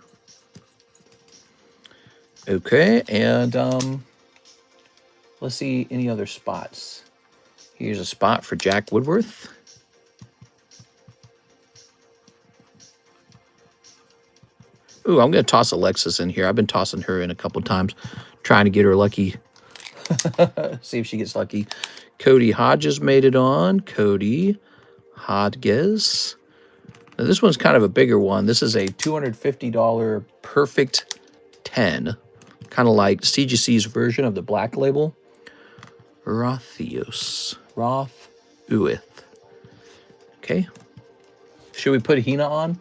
Okay, and let's see any other spots. Here's a spot for Jack Woodworth. Ooh, I'm going to toss Alexis in here. I've been tossing her in a couple times, trying to get her lucky. See if she gets lucky. Cody Hodges made it on. Cody Hodges. Now, this one's kind of a bigger one. This is a $250 perfect 10. Kind of like CGC's version of the black label. Rothius. Roth-Uith. Okay. Should we put Hina on?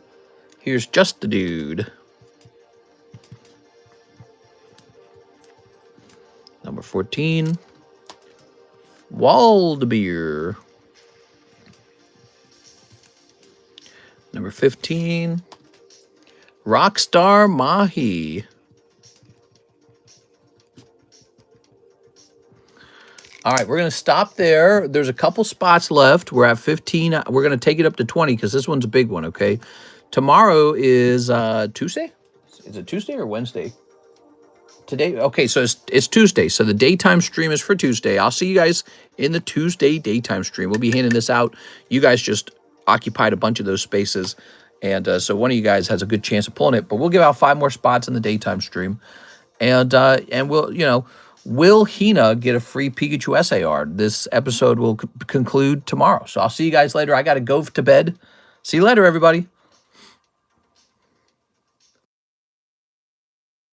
Here's just the dude. Number 14. Waldbeer. Number 15. Rockstar Mahi. All right, we're going to stop there. There's a couple spots left. We're at 15. We're going to take it up to 20 because this one's a big one, okay? Tomorrow is Tuesday? Is it Tuesday or Wednesday? Today? Okay, so it's Tuesday. So the daytime stream is for Tuesday. I'll see you guys in the Tuesday daytime stream. We'll be handing this out. You guys just occupied a bunch of those spaces. And so one of you guys has a good chance of pulling it. But we'll give out 5 more spots in the daytime stream. And we'll, you know, will Hina get a free Pikachu SAR? This episode will conclude tomorrow. So I'll see you guys later. I got to go to bed. See you later, everybody.